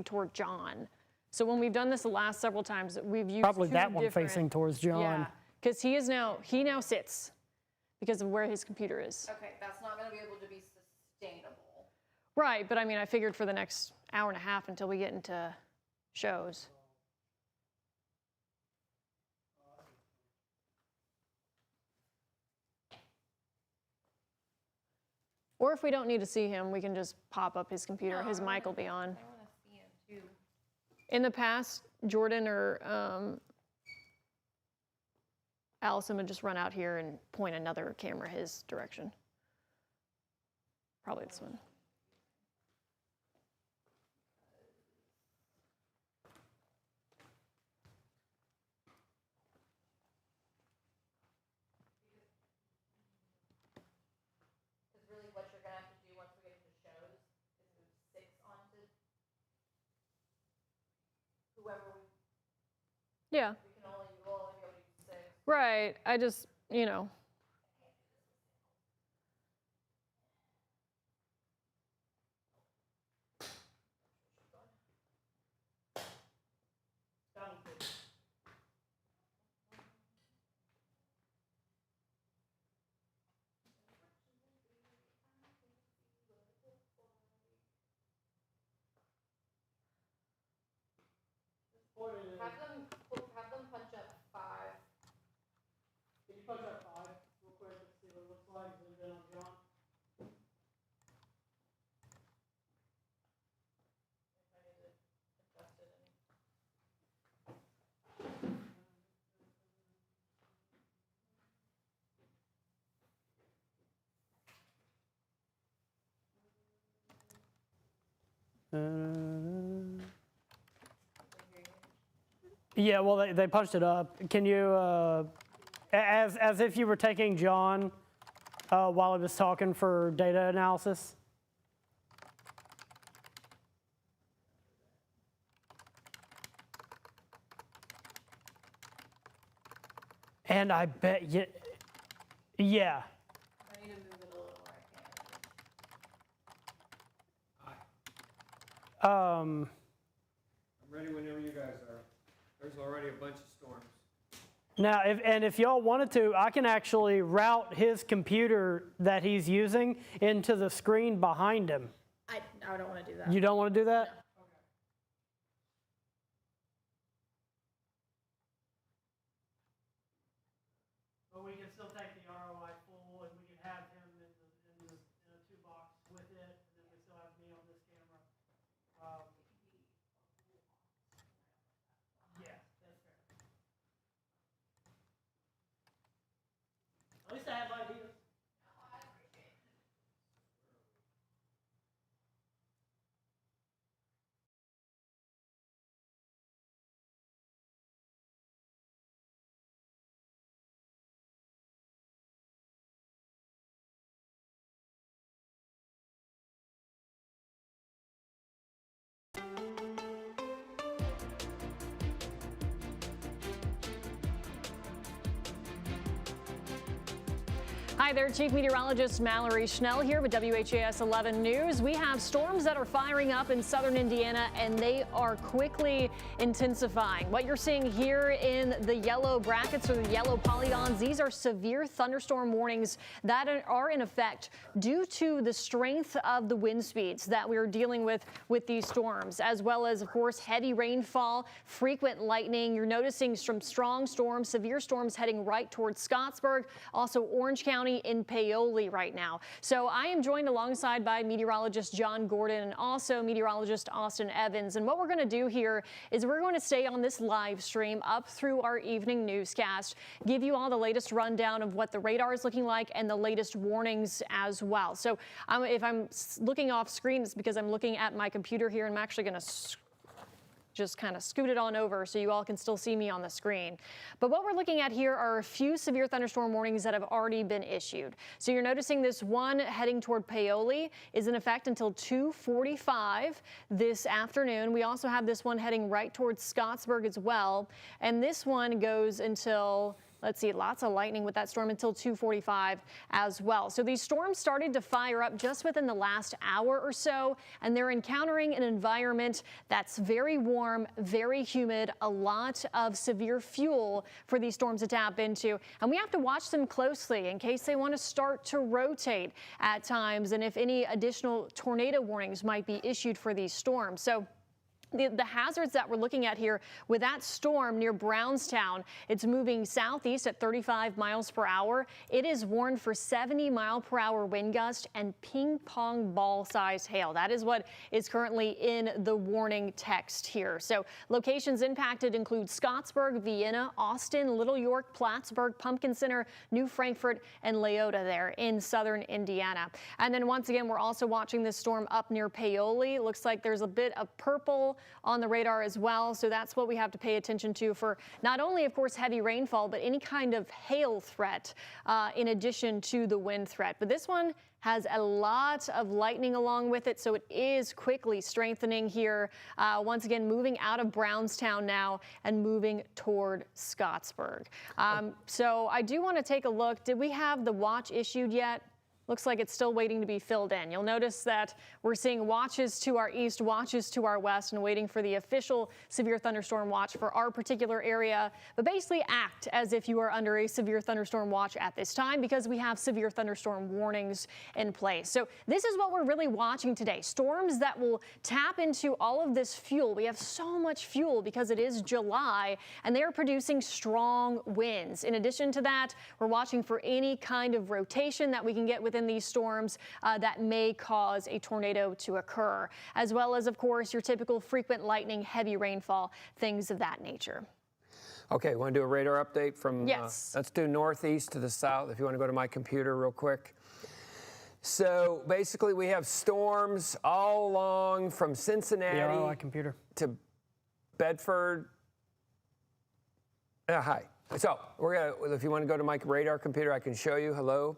toward John. So when we've done this the last several times, we've used Probably two that one different, facing towards John. Yeah, because he now sits because of where his computer is. Okay, that's not going to be able to be sustainable. Right, but I mean, I figured for the next hour and a half until we get into shows. Or if we don't need to see him, we can just pop up his computer. His mic will be on. I want to see him too. In the past, Jordan or Allison would just run out here and point another camera his direction. Probably this one. Because really what you're going to have to do once we get into shows is move 6 onto whoever Yeah. we'll only be able to do 6. Right. I just, you know. Have them punch up 5. Can you punch up 5 real quick? Let's see what it looks like. Is it on John? If I need to adjust it any. Yeah, well, they punched it up. Can you, as if you were taking John while I was talking for data analysis? And I bet you, yeah. I need to move it a little where I can. I'm ready whenever you guys are. There's already a bunch of storms. Now, if y'all wanted to, I can actually route his computer that he's using into the screen behind him. I don't want to do that. You don't want to do that? But we can still take the ROI full, and we can have him in a 2-box with it, and then we still have me on this camera. Yeah, that's fair. At least I have ideas. Hi there, Chief Meteorologist Mallory Schnell here with WHAS 11 News. We have storms that are firing up in southern Indiana, and they are quickly intensifying. What you're seeing here in the yellow brackets or the yellow polygons, these are severe thunderstorm warnings that are in effect due to the strength of the wind speeds that we're dealing with these storms, as well as, of course, heavy rainfall, frequent lightning. You're noticing some strong storms, severe storms heading right towards Scottsburg, also Orange County in Paoli right now. So I am joined alongside by meteorologist John Gordon and also meteorologist Austin Evans. And what we're going to do here is we're going to stay on this live stream up through our evening newscast, give you all the latest rundown of what the radar is looking like and the latest warnings as well. So if I'm looking off screen, it's because I'm looking at my computer here, and I'm actually going to just kind of scoot it on over so you all can still see me on the screen. But what we're looking at here are a few severe thunderstorm warnings that have already been issued. So you're noticing this one heading toward Paoli is in effect until 2:45 this afternoon. We also have this one heading right towards Scottsburg as well. And this one goes until, let's see, lots of lightning with that storm until 2:45 as well. So these storms started to fire up just within the last hour or so, and they're encountering an environment that's very warm, very humid, a lot of severe fuel for these storms to tap into. And we have to watch them closely in case they want to start to rotate at times, and if any additional tornado warnings might be issued for these storms. So the hazards that we're looking at here with that storm near Brownstown, it's moving southeast at 35 miles per hour. It is warned for 70-mile-per-hour wind gust and ping pong ball size hail. That is what is currently in the warning text here. So locations impacted include Scottsburg, Vienna, Austin, Little York, Plattsburgh, Pumpkin Center, New Frankfort, and Leota there in southern Indiana. And then once again, we're also watching this storm up near Paoli. Looks like there's a bit of purple on the radar as well. So that's what we have to pay attention to for not only, of course, heavy rainfall, but any kind of hail threat in addition to the wind threat. But this one has a lot of lightning along with it, so it is quickly strengthening here. Once again, moving out of Brownstown now and moving toward Scottsburg. So I do want to take a look. Did we have the watch issued yet? Looks like it's still waiting to be filled in. You'll notice that we're seeing watches to our east, watches to our west, and waiting for the official severe thunderstorm watch for our particular area. But basically act as if you are under a severe thunderstorm watch at this time, because we have severe thunderstorm warnings in place. So this is what we're really watching today. Storms that will tap into all of this fuel. We have so much fuel because it is July, and they are producing strong winds. In addition to that, we're watching for any kind of rotation that we can get within these storms that may cause a tornado to occur, as well as, of course, your typical frequent lightning, heavy rainfall, things of that nature. Okay, want to do a radar update from, yes. Let's do northeast to the south, if you want to go to my computer real quick. So basically we have storms all along from Cincinnati computer. to Bedford. Hi. So we're gonna, if you want to go to my radar computer, I can show you. Hello.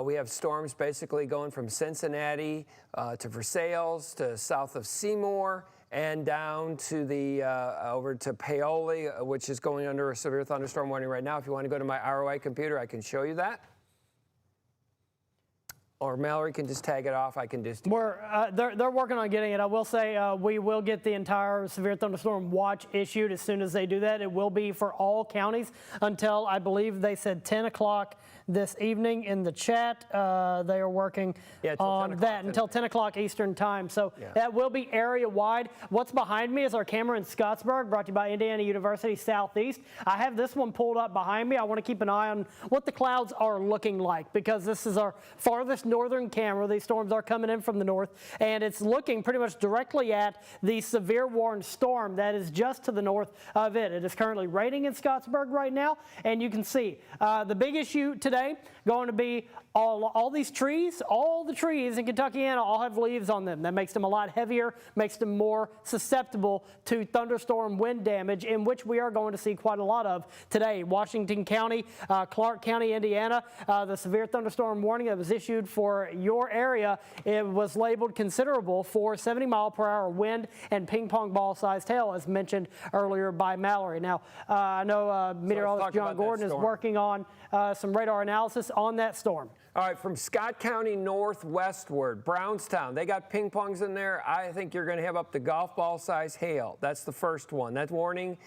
We have storms basically going from Cincinnati to Versailles to south of Seymour and down to the over to Paoli, which is going under a severe thunderstorm warning right now. If you want to go to my ROI computer, I can show you that. Or Mallory can just tag it off. I can just. They're working on getting it. I will say we will get the entire severe thunderstorm watch issued as soon as they do that. It will be for all counties until, I believe they said 10 o'clock this evening in the chat. They are working on that until 10 o'clock Eastern time. So that will be area wide. What's behind me is our camera in Scottsburg, brought to you by Indiana University Southeast. I have this one pulled up behind me. I want to keep an eye on what the clouds are looking like, because this is our farthest northern camera. These storms are coming in from the north, and it's looking pretty much directly at the severe warned storm that is just to the north of it. It is currently raining in Scottsburg right now, and you can see the big issue today going to be all these trees. All the trees in Kentuckiana all have leaves on them. That makes them a lot heavier, makes them more susceptible to thunderstorm wind damage, in which we are going to see quite a lot of today. Washington County, Clark County, Indiana, the severe thunderstorm warning that was issued for your area, it was labeled considerable for 70-mile-per-hour wind and ping pong ball sized hail, as mentioned earlier by Mallory. Now, I know meteorologist John Gordon is working on some radar analysis on that storm. All right, from Scott County northwestward, Brownstown, they got ping pongs in there. I think you're going to have up to golf ball size hail. That's the first one. That warning,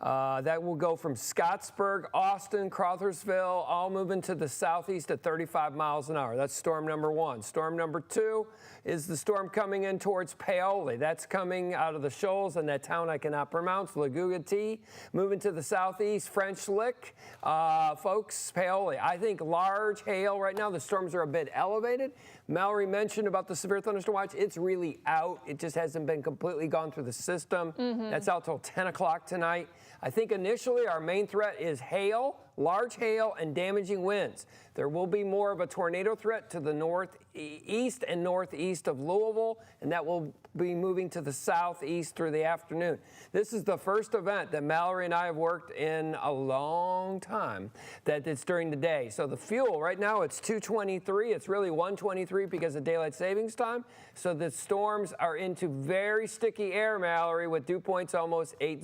that will go from Scottsburg, Austin, Crawfordsville, all moving to the southeast at 35 miles an hour. That's storm number one. Storm number two is the storm coming in towards Paoli. That's coming out of the shoals in that town I cannot pronounce, Lagugati, moving to the southeast, French Lick. Folks, Paoli. I think large hail right now. The storms are a bit elevated. Mallory mentioned about the severe thunderstorm watch. It's really out. It just hasn't been completely gone through the system. That's out till 10 o'clock tonight. I think initially our main threat is hail, large hail, and damaging winds. There will be more of a tornado threat to the northeast and northeast of Louisville, and that will be moving to the southeast through the afternoon. This is the first event that Mallory and I have worked in a long time that it's during the day. So the fuel right now, it's 223. It's really 123 because of daylight savings time. So the storms are into very sticky air, Mallory, with dew points almost 80.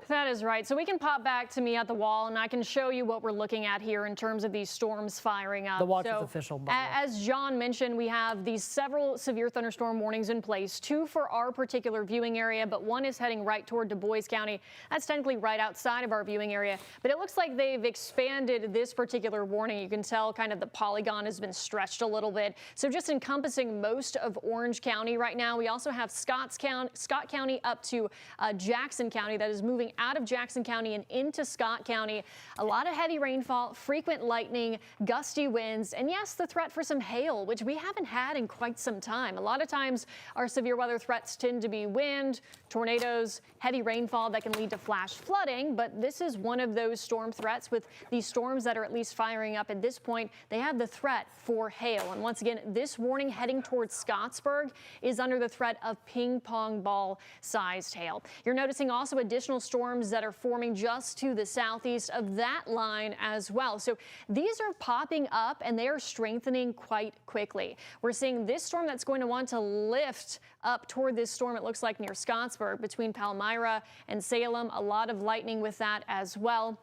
That is right. So we can pop back to me at the wall and I can show you what we're looking at here in terms of these storms firing up. The watch is official. As John mentioned, we have these several severe thunderstorm warnings in place, 2 for our particular viewing area, but 1 is heading right toward Du Bois County. That's technically right outside of our viewing area, but it looks like they've expanded this particular warning. You can tell kind of the polygon has been stretched a little bit. So just encompassing most of Orange County right now. We also have Scott County up to Jackson County. That is moving out of Jackson County and into Scott County. A lot of heavy rainfall, frequent lightning, gusty winds, and yes, the threat for some hail, which we haven't had in quite some time. A lot of times our severe weather threats tend to be wind, tornadoes, heavy rainfall that can lead to flash flooding, but this is one of those storm threats. With these storms that are at least firing up at this point, they have the threat for hail. And once again, this warning heading towards Scottsburg is under the threat of ping pong ball sized hail. You're noticing also additional storms that are forming just to the southeast of that line as well. So these are popping up and they are strengthening quite quickly. We're seeing this storm that's going to want to lift up toward this storm, it looks like near Scottsburg between Palmyra and Salem. A lot of lightning with that as well.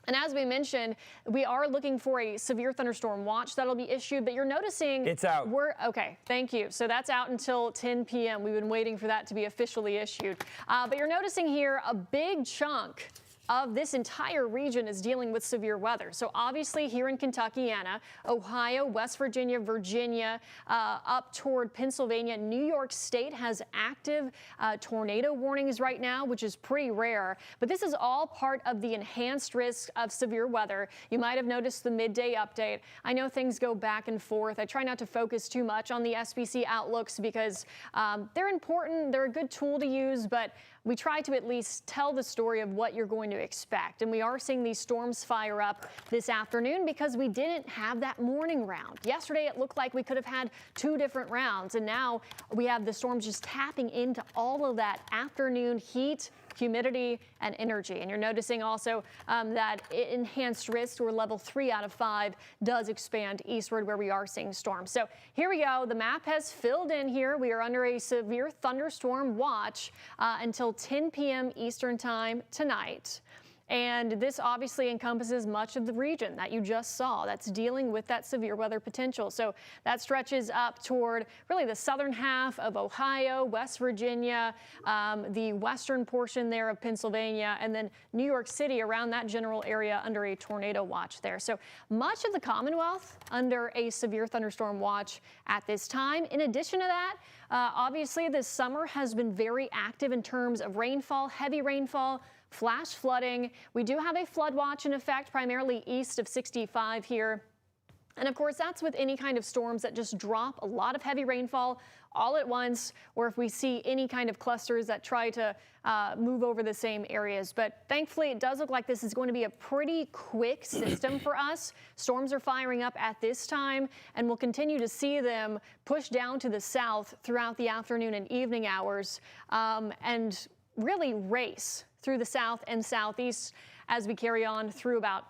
And as we mentioned, we are looking for a severe thunderstorm watch that'll be issued, but you're noticing it's out. Okay, thank you. So that's out until 10 p.m. We've been waiting for that to be officially issued. But you're noticing here a big chunk of this entire region is dealing with severe weather. So obviously here in Kentuckiana, Ohio, West Virginia, Virginia, up toward Pennsylvania, New York State has active tornado warnings right now, which is pretty rare. But this is all part of the enhanced risk of severe weather. You might have noticed the midday update. I know things go back and forth. I try not to focus too much on the SPC outlooks because they're important. They're a good tool to use, but we try to at least tell the story of what you're going to expect. And we are seeing these storms fire up this afternoon because we didn't have that morning round. Yesterday, it looked like we could have had 2 different rounds. And now we have the storms just tapping into all of that afternoon heat, humidity, and energy. And you're noticing also that enhanced risk, or level 3 out of 5, does expand eastward where we are seeing storms. So here we go. The map has filled in here. We are under a severe thunderstorm watch until 10 p.m. Eastern time tonight. And this obviously encompasses much of the region that you just saw that's dealing with that severe weather potential. So that stretches up toward really the southern half of Ohio, West Virginia, the western portion there of Pennsylvania, and then New York City around that general area under a tornado watch there. So much of the Commonwealth under a severe thunderstorm watch at this time. In addition to that, obviously this summer has been very active in terms of rainfall, heavy rainfall, flash flooding. We do have a flood watch in effect, primarily east of 65 here. And of course, that's with any kind of storms that just drop a lot of heavy rainfall all at once, or if we see any kind of clusters that try to move over the same areas. But thankfully, it does look like this is going to be a pretty quick system for us. Storms are firing up at this time, and we'll continue to see them push down to the south throughout the afternoon and evening hours, and really race through the south and southeast as we carry on through about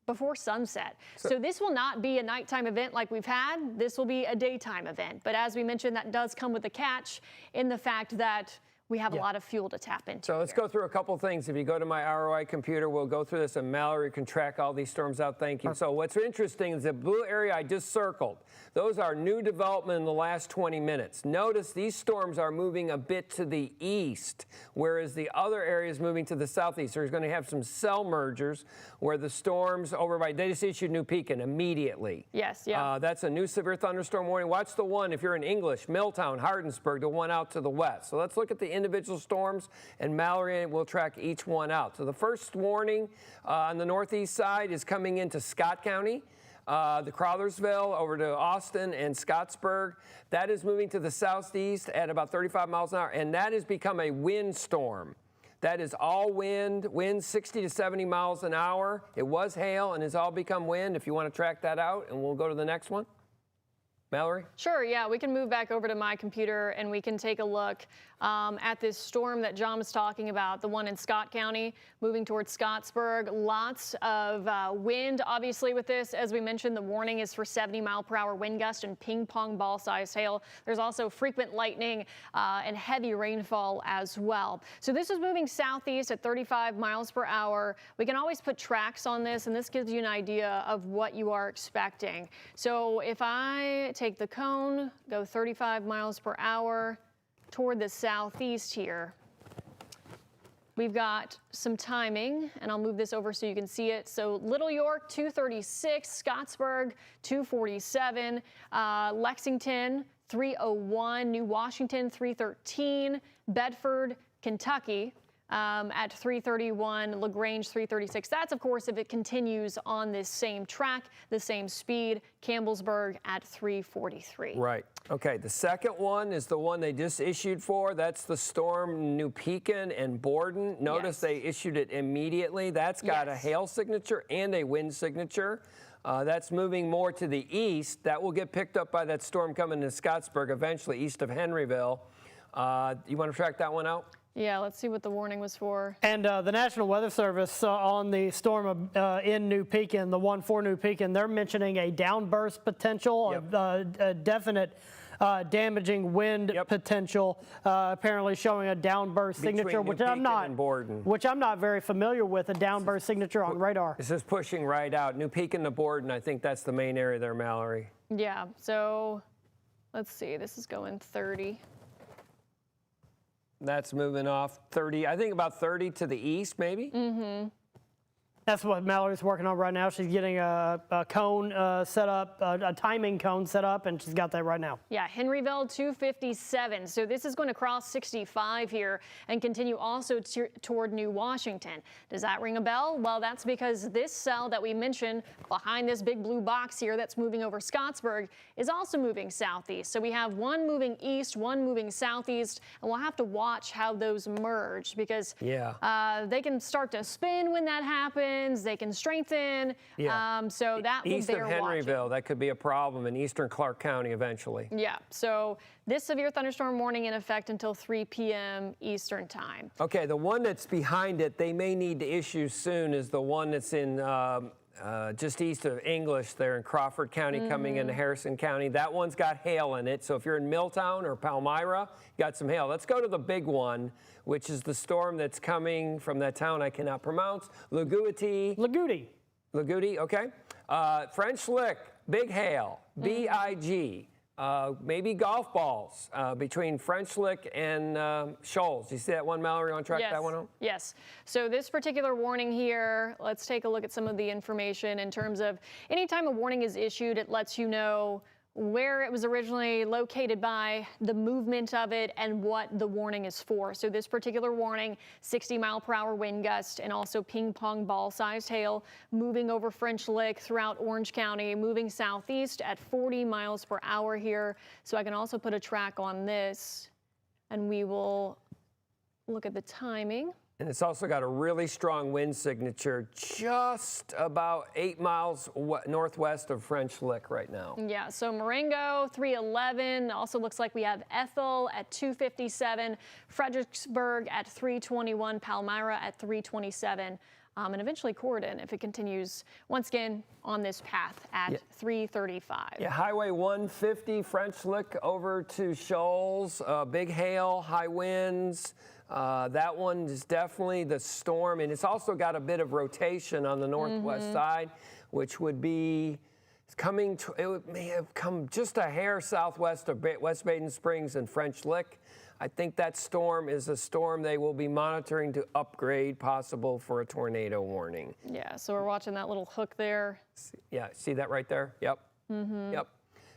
before sunset. So this will not be a nighttime event like we've had. This will be a daytime event. But as we mentioned, that does come with a catch in the fact that we have a lot of fuel to tap into. So let's go through a couple things. If you go to my ROI computer, we'll go through this, and Mallory can track all these storms out. Thank you. So what's interesting is the blue area I just circled. Those are new development in the last 20 minutes. Notice these storms are moving a bit to the east, whereas the other area is moving to the southeast. There's going to have some cell mergers where the storms over by, they just issued New Pekin immediately. Yes, yeah. That's a new severe thunderstorm warning. Watch the one, if you're in English, Milltown, Hardinsburg, the one out to the west. So let's look at the individual storms, and Mallory will track each one out. So the first warning on the northeast side is coming into Scott County, the Crowthersville over to Austin and Scottsburg. That is moving to the southeast at about 35 miles an hour, and that has become a wind storm. That is all wind, winds 60 to 70 miles an hour. It was hail and has all become wind, if you want to track that out, and we'll go to the next one. Mallory? Sure, yeah, we can move back over to my computer and we can take a look at this storm that John was talking about, the one in Scott County, moving towards Scottsburg. Lots of wind, obviously, with this. As we mentioned, the warning is for 70-mile-per-hour wind gust and ping pong ball-sized hail. There's also frequent lightning and heavy rainfall as well. So this is moving southeast at 35 miles per hour. We can always put tracks on this, and this gives you an idea of what you are expecting. So if I take the cone, go 35 miles per hour toward the southeast here, we've got some timing, and I'll move this over so you can see it. So Little York, 236, Scottsburg, 247, Lexington, 301, New Washington, 313, Bedford, Kentucky, at 331, LaGrange 336. That's, of course, if it continues on this same track, the same speed. Campbellsburg at 343. Right. Okay. The second one is the one they just issued for. That's the storm New Pekin and Borden. Notice they issued it immediately. That's got a hail signature and a wind signature. That's moving more to the east. That will get picked up by that storm coming to Scottsburg eventually, east of Henryville. You want to track that one out? Yeah, let's see what the warning was for. And the National Weather Service on the storm in New Pekin, the one for New Pekin, they're mentioning a downburst potential, a definite damaging wind potential, apparently showing a downburst signature, which I'm not very familiar with, a downburst signature on radar. This is pushing right out. New Pekin to Borden, I think that's the main area there, Mallory. Yeah, so let's see, this is going 30. That's moving off 30, I think about 30 to the east, maybe? Mm-hmm. That's what Mallory's working on right now. She's getting a cone set up, a timing cone set up, and she's got that right now. Yeah, Henryville 257. So this is going to cross 65 here and continue also toward New Washington. Does that ring a bell? Well, that's because this cell that we mentioned behind this big blue box here that's moving over Scottsburg is also moving southeast. So we have one moving east, one moving southeast, and we'll have to watch how those merge because they can start to spin when that happens. They can strengthen. So that east of Henryville, that could be a problem in eastern Clark County eventually. Yeah. So this severe thunderstorm warning in effect until 3 p.m. Eastern time. Okay. The one that's behind it, they may need to issue soon, is the one that's in just east of English there in Crawford County, coming into Harrison County. That one's got hail in it. So if you're in Milltown or Palmyra, you got some hail. Let's go to the big one, which is the storm that's coming from that town I cannot pronounce. Lagouti, okay. French Lick, big hail, B-I-G. Maybe golf balls between French Lick and Shoals. You see that one, Mallory? On track that one out? Yes. So this particular warning here, let's take a look at some of the information in terms of anytime a warning is issued, it lets you know where it was originally located by, the movement of it, and what the warning is for. So this particular warning, 60-mile-per-hour wind gust and also ping-pong ball-sized hail moving over French Lick throughout Orange County, moving southeast at 40 miles per hour here. So I can also put a track on this, and we will look at the timing. And it's also got a really strong wind signature just about 8 miles northwest of French Lick right now. Yeah, so Marengo, 311. Also looks like we have Ethel at 257, Fredericksburg at 321, Palmyra at 327. And eventually Corydon if it continues once again on this path at 335. Yeah, Highway 150, French Lick over to Shoals, big hail, high winds. That one is definitely the storm, and it's also got a bit of rotation on the northwest side, which would be coming to, it may have come just a hair southwest of West Baden Springs and French Lick. I think that storm is a storm they will be monitoring to upgrade, possible for a tornado warning. Yeah, so we're watching that little hook there. Yeah, see that right there? Yep. Yep.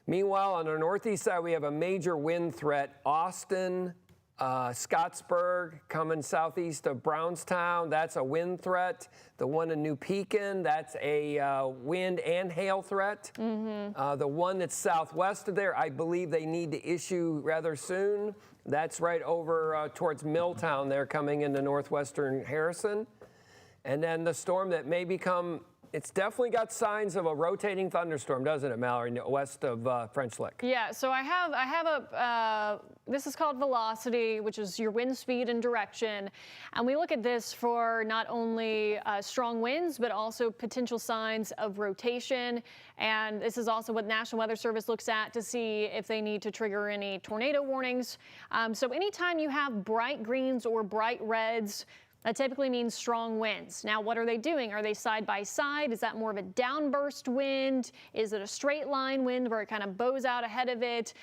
Meanwhile, on our northeast side, we have a major wind threat. Austin, Scottsburg coming southeast of Brownstown, that's a wind threat. The one in New Pekin, that's a wind and hail threat. The one that's southwest of there, I believe they need to issue rather soon. That's right over towards Milltown there, coming into northwestern Harrison. And then the storm that may become it's definitely got signs of a rotating thunderstorm, doesn't it, Mallory, west of French Lick? Yeah, so I have this is called velocity, which is your wind speed and direction. And we look at this for not only strong winds, but also potential signs of rotation. And this is also what National Weather Service looks at to see if they need to trigger any tornado warnings. So anytime you have bright greens or bright reds, that typically means strong winds. Now, what are they doing? Are they side by side? Is that more of a downburst wind? Is it a straight line wind where it kind of bows out ahead of it?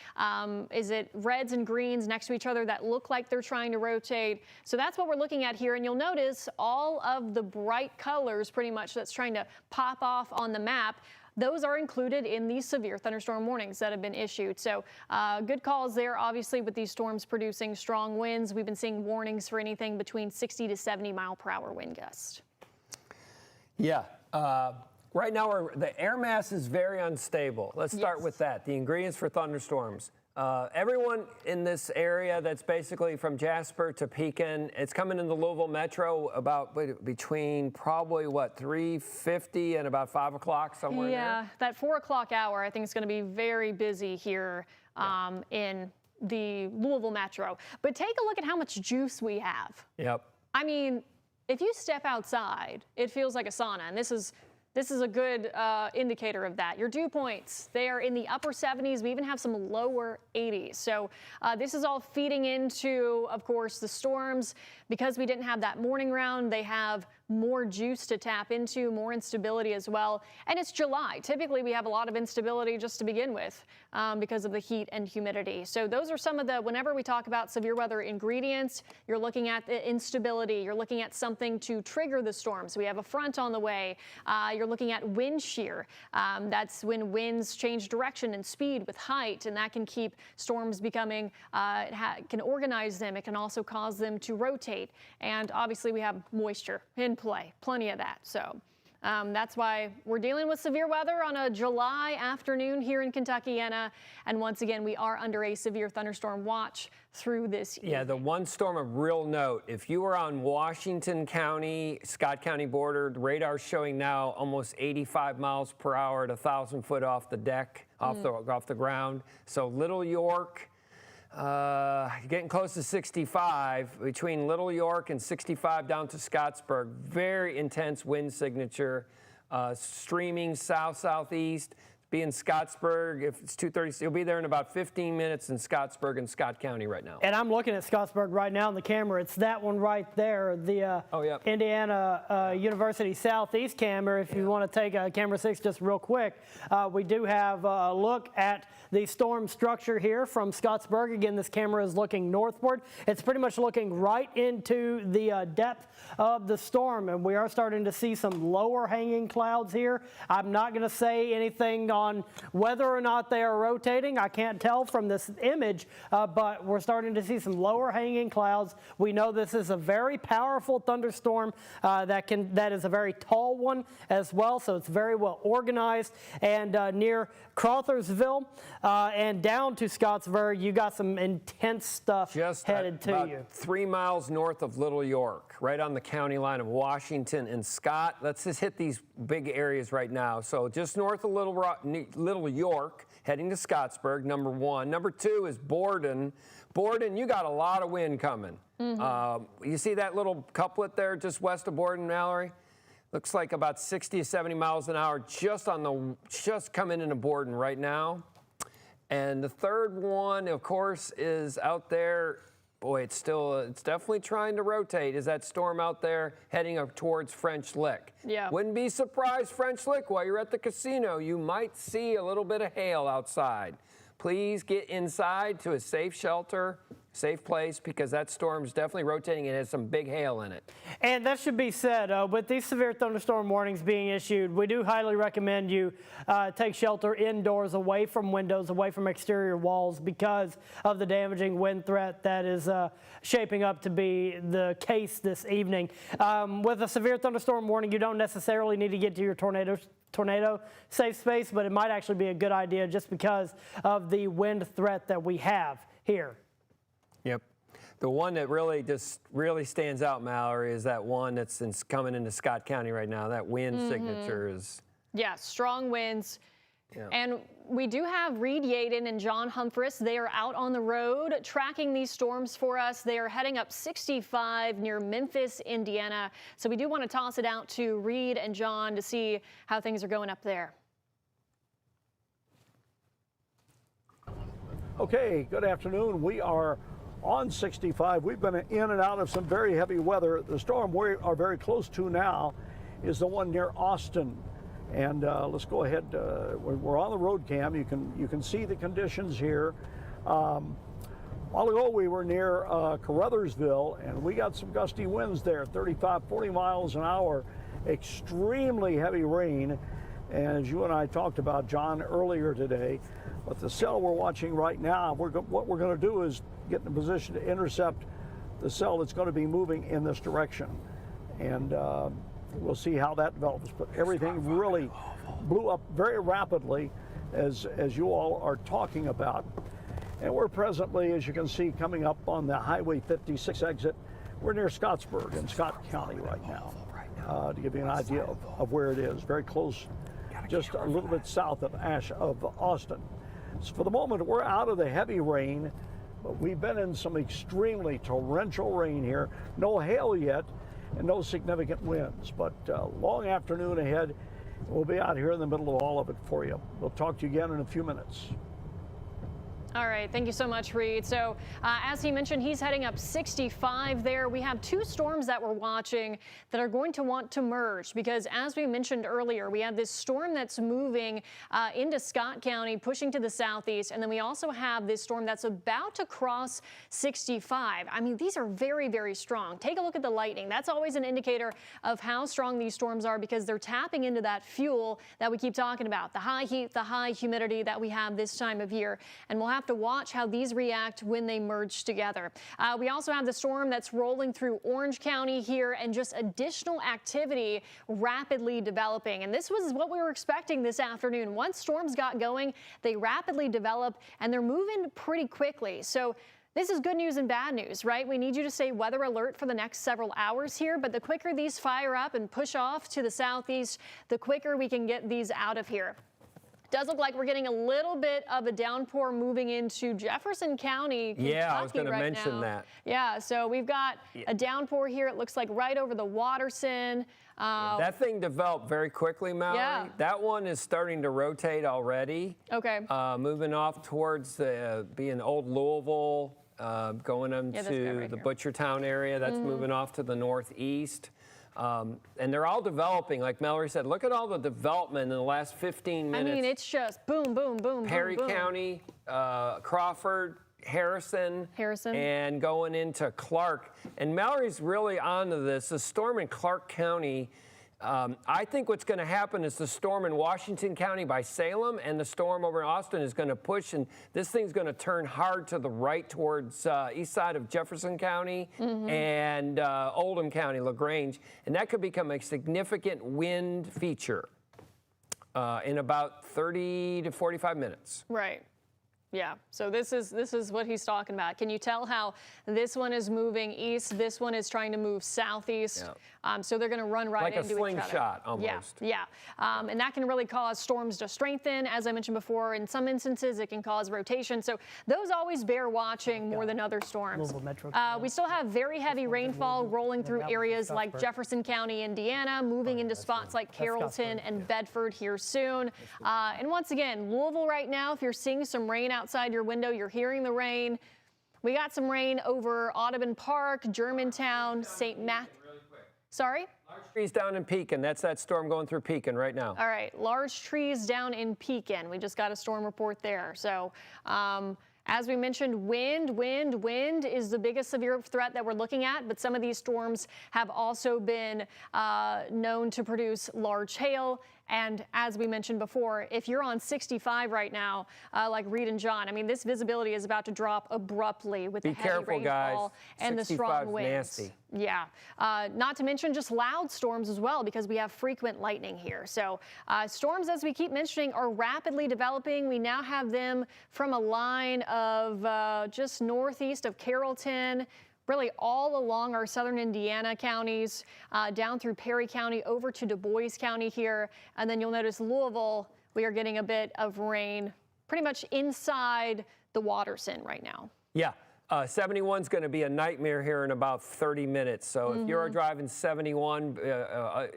Is it reds and greens next to each other that look like they're trying to rotate? So that's what we're looking at here. And you'll notice all of the bright colors pretty much that's trying to pop off on the map. Those are included in these severe thunderstorm warnings that have been issued. So good calls there, obviously, with these storms producing strong winds. We've been seeing warnings for anything between 60 to 70 mile per hour wind gusts. Yeah. Right now, the air mass is very unstable. Let's start with that. The ingredients for thunderstorms. Everyone in this area that's basically from Jasper to Pekin, it's coming in the Louisville metro about between probably, 3:50 and about 5 o'clock, somewhere in there? Yeah, that 4 o'clock hour, I think is going to be very busy here in the Louisville metro. But take a look at how much juice we have. Yep. I mean, if you step outside, it feels like a sauna, and this is a good indicator of that. Your dew points, they are in the upper 70s. We even have some lower 80s. So this is all feeding into, of course, the storms. Because we didn't have that morning round, they have more juice to tap into, more instability as well. And it's July. Typically, we have a lot of instability just to begin with because of the heat and humidity. So those are some of the, whenever we talk about severe weather ingredients, you're looking at the instability. You're looking at something to trigger the storm. So we have a front on the way. You're looking at wind shear. That's when winds change direction and speed with height, and that can keep storms becoming, can organize them. It can also cause them to rotate. And obviously we have moisture in play, plenty of that. So that's why we're dealing with severe weather on a July afternoon here in Kentuckiana. And once again, we are under a severe thunderstorm watch through this evening. Yeah, the one storm of real note, if you were on Washington County, Scott County border, the radar's showing now almost 85 miles per hour at 1,000 foot off the deck, off the ground. So Little York, getting close to 65, between Little York and 65 down to Scottsburg. Very intense wind signature, streaming south-southeast. Be in Scottsburg. If it's 2:30, you'll be there in about 15 minutes in Scottsburg and Scott County right now. And I'm looking at Scottsburg right now on the camera. It's that one right there, the Indiana University Southeast camera. If you want to take camera 6 just real quick, we do have a look at the storm structure here from Scottsburg. Again, this camera is looking northward. It's pretty much looking right into the depth of the storm, and we are starting to see some lower hanging clouds here. I'm not going to say anything on whether or not they are rotating. I can't tell from this image, but we're starting to see some lower hanging clouds. We know this is a very powerful thunderstorm that is a very tall one as well, so it's very well organized. And near Crawfordsville and down to Scottsburg, you got some intense stuff headed to you. 3 miles north of Little York, right on the county line of Washington and Scott. Let's just hit these big areas right now. So just north of Little York, heading to Scottsburg, number 1. Number 2 is Borden. Borden, you got a lot of wind coming. You see that little couplet there just west of Borden, Mallory? Looks like about 60 to 70 miles an hour just coming into Borden right now. And the third one, of course, is out there. Boy, it's definitely trying to rotate. Is that storm out there heading up towards French Lick? Yeah. Wouldn't be surprised, French Lick, while you're at the casino, you might see a little bit of hail outside. Please get inside to a safe shelter, safe place, because that storm is definitely rotating and has some big hail in it. And that should be said, with these severe thunderstorm warnings being issued, we do highly recommend you take shelter indoors, away from windows, away from exterior walls, because of the damaging wind threat that is shaping up to be the case this evening. With a severe thunderstorm warning, you don't necessarily need to get to your tornado safe space, but it might actually be a good idea just because of the wind threat that we have here. Yep. The one that really stands out, Mallory, is that one that's coming into Scott County right now. That wind signature is. Yeah, strong winds. Yeah. And we do have Reed Yaden and John Humphreys. They are out on the road tracking these storms for us. They are heading up 65 near Memphis, Indiana. So we do want to toss it out to Reed and John to see how things are going up there. Okay, good afternoon. We are on 65. We've been in and out of some very heavy weather. The storm we are very close to now is the one near Austin. And let's go ahead. We're on the road cam. You can see the conditions here. A while ago we were near Caruthersville, and we got some gusty winds there, 35, 40 miles an hour, extremely heavy rain. And as you and I talked about, John, earlier today, but the cell we're watching right now, what we're going to do is get in a position to intercept the cell that's going to be moving in this direction. And we'll see how that develops. But everything really blew up very rapidly, as you all are talking about. And we're presently, as you can see, coming up on the Highway 56 exit. We're near Scottsburg in Scott County right now, to give you an idea of where it is. Very close, just a little bit south of Austin. So for the moment, we're out of the heavy rain, but we've been in some extremely torrential rain here. No hail yet, and no significant winds, but long afternoon ahead. We'll be out here in the middle of all of it for you. We'll talk to you again in a few minutes. All right, thank you so much, Reed. So as he mentioned, he's heading up 65 there. We have two storms that we're watching that are going to want to merge because, as we mentioned earlier, we have this storm that's moving into Scott County, pushing to the southeast, and then we also have this storm that's about to cross 65. I mean, these are very, very strong. Take a look at the lightning. That's always an indicator of how strong these storms are because they're tapping into that fuel that we keep talking about, the high heat, the high humidity that we have this time of year. And we'll have to watch how these react when they merge together. We also have the storm that's rolling through Orange County here and just additional activity rapidly developing. And this was what we were expecting this afternoon. Once storms got going, they rapidly develop and they're moving pretty quickly. So this is good news and bad news, right? We need you to stay weather alert for the next several hours here, but the quicker these fire up and push off to the southeast, the quicker we can get these out of here. Does look like we're getting a little bit of a downpour moving into Jefferson County, Kentucky. Yeah, I was going to right mention now. that. Yeah, so we've got a downpour here. It looks like right over the Watterson. That thing developed very quickly, Mallory. Yeah. That one is starting to rotate already. Okay. Moving off towards being old Louisville, going into right the here. Butchertown area. That's moving off to the northeast. And they're all developing, like Mallory said. Look at all the development in the last 15 minutes. I mean, it's just boom, boom, boom, Perry boom, boom. County, Crawford, Harrison, and going into Clark. And Mallory's really onto this. The storm in Clark County, I think what's going to happen is the storm in Washington County by Salem and the storm over in Austin is going to push, and this thing's going to turn hard to the right towards east side of Jefferson County and Oldham County, LaGrange, and that could become a significant wind feature in about 30 to 45 minutes. Right. Yeah, so this is what he's talking about. Can you tell how this one is moving east, this one is trying to move southeast? So they're going to run right like into each other. Like a slingshot almost. Yeah. And that can really cause storms to strengthen. As I mentioned before, in some instances, it can cause rotation. So those always bear watching more than other storms. We still have very heavy rainfall rolling through areas like Jefferson County, Indiana, moving into spots like Carrollton and Bedford here soon. And once again, Louisville right now, if you're seeing some rain outside your window, you're hearing the rain. We got some rain over Audubon Park, Germantown, St. Matthew. Sorry? Large trees down in Pekin. That's that storm going through Pekin right now. All right, large trees down in Pekin. We just got a storm report there. So as we mentioned, wind is the biggest severe threat that we're looking at, but some of these storms have also been known to produce large hail. And as we mentioned before, if you're on 65 right now, like Reed and John, I mean, this visibility is about to drop abruptly with the heavy rainfall and the strong winds. Nasty. Yeah, not to mention just loud storms as well, because we have frequent lightning here. So storms, as we keep mentioning, are rapidly developing. We now have them from a line of just northeast of Carrollton, really all along our southern Indiana counties, down through Perry County over to Du Bois County here. And then you'll notice Louisville, we are getting a bit of rain pretty much inside the Waterson right now. Yeah. 71 is going to be a nightmare here in about 30 minutes. So if you're driving 71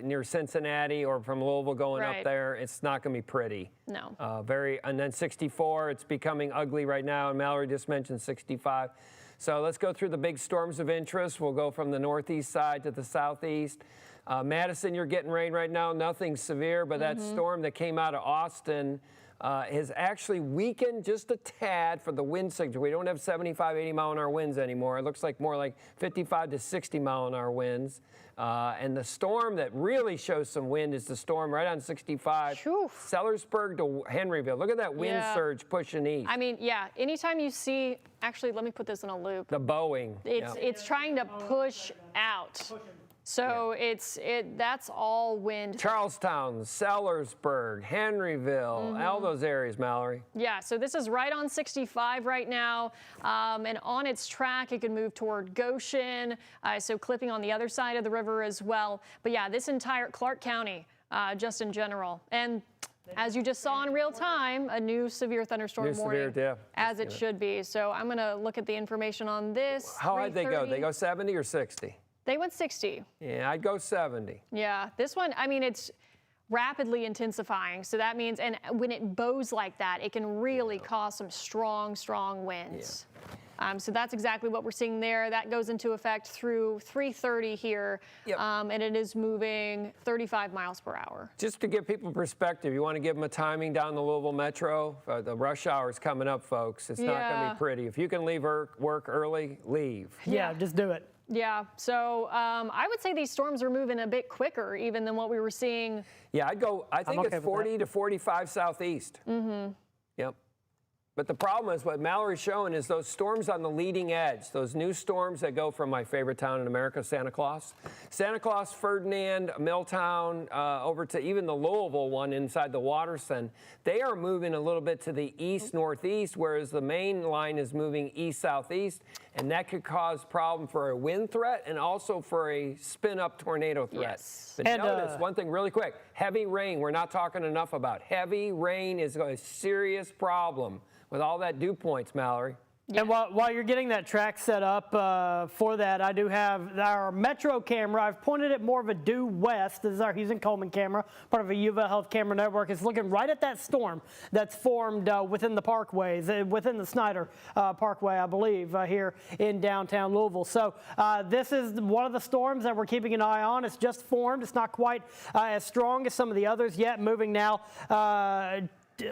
near Cincinnati or from Louisville going up there, it's not going to be pretty. No. And then 64, it's becoming ugly right now. And Mallory just mentioned 65. So let's go through the big storms of interest. We'll go from the northeast side to the southeast. Madison, you're getting rain right now. Nothing severe, but that storm that came out of Austin has actually weakened just a tad for the wind signature. We don't have 75, 80 mile an hour winds anymore. It looks like more like 55 to 60 mile an hour winds. And the storm that really shows some wind is the storm right on 65, Sellersburg to Henryville. Look at that wind surge pushing east. I mean, yeah, anytime you see, actually, let me put this in a loop. The Boeing. It's trying to push out. So that's all wind. Charlestown, Sellersburg, Henryville, all those areas, Mallory. Yeah, so this is right on 65 right now, and on its track, it can move toward Goshen, so clipping on the other side of the river as well. But yeah, this entire Clark County, just in general. And as you just saw in real time, a new severe thunderstorm warning, as it should be. So I'm going to look at the information on this. How high they go? They go 70 or 60? They went 60. Yeah, I'd go 70. Yeah, this one, I mean, it's rapidly intensifying. So that means, and when it bows like that, it can really cause some strong, strong winds. So that's exactly what we're seeing there. That goes into effect through 3:30 here, and it is moving 35 miles per hour. Just to give people perspective, you want to give them a timing down the Louisville Metro. The rush hour is coming up, folks. It's not going to be pretty. If you can leave work early, leave. Yeah, just do it. Yeah, so I would say these storms are moving a bit quicker even than what we were seeing. Yeah, I think it's 40 to 45 southeast. Yep. But the problem is what Mallory's showing is those storms on the leading edge, those new storms that go from my favorite town in America, Santa Claus, Ferdinand, Milltown, over to even the Louisville one inside the Waterson. They are moving a little bit to the east-northeast, whereas the main line is moving east-southeast, and that could cause problem for a wind threat and also for a spin-up tornado threat. But notice one thing really quick, heavy rain, we're not talking enough about. Heavy rain is a serious problem with all that dew points, Mallory. And while you're getting that track set up for that, I do have our Metro camera. I've pointed it more of a due west. This is our Hughes and Coleman camera, part of a UVA Health camera network. It's looking right at that storm that's formed within the parkways, within the Snyder Parkway, I believe, here in downtown Louisville. So this is one of the storms that we're keeping an eye on. It's just formed. It's not quite as strong as some of the others yet, moving now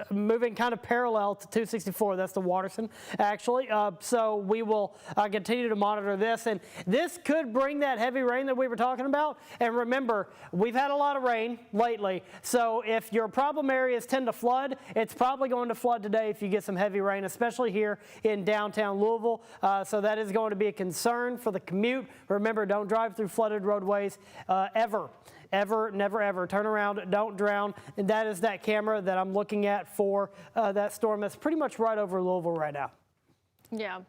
moving kind of parallel to 264. That's the Waterson, actually. So we will continue to monitor this. And this could bring that heavy rain that we were talking about. And remember, we've had a lot of rain lately. So if your problem areas tend to flood, it's probably going to flood today if you get some heavy rain, especially here in downtown Louisville. So that is going to be a concern for the commute. Remember, don't drive through flooded roadways ever. Ever, never, ever. Turn around, don't drown. And that is that camera that I'm looking at for that storm that's pretty much right over Louisville right now. Yeah.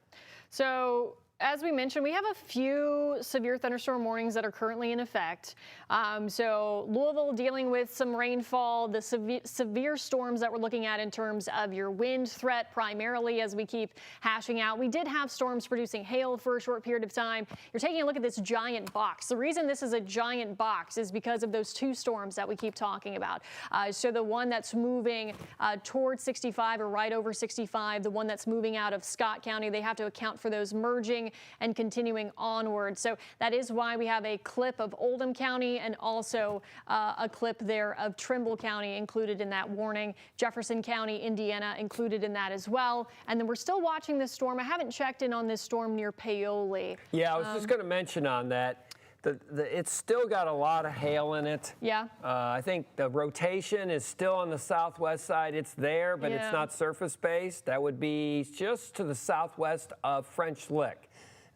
So as we mentioned, we have a few severe thunderstorm warnings that are currently in effect. So Louisville dealing with some rainfall, the severe storms that we're looking at in terms of your wind threat primarily as we keep hashing out. We did have storms producing hail for a short period of time. You're taking a look at this giant box. The reason this is a giant box is because of those two storms that we keep talking about. So the one that's moving towards 65 or right over 65, the one that's moving out of Scott County, they have to account for those merging and continuing onward. So that is why we have a clip of Oldham County and also a clip there of Trimble County included in that warning. Jefferson County, Indiana included in that as well. And then we're still watching this storm. I haven't checked in on this storm near Paoli. Yeah, I was just going to mention on that. It's still got a lot of hail in it. Yeah. I think the rotation is still on the southwest side. It's there, but it's not surface-based. That would be just to the southwest of French Lick.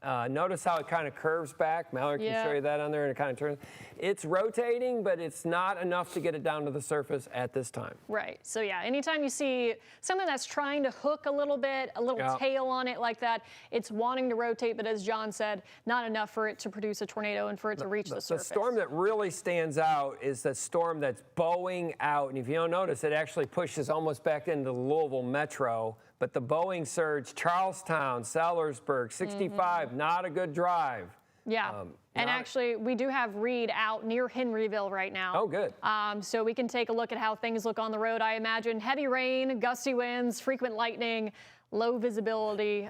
Notice how it kind of curves back. Mallory can show you that on there, and it kind of turns. It's rotating, but it's not enough to get it down to the surface at this time. Right. So yeah, anytime you see something that's trying to hook a little bit, a little tail on it like that, it's wanting to rotate, but as John said, not enough for it to produce a tornado and for it to reach the surface. The storm that really stands out is the storm that's bowing out. And if you don't notice, it actually pushes almost back into the Louisville metro. But the bowing surge, Charlestown, Sellersburg, 65, not a good drive. Yeah, and actually we do have Reed out near Henryville right now. Oh, good. So we can take a look at how things look on the road. I imagine heavy rain, gusty winds, frequent lightning, low visibility.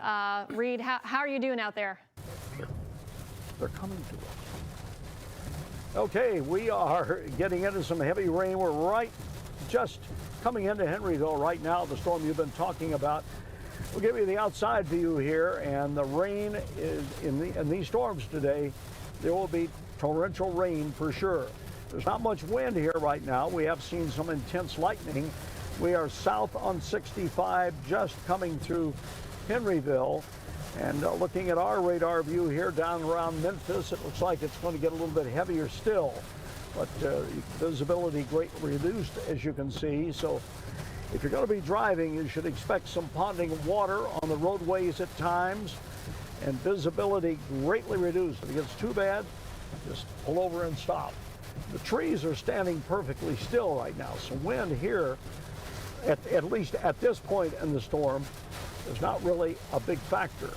Reed, how are you doing out there? They're coming to us. Okay, we are getting into some heavy rain. We're just coming into Henryville right now, the storm you've been talking about. We'll give you the outside view here, and the rain is in these storms today. There will be torrential rain for sure. There's not much wind here right now. We have seen some intense lightning. We are south on 65, just coming through Henryville. And looking at our radar view here down around Memphis, it looks like it's going to get a little bit heavier still. But visibility greatly reduced, as you can see. So if you're going to be driving, you should expect some ponding of water on the roadways at times, and visibility greatly reduced. If it gets too bad, just pull over and stop. The trees are standing perfectly still right now, so wind here, at least at this point in the storm, is not really a big factor.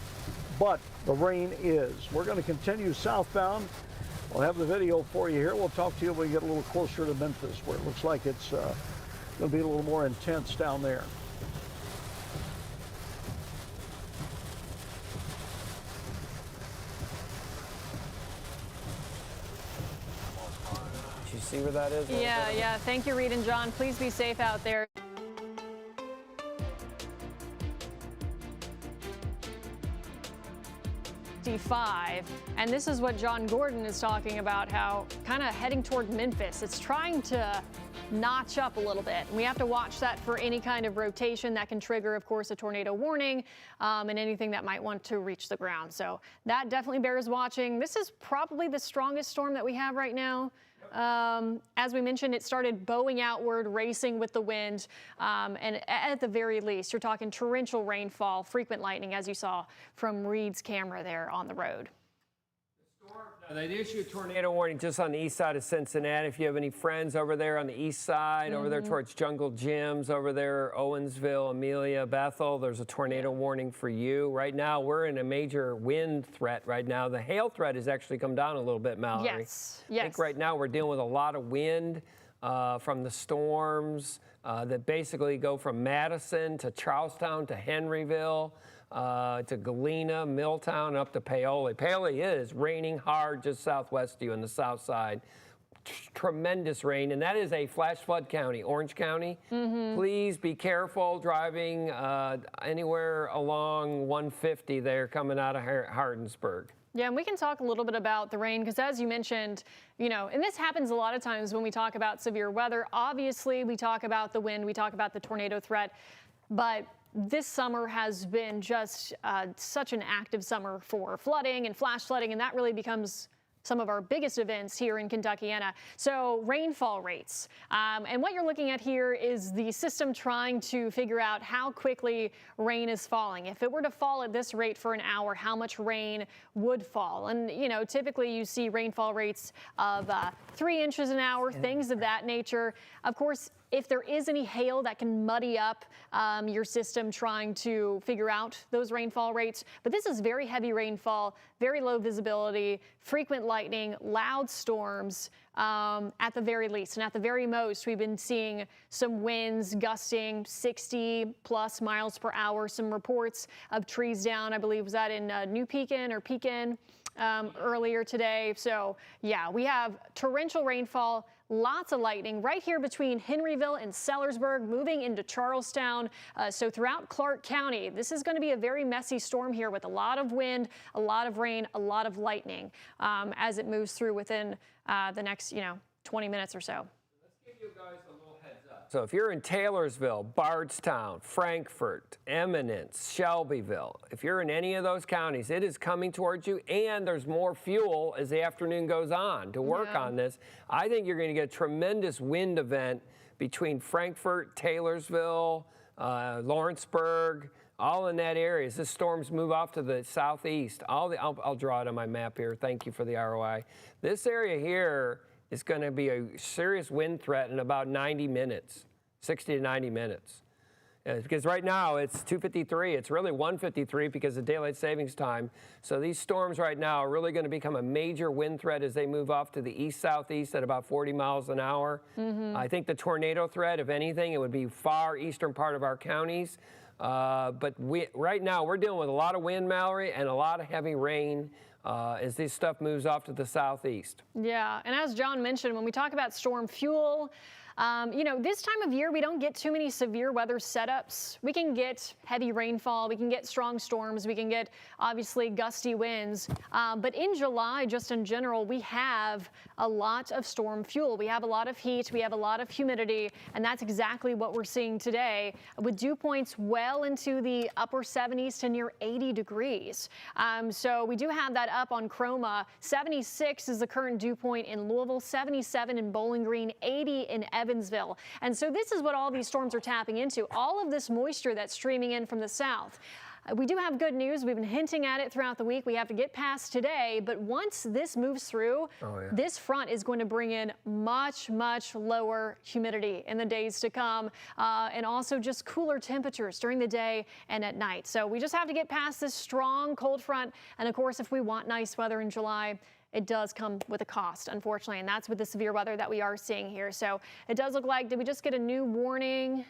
But the rain is. We're going to continue southbound. We'll have the video for you here. We'll talk to you when we get a little closer to Memphis, where it looks like it's going to be a little more intense down there. Did you see where that is? Yeah. Thank you, Reed and John. Please be safe out there. And this is what John Gordon is talking about, how kind of heading toward Memphis. It's trying to notch up a little bit. And we have to watch that for any kind of rotation that can trigger, of course, a tornado warning and anything that might want to reach the ground. So that definitely bears watching. This is probably the strongest storm that we have right now. As we mentioned, it started bowing outward, racing with the wind, and at the very least, you're talking torrential rainfall, frequent lightning, as you saw from Reed's camera there on the road. They issued a tornado warning just on the east side of Cincinnati. If you have any friends over there on the east side, over there towards Jungle Gyms, over there, Owensville, Amelia, Bethel, there's a tornado warning for you. Right now, we're in a major wind threat right now. The hail threat has actually come down a little bit, Mallory. Yes. I think right now we're dealing with a lot of wind from the storms that basically go from Madison to Charlestown to Henryville. To Galena, Milltown, up to Paoli. Paoli is raining hard just southwest of you on the south side. Tremendous rain, and that is a flash flood county, Orange County. Please be careful driving anywhere along 150 there coming out of Hardinsburg. Yeah, and we can talk a little bit about the rain because, as you mentioned, and this happens a lot of times when we talk about severe weather. Obviously, we talk about the wind, we talk about the tornado threat, but this summer has been just such an active summer for flooding and flash flooding, and that really becomes some of our biggest events here in Kentuckiana. So rainfall rates. And what you're looking at here is the system trying to figure out how quickly rain is falling. If it were to fall at this rate for an hour, how much rain would fall? And, typically you see rainfall rates of 3 inches an hour, things of that nature. Of course, if there is any hail, that can muddy up your system trying to figure out those rainfall rates. But this is very heavy rainfall, very low visibility, frequent lightning, loud storms at the very least. And at the very most, we've been seeing some winds gusting 60 plus miles per hour. Some reports of trees down, I believe, was that in New Pekin or Pekin earlier today. So yeah, we have torrential rainfall, lots of lightning right here between Henryville and Sellersburg, moving into Charlestown. So throughout Clark County, this is going to be a very messy storm here with a lot of wind, a lot of rain, a lot of lightning as it moves through within the next, 20 minutes or so. Let's give you guys a little heads up. So if you're in Taylorsville, Bardstown, Frankfort, Eminence, Shelbyville, if you're in any of those counties, it is coming towards you, and there's more fuel as the afternoon goes on to work on this. I think you're going to get a tremendous wind event between Frankfort, Taylorsville, Lawrenceburg, all in that area. As the storms move off to the southeast, I'll draw it on my map here. Thank you for the ROI. This area here is going to be a serious wind threat in about 90 minutes, 60 to 90 minutes. Because right now it's 253. It's really 153 because of daylight savings time. So these storms right now are really going to become a major wind threat as they move off to the east-southeast at about 40 miles an hour. I think the tornado threat, if anything, it would be far eastern part of our counties. But right now we're dealing with a lot of wind, Mallory, and a lot of heavy rain as this stuff moves off to the southeast. Yeah, and as John mentioned, when we talk about storm fuel, you know, this time of year, we don't get too many severe weather setups. We can get heavy rainfall, we can get strong storms, we can get, obviously, gusty winds. But in July, just in general, we have a lot of storm fuel. We have a lot of heat, we have a lot of humidity, and that's exactly what we're seeing today, with dew points well into the upper 70s to near 80 degrees. So we do have that up on Chroma. 76 is the current dew point in Louisville, 77 in Bowling Green, 80 in Evansville. And so this is what all these storms are tapping into, all of this moisture that's streaming in from the south. We do have good news. We've been hinting at it throughout the week. We have to get past today, but once this moves through, this front is going to bring in much, much lower humidity in the days to come, and also just cooler temperatures during the day and at night. So we just have to get past this strong cold front. And of course, if we want nice weather in July, it does come with a cost, unfortunately, and that's with the severe weather that we are seeing here. So it does look like, did we just get a new warning?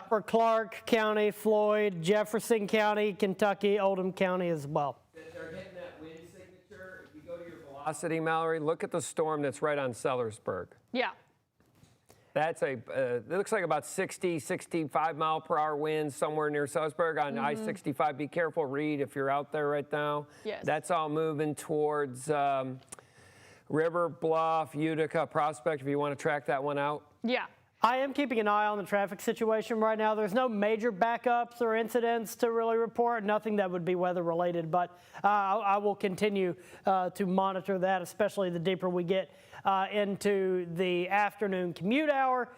For Clark County, Floyd, Jefferson County, Kentucky, Oldham County as well. They're hitting that wind signature. If you go to your velocity, Mallory, look at the storm that's right on Sellersburg. Yeah. That's it looks like about 60, 65 mile per hour winds somewhere near Sellersburg on I-65. Be careful, Reed, if you're out there right now. Yes. That's all moving towards River Bluff, Utica, Prospect, if you want to track that one out. Yeah. I am keeping an eye on the traffic situation right now. There's no major backups or incidents to really report, nothing that would be weather related, but I will continue to monitor that, especially the deeper we get into the afternoon commute hour,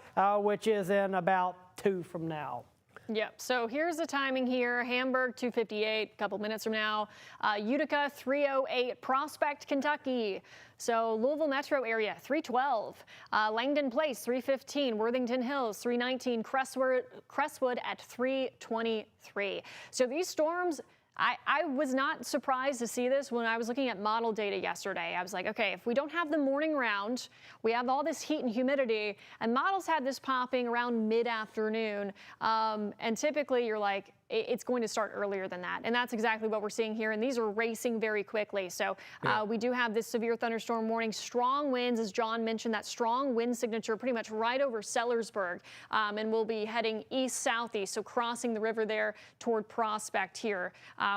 which is in about 2 from now. Yep. So here's the timing here. Hamburg, 2:58, a couple minutes from now. Utica, 3:08. Prospect, Kentucky. So Louisville metro area, 3:12. Langdon Place, 3:15. Worthington Hills, 3:19. Crestwood at 3:23. So these storms, I was not surprised to see this when I was looking at model data yesterday. I was like, okay, if we don't have the morning round, we have all this heat and humidity, and models had this popping around mid-afternoon, and typically you're like, it's going to start earlier than that. And that's exactly what we're seeing here. And these are racing very quickly. So we do have this severe thunderstorm warning, strong winds, as John mentioned, that strong wind signature pretty much right over Sellersburg. And we'll be heading east-southeast, so crossing the river there toward Prospect here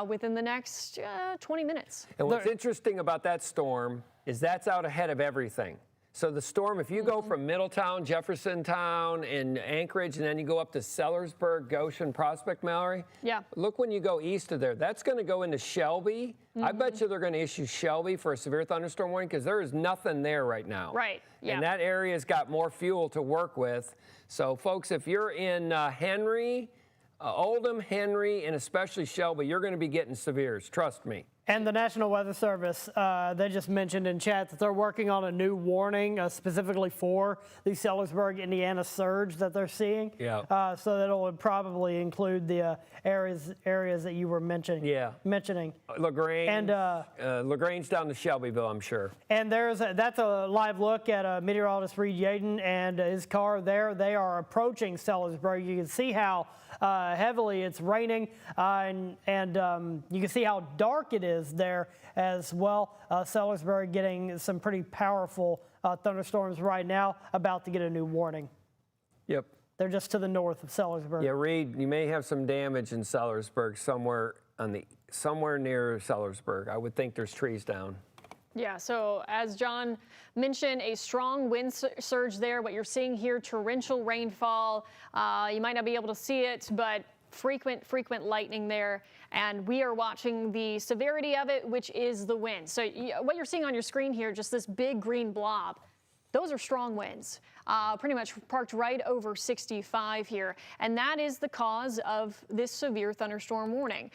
within the next 20 minutes. And what's interesting about that storm is that's out ahead of everything. So the storm, if you go from Middletown, Jeffersontown, and Anchorage, and then you go up to Sellersburg, Goshen, Prospect, Mallory, look when you go east of there. That's going to go into Shelby. I bet you they're going to issue Shelby for a severe thunderstorm warning because there is nothing there right now. Right. Yeah. And that area's got more fuel to work with. So, folks, if you're in Henry, Oldham, Henry, and especially Shelby, you're going to be getting severes. Trust me. And the National Weather Service, they just mentioned in chat that they're working on a new warning specifically for the Sellersburg, Indiana surge that they're seeing. Yeah. So that would probably include the areas that you were mentioning. Yeah. Mentioning. LaGrange. And LaGrange down to Shelbyville, I'm sure. And that's a live look at meteorologist Reed Yaden and his car there. They are approaching Sellersburg. You can see how heavily it's raining, and you can see how dark it is there as well. Sellersburg getting some pretty powerful thunderstorms right now, about to get a new warning. Yep. They're just to the north of Sellersburg. Yeah, Reed, you may have some damage in Sellersburg somewhere near Sellersburg. I would think there's trees down. Yeah, so as John mentioned, a strong wind surge there. What you're seeing here, torrential rainfall. You might not be able to see it, but frequent lightning there. And we are watching the severity of it, which is the wind. So what you're seeing on your screen here, just this big green blob, those are strong winds, pretty much parked right over 65 here. And that is the cause of this severe thunderstorm warning.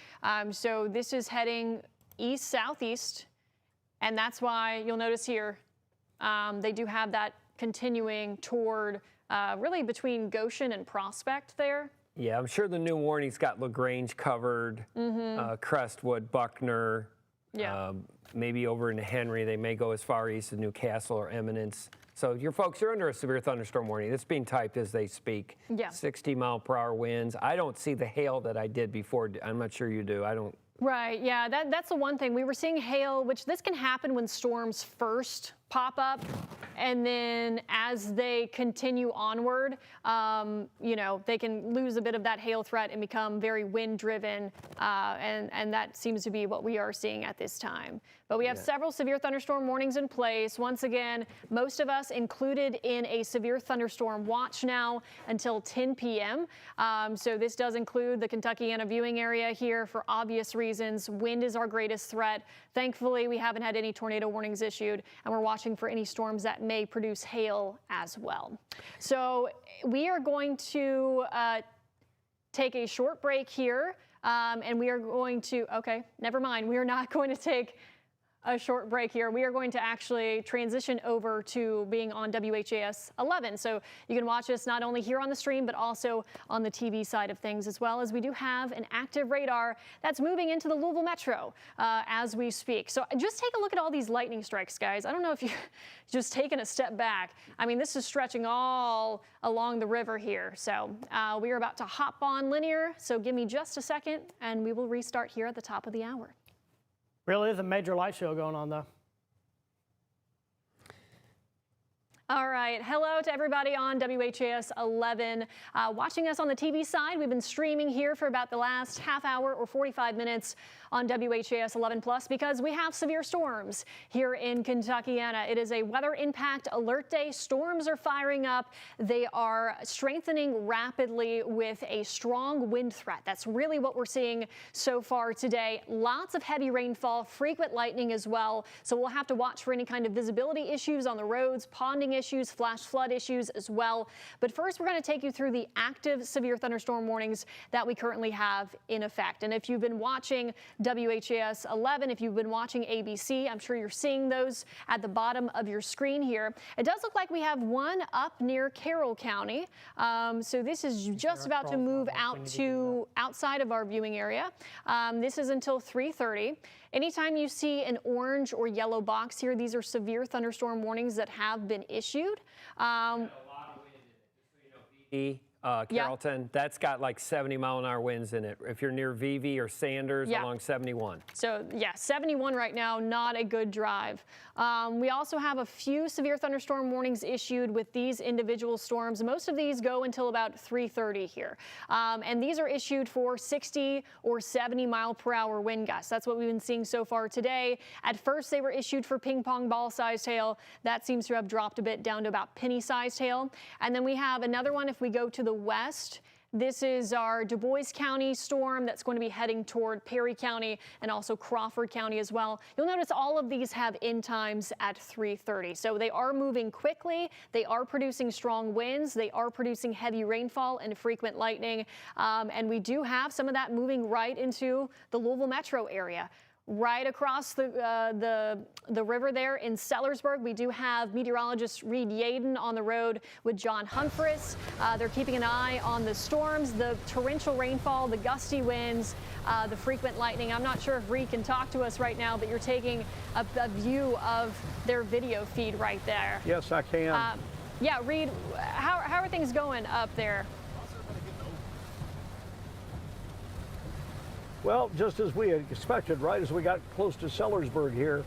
So this is heading east-southeast. And that's why you'll notice here, they do have that continuing toward really between Goshen and Prospect there. Yeah, I'm sure the new warning's got LaGrange covered, Crestwood, Buckner, maybe over into Henry. They may go as far east as Newcastle or Eminence. So your folks, you're under a severe thunderstorm warning. It's being typed as they speak. Yeah. 60-mile-per-hour winds. I don't see the hail that I did before. I'm not sure you do. I don't. Right, yeah, that's the one thing. We were seeing hail, which this can happen when storms first pop up, and then as they continue onward, you know, they can lose a bit of that hail threat and become very wind-driven, and that seems to be what we are seeing at this time. But we have several severe thunderstorm warnings in place. Once again, most of us included in a severe thunderstorm watch now until 10 p.m. So this does include the Kentuckiana viewing area here for obvious reasons. Wind is our greatest threat. Thankfully, we haven't had any tornado warnings issued, and we're watching for any storms that may produce hail as well. So we are going to take a short break here, and we are going to, okay, never mind. We are not going to take a short break here. We are going to actually transition over to being on WHAS 11. So you can watch us not only here on the stream, but also on the TV side of things, as well as we do have an active radar that's moving into the Louisville Metro as we speak. So just take a look at all these lightning strikes, guys. I don't know if you've just taken a step back. I mean, this is stretching all along the river here. So we are about to hop on linear. So give me just a second and we will restart here at the top of the hour. Really is a major light show going on, though. All right. Hello to everybody on WHAS 11. Watching us on the TV side, we've been streaming here for about the last half hour or 45 minutes on WHAS 11 Plus because we have severe storms here in Kentuckiana. It is a weather impact alert day. Storms are firing up. They are strengthening rapidly with a strong wind threat. That's really what we're seeing so far today. Lots of heavy rainfall, frequent lightning as well. So we'll have to watch for any kind of visibility issues on the roads, ponding issues, flash flood issues as well. But first, we're going to take you through the active severe thunderstorm warnings that we currently have in effect. And if you've been watching WHAS 11, if you've been watching ABC, I'm sure you're seeing those at the bottom of your screen here. It does look like we have one up near Carroll County. So this is just about to move out to outside of our viewing area. This is until 3:30. Anytime you see an orange or yellow box here, these are severe thunderstorm warnings that have been issued. A lot of wind in it. Just so you know, Carrollton, that's got like 70-mile-an-hour winds in it. If you're near Vevey or Sanders along 71. So yeah, 71 right now, not a good drive. We also have a few severe thunderstorm warnings issued with these individual storms. Most of these go until about 3:30 here. And these are issued for 60 or 70-mile-per-hour wind gusts. That's what we've been seeing so far today. At first, they were issued for ping pong ball-sized hail. That seems to have dropped a bit down to about penny-sized hail. And then we have another one if we go to the west. This is our Du Bois County storm that's going to be heading toward Perry County and also Crawford County as well. You'll notice all of these have end times at 3:30. So they are moving quickly. They are producing strong winds. They are producing heavy rainfall and frequent lightning. And we do have some of that moving right into the Louisville metro area. Right across the river there in Sellersburg, we do have meteorologist Reed Yaden on the road with John Humphreys. They're keeping an eye on the storms, the torrential rainfall, the gusty winds, the frequent lightning. I'm not sure if Reed can talk to us right now, but you're taking a view of their video feed right there. Yes, I can. Yeah, Reed, how are things going up there? Well, just as we had expected, right as we got close to Sellersburg here,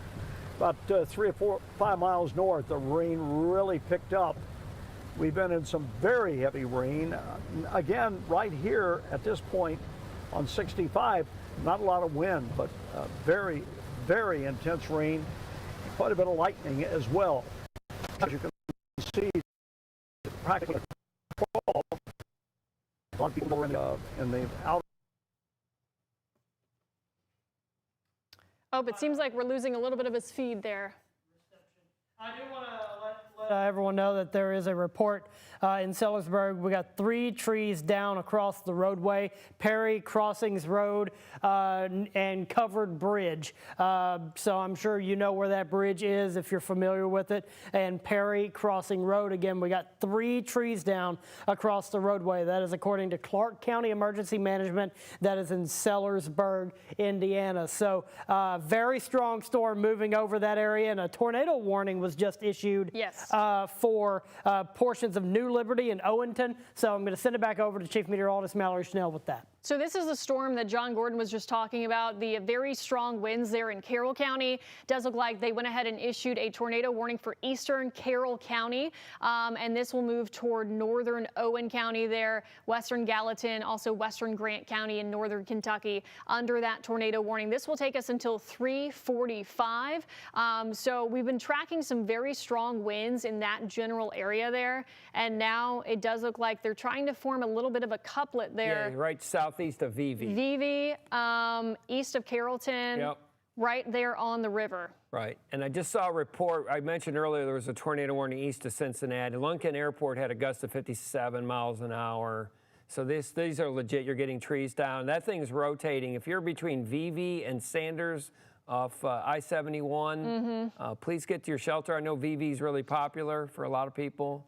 about 3 or 4, 5 miles north, the rain really picked up. We've been in some very heavy rain. Again, right here at this point on 65, not a lot of wind, but very, very intense rain. quite a bit of lightning as well. As you can see, practically a lot of people are in the outer. Oh, it seems like we're losing a little bit of his feed there. I do want to let everyone know that there is a report in Sellersburg. We got 3 trees down across the roadway, Perry Crossings Road and Covered Bridge. So I'm sure you know where that bridge is if you're familiar with it. And Perry Crossing Road, again, we got 3 trees down across the roadway. That is according to Clark County Emergency Management. That is in Sellersburg, Indiana. So very strong storm moving over that area, and a tornado warning was just issued for portions of New Liberty and Owenton. So I'm going to send it back over to Chief Meteorologist Mallory Schnell with that. So this is the storm that John Gordon was just talking about, the very strong winds there in Carroll County. Does look like they went ahead and issued a tornado warning for eastern Carroll County, and this will move toward northern Owen County there, western Gallatin, also western Grant County in northern Kentucky under that tornado warning. This will take us until 3:45. So we've been tracking some very strong winds in that general area there, and now it does look like they're trying to form a little bit of a couplet there. Yeah, right southeast of Vevey. Vevey, east of Carrollton, Yep. right there on the river. Right, and I just saw a report, I mentioned earlier there was a tornado warning east of Cincinnati. Lunken Airport had a gust of 57 miles an hour. So these are legit, you're getting trees down. That thing's rotating. If you're between Vevey and Sanders off I-71, please get to your shelter. I know Vevey is really popular for a lot of people.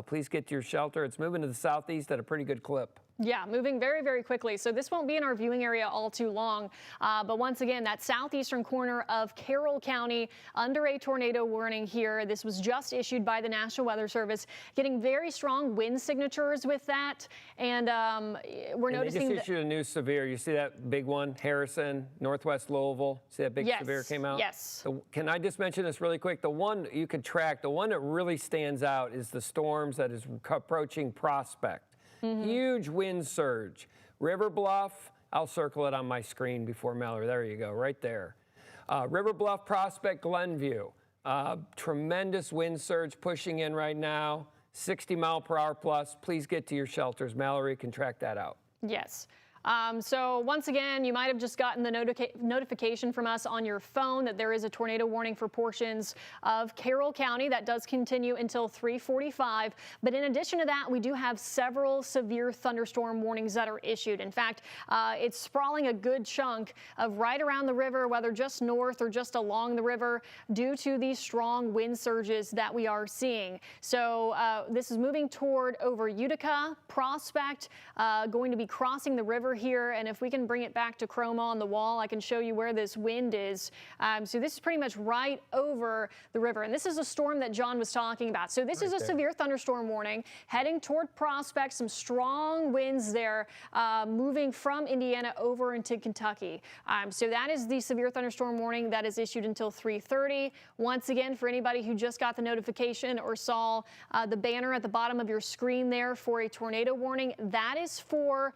Please get to your shelter. It's moving to the southeast at a pretty good clip. Yeah, moving very, very quickly. So this won't be in our viewing area all too long. But once again, that southeastern corner of Carroll County under a tornado warning here. This was just issued by the National Weather Service, getting very strong wind signatures with that. And we're noticing they just issued a new severe. You see that big one, Harrison, Northwest Louisville. See that big severe came out? Yes. Can I just mention this really quick? The one you could track, the one that really stands out is the storms that is approaching Prospect. Huge wind surge. River Bluff, I'll circle it on my screen before Mallory. There you go, right there. River Bluff, Prospect, Glenview. Tremendous wind surge pushing in right now. 60 mile per hour plus. Please get to your shelters. Mallory can track that out. Yes. So once again, you might have just gotten the notification from us on your phone that there is a tornado warning for portions of Carroll County. That does continue until 3:45. But in addition to that, we do have several severe thunderstorm warnings that are issued. In fact, it's sprawling a good chunk of right around the river, whether just north or just along the river, due to these strong wind surges that we are seeing. So this is moving toward over Utica, Prospect, going to be crossing the river here, and if we can bring it back to chroma on the wall, I can show you where this wind is. So this is pretty much right over the river, and this is a storm that John was talking about. So this is a severe thunderstorm warning heading toward Prospect. Some strong winds there, moving from Indiana over into Kentucky. So that is the severe thunderstorm warning that is issued until 3:30. Once again, for anybody who just got the notification or saw the banner at the bottom of your screen there for a tornado warning, that is for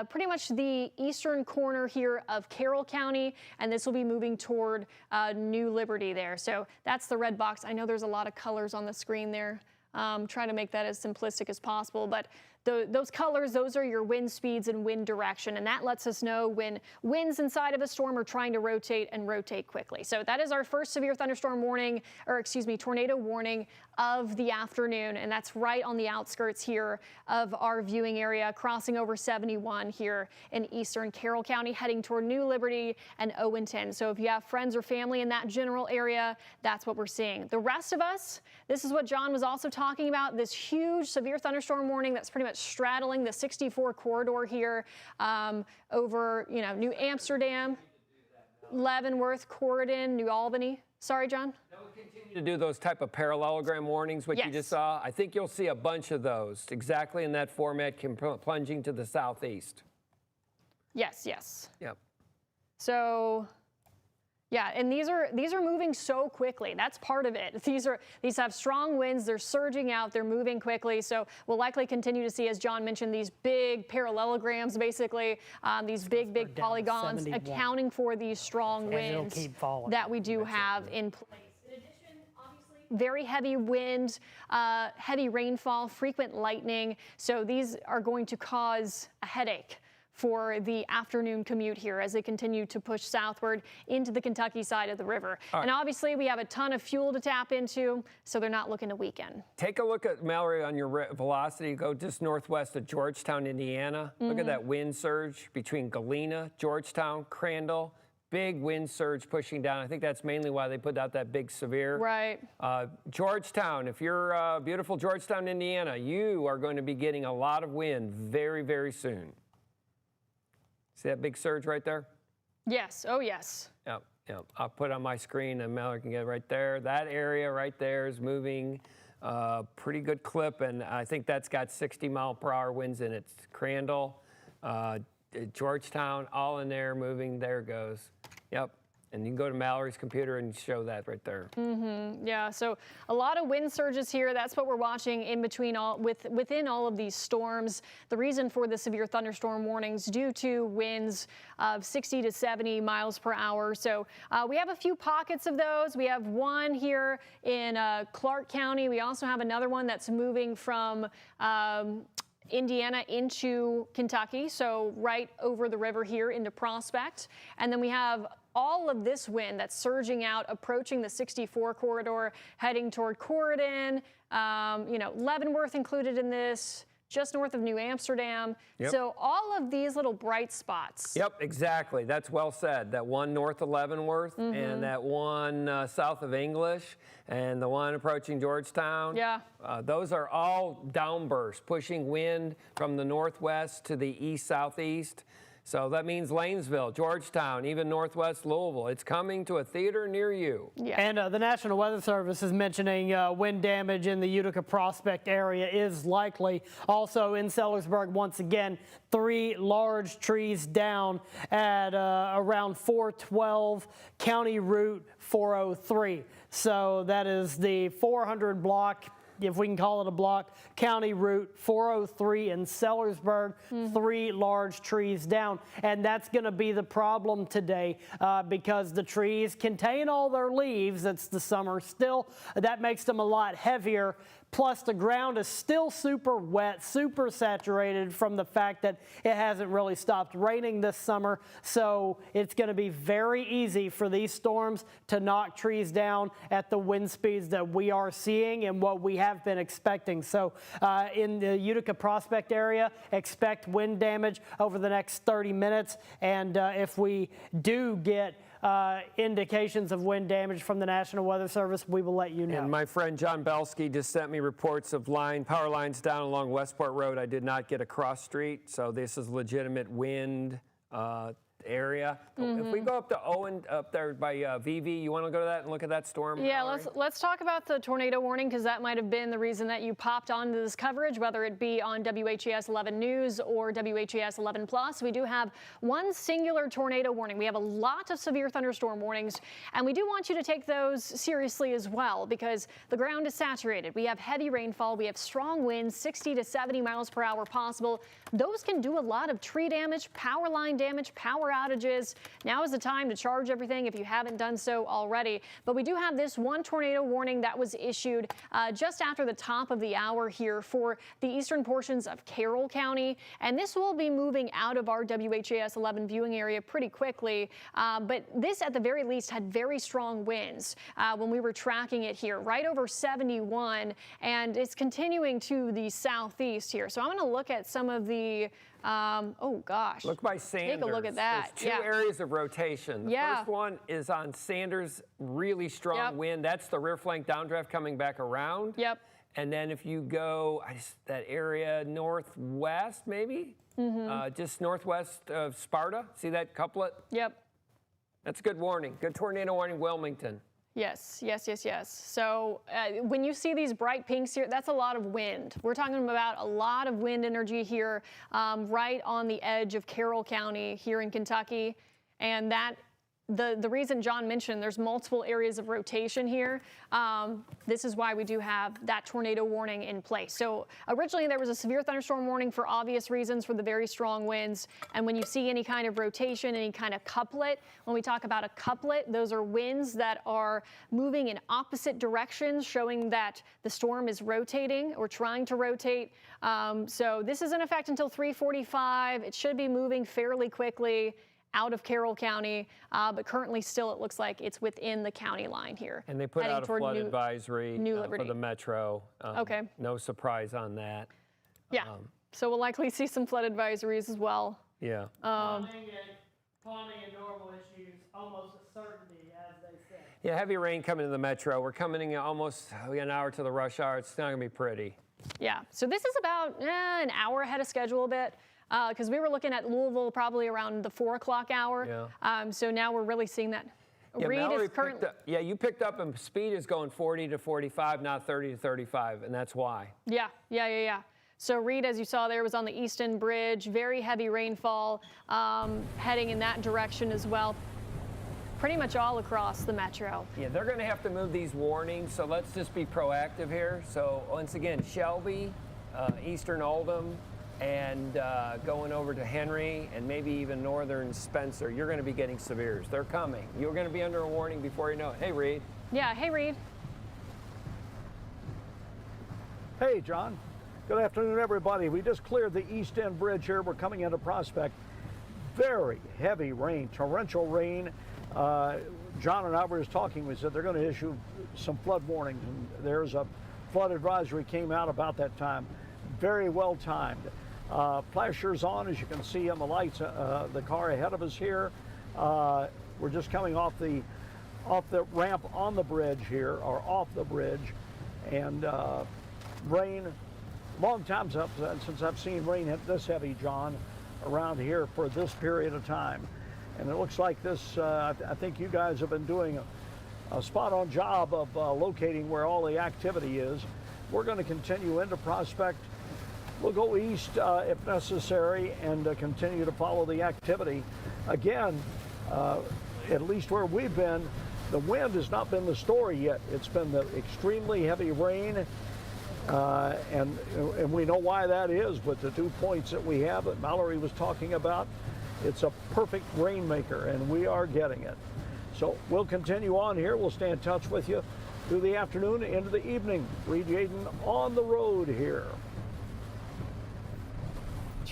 pretty much the eastern corner here of Carroll County, and this will be moving toward New Liberty there. So that's the red box. I know there's a lot of colors on the screen there. Trying to make that as simplistic as possible, but those colors, those are your wind speeds and wind direction, and that lets us know when winds inside of a storm are trying to rotate and rotate quickly. So that is our first severe thunderstorm warning, or excuse me, tornado warning of the afternoon, and that's right on the outskirts here of our viewing area, crossing over 71 here in eastern Carroll County, heading toward New Liberty and Owenton. So if you have friends or family in that general area, that's what we're seeing. The rest of us, this is what John was also talking about, this huge severe thunderstorm warning that's pretty much straddling the 64 corridor here over, New Amsterdam, Leavenworth, Corydon, New Albany. Sorry, John? That will continue to do those type of parallelogram warnings, which you just saw. I think you'll see a bunch of those exactly in that format, plunging to the southeast. Yes, yes. Yep. So, yeah, and these are moving so quickly. That's part of it. These have strong winds. They're surging out. They're moving quickly. So we'll likely continue to see, as John mentioned, these big parallelograms, basically these big polygons accounting for these strong winds that we do have in place. In very heavy wind, heavy rainfall, frequent lightning. So these are going to cause a headache for the afternoon commute here as they continue to push southward into the Kentucky side of the river. Right. And obviously we have a ton of fuel to tap into, so they're not looking to weaken. Take a look at, Mallory, on your velocity. Go just northwest of Georgetown, Indiana. Look at that wind surge between Galena, Georgetown, Crandall. Big wind surge pushing down. I think that's mainly why they put out that big severe. Right. Georgetown, if you're beautiful Georgetown, Indiana, you are going to be getting a lot of wind very, very soon. See that big surge right there? Yes. Oh, yes. Yep, yep. I'll put it on my screen and Mallory can get it right there. That area right there is moving pretty good clip, and I think that's got 60-mile-per-hour winds in it. Crandall, Georgetown, all in there moving. There it goes. Yep. And you can go to Mallory's computer and show that right there. Yeah, so a lot of wind surges here. That's what we're watching in between within all of these storms. The reason for the severe thunderstorm warnings due to winds of 60 to 70 miles per hour. So we have a few pockets of those. We have one here in Clark County. We also have another one that's moving from Indiana into Kentucky, so right over the river here into Prospect. And then we have all of this wind that's surging out, approaching the 64 corridor, heading toward Corydon, Leavenworth included in this, just north of New Amsterdam. Yep. So all of these little bright spots. Yep, exactly. That's well said. That one north of Leavenworth and that one south of English and the one approaching Georgetown. Yeah. Those are all downbursts, pushing wind from the northwest to the east-southeast. So that means Lanesville, Georgetown, even northwest Louisville. It's coming to a theater near you. Yeah. And the National Weather Service is mentioning wind damage in the Utica Prospect area is likely. Also in Sellersburg, once again, 3 large trees down at around 412 County Route 403. So that is the 400 block, if we can call it a block, County Route 403 in Sellersburg, 3 large trees down. And that's going to be the problem today because the trees contain all their leaves. It's the summer still. That makes them a lot heavier. Plus, the ground is still super wet, super saturated from the fact that it hasn't really stopped raining this summer. So it's going to be very easy for these storms to knock trees down at the wind speeds that we are seeing and what we have been expecting. So in the Utica Prospect area, expect wind damage over the next 30 minutes. And if we do get indications of wind damage from the National Weather Service, we will let you know. And my friend John Belsky just sent me reports of power lines down along Westport Road. I did not get a cross street, so this is legitimate wind area. If we go up to Owen, up there by VV, you want to go to that and look at that storm? Yeah, Mallory? let's talk about the tornado warning, because that might have been the reason that you popped onto this coverage, whether it be on WHAS 11 News or WHAS 11 Plus. We do have one singular tornado warning. We have a lot of severe thunderstorm warnings, and we do want you to take those seriously as well, because the ground is saturated. We have heavy rainfall. We have strong winds, 60 to 70 miles per hour possible. Those can do a lot of tree damage, power line damage, power outages. Now is the time to charge everything if you haven't done so already. But we do have this one tornado warning that was issued just after the top of the hour here for the eastern portions of Carroll County. And this will be moving out of our WHAS 11 viewing area pretty quickly. But this, at the very least, had very strong winds when we were tracking it here, right over 71. And it's continuing to the southeast here. So I'm going to look at some of the oh gosh. Look by Sanders. Take a look at that. There's 2 areas of rotation. The first one is on Sanders, really strong wind. That's the rear flank downdraft coming back around. Yep. And then if you go that area northwest, maybe, just northwest of Sparta. See that couplet? Yep. That's a good warning. Good tornado warning, Wilmington. Yes, yes, yes, yes. So when you see these bright pinks here, that's a lot of wind. We're talking about a lot of wind energy here, right on the edge of Carroll County here in Kentucky. And that the reason John mentioned there's multiple areas of rotation here, this is why we do have that tornado warning in place. So originally there was a severe thunderstorm warning for obvious reasons for the very strong winds. And when you see any kind of rotation, any kind of couplet, when we talk about a couplet, those are winds that are moving in opposite directions, showing that the storm is rotating or trying to rotate. So this is in effect until 3:45. It should be moving fairly quickly out of Carroll County, but currently still it looks like it's within the county line here. And they put out a flood advisory for the metro. Okay. No surprise on that. Yeah. So we'll likely see some flood advisories as well. Yeah. Ponding and normal issues, almost a certainty, as they say. Yeah, heavy rain coming to the metro. We're coming in almost an hour to the rush hour. It's not going to be pretty. Yeah. So this is about an hour ahead of schedule a bit. Because we were looking at Louisville probably around the 4 o'clock hour. Yeah. So now we're really seeing that. Yeah, Reed Mallory is currently. you picked up, and speed is going 40 to 45, not 30 to 35, and that's why. Yeah. So Reed, as you saw there, was on the Easton Bridge. Very heavy rainfall heading in that direction as well. Pretty much all across the metro. Yeah, they're going to have to move these warnings, so let's just be proactive here. So once again, Shelby, Eastern Oldham, and going over to Henry and maybe even northern Spencer, you're going to be getting severes. They're coming. You're going to be under a warning before you know it. Hey, Reed. Yeah, hey, Reed. Hey, John. Good afternoon, everybody. We just cleared the East End Bridge here. We're coming into Prospect. Very heavy rain, torrential rain. John and I were just talking. We said they're going to issue some flood warnings, and there's a flood advisory came out about that time. Very well timed. Flashers on, as you can see on the lights, the car ahead of us here. We're just coming off the ramp on the bridge here, or off the bridge, and rain. Long time since I've seen rain this heavy, John, around here for this period of time. And it looks like this, I think you guys have been doing a spot-on job of locating where all the activity is. We're going to continue into Prospect. We'll go east if necessary and continue to follow the activity. Again, at least where we've been, the wind has not been the story yet. It's been the extremely heavy rain, and we know why that is with the 2 points that we have that Mallory was talking about. It's a perfect rainmaker, and we are getting it. So we'll continue on here. We'll stay in touch with you through the afternoon into the evening. Reed Yaden on the road here.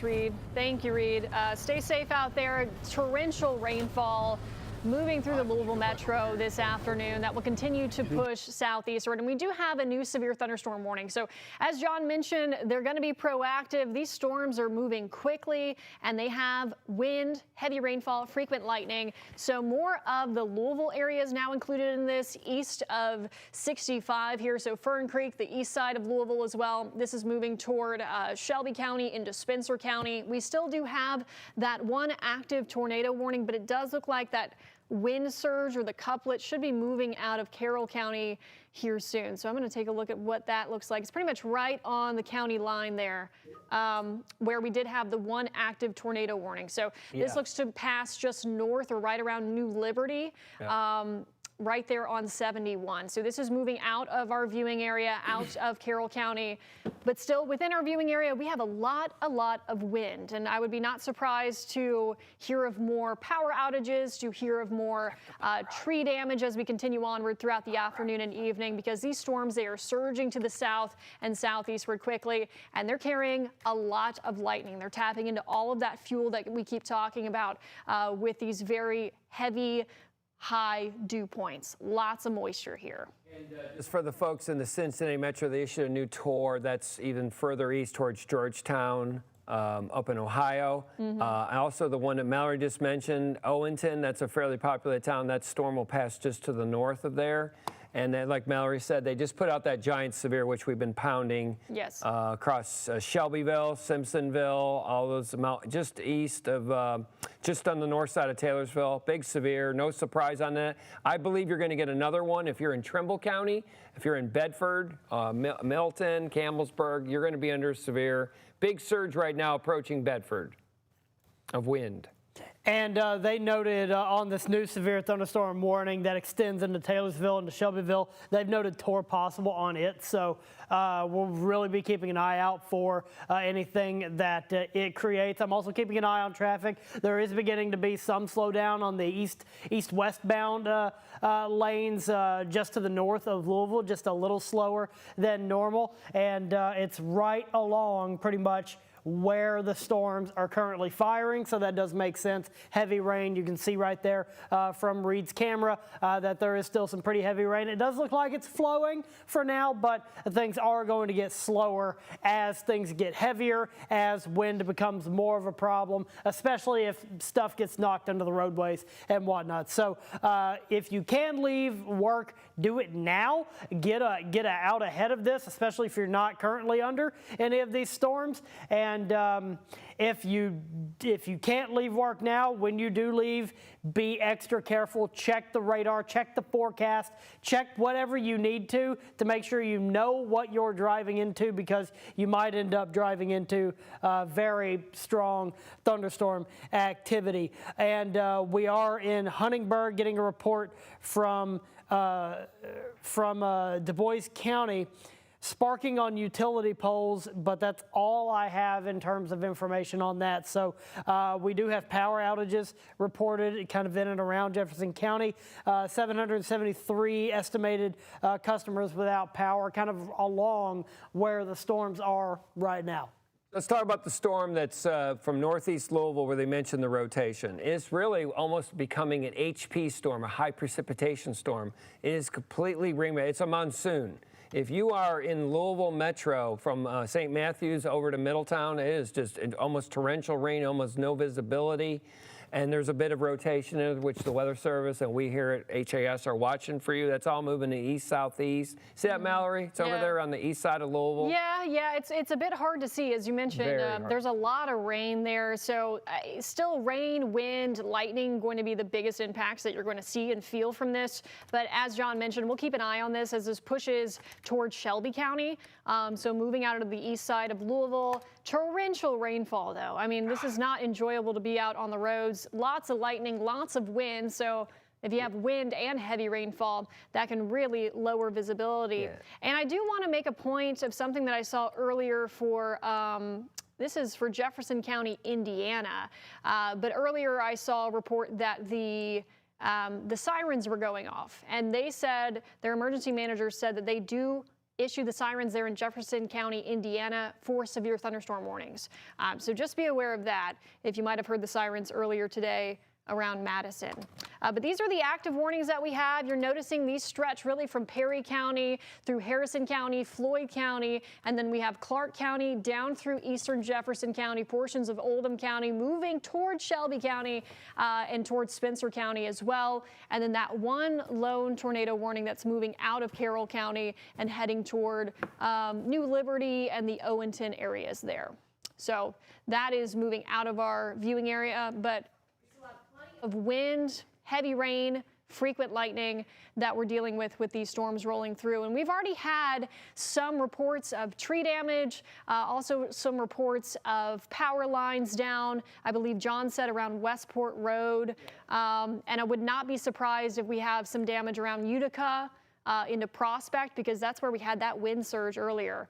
Reed. Thank you, Reed. Stay safe out there. Torrential rainfall moving through the Louisville metro this afternoon that will continue to push southeastward. And we do have a new severe thunderstorm warning. So as John mentioned, they're going to be proactive. These storms are moving quickly and they have wind, heavy rainfall, frequent lightning. So more of the Louisville area is now included in this, east of 65 here. So Fern Creek, the east side of Louisville as well. This is moving toward Shelby County into Spencer County. We still do have that one active tornado warning, but it does look like that wind surge or the couplet should be moving out of Carroll County here soon. So I'm going to take a look at what that looks like. It's pretty much right on the county line there, where we did have the one active tornado warning. So this looks to pass just north or right around New Liberty. Right there on 71. So this is moving out of our viewing area, out of Carroll County, but still within our viewing area, we have a lot of wind. And I would be not surprised to hear of more power outages, to hear of more tree damage as we continue onward throughout the afternoon and evening, because these storms, they are surging to the south and southeastward quickly, and they're carrying a lot of lightning. They're tapping into all of that fuel that we keep talking about with these very heavy, high dew points. Lots of moisture here. And just for the folks in the Cincinnati metro, they issued a new tour that's even further east towards Georgetown, up in Ohio. Also the one that Mallory just mentioned, Owenton, that's a fairly popular town. That storm will pass just to the north of there. And then, like Mallory said, they just put out that giant severe, which we've been pounding across Shelbyville, Simpsonville, all those just east of, just on the north side of Taylorsville. Big severe, no surprise on that. I believe you're going to get another one if you're in Trimble County, if you're in Bedford, Milton, Campbellsburg, you're going to be under severe. Big surge right now approaching Bedford of wind. And they noted on this new severe thunderstorm warning that extends into Taylorsville and to Shelbyville, they've noted torr possible on it. So we'll really be keeping an eye out for anything that it creates. I'm also keeping an eye on traffic. There is beginning to be some slowdown on the east-west bound lanes just to the north of Louisville, just a little slower than normal. And it's right along pretty much where the storms are currently firing, so that does make sense. Heavy rain, you can see right there from Reed's camera that there is still some pretty heavy rain. It does look like it's flowing for now, but things are going to get slower as things get heavier, as wind becomes more of a problem, especially if stuff gets knocked into the roadways and whatnot. So if you can leave work, do it now. Get out ahead of this, especially if you're not currently under any of these storms. And if you can't leave work now, when you do leave, be extra careful. Check the radar, check the forecast, check whatever you need to make sure you know what you're driving into, because you might end up driving into very strong thunderstorm activity. And we are in Huntingburg getting a report from Du Bois County, sparking on utility poles, but that's all I have in terms of information on that. So we do have power outages reported kind of in and around Jefferson County. 773 estimated customers without power, kind of along where the storms are right now. Let's talk about the storm that's from northeast Louisville, where they mentioned the rotation. It's really almost becoming an HP storm, a high precipitation storm. It is completely ring-making. It's a monsoon. If you are in Louisville Metro from St. Matthews over to Middletown, it is just almost torrential rain, almost no visibility. And there's a bit of rotation in it, which the Weather Service and we here at HAS are watching for you. That's all moving to east-southeast. See that, Mallory? It's over there on the east side of Louisville. Yeah, it's a bit hard to see. As you mentioned, there's a lot of rain there. So still rain, wind, lightning going to be the biggest impacts that you're going to see and feel from this. But as John mentioned, we'll keep an eye on this as this pushes towards Shelby County. So moving out of the east side of Louisville. Torrential rainfall, though. I mean, this is not enjoyable to be out on the roads. Lots of lightning, lots of wind. So if you have wind and heavy rainfall, that can really lower visibility. Yeah. And I do want to make a point of something that I saw earlier for this is for Jefferson County, Indiana. But earlier I saw a report that the sirens were going off, and they said, their emergency manager said that they do issue the sirens there in Jefferson County, Indiana for severe thunderstorm warnings. So just be aware of that if you might have heard the sirens earlier today around Madison. But these are the active warnings that we have. You're noticing these stretch really from Perry County through Harrison County, Floyd County, and then we have Clark County down through eastern Jefferson County, portions of Oldham County, moving towards Shelby County and towards Spencer County as well. And then that one lone tornado warning that's moving out of Carroll County and heading toward New Liberty and the Owenton areas there. So that is moving out of our viewing area, but of wind, heavy rain, frequent lightning that we're dealing with these storms rolling through. And we've already had some reports of tree damage, also some reports of power lines down. I believe John said around Westport Road. And I would not be surprised if we have some damage around Utica into Prospect, because that's where we had that wind surge earlier.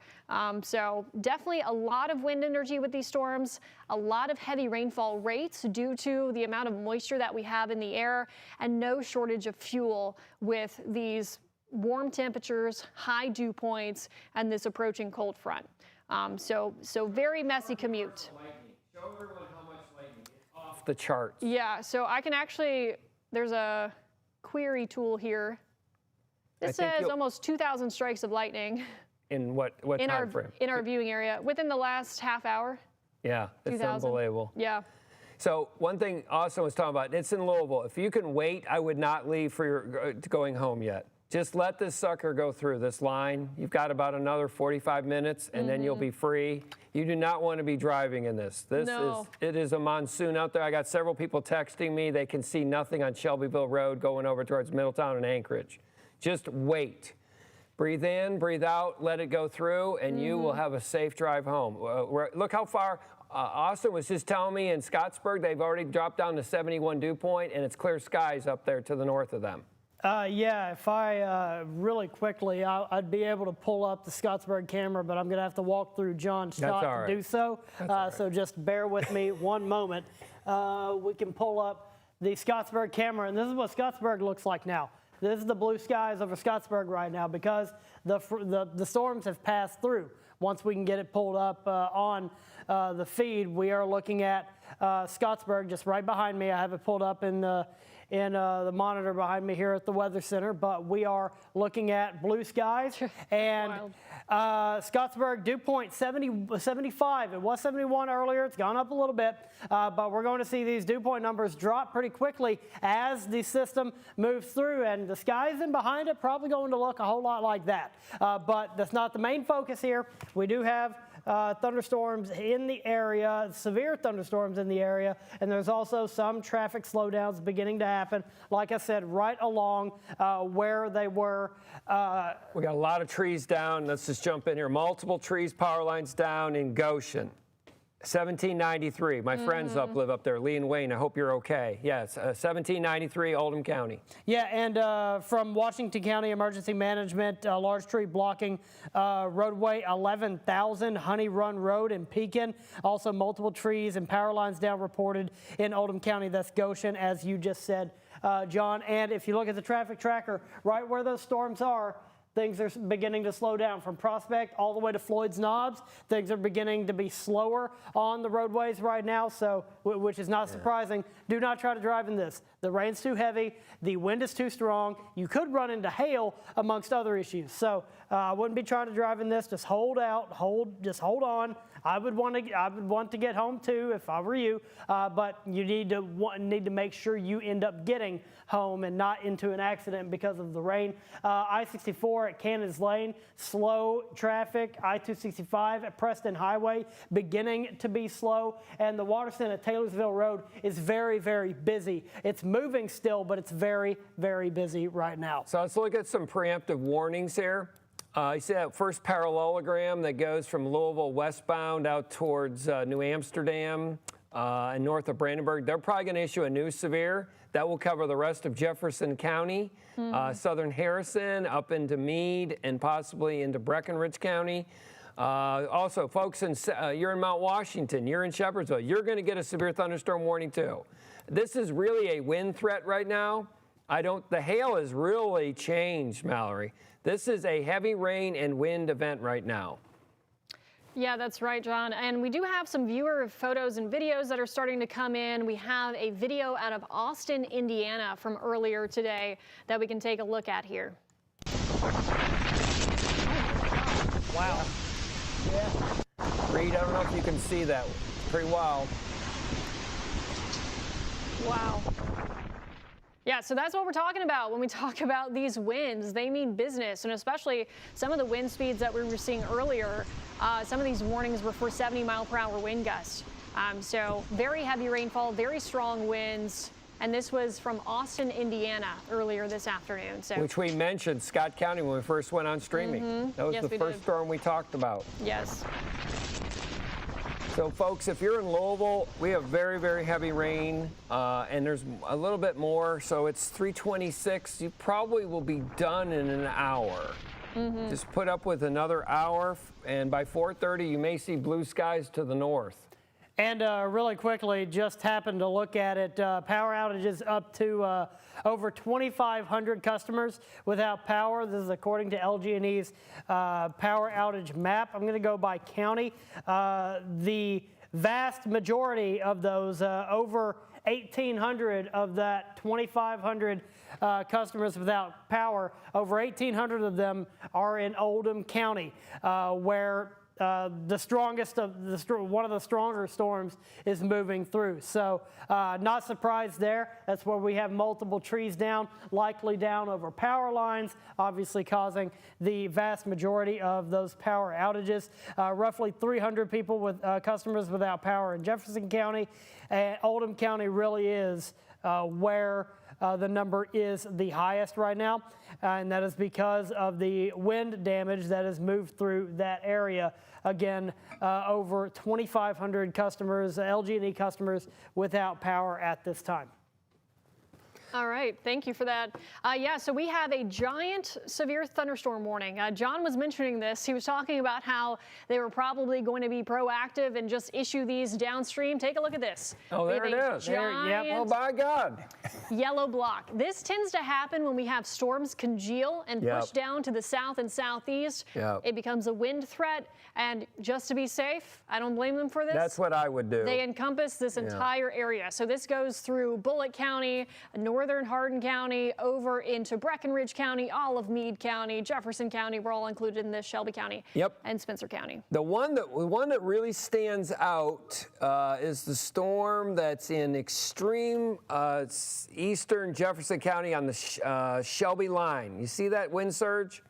So definitely a lot of wind energy with these storms, a lot of heavy rainfall rates due to the amount of moisture that we have in the air, and no shortage of fuel with these warm temperatures, high dew points, and this approaching cold front. So very messy commute. Show everyone how much lightning. It's off the charts. Yeah, so I can actually, there's a query tool here. This says almost 2,000 strikes of lightning. In what time frame? In our viewing area, within the last half hour. Yeah, it's unbelievable. Yeah. So one thing Austin was talking about, it's in Louisville. If you can wait, I would not leave for your going home yet. Just let this sucker go through this line. You've got about another 45 minutes, and then you'll be free. You do not want to be driving in this. It is a monsoon out there. I got several people texting me. They can see nothing on Shelbyville Road going over towards Middletown and Anchorage. Just wait. Breathe in, breathe out, let it go through, and you will have a safe drive home. Look how far Austin was just telling me in Scottsburg, they've already dropped down to 71 dew point, and it's clear skies up there to the north of them. Yeah, if I really quickly, I'd be able to pull up the Scottsburg camera, but I'm going to have to walk through John's shot to do so. So just bear with me one moment. We can pull up the Scottsburg camera, and this is what Scottsburg looks like now. This is the blue skies over Scottsburg right now because the storms have passed through. Once we can get it pulled up on the feed, we are looking at Scottsburg just right behind me. I have it pulled up in the monitor behind me here at the Weather Center, but we are looking at blue skies and Scottsburg dew point 75. It was 71 earlier. It's gone up a little bit, but we're going to see these dew point numbers drop pretty quickly as the system moves through, and the skies in behind it probably going to look a whole lot like that. But that's not the main focus here. We do have thunderstorms in the area, severe thunderstorms in the area, and there's also some traffic slowdowns beginning to happen, like I said, right along where they were. We got a lot of trees down. Let's just jump in here. Multiple trees, power lines down in Goshen. 1793. My friends live up there, Lee and Wayne. I hope you're okay. Yes, 1793, Oldham County. Yeah, and from Washington County Emergency Management, a large tree blocking roadway 11,000 Honey Run Road in Pekin. Also, multiple trees and power lines down reported in Oldham County. That's Goshen, as you just said, John. And if you look at the traffic tracker, right where those storms are, things are beginning to slow down from Prospect all the way to Floyd's Knobs. Things are beginning to be slower on the roadways right now, so which is not surprising. Do not try to drive in this. The rain's too heavy. The wind is too strong. You could run into hail amongst other issues. So I wouldn't be trying to drive in this. Just hold out. Just hold on. I would want to get home too if I were you, but you need to make sure you end up getting home and not into an accident because of the rain. I-64 at Cannons Lane, slow traffic. I-265 at Preston Highway, beginning to be slow. And the Waterston at Taylorsville Road is very, very busy. It's moving still, but it's very, very busy right now. So let's look at some preemptive warnings here. You see that first parallelogram that goes from Louisville westbound out towards New Amsterdam and north of Brandenburg. They're probably going to issue a new severe. That will cover the rest of Jefferson County, southern Harrison, up into Meade, and possibly into Breckinridge County. Also, folks, you're in Mount Washington, you're in Shepherdsville, you're going to get a severe thunderstorm warning too. This is really a wind threat right now. The hail has really changed, Mallory. This is a heavy rain and wind event right now. Yeah, that's right, John. And we do have some viewer photos and videos that are starting to come in. We have a video out of Austin, Indiana from earlier today that we can take a look at here. Wow. Yeah. Reed, I don't know if you can see that. Pretty wild. Wow. Yeah, so that's what we're talking about when we talk about these winds. They mean business, and especially some of the wind speeds that we were seeing earlier. Some of these warnings were for 70-mile-per-hour wind gusts. So very heavy rainfall, very strong winds. And this was from Austin, Indiana, earlier this afternoon. So, which we mentioned, Scott County, when we first went on streaming. That was the first storm we talked about. Yes. So, folks, if you're in Louisville, we have very, very heavy rain, and there's a little bit more. So it's 3:26. You probably will be done in an hour. Just put up with another hour, and by 4:30, you may see blue skies to the north. And really quickly, just happened to look at it, power outages up to over 2,500 customers without power. This is according to LG&E's power outage map. I'm going to go by county. The vast majority of those, over 1,800 of that 2,500 customers without power, over 1,800 of them are in Oldham County, where the strongest of one of the stronger storms is moving through. So not surprised there. That's where we have multiple trees down, likely down over power lines, obviously causing the vast majority of those power outages. Roughly 300 people with customers without power in Jefferson County. Oldham County really is where the number is the highest right now, and that is because of the wind damage that has moved through that area. Again, over 2,500 customers, LG&E customers, without power at this time. All right, thank you for that. Yeah, so we have a giant severe thunderstorm warning. John was mentioning this. He was talking about how they were probably going to be proactive and just issue these downstream. Take a look at this. Oh, there it is. Giant Oh, by God. yellow block. This tends to happen when we have storms congeal and push down to the south and southeast. It becomes a wind threat, and just to be safe, I don't blame them for this. That's what I would do. They encompass this entire area. So this goes through Bullitt County, northern Hardin County, over into Breckenridge County, all of Meade County, Jefferson County. We're all included in this, Shelby County, and Spencer County. The one that really stands out is the storm that's in extreme eastern Jefferson County on the Shelby line. You see that wind surge?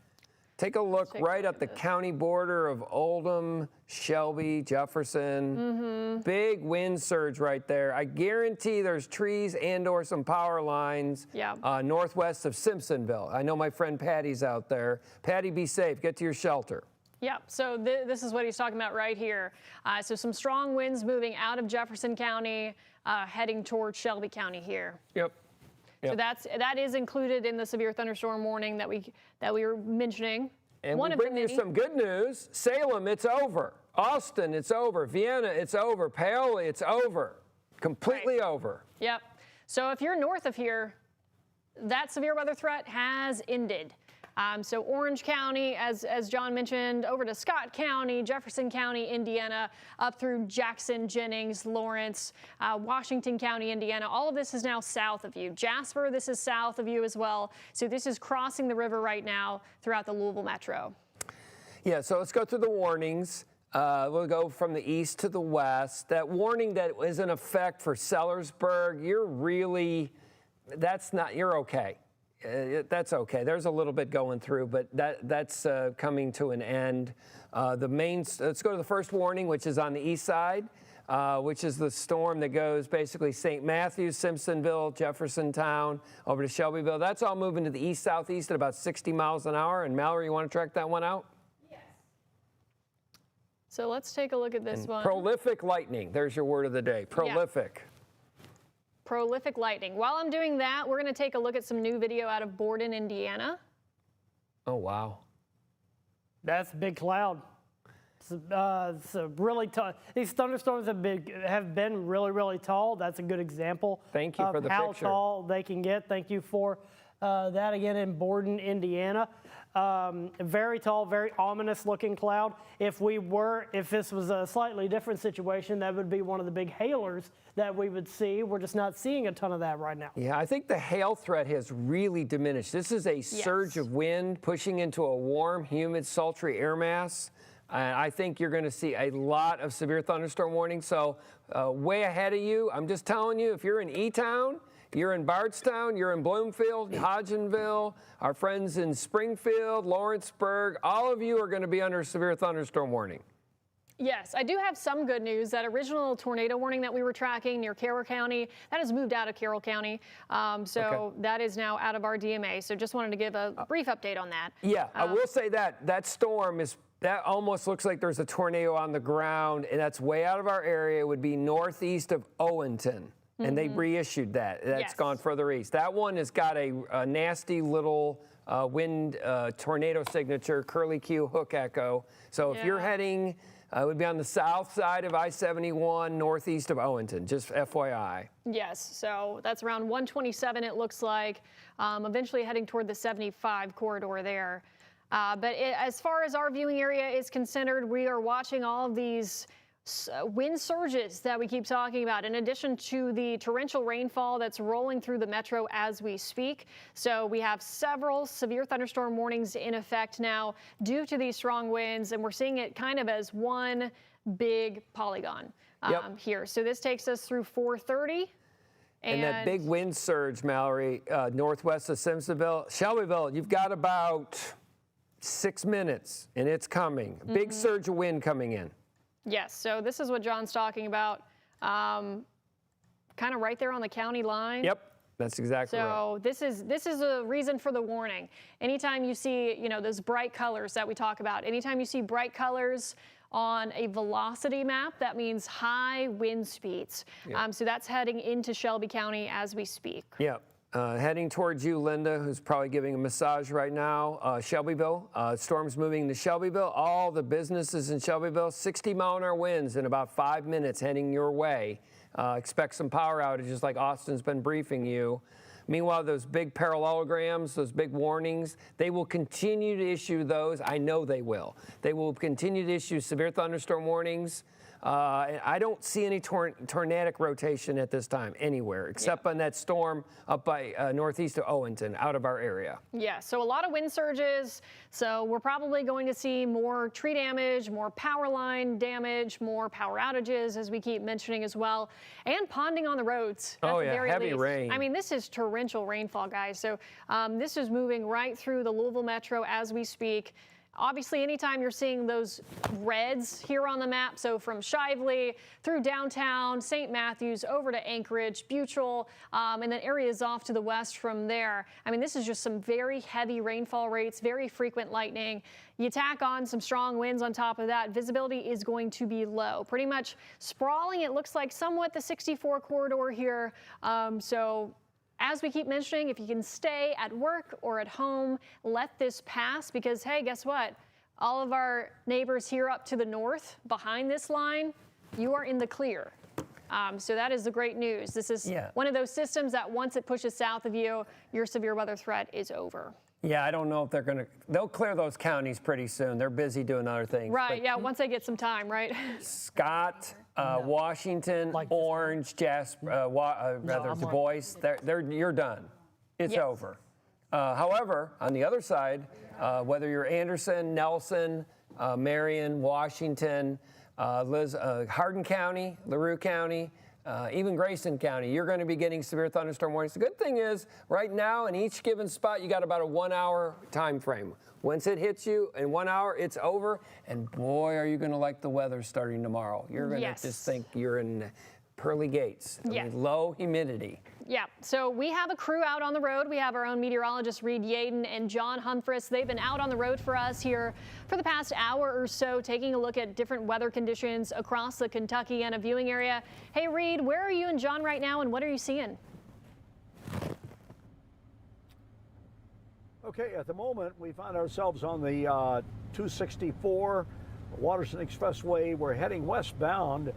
Take a look right at the county border of Oldham, Shelby, Jefferson. Big wind surge right there. I guarantee there's trees and/or some power lines northwest of Simpsonville. I know my friend Patty's out there. Patty, be safe. Get to your shelter. Yeah, so this is what he's talking about right here. So some strong winds moving out of Jefferson County, heading towards Shelby County here. So that is included in the severe thunderstorm warning that we were mentioning. And we bring you some good news. Salem, it's over. Austin, it's over. Vienna, it's over. Paoli, it's over. Completely over. Yep. So if you're north of here, that severe weather threat has ended. So Orange County, as John mentioned, over to Scott County, Jefferson County, Indiana, up through Jackson, Jennings, Lawrence, Washington County, Indiana. All of this is now south of you. Jasper, this is south of you as well. So this is crossing the river right now throughout the Louisville metro. Yeah, so let's go through the warnings. We'll go from the east to the west. That warning that is in effect for Sellersburg, you're okay. That's okay. There's a little bit going through, but that's coming to an end. Let's go to the first warning, which is on the east side, which is the storm that goes basically St. Matthews, Simpsonville, Jeffersontown, over to Shelbyville. That's all moving to the east-southeast at about 60 miles an hour. And Mallory, you want to track that one out? Yes. So let's take a look at this one. Prolific lightning. There's your word of the day. Prolific. Prolific lightning. While I'm doing that, we're going to take a look at some new video out of Borden, Indiana. Oh, wow. That's a big cloud. It's a really tall. These thunderstorms have been really, really tall. That's a good example. Thank you for the how picture. Tall they can get. Thank you for that again in Borden, Indiana. Very tall, very ominous looking cloud. If this was a slightly different situation, that would be one of the big hailers that we would see. We're just not seeing a ton of that right now. Yeah, I think the hail threat has really diminished. This is a surge of wind pushing into a warm, humid, sultry air mass. And I think you're going to see a lot of severe thunderstorm warnings. So way ahead of you, I'm just telling you, if you're in E-Town, you're in Bardstown, you're in Bloomfield, Hodgenville, our friends in Springfield, Lawrenceburg, all of you are going to be under severe thunderstorm warning. Yes, I do have some good news. That original tornado warning that we were tracking near Carroll County, that has moved out of Carroll County. That is now out of our DMA. So just wanted to give a brief update on that. Yeah, I will say that storm that almost looks like there's a tornado on the ground, and that's way out of our area. It would be northeast of Owenton. And they reissued that. That's gone further east. That one has got a nasty little wind tornado signature, curly Q hook echo. So if you're heading, it would be on the south side of I-71, northeast of Owenton, just FYI. Yes, so that's around 127, it looks like, eventually heading toward the 75 corridor there. As far as our viewing area is concerned, we are watching all of these wind surges that we keep talking about, in addition to the torrential rainfall that's rolling through the metro as we speak. So we have several severe thunderstorm warnings in effect now due to these strong winds, and we're seeing it kind of as one big polygon here. So this takes us through 4:30. And that big wind surge, Mallory, northwest of Simpsonville, Shelbyville, you've got about 6 minutes, and it's coming. Big surge of wind coming in. Yes, so this is what John's talking about, kind of right there on the county line. Yep. That's exactly right. So this is a reason for the warning. Anytime you see, those bright colors that we talk about, anytime you see bright colors on a velocity map, that means high wind speeds. Yeah. So that's heading into Shelby County as we speak. Yeah. Heading towards you, Linda, who's probably giving a massage right now. Shelbyville, storm's moving to Shelbyville. All the businesses in Shelbyville, 60-mile-an-hour winds in about 5 minutes heading your way. Expect some power outages like Austin's been briefing you. Meanwhile, those big parallelograms, those big warnings, they will continue to issue those. I know they will. They will continue to issue severe thunderstorm warnings. I don't see any tornadic rotation at this time anywhere, except on that storm up by northeast of Owenton, out of our area. Yeah, so a lot of wind surges. So we're probably going to see more tree damage, more power line damage, more power outages, as we keep mentioning as well, and ponding on the roads. Oh, at the yeah, very heavy least. rain. I mean, this is torrential rainfall, guys. So this is moving right through the Louisville metro as we speak. Obviously, anytime you're seeing those reds here on the map, so from Shively through downtown, St. Matthews, over to Anchorage, Butyl, and then areas off to the west from there. I mean, this is just some very heavy rainfall rates, very frequent lightning. You tack on some strong winds on top of that, visibility is going to be low. Pretty much sprawling, it looks like somewhat the 64 corridor here. As we keep mentioning, if you can stay at work or at home, let this pass because, hey, guess what? All of our neighbors here up to the north behind this line, you are in the clear. So that is the great news. This is one of those systems that once it pushes south of you, your severe weather threat is over. Yeah, I don't know if they'll clear those counties pretty soon. They're busy doing other things. Right, yeah, once they get some time, right? Scott, Washington, Orange, Jasper, Du Bois, you're done. It's over. However, on the other side, whether you're Anderson, Nelson, Marion, Washington, Hardin County, LaRue County, even Grayson County, you're going to be getting severe thunderstorm warnings. The good thing is, right now, in each given spot, you got about a 1 hour time frame. Once it hits you in 1 hour, it's over. And boy, are you going to like the weather starting tomorrow. You're going to just think you're in pearly gates. I mean, low humidity. Yeah, so we have a crew out on the road. We have our own meteorologists, Reed Yaden and John Humphris. They've been out on the road for us here for the past hour or so, taking a look at different weather conditions across the Kentuckiana viewing area. Hey, Reed, where are you and John right now, and what are you seeing? Okay, at the moment, we find ourselves on the 264 Waterston Expressway. We're heading westbound.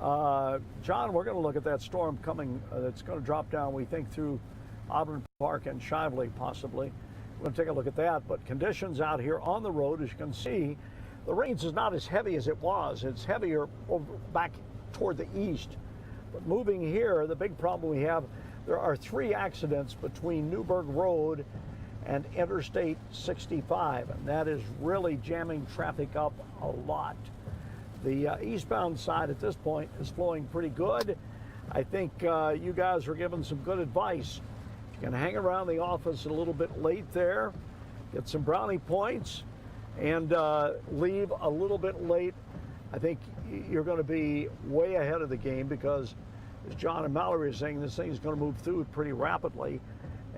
John, we're going to look at that storm coming that's going to drop down, we think, through Auburn Park and Shively, possibly. We're going to take a look at that. But conditions out here on the road, as you can see, the rains is not as heavy as it was. It's heavier over back toward the east. But moving here, the big problem we have, there are 3 accidents between Newburgh Road and Interstate 65, and that is really jamming traffic up a lot. The eastbound side at this point is flowing pretty good. I think you guys are giving some good advice. You can hang around the office a little bit late there, get some brownie points, and leave a little bit late. I think you're going to be way ahead of the game because, as John and Mallory are saying, this thing is going to move through pretty rapidly,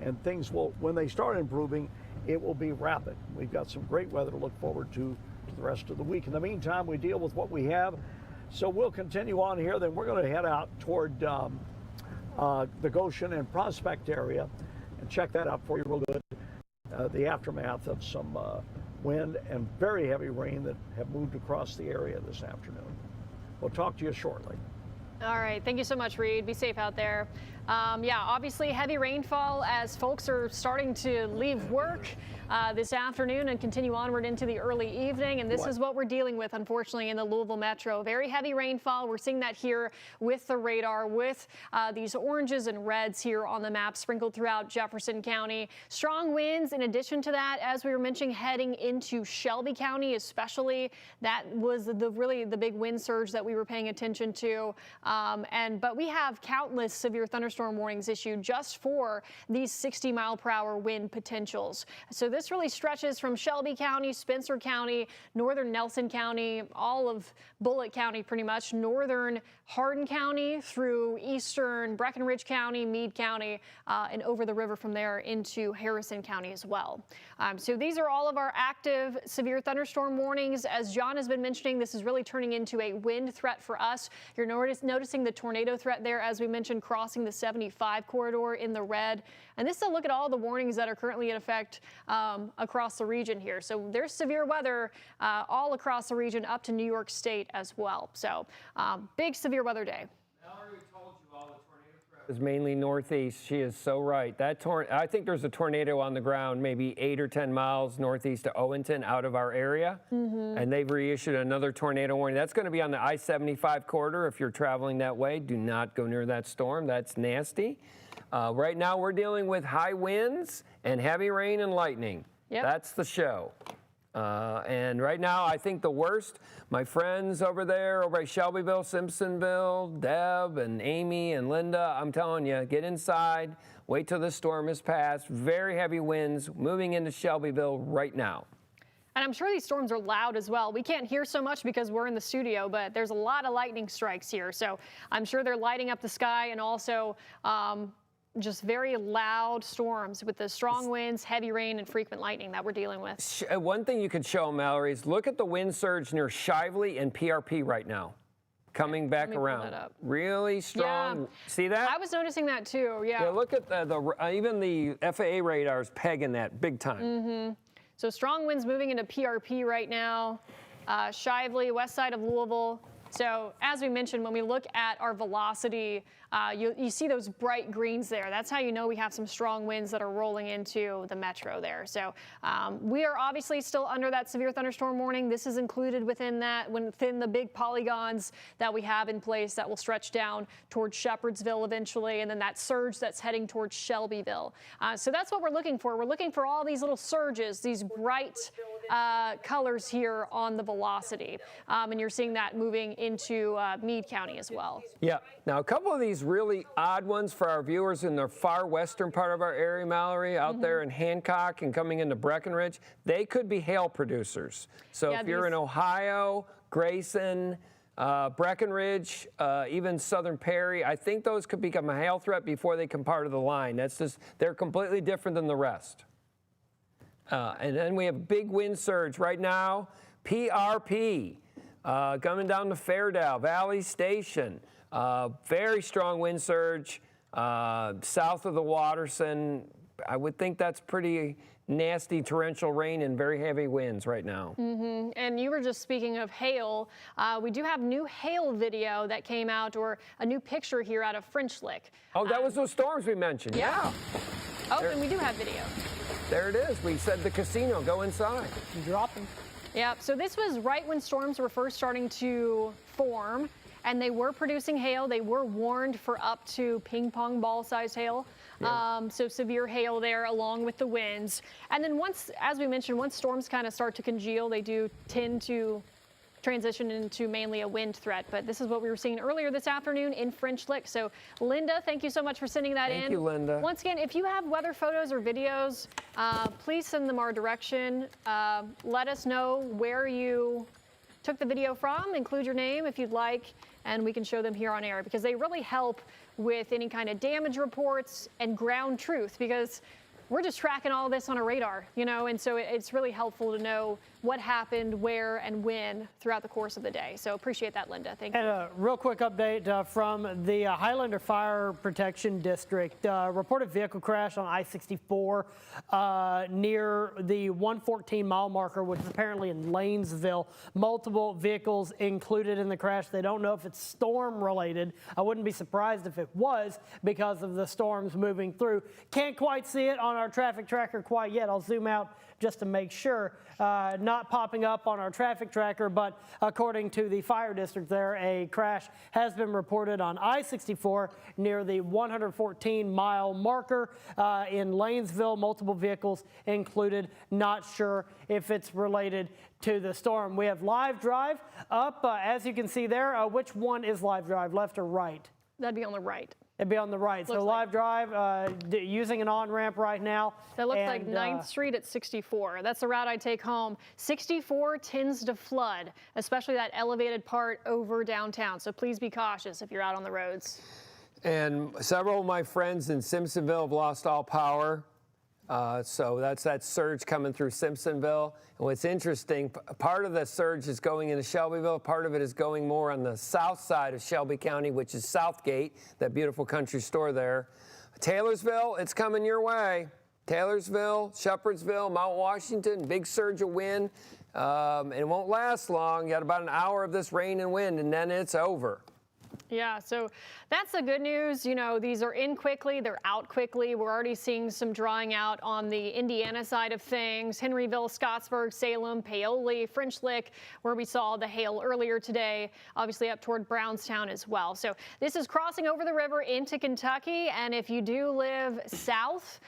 and things will, when they start improving, it will be rapid. We've got some great weather to look forward to the rest of the week. In the meantime, we deal with what we have. So we'll continue on here. Then we're going to head out toward the Goshen and Prospect area and check that out for you real good. The aftermath of some wind and very heavy rain that have moved across the area this afternoon. We'll talk to you shortly. All right, thank you so much, Reed. Be safe out there. Yeah, obviously heavy rainfall as folks are starting to leave work this afternoon and continue onward into the early evening. And this is what we're dealing with, unfortunately, in the Louisville metro. Very heavy rainfall. We're seeing that here with the radar, with these oranges and reds here on the map sprinkled throughout Jefferson County. Strong winds in addition to that, as we were mentioning, heading into Shelby County especially. That was really the big wind surge that we were paying attention to. But we have countless severe thunderstorms thunderstorm warnings issued just for these 60-mile-per-hour wind potentials. So this really stretches from Shelby County, Spencer County, northern Nelson County, all of Bullitt County pretty much, northern Hardin County through eastern Breckenridge County, Meade County, and over the river from there into Harrison County as well. So these are all of our active severe thunderstorm warnings. As John has been mentioning, this is really turning into a wind threat for us. You're noticing the tornado threat there, as we mentioned, crossing the 75 corridor in the red. And this is a look at all the warnings that are currently in effect across the region here. So there's severe weather all across the region up to New York State as well. So big severe weather day. Mallory told you all the tornado threat is mainly northeast. She is so right. I think there's a tornado on the ground maybe 8 or 10 miles northeast of Owenton out of our area. And they've reissued another tornado warning. That's going to be on the I-75 corridor. If you're traveling that way, do not go near that storm. That's nasty. Right now we're dealing with high winds and heavy rain and lightning. Yep. That's the show. And right now, I think the worst, my friends over there, over at Shelbyville, Simpsonville, Deb and Amy and Linda, I'm telling you, get inside, wait till the storm has passed. Very heavy winds moving into Shelbyville right now. And I'm sure these storms are loud as well. We can't hear so much because we're in the studio, but there's a lot of lightning strikes here. So I'm sure they're lighting up the sky, and also just very loud storms with the strong winds, heavy rain, and frequent lightning that we're dealing with. One thing you could show them, Mallory, is look at the wind surge near Shively and PRP right now. Coming back around. Really strong. Yeah. See that? I was noticing that too, yeah. Yeah, look at even the FAA radars pegging that big time. So strong winds moving into PRP right now. Shively, west side of Louisville. So as we mentioned, when we look at our velocity, you see those bright greens there. That's how you know we have some strong winds that are rolling into the metro there. So we are obviously still under that severe thunderstorm warning. This is included within the big polygons that we have in place that will stretch down towards Shepherdsville eventually, and then that surge that's heading towards Shelbyville. So that's what we're looking for. We're looking for all these little surges, these bright colors here on the velocity. And you're seeing that moving into Meade County as well. Yeah. Now, a couple of these really odd ones for our viewers in the far western part of our area, Mallory, out there in Hancock and coming into Breckenridge, they could be hail producers. So if you're in Ohio, Grayson, Breckenridge, even Southern Perry, I think those could become a hail threat before they come part of the line. That's just, they're completely different than the rest. And then we have big wind surge right now, PRP. Coming down to Fairdale, Valley Station, very strong wind surge south of the Watterson. I would think that's pretty nasty torrential rain and very heavy winds right now. And you were just speaking of hail. We do have new hail video that came out, or a new picture here out of French Lick. Oh, that was those storms we mentioned. Yeah. Oh, and we do have video. There it is. We said the casino, go inside. Drop them. Yeah, so this was right when storms were first starting to form, and they were producing hail. They were warned for up to ping pong ball size hail. Yeah. So severe hail there along with the winds. And then once, as we mentioned, once storms kind of start to congeal, they do tend to transition into mainly a wind threat. But this is what we were seeing earlier this afternoon in French Lick. So Linda, thank you so much for sending that in. Thank you, Linda. Once again, if you have weather photos or videos, please send them our direction. Let us know where you took the video from, include your name if you'd like, and we can show them here on air, because they really help with any kind of damage reports and ground truth, because we're just tracking all this on a radar, you know, and so it's really helpful to know what happened, where, and when throughout the course of the day. So appreciate that, Linda. Thank you. And a real quick update from the Highlander Fire Protection District. Reported vehicle crash on I-64 near the 114 mile marker, which is apparently in Lanesville. Multiple vehicles included in the crash. They don't know if it's storm related. I wouldn't be surprised if it was, because of the storms moving through. Can't quite see it on our traffic tracker quite yet. I'll zoom out just to make sure. Not popping up on our traffic tracker, but according to the fire district there, a crash has been reported on I-64 near the 114 mile marker in Lanesville. Multiple vehicles included. Not sure if it's related to the storm. We have live drive up, as you can see there. Which one is live drive, left or right? That'd be on the right. It'd be on the right. So Looks live drive, using an on-ramp right now. That looks like And, 9th Street at 64. That's the route I take home. 64 tends to flood, especially that elevated part over downtown. So please be cautious if you're out on the roads. And several of my friends in Simpsonville have lost all power. So that's that surge coming through Simpsonville. And what's interesting, part of the surge is going into Shelbyville. Part of it is going more on the south side of Shelby County, which is Southgate, that beautiful country store there. Taylorsville, it's coming your way. Taylorsville, Shepherdsville, Mount Washington, big surge of wind. And it won't last long. You got about an hour of this rain and wind, and then it's over. Yeah, so that's the good news. You know, these are in quickly, they're out quickly. We're already seeing some drying out on the Indiana side of things. Henryville, Scottsburg, Salem, Paoli, French Lick, where we saw the hail earlier today, obviously up toward Brownstown as well. So this is crossing over the river into Kentucky. And if you do live south,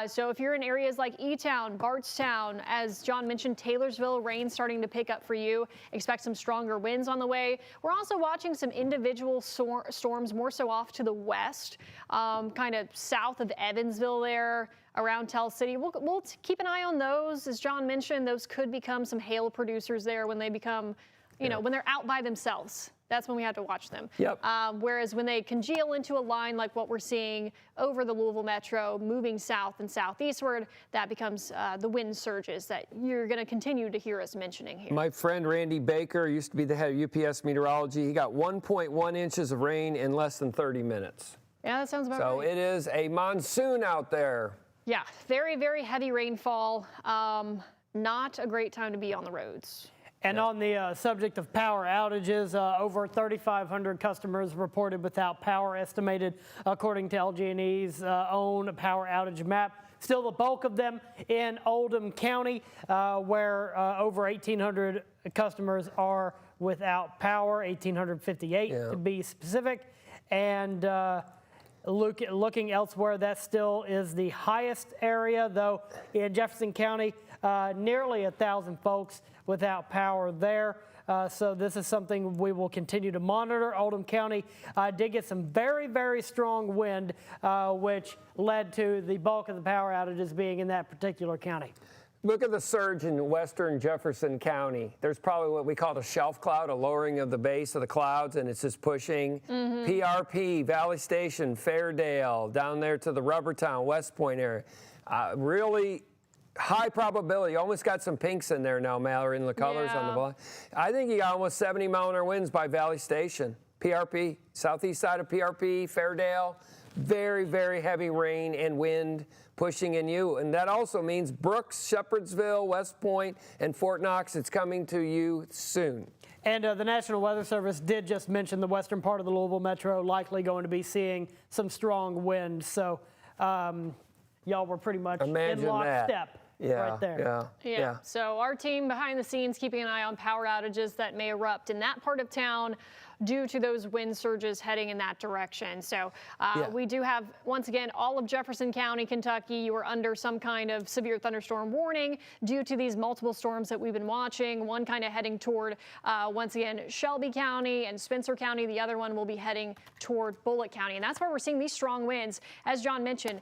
so if you're in areas like E-Town, Bardstown, as John mentioned, Taylorsville, rain starting to pick up for you. Expect some stronger winds on the way. We're also watching some individual storms more so off to the west, kind of south of Evansville there, around Tell City. We'll keep an eye on those. As John mentioned, those could become some hail producers there when they become, you know, when they're out by themselves. That's when we have to watch them. Yep. Whereas when they congeal into a line like what we're seeing over the Louisville Metro, moving south and southeastward, that becomes the wind surges that you're going to continue to hear us mentioning here. My friend Randy Baker used to be the head of UPS meteorology. He got 1.1 inches of rain in less than 30 minutes. Yeah, that sounds about So right. it is a monsoon out there. Yeah, very, very heavy rainfall. Not a great time to be on the roads. And on the subject of power outages, over 3,500 customers reported without power, estimated according to LG&E's own power outage map. Still the bulk of them in Oldham County, where over 1,800 customers are without power, 1,858 to be specific. And looking elsewhere, that still is the highest area, though in Jefferson County, nearly 1,000 folks without power there. So this is something we will continue to monitor. Oldham County did get some very, very strong wind, which led to the bulk of the power outages being in that particular county. Look at the surge in western Jefferson County. There's probably what we call a shelf cloud, a lowering of the base of the clouds, and it's just pushing. PRP, Valley Station, Fairdale, down there to the Rubbertown, West Point area. Really high probability. You almost got some pinks in there now, Mallory, in the colors on the ball. I think you got almost 70-mile-an-hour winds by Valley Station. PRP, southeast side of PRP, Fairdale. Very, very heavy rain and wind pushing in you. And that also means Brooks, Shepherdsville, West Point, and Fort Knox. It's coming to you soon. And the National Weather Service did just mention the western part of the Louisville Metro likely going to be seeing some strong wind. So y'all were pretty much in lockstep. Right there. Yeah. So our team behind the scenes keeping an eye on power outages that may erupt in that part of town due to those wind surges heading in that direction. So we do have, once again, all of Jefferson County, Kentucky, you are under some kind of severe thunderstorm warning due to these multiple storms that we've been watching. One kind of heading toward, once again, Shelby County and Spencer County. The other one will be heading toward Bullitt County. And that's where we're seeing these strong winds, as John mentioned.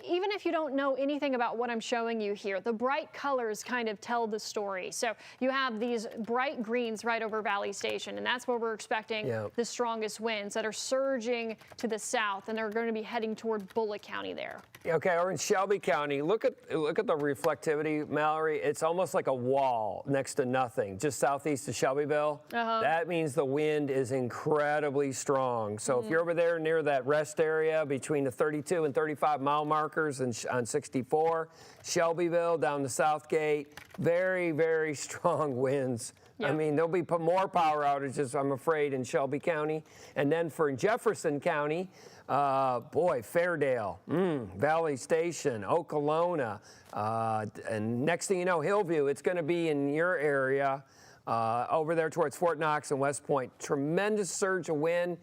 Even if you don't know anything about what I'm showing you here, the bright colors kind of tell the story. So you have these bright greens right over Valley Station, and that's where we're expecting the strongest winds that are surging to the south, and they're going to be heading toward Bullitt County there. Okay, or in Shelby County, look at the reflectivity, Mallory. It's almost like a wall next to nothing, just southeast of Shelbyville. That means the wind is incredibly strong. So if you're over there near that rest area between the 32 and 35 mile markers on 64, Shelbyville down to Southgate, very, very strong winds. I mean, there'll be more power outages, I'm afraid, in Shelby County. And then for Jefferson County, Fairdale, Valley Station, Okolona, and next thing you know, Hillview. It's going to be in your area over there towards Fort Knox and West Point. Tremendous surge of wind.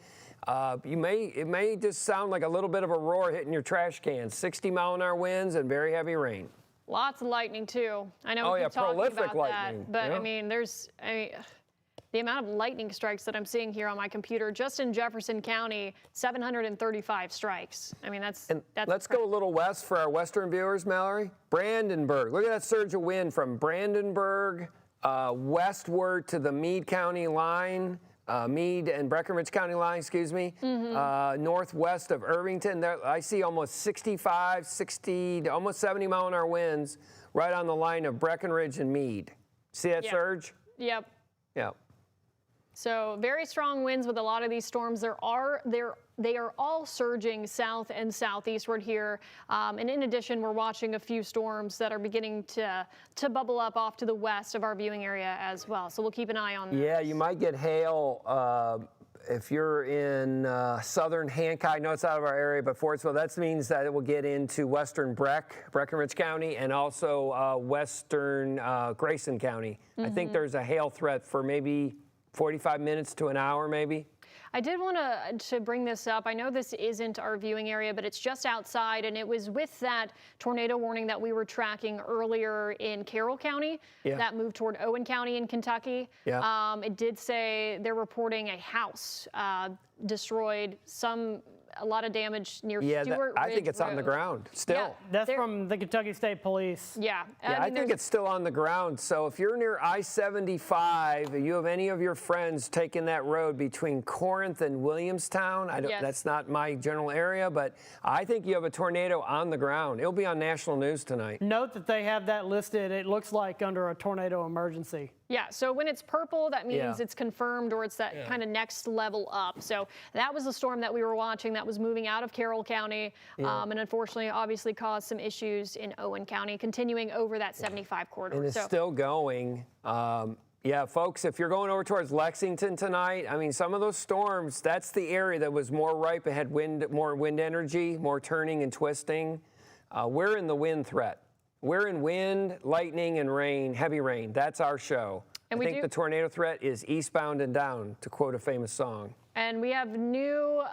It may just sound like a little bit of a roar hitting your trash can. 60-mile-an-hour winds and very heavy rain. Lots of lightning too. I know we keep talking about lightning. that, but I mean, the amount of lightning strikes that I'm seeing here on my computer, just in Jefferson County, 735 strikes. I mean, that's Let's go a little west for our western viewers, Mallory. Brandenburg. Look at that surge of wind from Brandenburg westward to the Meade County line. Meade and Breckenridge County line, excuse me, northwest of Irvington. There, I see almost 65, 60, to almost 70 mile an hour winds right on the line of Breckenridge and Meade. See that surge? Yep. Yep. So very strong winds with a lot of these storms. They are all surging south and southeastward here. And in addition, we're watching a few storms that are beginning to bubble up off to the west of our viewing area as well. So we'll keep an eye on that. Yeah, you might get hail if you're in southern Hancock. I know it's out of our area, but Fortsville, that means that it will get into western Breckenridge County and also western Grayson County. I think there's a hail threat for maybe 45 minutes to an hour, maybe. I did want to bring this up. I know this isn't our viewing area, but it's just outside, and it was with that tornado warning that we were tracking earlier in Carroll County that moved toward Owen County in Kentucky. Yeah. It did say they're reporting a house destroyed, a lot of damage near Stewart I think Ridge it's on the Road. ground still. Yeah, That's from the Kentucky State Police. Yeah. Yeah, I think it's still on the ground. So if you're near I-75, you have any of your friends taking that road between Corinth and Williamstown, that's not my general area, but I think you have a tornado on the ground. It'll be on national news tonight. Note that they have that listed, it looks like, under a tornado emergency. Yeah, so when it's purple, that means it's confirmed, or it's that kind of next level up. So that was the storm that we were watching that was moving out of Carroll County, and unfortunately, obviously caused some issues in Owen County, continuing over that 75 corridor. And it's still going. Yeah, folks, if you're going over towards Lexington tonight, I mean, some of those storms, that's the area that was more ripe. It had more wind energy, more turning and twisting. We're in the wind threat. We're in wind, lightning, and rain, heavy rain. That's our show. And I think the tornado threat is eastbound and down, to quote a famous song. And we have new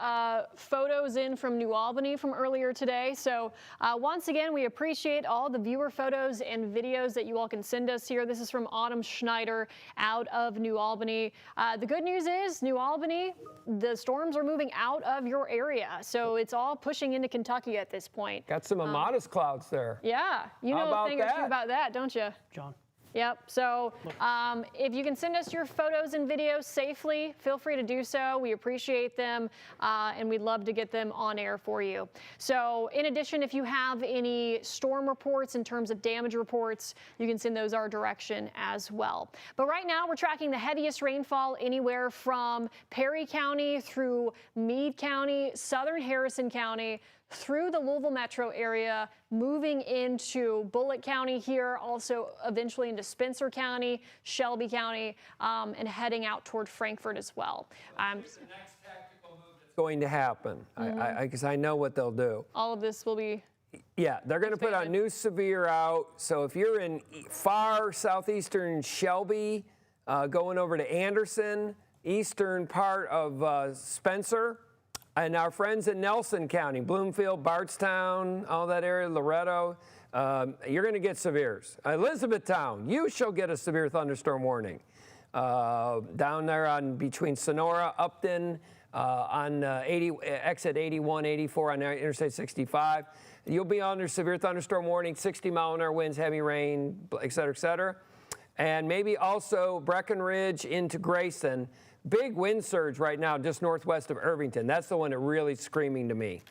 photos in from New Albany from earlier today. So once again, we appreciate all the viewer photos and videos that you all can send us here. This is from Autumn Schneider out of New Albany. The good news is, New Albany, the storms are moving out of your area. So it's all pushing into Kentucky at this point. Got some modest clouds there. Yeah, you know a thing or two about that, don't you? John. Yep. So if you can send us your photos and videos safely, feel free to do so. We appreciate them, and we'd love to get them on air for you. So in addition, if you have any storm reports in terms of damage reports, you can send those our direction as well. But right now, we're tracking the heaviest rainfall anywhere from Perry County through Meade County, southern Harrison County, through the Louisville metro area, moving into Bullitt County here, also eventually into Spencer County, Shelby County, and heading out toward Frankfort as well. The next tactical move that's going to happen, because I know what they'll do. All of this will be... Yeah, they're going to put a new severe out. So if you're in far southeastern Shelby, going over to Anderson, eastern part of Spencer, and our friends in Nelson County, Bloomfield, Bardstown, all that area, Loretto, you're going to get severes. Elizabethtown, you shall get a severe thunderstorm warning. Down there on between Sonora, Upton, on exit 81, 84 on Interstate 65. You'll be under severe thunderstorm warning, 60 mile an hour winds, heavy rain, et cetera, et cetera. And maybe also Breckenridge into Grayson. Big wind surge right now just northwest of Irvington. That's the one that really screaming to me.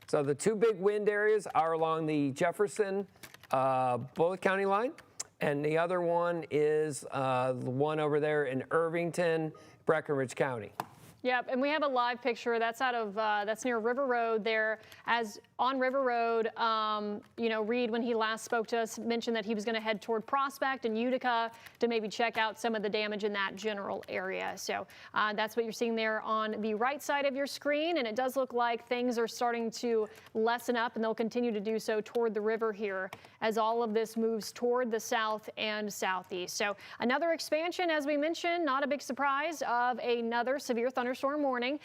So the two big wind areas are along the Jefferson, Bullitt County line, and the other one is the one over there in Irvington, Breckenridge County. Yep, and we have a live picture that's out of that's near River Road there. As on River Road, you know, Reed, when he last spoke to us, mentioned that he was going to head toward Prospect and Utica to maybe check out some of the damage in that general area. So that's what you're seeing there on the right side of your screen, and it does look like things are starting to lessen up, and they'll continue to do so toward the river here as all of this moves toward the south and southeast. So another expansion, as we mentioned, not a big surprise, of another severe thunderstorm warning.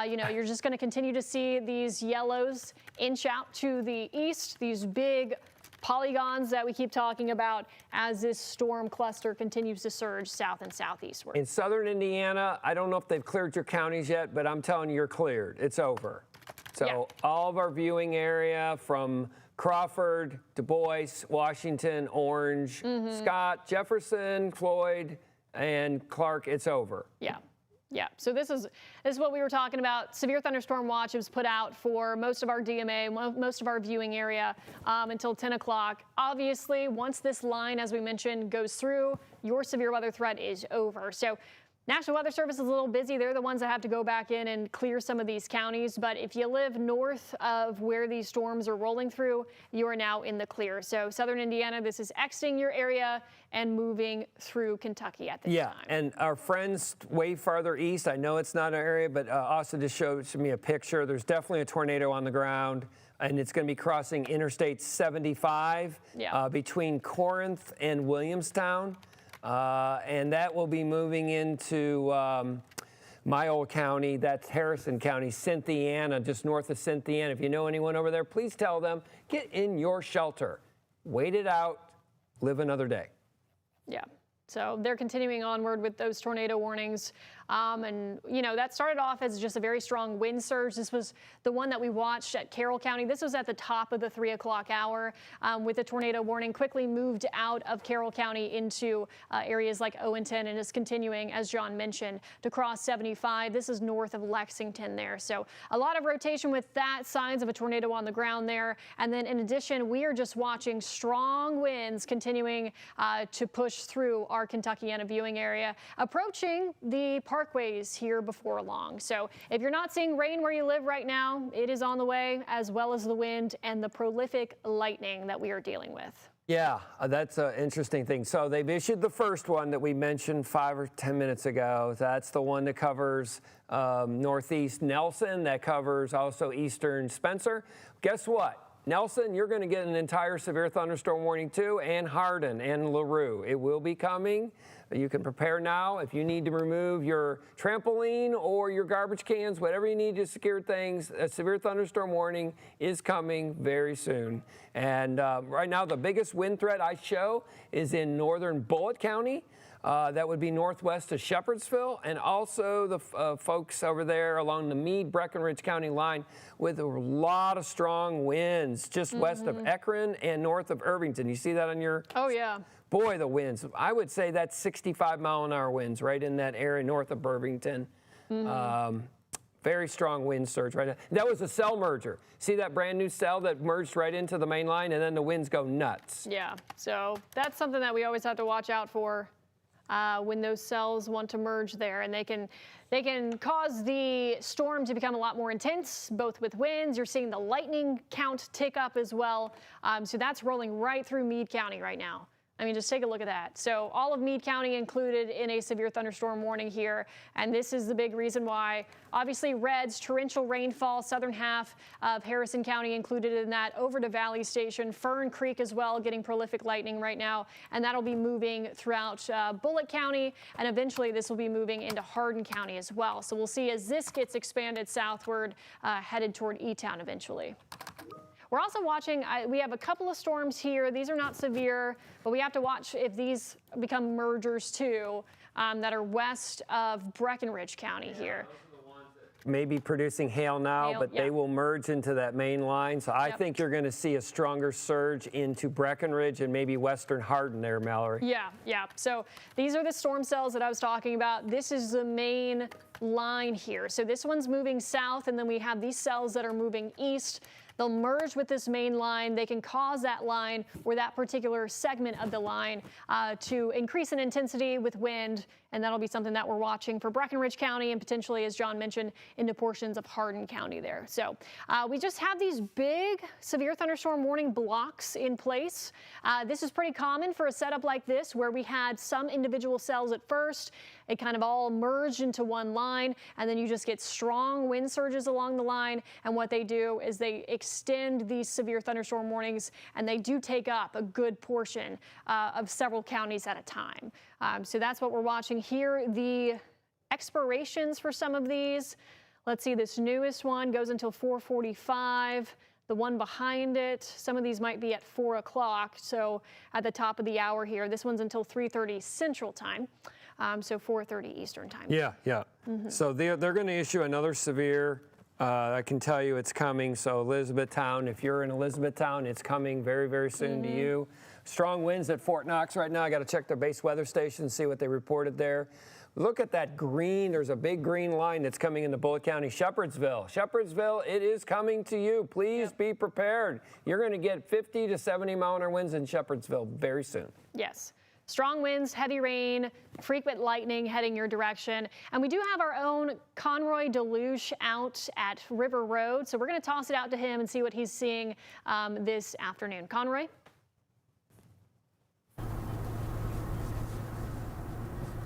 You know, you're just going to continue to see these yellows inch out to the east, these big polygons that we keep talking about as this storm cluster continues to surge south and southeastward. In southern Indiana, I don't know if they've cleared your counties yet, but I'm telling you, you're cleared. It's over. So Yeah. all of our viewing area from Crawford, Du Bois, Washington, Orange, Scott, Jefferson, Floyd, and Clark, it's over. Yeah. Yeah, so this is what we were talking about. Severe thunderstorm watch was put out for most of our DMA, most of our viewing area until 10 o'clock. Obviously, once this line, as we mentioned, goes through, your severe weather threat is over. So National Weather Service is a little busy. They're the ones that have to go back in and clear some of these counties. But if you live north of where these storms are rolling through, you are now in the clear. So southern Indiana, this is exiting your area and moving through Kentucky at this time. Yeah, and our friends way farther east, I know it's not our area, but Austin just showed me a picture. There's definitely a tornado on the ground, and it's going to be crossing Interstate 75 between Corinth and Williamstown. And that will be moving into my old county. That's Harrison County, Cynthiana, just north of Cynthiana. If you know anyone over there, please tell them, get in your shelter. Wait it out. Live another day. Yeah. So they're continuing onward with those tornado warnings. And, you know, that started off as just a very strong wind surge. This was the one that we watched at Carroll County. This was at the top of the 3 o'clock hour with the tornado warning. Quickly moved out of Carroll County into areas like Owenton and is continuing, as John mentioned, to cross 75. This is north of Lexington there. So a lot of rotation with that, signs of a tornado on the ground there. And then in addition, we are just watching strong winds continuing to push through our Kentuckiana viewing area, approaching the parkways here before long. So if you're not seeing rain where you live right now, it is on the way, as well as the wind and the prolific lightning that we are dealing with. Yeah, that's an interesting thing. So they've issued the first one that we mentioned 5 or 10 minutes ago. That's the one that covers northeast Nelson, that covers also eastern Spencer. Guess what? Nelson, you're going to get an entire severe thunderstorm warning too, and Hardin and LaRue. It will be coming. You can prepare now. If you need to remove your trampoline or your garbage cans, whatever you need to secure things, a severe thunderstorm warning is coming very soon. And right now, the biggest wind threat I show is in northern Bullitt County. That would be northwest of Shepherdsville, and also the folks over there along the Meade-Breckinridge County line with a lot of strong winds just west of Ekron and north of Irvington. You see that on your... Oh, yeah. Boy, the winds. I would say that's 65-mile-an-hour winds right in that area north of Irvington. Very strong wind surge right now. That was a cell merger. See that brand new cell that merged right into the main line, and then the winds go nuts. Yeah, so that's something that we always have to watch out for. When those cells want to merge there, and they can cause the storm to become a lot more intense, both with winds. You're seeing the lightning count tick up as well. So that's rolling right through Meade County right now. I mean, just take a look at that. So all of Meade County included in a severe thunderstorm warning here. And this is the big reason why, obviously, reds, torrential rainfall, southern half of Harrison County included in that, over to Valley Station, Fern Creek as well, getting prolific lightning right now. And that'll be moving throughout Bullitt County. And eventually this will be moving into Hardin County as well. So we'll see as this gets expanded southward, headed toward E-Town eventually. We're also watching, we have a couple of storms here. These are not severe, but we have to watch if these become mergers too, that are west of Breckinridge County here. Maybe producing hail now, but they will merge into that main line. So I think you're going to see a stronger surge into Breckinridge and maybe western Hardin there, Mallory. Yeah. So these are the storm cells that I was talking about. This is the main line here. So this one's moving south, and then we have these cells that are moving east. They'll merge with this main line. They can cause that line, or that particular segment of the line, to increase in intensity with wind, and that'll be something that we're watching for Breckinridge County and potentially, as John mentioned, into portions of Hardin County there. So we just have these big severe thunderstorm warning blocks in place. This is pretty common for a setup like this, where we had some individual cells at first. It kind of all merged into one line, and then you just get strong wind surges along the line. And what they do is they extend these severe thunderstorm warnings, and they do take up a good portion of several counties at a time. So that's what we're watching here. The expirations for some of these, let's see, this newest one goes until 4:45. The one behind it, some of these might be at 4 o'clock. So at the top of the hour here, this one's until 3:30 Central Time. So 4:30 Eastern Time. Yeah. So they're going to issue another severe. I can tell you it's coming. So Elizabethtown, if you're in Elizabethtown, it's coming very, very soon to you. Strong winds at Fort Knox right now. I got to check their base weather station, see what they reported there. Look at that green. There's a big green line that's coming into Bullitt County. Shepherdsville, it is coming to you. Please be prepared. You're going to get 50 to 70 mile-an-hour winds in Shepherdsville very soon. Yes. Strong winds, heavy rain, frequent lightning heading your direction. And we do have our own Conroy Deluge out at River Road. So we're going to toss it out to him and see what he's seeing this afternoon. Conroy?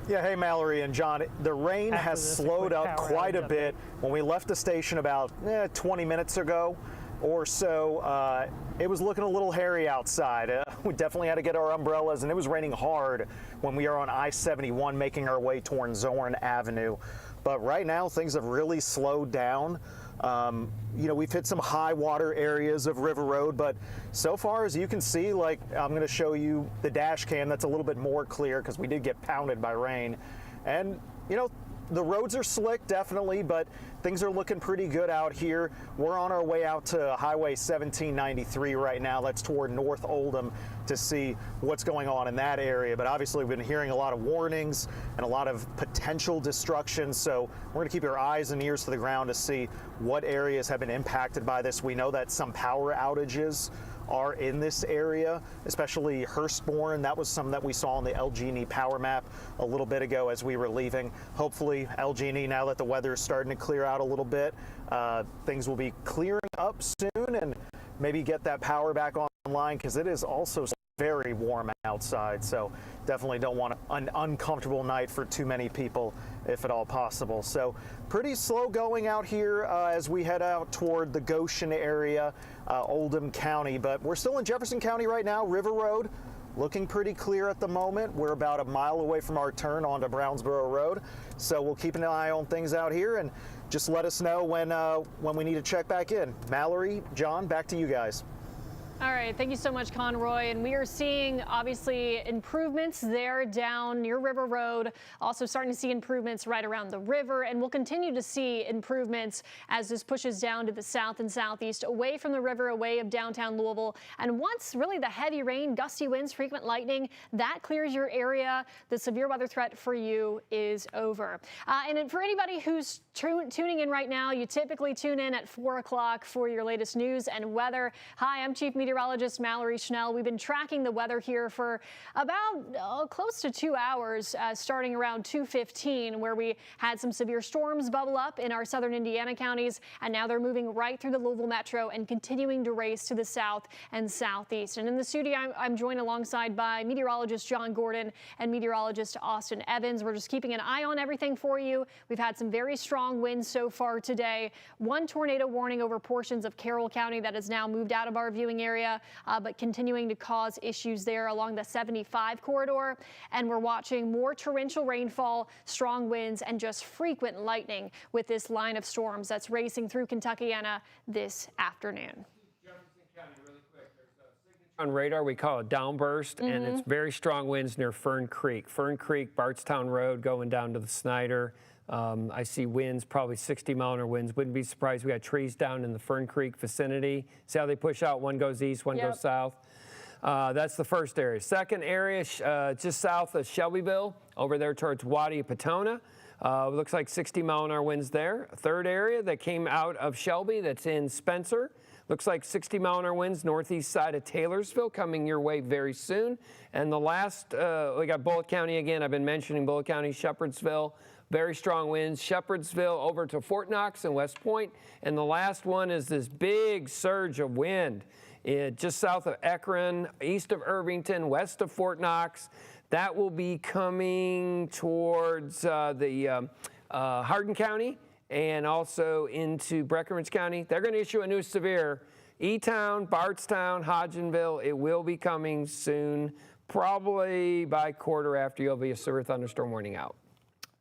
Yeah, hey, Mallory and John. The rain has slowed up quite a bit. When we left the station about 20 minutes ago or so, it was looking a little hairy outside. We definitely had to get our umbrellas, and it was raining hard when we are on I-71 making our way toward Zorn Avenue. But right now, things have really slowed down. You know, we've hit some high water areas of River Road, but so far, as you can see, like I'm going to show you the dash cam that's a little bit more clear because we did get pounded by rain. And, you know, the roads are slick, definitely, but things are looking pretty good out here. We're on our way out to Highway 1793 right now. That's toward North Oldham to see what's going on in that area. But obviously, we've been hearing a lot of warnings and a lot of potential destruction. So we're going to keep our eyes and ears to the ground to see what areas have been impacted by this. We know that some power outages are in this area, especially Hurstbourne. That was some that we saw on the LG&E power map a little bit ago as we were leaving. Hopefully, LG&E, now that the weather is starting to clear out a little bit, things will be clearing up soon and maybe get that power back online, because it is also very warm outside. So definitely don't want an uncomfortable night for too many people, if at all possible. So pretty slow going out here as we head out toward the Goshen area, Oldham County, but we're still in Jefferson County right now. River Road looking pretty clear at the moment. We're about a mile away from our turn onto Brownsboro Road, so we'll keep an eye on things out here and just let us know when we need to check back in. Mallory, John, back to you guys. All right, thank you so much, Conroy. And we are seeing, obviously, improvements there down near River Road. Also starting to see improvements right around the river. And we'll continue to see improvements as this pushes down to the south and southeast, away from the river, away of downtown Louisville. And once really the heavy rain, gusty winds, frequent lightning, that clears your area, the severe weather threat for you is over. And for anybody who's tuning in right now, you typically tune in at 4 o'clock for your latest news and weather. Hi, I'm Chief Meteorologist Mallory Schnell. We've been tracking the weather here for about close to 2 hours, starting around 2:15, where we had some severe storms bubble up in our southern Indiana counties, and now they're moving right through the Louisville metro and continuing to race to the south and southeast. And in the studio, I'm joined alongside by meteorologist John Gordon and meteorologist Austin Evans. We're just keeping an eye on everything for you. We've had some very strong winds so far today. One tornado warning over portions of Carroll County that has now moved out of our viewing area. But continuing to cause issues there along the 75 corridor. And we're watching more torrential rainfall, strong winds, and just frequent lightning with this line of storms that's racing through Kentuckiana this afternoon. On radar, we call it downburst, and it's very strong winds near Fern Creek, Bardstown Road going down to the Snyder. I see winds, probably 60-mile-an-hour winds. Wouldn't be surprised. We got trees down in the Fern Creek vicinity. See how they push out? One goes east, one goes south. That's the first area. Second area, just south of Shelbyville, over there towards Waddy-Patona. Looks like 60-mile-an-hour winds there. Third area that came out of Shelby, that's in Spencer. Looks like 60-mile-an-hour winds northeast side of Taylorsville coming your way very soon. And the last, we got Bullitt County again. I've been mentioning Bullitt County, Shepherdsville. Very strong winds, Shepherdsville over to Fort Knox and West Point. And the last one is this big surge of wind just south of Ekron, east of Irvington, west of Fort Knox. That will be coming towards Hardin County and also into Breckinridge County. They're going to issue a new severe. E-Town, Bardstown, Hodgenville, it will be coming soon. Probably by quarter after you'll be a severe thunderstorm warning out.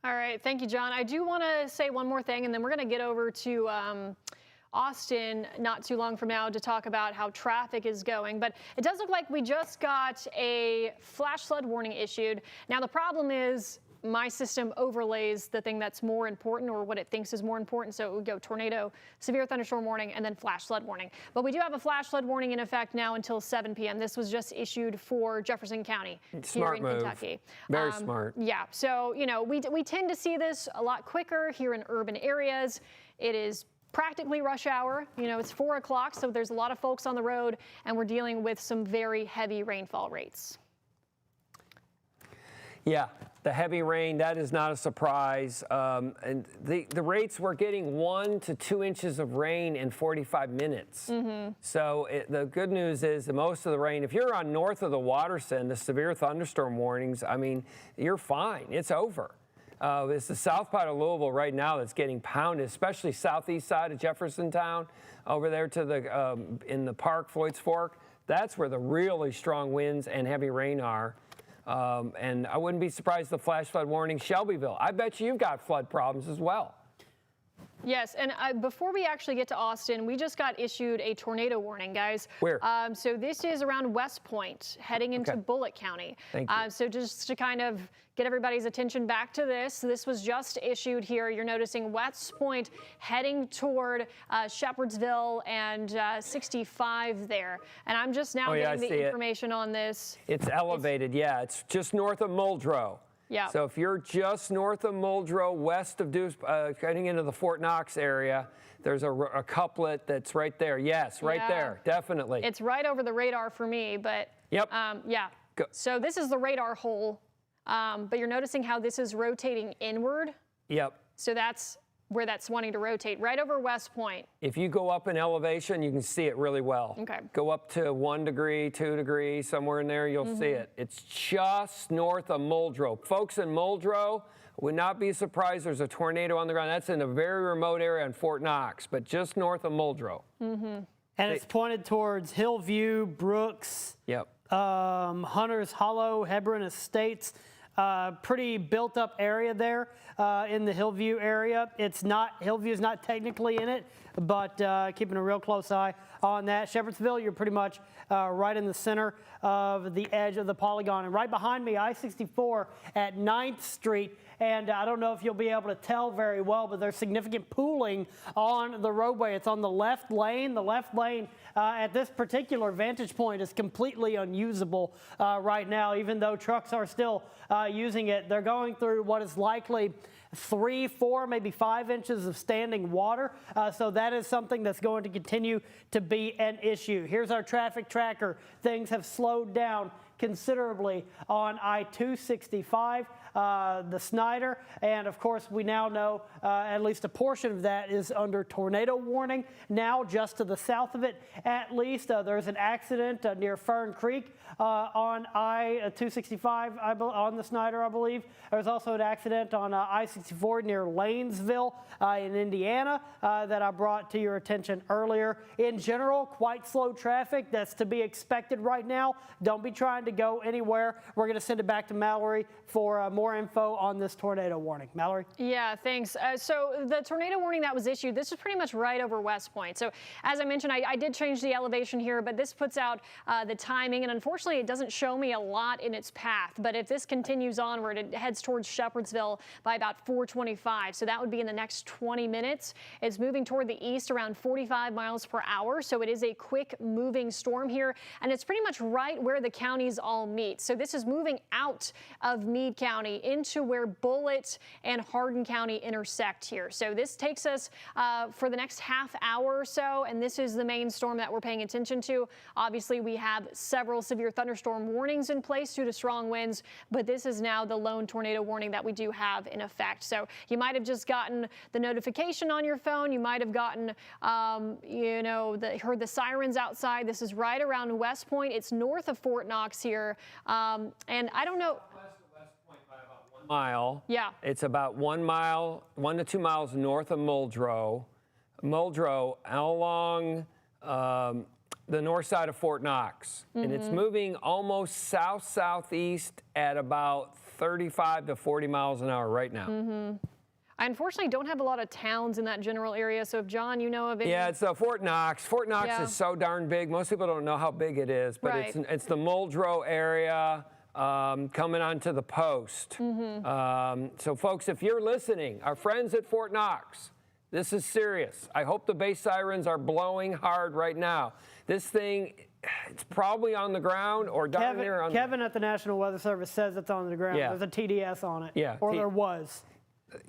All right, thank you, John. I do want to say one more thing, and then we're going to get over to Austin not too long from now to talk about how traffic is going. But it does look like we just got a flash flood warning issued. Now, the problem is my system overlays the thing that's more important, or what it thinks is more important. So it would go tornado, severe thunderstorm warning, and then flash flood warning. But we do have a flash flood warning in effect now until 7 p.m. This was just issued for Jefferson County Smart here in move. Kentucky. Very smart. Yeah, so, you know, we tend to see this a lot quicker here in urban areas. It is practically rush hour. You know, it's 4 o'clock, so there's a lot of folks on the road, and we're dealing with some very heavy rainfall rates. Yeah, the heavy rain, that is not a surprise. And the rates, we're getting 1 to 2 inches of rain in 45 minutes. So the good news is that most of the rain, if you're on north of the Waterson, the severe thunderstorm warnings, I mean, you're fine. It's over. It's the south part of Louisville right now that's getting pounded, especially southeast side of Jeffersontown, over there to the in the park, Floyd's Fork. That's where the really strong winds and heavy rain are. And I wouldn't be surprised the flash flood warning, Shelbyville. I bet you've got flood problems as well. Yes, and before we actually get to Austin, we just got issued a tornado warning, guys. Where? So this is around West Point, heading into Bullitt County. Thank you. So just to kind of get everybody's attention back to this was just issued here. You're noticing West Point heading toward Shepherdsville and 65 there. And I'm just now getting the information on this. It's elevated, it's just north of Muldrow. Yeah. So if you're just north of Muldrow, west of Deuce, getting into the Fort Knox area, there's a couplet that's right there. Yes, right there, definitely. It's right over the radar for me, but yeah. So this is the radar hole, but you're noticing how this is rotating inward. Yep. So that's where that's wanting to rotate, right over West Point. If you go up in elevation, you can see it really well. Okay. Go up to 1 degree, 2 degrees, somewhere in there, you'll see it. It's just north of Muldrow. Folks in Muldrow would not be surprised there's a tornado on the ground. That's in a very remote area in Fort Knox, but just north of Muldrow. And it's pointed towards Hillview, Brooks, Hunters Hollow, Hebron Estates. Pretty built up area there in the Hillview area. Hillview is not technically in it, but keeping a real close eye on that. Shepherdsville, you're pretty much right in the center of the edge of the polygon. And right behind me, I-64 at 9th Street. And I don't know if you'll be able to tell very well, but there's significant pooling on the roadway. It's on the left lane. The left lane at this particular vantage point is completely unusable right now, even though trucks are still using it. They're going through what is likely 3, 4, maybe 5 inches of standing water. So that is something that's going to continue to be an issue. Here's our traffic tracker. Things have slowed down considerably on I-265, the Snyder, and of course we now know at least a portion of that is under tornado warning. Now just to the south of it, at least there's an accident near Fern Creek on I-265 on the Snyder, I believe. There's also an accident on I-64 near Lanesville in Indiana that I brought to your attention earlier. In general, quite slow traffic. That's to be expected right now. Don't be trying to go anywhere. We're going to send it back to Mallory for more info on this tornado warning. Mallory? Yeah, thanks. So the tornado warning that was issued, this is pretty much right over West Point. So as I mentioned, I did change the elevation here, but this puts out the timing, and unfortunately it doesn't show me a lot in its path. But if this continues onward, it heads towards Shepherdsville by about 4:25. So that would be in the next 20 minutes. It's moving toward the east around 45 miles per hour. So it is a quick moving storm here, and it's pretty much right where the counties all meet. So this is moving out of Meade County into where Bullitt and Hardin County intersect here. So this takes us for the next half hour or so, and this is the main storm that we're paying attention to. Obviously, we have several severe thunderstorm warnings in place due to strong winds, but this is now the lone tornado warning that we do have in effect. So you might have just gotten the notification on your phone. You might have gotten, heard the sirens outside. This is right around West Point. It's north of Fort Knox here, and I don't know. Mile. Yeah. It's about 1 mile, 1 to 2 miles north of Muldrow. Muldrow along the north side of Fort Knox. And it's moving almost south-southeast at about 35 to 40 miles an hour right now. I unfortunately don't have a lot of towns in that general area, so if John, you know of it. Yeah, it's Fort Knox. Fort Knox Yeah. is so darn big. Most people don't know how big it is, but Right. it's the Muldrow area coming onto the post. So folks, if you're listening, our friends at Fort Knox, this is serious. I hope the base sirens are blowing hard right now. This thing, it's probably on the ground or darn near on Kevin at the National Weather Service says it's on the ground. Yeah. There's a TDS on it. Yeah, Or there was.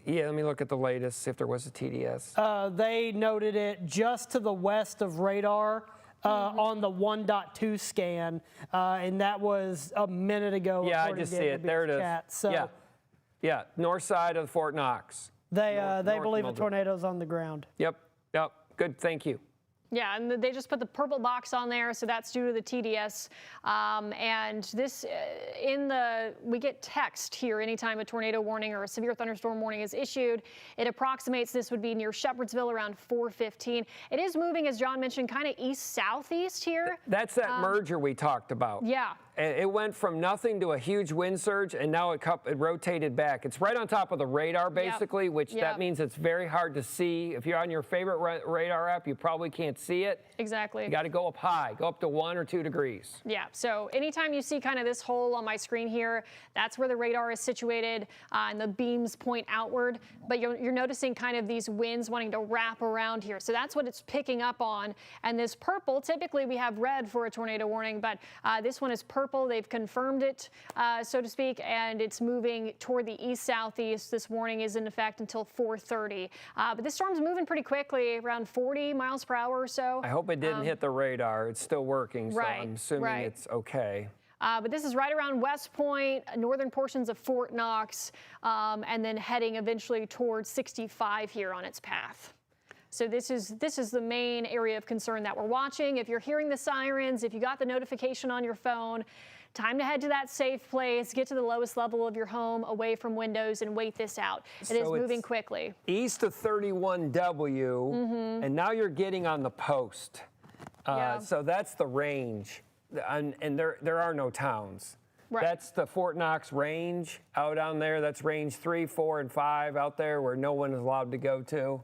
Yeah, let me look at the latest, see if there was a TDS. They noted it just to the west of radar on the 1.2 scan, and that was a minute ago. Yeah, I according just to see it. There it is. Chat. So Yeah, north side of Fort Knox. they North believe a Muldrow. tornado's on the ground. Yep. Good, thank you. Yeah, and they just put the purple box on there, so that's due to the TDS. And this, we get text here anytime a tornado warning or a severe thunderstorm warning is issued. It approximates this would be near Shepherdsville around 4:15. It is moving, as John mentioned, kind of east-southeast here. That's that merger we talked about. Yeah. It went from nothing to a huge wind surge, and now it rotated back. It's right on top of the radar, basically, which that means it's very hard to see. If you're on your favorite radar app, you probably can't see it. Exactly. You got to go up high, go up to 1 or 2 degrees. Yeah, so anytime you see kind of this hole on my screen here, that's where the radar is situated, and the beams point outward. But you're noticing kind of these winds wanting to wrap around here. So that's what it's picking up on. And this purple, typically we have red for a tornado warning, but this one is purple. They've confirmed it, so to speak, and it's moving toward the east-southeast. This warning is in effect until 4:30. But this storm's moving pretty quickly, around 40 miles per hour or so. I hope it didn't hit the radar. It's still working, so Right, I'm assuming right. it's okay. But this is right around West Point, northern portions of Fort Knox, and then heading eventually towards 65 here on its path. So this is the main area of concern that we're watching. If you're hearing the sirens, if you got the notification on your phone, time to head to that safe place, get to the lowest level of your home, away from windows, and wait this out. It is moving quickly. East of 31W, and now you're getting on the post. So that's the range, and there are no towns. Right. That's the Fort Knox range out on there. That's range 3, 4, and 5 out there where no one is allowed to go to.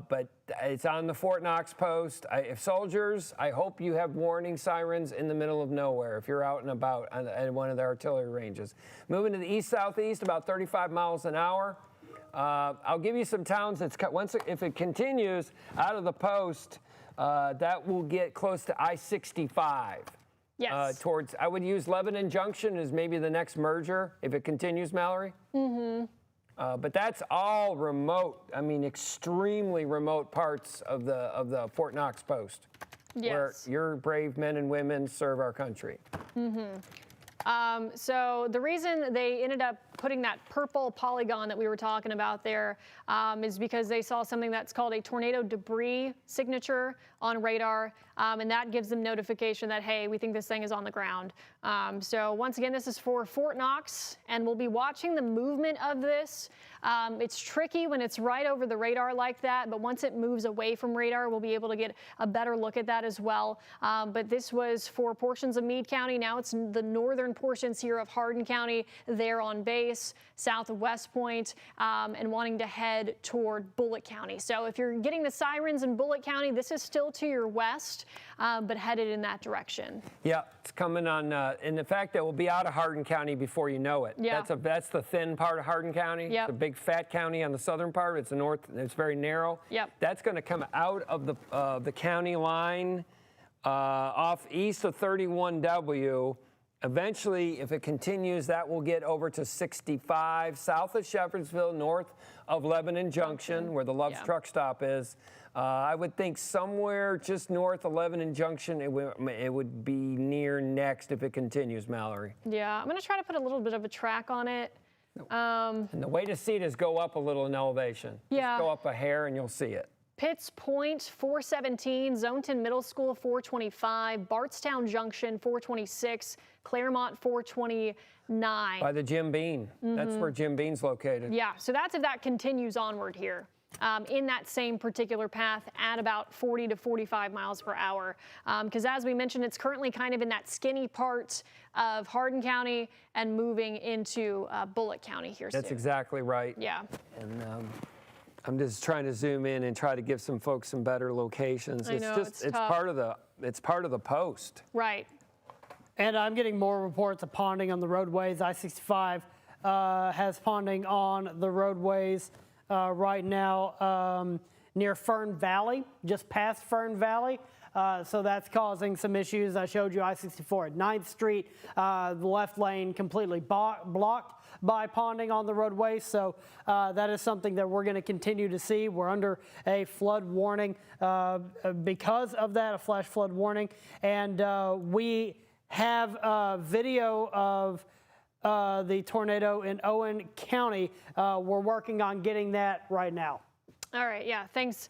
But it's on the Fort Knox post. If soldiers, I hope you have warning sirens in the middle of nowhere if you're out and about at one of the artillery ranges. Moving to the east-southeast, about 35 miles an hour. I'll give you some towns that's if it continues out of the post, that will get close to I-65. Yes. I would use Lebanon Junction as maybe the next merger if it continues, Mallory. But that's all remote. I mean, extremely remote parts of the Fort Knox post, where your brave men and women serve our country. So the reason they ended up putting that purple polygon that we were talking about there is because they saw something that's called a tornado debris signature on radar, and that gives them notification that, hey, we think this thing is on the ground. So once again, this is for Fort Knox, and we'll be watching the movement of this. It's tricky when it's right over the radar like that, but once it moves away from radar, we'll be able to get a better look at that as well. But this was for portions of Meade County. Now it's the northern portions here of Hardin County. They're on base south of West Point, and wanting to head toward Bullitt County. So if you're getting the sirens in Bullitt County, this is still to your west, but headed in that direction. Yeah, it's coming on, and the fact that we'll be out of Hardin County before you know it. Yeah. That's the thin part of Hardin County. Yep. The big fat county on the southern part. It's the north. It's very narrow. Yep. That's going to come out of the county line off east of 31W. Eventually, if it continues, that will get over to 65 south of Shepherdsville, north of Lebanon Junction, where the Love's truck stop is. I would think somewhere just north of Lebanon Junction, it would be near next if it continues, Mallory. Yeah, I'm going to try to put a little bit of a track on it. And the way to see it is go up a little in elevation. Yeah. Just go up a hair and you'll see it. Pitts Point, 417, Zoneton Middle School, 425, Bardstown Junction, 426, Claremont, 429. By the Jim Beam. That's where Jim Beam's located. Yeah, so that's if that continues onward here. in that same particular path at about 40 to 45 miles per hour. Because as we mentioned, it's currently kind of in that skinny part of Hardin County and moving into Bullitt County here soon. That's exactly right. Yeah. And I'm just trying to zoom in and try to give some folks some better locations. I know, it's tough. It's part of the post. Right. And I'm getting more reports of ponding on the roadways. I-65 has ponding on the roadways right now near Fern Valley, just past Fern Valley. So that's causing some issues. I showed you I-64 at 9th Street, the left lane completely blocked by ponding on the roadway. So that is something that we're going to continue to see. We're under a flood warning because of that, a flash flood warning. And we have video of the tornado in Owen County. We're working on getting that right now. All right, yeah, thanks.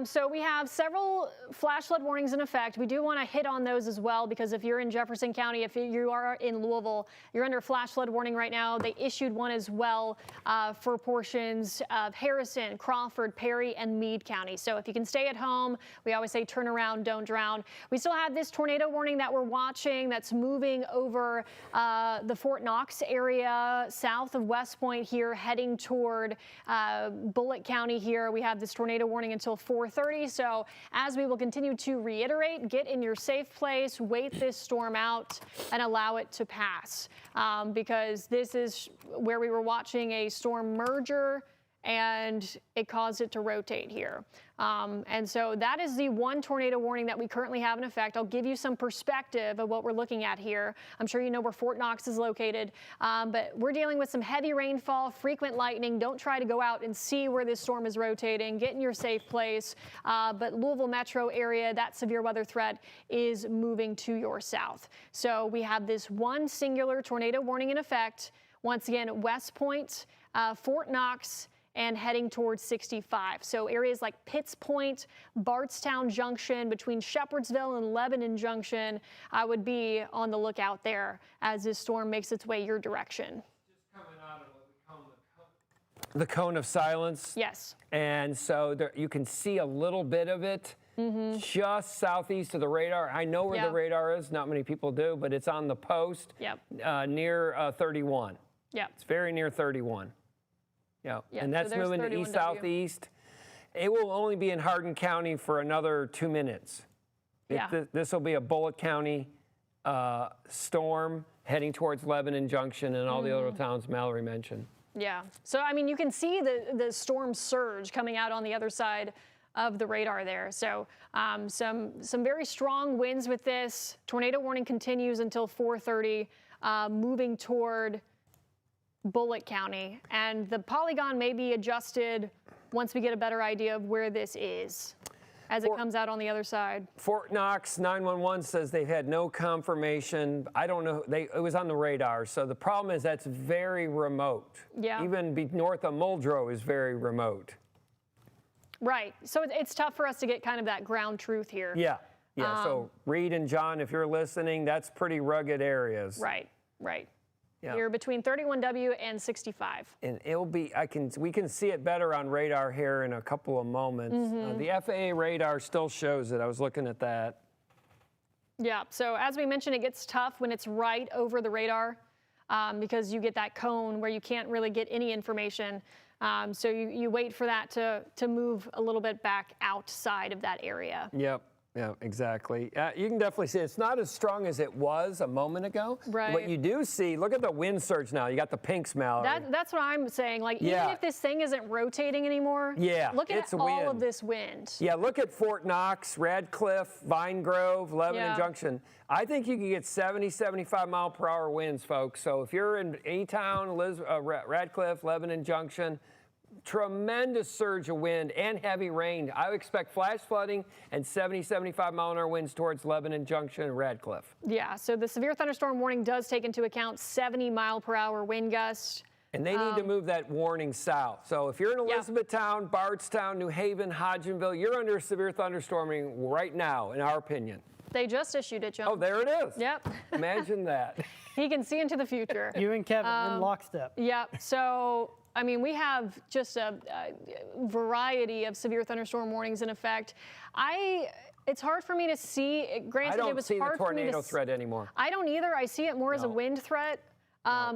So we have several flash flood warnings in effect. We do want to hit on those as well, because if you're in Jefferson County, if you are in Louisville, you're under flash flood warning right now. They issued one as well for portions of Harrison, Crawford, Perry, and Meade County. So if you can stay at home, we always say turn around, don't drown. We still have this tornado warning that we're watching that's moving over the Fort Knox area, south of West Point here, heading toward Bullitt County here. We have this tornado warning until 4:30. So as we will continue to reiterate, get in your safe place, wait this storm out, and allow it to pass. Because this is where we were watching a storm merger and it caused it to rotate here. And so that is the one tornado warning that we currently have in effect. I'll give you some perspective of what we're looking at here. I'm sure you know where Fort Knox is located, but we're dealing with some heavy rainfall, frequent lightning. Don't try to go out and see where this storm is rotating. Get in your safe place. But Louisville metro area, that severe weather threat is moving to your south. So we have this one singular tornado warning in effect. Once again, West Point, Fort Knox, and heading towards 65. So areas like Pitts Point, Bardstown Junction, between Shepherdsville and Lebanon Junction, I would be on the lookout there as this storm makes its way your direction. Just coming out of what we call the cone of silence. Yes. And so there, you can see a little bit of it just southeast of the radar. I know where the radar is. Not many people do, but it's on the post near 31. Yeah. It's very near 31. Yeah, and that's so moving to east-southeast. It will only be in Hardin County for another 2 minutes. This will be a Bullitt County storm heading towards Lebanon Junction and all the other towns Mallory mentioned. Yeah, so I mean, you can see the storm surge coming out on the other side of the radar there. So some very strong winds with this. Tornado warning continues until 4:30, moving toward Bullitt County, and the polygon may be adjusted once we get a better idea of where this is as it comes out on the other side. Fort Knox 911 says they've had no confirmation. I don't know, it was on the radar. So the problem is that's very remote. Yeah. Even north of Muldrow is very remote. Right. So it's tough for us to get kind of that ground truth here. Yeah. Yeah. So Reed and John, if you're listening, that's pretty rugged areas. Right. Right. Yeah. You're between 31W and 65. And it'll be, we can see it better on radar here in a couple of moments. The FAA radar still shows it. I was looking at that. Yeah, so as we mentioned, it gets tough when it's right over the radar because you get that cone where you can't really get any information. So you wait for that to move a little bit back outside of that area. Yep. Yeah, exactly. You can definitely see it's not as strong as it was a moment ago. Right. What you do see, look at the wind surge now. You got the pinks, Mallory. That's what I'm saying. Like, even if this thing isn't rotating anymore, look at all of this wind. Yeah, look at Fort Knox, Radcliffe, Vine Grove, Lebanon Junction. I think you can get 70, 75 mile per hour winds, folks. So if you're in A-Town, Radcliffe, Lebanon Junction, tremendous surge of wind and heavy rain. I would expect flash flooding and 70, 75 mile an hour winds towards Lebanon Junction and Radcliffe. Yeah, so the severe thunderstorm warning does take into account 70 mile per hour wind gusts. And they need to move that warning south. So if you're in Elizabethtown, Bardstown, New Haven, Hodgenville, you're under severe thunderstorming right now, in our opinion. They just issued it, John. Oh, there it is. Yep. Imagine that. He can see into the future. You and Kevin in lockstep. Yep. So I mean, we have just a variety of severe thunderstorm warnings in effect. It's hard for me to see. Granted, I it was don't see hard the tornado for me to threat anymore. I don't either. I see it more as a wind threat.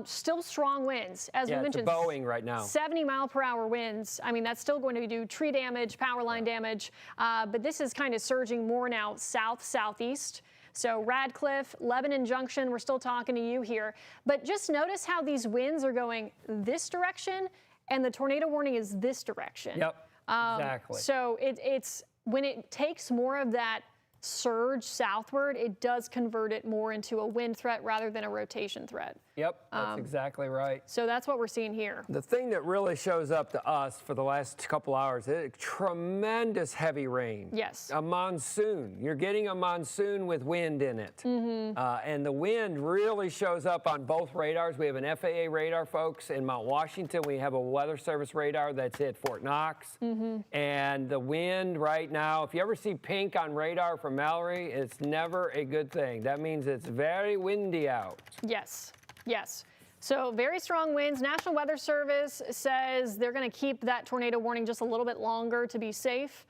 Still strong winds, as we mentioned. It's Boeing right now. 70-mile-per-hour winds. I mean, that's still going to do tree damage, power line damage. But this is kind of surging more now south-southeast. So Radcliffe, Lebanon Junction, we're still talking to you here. But just notice how these winds are going this direction, and the tornado warning is this direction. Yep, exactly. So it's when it takes more of that surge southward, it does convert it more into a wind threat rather than a rotation threat. Yep, that's exactly right. So that's what we're seeing here. The thing that really shows up to us for the last couple hours is tremendous heavy rain. Yes. A monsoon. You're getting a monsoon with wind in it. And the wind really shows up on both radars. We have an FAA radar, folks, in Mount Washington. We have a Weather Service radar that's hit Fort Knox. And the wind right now, if you ever see pink on radar from Mallory, it's never a good thing. That means it's very windy out. Yes. Yes. So very strong winds. National Weather Service says they're going to keep that tornado warning just a little bit longer to be safe.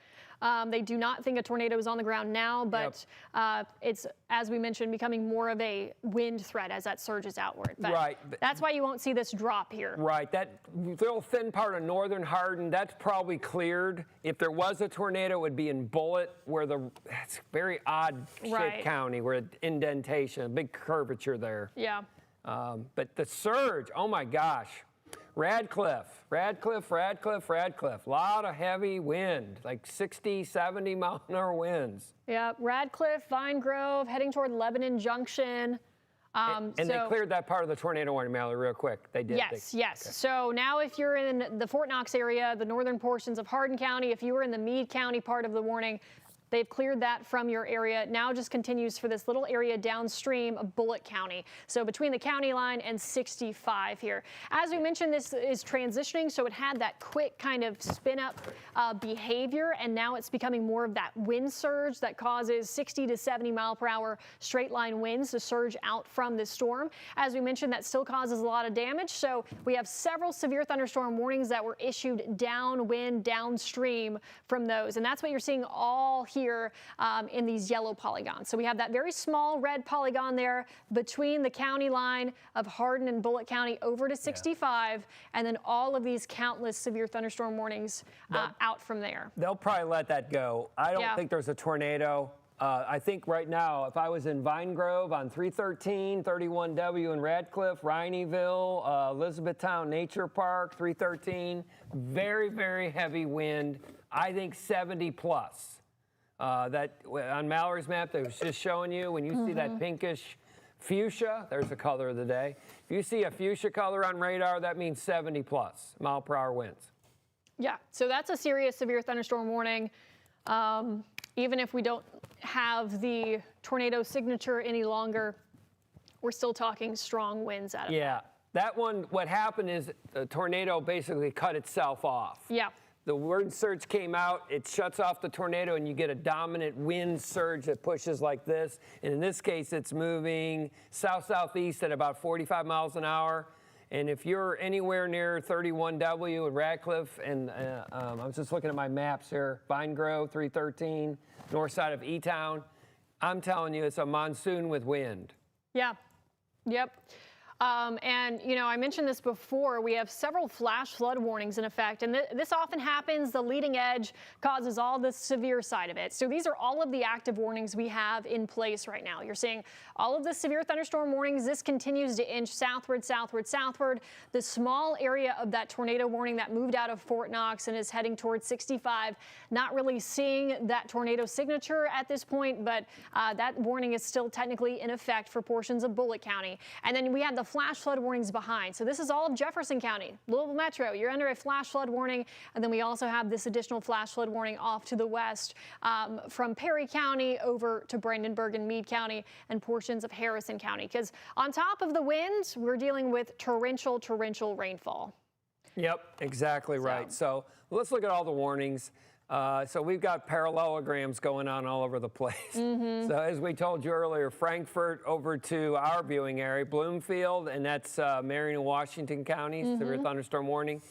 They do not think a tornado is on the ground now, but it's, as we mentioned, becoming more of a wind threat as that surges outward. But right. That's why you won't see this drop here. Right. That little thin part of northern Hardin, that's probably cleared. If there was a tornado, it would be in Bullitt, where it's a very odd shaped county, where indentation, a big curvature there. Yeah. But the surge, oh my gosh. Radcliffe. A lot of heavy wind, like 60, 70 mile-an-hour winds. Yeah, Radcliffe, Vine Grove, heading toward Lebanon Junction. And they cleared that part of the tornado warning, Mallory, real quick. They did. Yes, yes. Okay. So now if you're in the Fort Knox area, the northern portions of Hardin County, if you were in the Meade County part of the warning, they've cleared that from your area. Now just continues for this little area downstream of Bullitt County. So between the county line and 65 here. As we mentioned, this is transitioning, so it had that quick kind of spin up behavior, and now it's becoming more of that wind surge that causes 60 to 70 mile per hour straight line winds to surge out from this storm. As we mentioned, that still causes a lot of damage. So we have several severe thunderstorm warnings that were issued downwind, downstream from those. And that's what you're seeing all here in these yellow polygons. So we have that very small red polygon there between the county line of Hardin and Bullitt County over to 65, and then all of these countless severe thunderstorm warnings out from there. They'll probably let that go. I don't think there's a tornado. I think right now, if I was in Vine Grove on 313, 31W in Radcliffe, Rineyville, Elizabethtown Nature Park, 313, very, very heavy wind. I think 70 plus. That on Mallory's map that was just showing you, when you see that pinkish fuchsia, there's the color of the day. If you see a fuchsia color on radar, that means 70 plus mile per hour winds. Yeah, so that's a serious severe thunderstorm warning. Even if we don't have the tornado signature any longer, we're still talking strong winds out of Yeah, that one, what happened is the tornado basically cut itself off. Yeah. The wind surge came out, it shuts off the tornado, and you get a dominant wind surge that pushes like this. And in this case, it's moving south-southeast at about 45 miles an hour. And if you're anywhere near 31W in Radcliffe, and I was just looking at my maps here, Vine Grove, 313, north side of E-Town, I'm telling you, it's a monsoon with wind. Yeah. Yep. And, you know, I mentioned this before, we have several flash flood warnings in effect, and this often happens. The leading edge causes all the severe side of it. So these are all of the active warnings we have in place right now. You're seeing all of the severe thunderstorm warnings. This continues to inch southward, southward, southward. The small area of that tornado warning that moved out of Fort Knox and is heading towards 65, not really seeing that tornado signature at this point, but that warning is still technically in effect for portions of Bullitt County. And then we had the flash flood warnings behind. So this is all of Jefferson County, Louisville Metro. You're under a flash flood warning. And then we also have this additional flash flood warning off to the west from Perry County over to Brandenburg and Meade County and portions of Harrison County. Because on top of the winds, we're dealing with torrential rainfall. Yep, exactly right. So let's look at all the warnings. So we've got parallelograms going on all over the place. So as we told you earlier, Frankfort over to our viewing area, Bloomfield, and that's Marion and Washington counties, severe thunderstorm warning.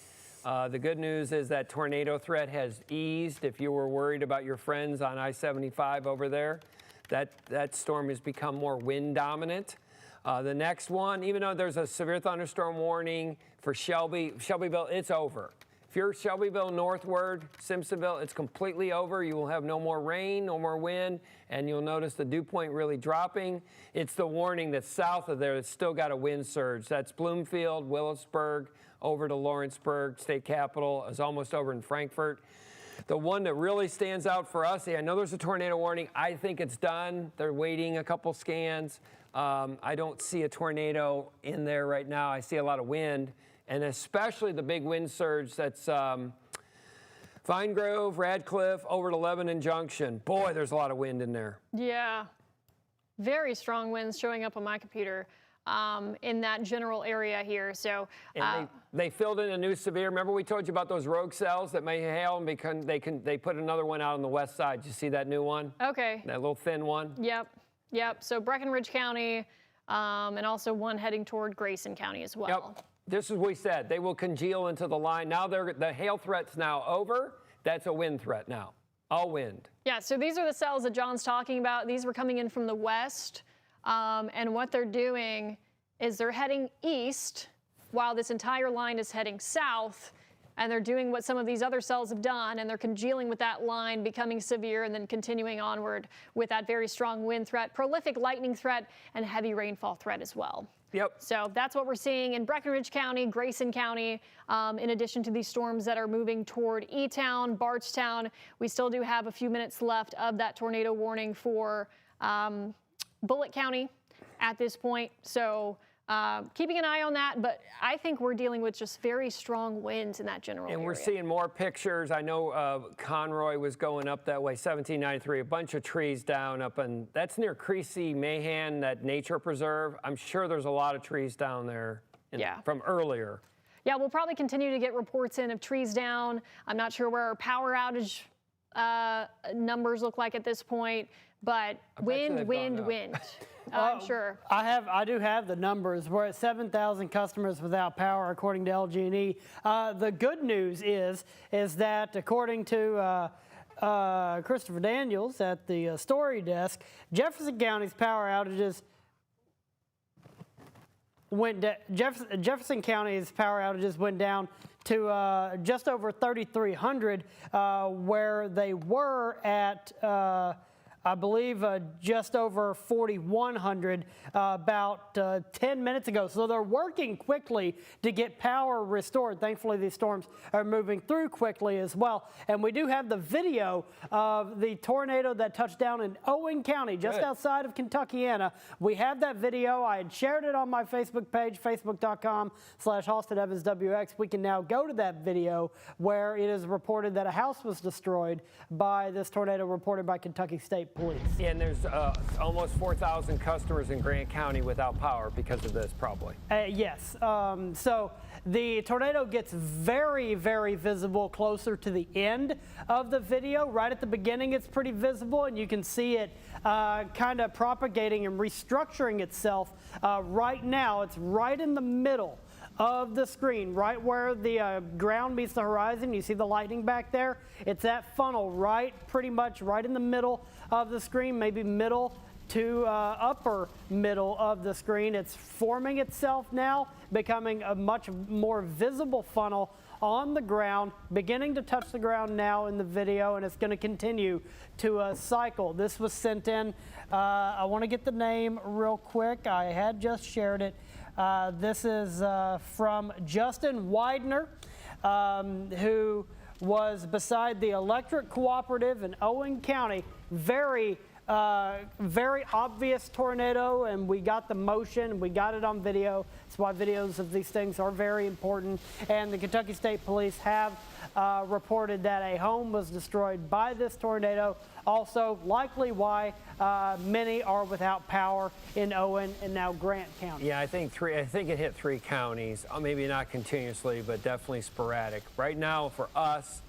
The good news is that tornado threat has eased. If you were worried about your friends on I-75 over there, that storm has become more wind dominant. The next one, even though there's a severe thunderstorm warning for Shelbyville, it's over. If you're Shelbyville northward, Simpsonville, it's completely over. You will have no more rain, no more wind, and you'll notice the dew point really dropping. It's the warning that's south of there that's still got a wind surge. That's Bloomfield, Willisburg, over to Lawrenceburg, state capital, is almost over in Frankfort. The one that really stands out for us, I know there's a tornado warning. I think it's done. They're waiting a couple scans. I don't see a tornado in there right now. I see a lot of wind, and especially the big wind surge that's Vine Grove, Radcliffe, over to Lebanon Junction. Boy, there's a lot of wind in there. Yeah, very strong winds showing up on my computer in that general area here. So they filled in a new severe. Remember we told you about those rogue cells that may hail, and they put another one out on the west side. You see that new one? Okay. That little thin one? Yep. So Breckenridge County, and also one heading toward Grayson County as well. Yep. This is what we said. They will congeal into the line. Now the hail threat's now over. That's a wind threat now. All wind. Yeah, so these are the cells that John's talking about. These were coming in from the west. And what they're doing is they're heading east while this entire line is heading south. And they're doing what some of these other cells have done, and they're congealing with that line, becoming severe, and then continuing onward with that very strong wind threat, prolific lightning threat, and heavy rainfall threat as well. Yep. So that's what we're seeing in Breckenridge County, Grayson County, in addition to these storms that are moving toward E-Town, Bardstown. We still do have a few minutes left of that tornado warning for Bullitt County at this point. So keeping an eye on that, but I think we're dealing with just very strong winds in that general area. And we're seeing more pictures. I know Conroy was going up that way, 1793, a bunch of trees down up, and that's near Creasy, Mahan, that nature preserve. I'm sure there's a lot of trees down there from earlier. Yeah, we'll probably continue to get reports in of trees down. I'm not sure where our power outage numbers look like at this point, but wind. I'm sure. I do have the numbers. We're at 7,000 customers without power, according to LG&E. The good news is that according to Christopher Daniels at the story desk, Jefferson County's power outages Jefferson County's power outages went down to just over 3,300, where they were at I believe just over 4,100 about 10 minutes ago. So they're working quickly to get power restored. Thankfully, these storms are moving through quickly as well. And we do have the video of the tornado that touched down in Owen County, just outside of Kentuckiana. We have that video. I had shared it on my Facebook page, facebook.com/HalsteadEvansWX. We can now go to that video where it is reported that a house was destroyed by this tornado reported by Kentucky State Police. Yeah, and there's almost 4,000 customers in Grant County without power because of this, probably. Yes. So the tornado gets very, very visible closer to the end of the video. Right at the beginning, it's pretty visible, and you can see it kind of propagating and restructuring itself. Right now, it's right in the middle of the screen, right where the ground meets the horizon. You see the lightning back there? It's that funnel pretty much right in the middle of the screen, maybe middle to upper middle of the screen. It's forming itself now, becoming a much more visible funnel on the ground, beginning to touch the ground now in the video, and it's going to continue to cycle. This was sent in, I want to get the name real quick. I had just shared it. This is from Justin Widener, who was beside the Electric Cooperative in Owen County. Very obvious tornado, and we got the motion. We got it on video. That's why videos of these things are very important. And the Kentucky State Police have reported that a home was destroyed by this tornado. Also, likely why many are without power in Owen and now Grant County. Yeah, I think it hit 3 counties. Maybe not continuously, but definitely sporadic. Right now, for us,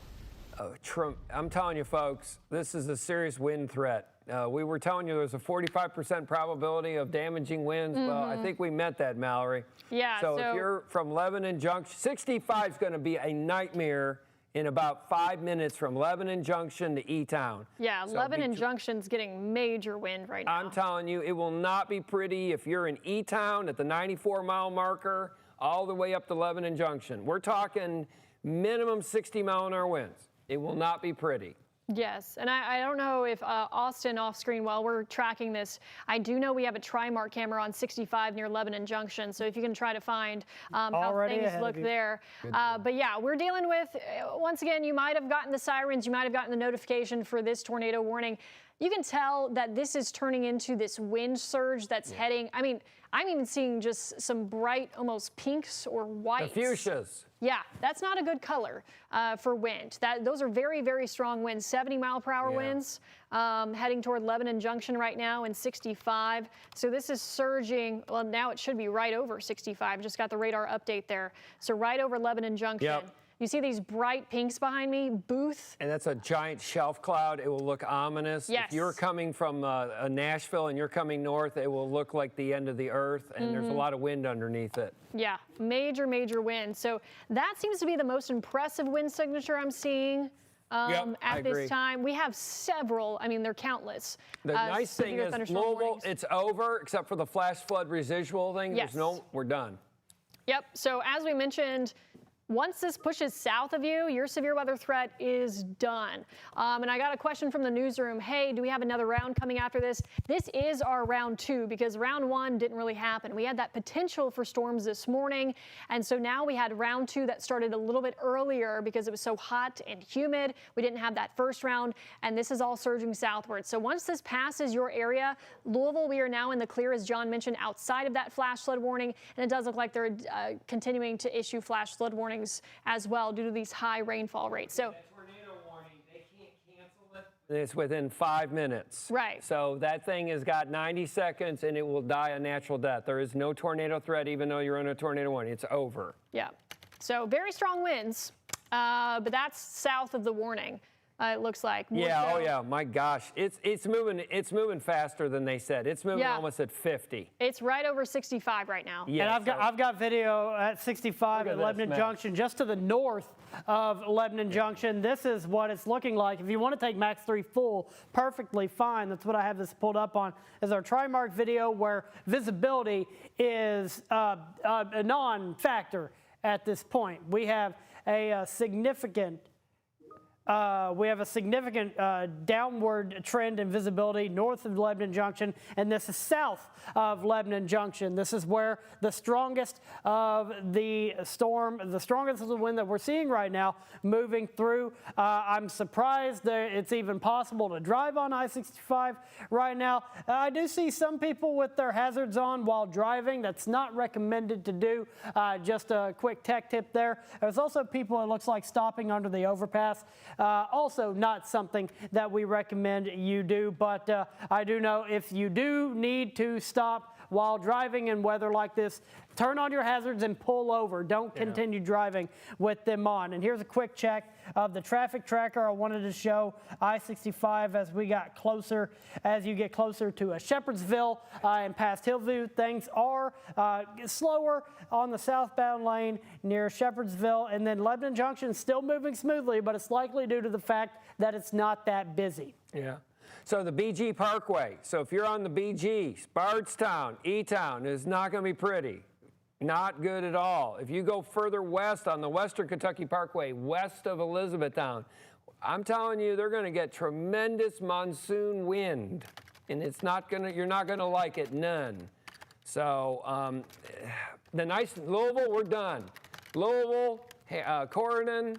I'm telling you, folks, this is a serious wind threat. We were telling you there's a 45% probability of damaging winds. Well, I think we met that, Mallory. Yeah. So if you're from Lebanon Junction, 65 is going to be a nightmare in about 5 minutes from Lebanon Junction to E-Town. Yeah, so Lebanon Junction's getting major wind right now. I'm telling you, it will not be pretty if you're in E-Town at the 94-mile marker all the way up to Lebanon Junction. We're talking minimum 60-mile-an-hour winds. It will not be pretty. Yes, and I don't know if Austin off screen while we're tracking this, I do know we have a Trimark camera on 65 near Lebanon Junction, so if you can try to find how things look there. But yeah, we're dealing with, once again, you might have gotten the sirens, you might have gotten the notification for this tornado warning. You can tell that this is turning into this wind surge that's heading, I mean, I'm even seeing just some bright, almost pinks or whites. The fuchsias. Yeah, that's not a good color for wind. Those are very, very strong winds, 70-mile-per-hour winds, heading toward Lebanon Junction right now in 65. So this is surging. Well, now it should be right over 65. Just got the radar update there. So right over Lebanon Junction. Yep. You see these bright pinks behind me? Booth. And that's a giant shelf cloud. It will look ominous. Yes. If you're coming from Nashville and you're coming north, it will look like the end of the earth, and there's a lot of wind underneath it. Yeah, major, major wind. So that seems to be the most impressive wind signature I'm seeing at this time. We have several, I mean, they're countless. The nice thing is Louisville, it's over, except for the flash flood residual thing. Yes. We're done. Yep, so as we mentioned, once this pushes south of you, your severe weather threat is done. And I got a question from the newsroom. Hey, do we have another round coming after this? This is our round 2 because round 1 didn't really happen. We had that potential for storms this morning. And so now we had round 2 that started a little bit earlier because it was so hot and humid. We didn't have that first round. And this is all surging southward. So once this passes your area, Louisville, we are now in the clear, as John mentioned, outside of that flash flood warning. And it does look like they're continuing to issue flash flood warnings as well due to these high rainfall rates. So that tornado warning, they can't cancel it. It's within 5 minutes. Right. So that thing has got 90 seconds and it will die a natural death. There is no tornado threat even though you're in a tornado warning. It's over. Yeah. So very strong winds, but that's south of the warning. It looks like. Oh yeah, my gosh. It's moving faster than they said. It's moving almost at 50. It's right over 65 right now. Yeah, and I've got video at 65 at Lebanon Junction, just to the north of Lebanon Junction. This is what it's looking like. If you want to take Max 3 full, perfectly fine. That's what I have this pulled up on, is our Trimark video where visibility is a non-factor at this point. We have a significant downward trend in visibility north of Lebanon Junction, and this is south of Lebanon Junction. This is where the strongest of the storm, the strongest of the wind that we're seeing right now moving through. I'm surprised that it's even possible to drive on I-65 right now. I do see some people with their hazards on while driving. That's not recommended to do. Just a quick tech tip there. There's also people, it looks like, stopping under the overpass. Also not something that we recommend you do, but I do know if you do need to stop while driving in weather like this, turn on your hazards and pull over. Don't continue driving with them on. And here's a quick check of the traffic tracker. I wanted to show I-65 as we got closer, as you get closer to Shepherdsville and past Hillview. Things are slower on the southbound lane near Shepherdsville, and then Lebanon Junction still moving smoothly, but it's likely due to the fact that it's not that busy. Yeah. So the BG Parkway. So if you're on the BG, Bardstown, E-Town is not going to be pretty. Not good at all. If you go further west on the Western Kentucky Parkway, west of Elizabethtown, I'm telling you, they're going to get tremendous monsoon wind, and it's not going to. You're not going to like it, none. So the nice Louisville, we're done. Louisville, Corydon,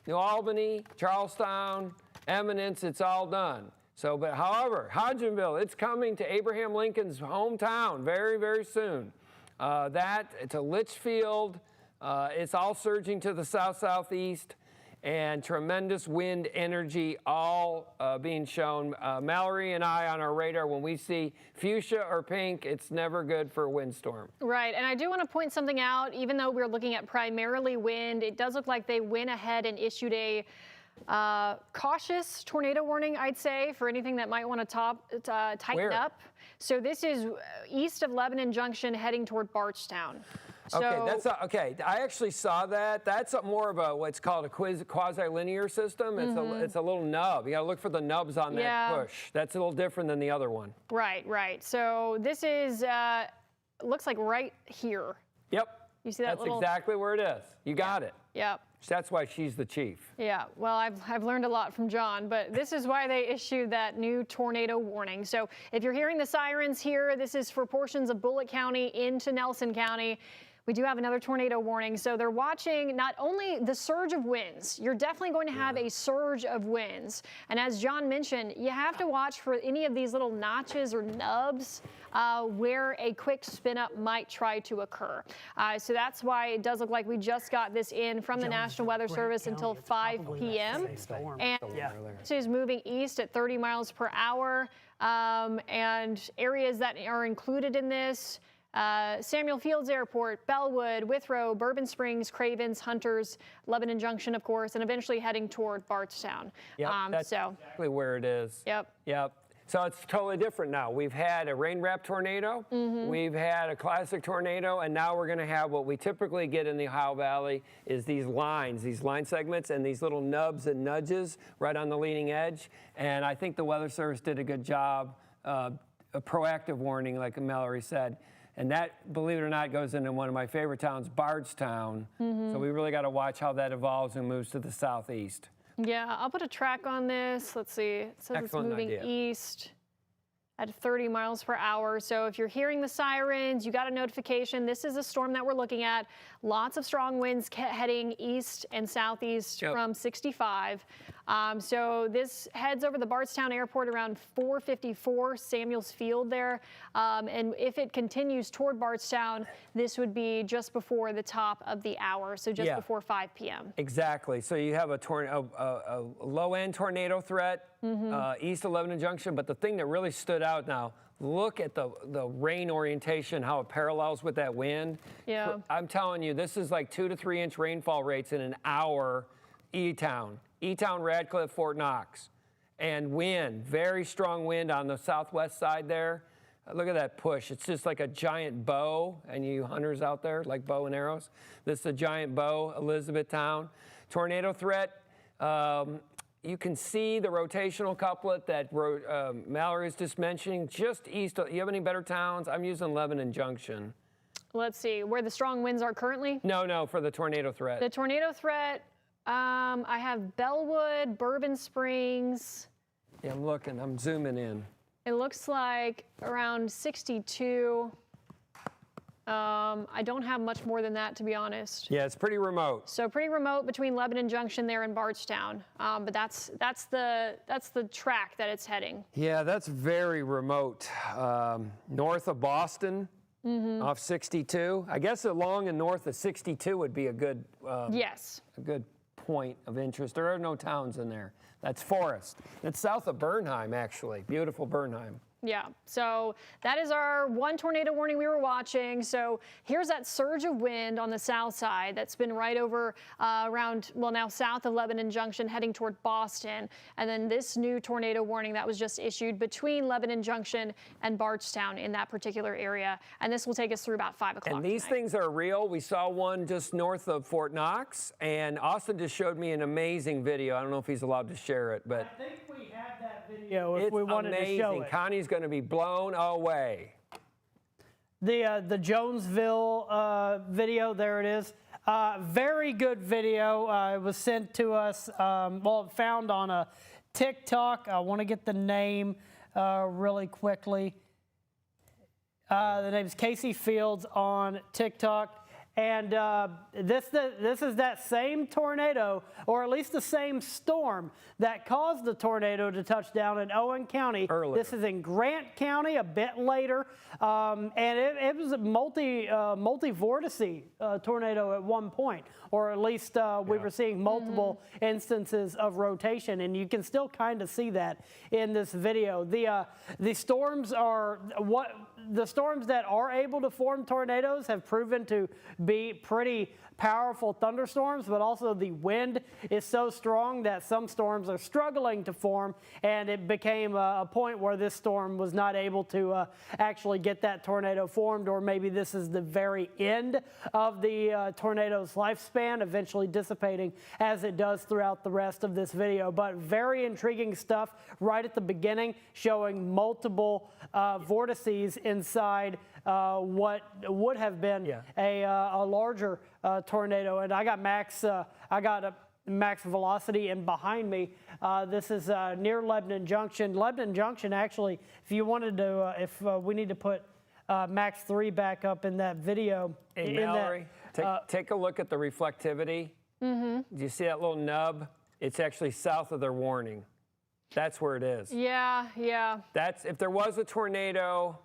New Albany, Charlestown, Eminence, it's all done. So, but however, Hodgenville, it's coming to Abraham Lincoln's hometown very, very soon. It's a Litchfield. It's all surging to the south-southeast, and tremendous wind energy all being shown. Mallory and I on our radar, when we see fuchsia or pink, it's never good for a windstorm. Right, and I do want to point something out. Even though we're looking at primarily wind, it does look like they went ahead and issued a Cautious tornado warning, I'd say, for anything that might want to tighten Where? up. So this is east of Lebanon Junction heading toward Bardstown. So, Okay, that's okay. I actually saw that. That's more of a what's called a quasi-linear system. It's a little nub. You got to look for the nubs on that push. That's a little different than the other one. Right. So this is looks like right here. Yep. You see that That's little? exactly where it is. You got it. Yep. That's why she's the chief. Yeah, well, I've learned a lot from John, but this is why they issued that new tornado warning. So if you're hearing the sirens here, this is for portions of Bullitt County into Nelson County. We do have another tornado warning. So they're watching not only the surge of winds, you're definitely going to have a surge of winds. And as John mentioned, you have to watch for any of these little notches or nubs where a quick spin up might try to occur. So that's why it does look like we just got this in from the National Weather Service until 5 p.m. And this is moving east at 30 miles per hour. And areas that are included in this, Samuel Fields Airport, Bellwood, Withrow, Bourbon Springs, Cravens, Hunters, Lebanon Junction, of course, and eventually heading toward Bardstown. Yep, that's exactly where it is. Yep. So it's totally different now. We've had a rain-wrapped tornado, we've had a classic tornado, and now we're going to have what we typically get in the Ohio Valley is these line segments, and these little nubs and nudges right on the leading edge. And I think the Weather Service did a good job, a proactive warning, like Mallory said. And that, believe it or not, goes into one of my favorite towns, Bardstown. So we really got to watch how that evolves and moves to the southeast. Yeah, I'll put a track on this. Let's see. It says it's moving east at 30 miles per hour. So if you're hearing the sirens, you got a notification. This is a storm that we're looking at. Lots of strong winds heading east and southeast from 65. So this heads over the Bardstown Airport around 4:54 Samuels Field there. And if it continues toward Bardstown, this would be just before the top of the hour, so just before 5 p.m. Exactly. So you have a low-end tornado threat east of Lebanon Junction. But the thing that really stood out now, look at the rain orientation, how it parallels with that wind. Yeah. I'm telling you, this is like 2 to 3 inch rainfall rates in an hour. E-Town, Radcliffe, Fort Knox. And wind, very strong wind on the southwest side there. Look at that push. It's just like a giant bow, and you hunters out there like bow and arrows. This is a giant bow, Elizabethtown. Tornado threat. You can see the rotational couplet that Mallory was just mentioning, just east of, you have any better towns? I'm using Lebanon Junction. Let's see, where the strong winds are currently? No, for the tornado threat. The tornado threat, I have Bellwood, Bourbon Springs. Yeah, I'm looking, I'm zooming in. It looks like around 62. I don't have much more than that, to be honest. Yeah, it's pretty remote. So pretty remote between Lebanon Junction there and Bardstown. But that's the track that it's heading. Yeah, that's very remote. North of Boston, off 62. I guess along and north of 62 would be a good yes. A good point of interest. There are no towns in there. That's forest. It's south of Bernheim, actually. Beautiful Bernheim. Yeah, so that is our one tornado warning we were watching. So here's that surge of wind on the south side that's been right over around, well, now south of Lebanon Junction heading toward Boston. And then this new tornado warning that was just issued between Lebanon Junction and Bardstown in that particular area. And this will take us through about 5 o'clock. And these things are real. We saw one just north of Fort Knox, and Austin just showed me an amazing video. I don't know if he's allowed to share it, but I think we have that video if it's we wanted amazing. to show it. Connie's going to be blown away. The Jonesville video, there it is. Very good video. It was sent to us, found on a TikTok. I want to get the name really quickly. The name is Casey Fields on TikTok. And this is that same tornado, or at least the same storm that caused the tornado to touch down in Owen County. Earlier. This is in Grant County a bit later. And it was a multi-vortice tornado at one point, or at least we were seeing multiple instances of rotation, and you can still kind of see that in this video. The storms are the storms that are able to form tornadoes have proven to be pretty powerful thunderstorms, but also the wind is so strong that some storms are struggling to form, and it became a point where this storm was not able to actually get that tornado formed, or maybe this is the very end of the tornado's lifespan, eventually dissipating as it does throughout the rest of this video. But very intriguing stuff right at the beginning, showing multiple vortices inside what would have been a larger tornado. And I got max velocity, and behind me, this is near Lebanon Junction. Lebanon Junction, actually, if you wanted to, we need to put max 3 back up in that video. Hey, Mallory, take a look at the reflectivity. Do you see that little nub? It's actually south of their warning. That's where it is. Yeah. That's, if there was a tornado,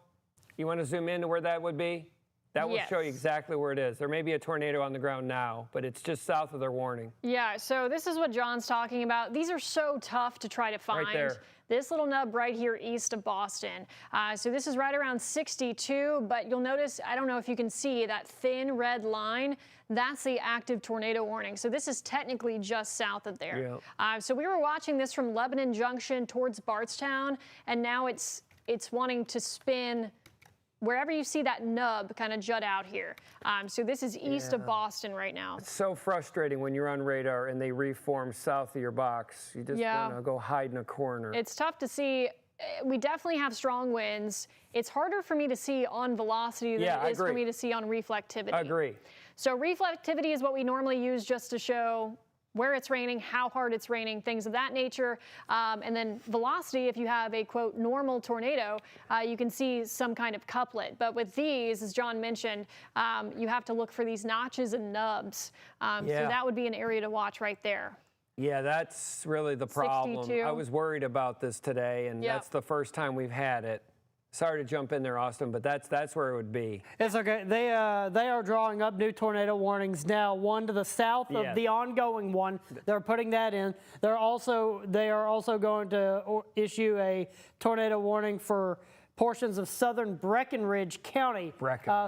you want to zoom in to where that would be? That will show you exactly where it is. There may be a tornado on the ground now, but it's just south of their warning. Yeah, so this is what John's talking about. These are so tough to try to find. Right there. This little nub right here east of Boston. So this is right around 62, but you'll notice, I don't know if you can see that thin red line, that's the active tornado warning. So this is technically just south of there. So we were watching this from Lebanon Junction towards Bardstown, and now it's wanting to spin wherever you see that nub kind of jut out here. So this is east of Boston right now. It's so frustrating when you're on radar and they reform south of your box. You just want to go hide in a corner. It's tough to see. We definitely have strong winds. It's harder for me to see on velocity than it is for me to see on reflectivity. I agree. So reflectivity is what we normally use just to show where it's raining, how hard it's raining, things of that nature. And then velocity, if you have a, quote, normal tornado, you can see some kind of couplet. But with these, as John mentioned, you have to look for these notches and nubs. So that would be an area to watch right there. Yeah, that's really the problem. 62. I was worried about this today, and that's the first time we've had it. Sorry to jump in there, Austin, but that's where it would be. It's okay. They are drawing up new tornado warnings now. One to the south of the ongoing one. They're putting that in. They are also going to issue a tornado warning for portions of southern Breckinridge County.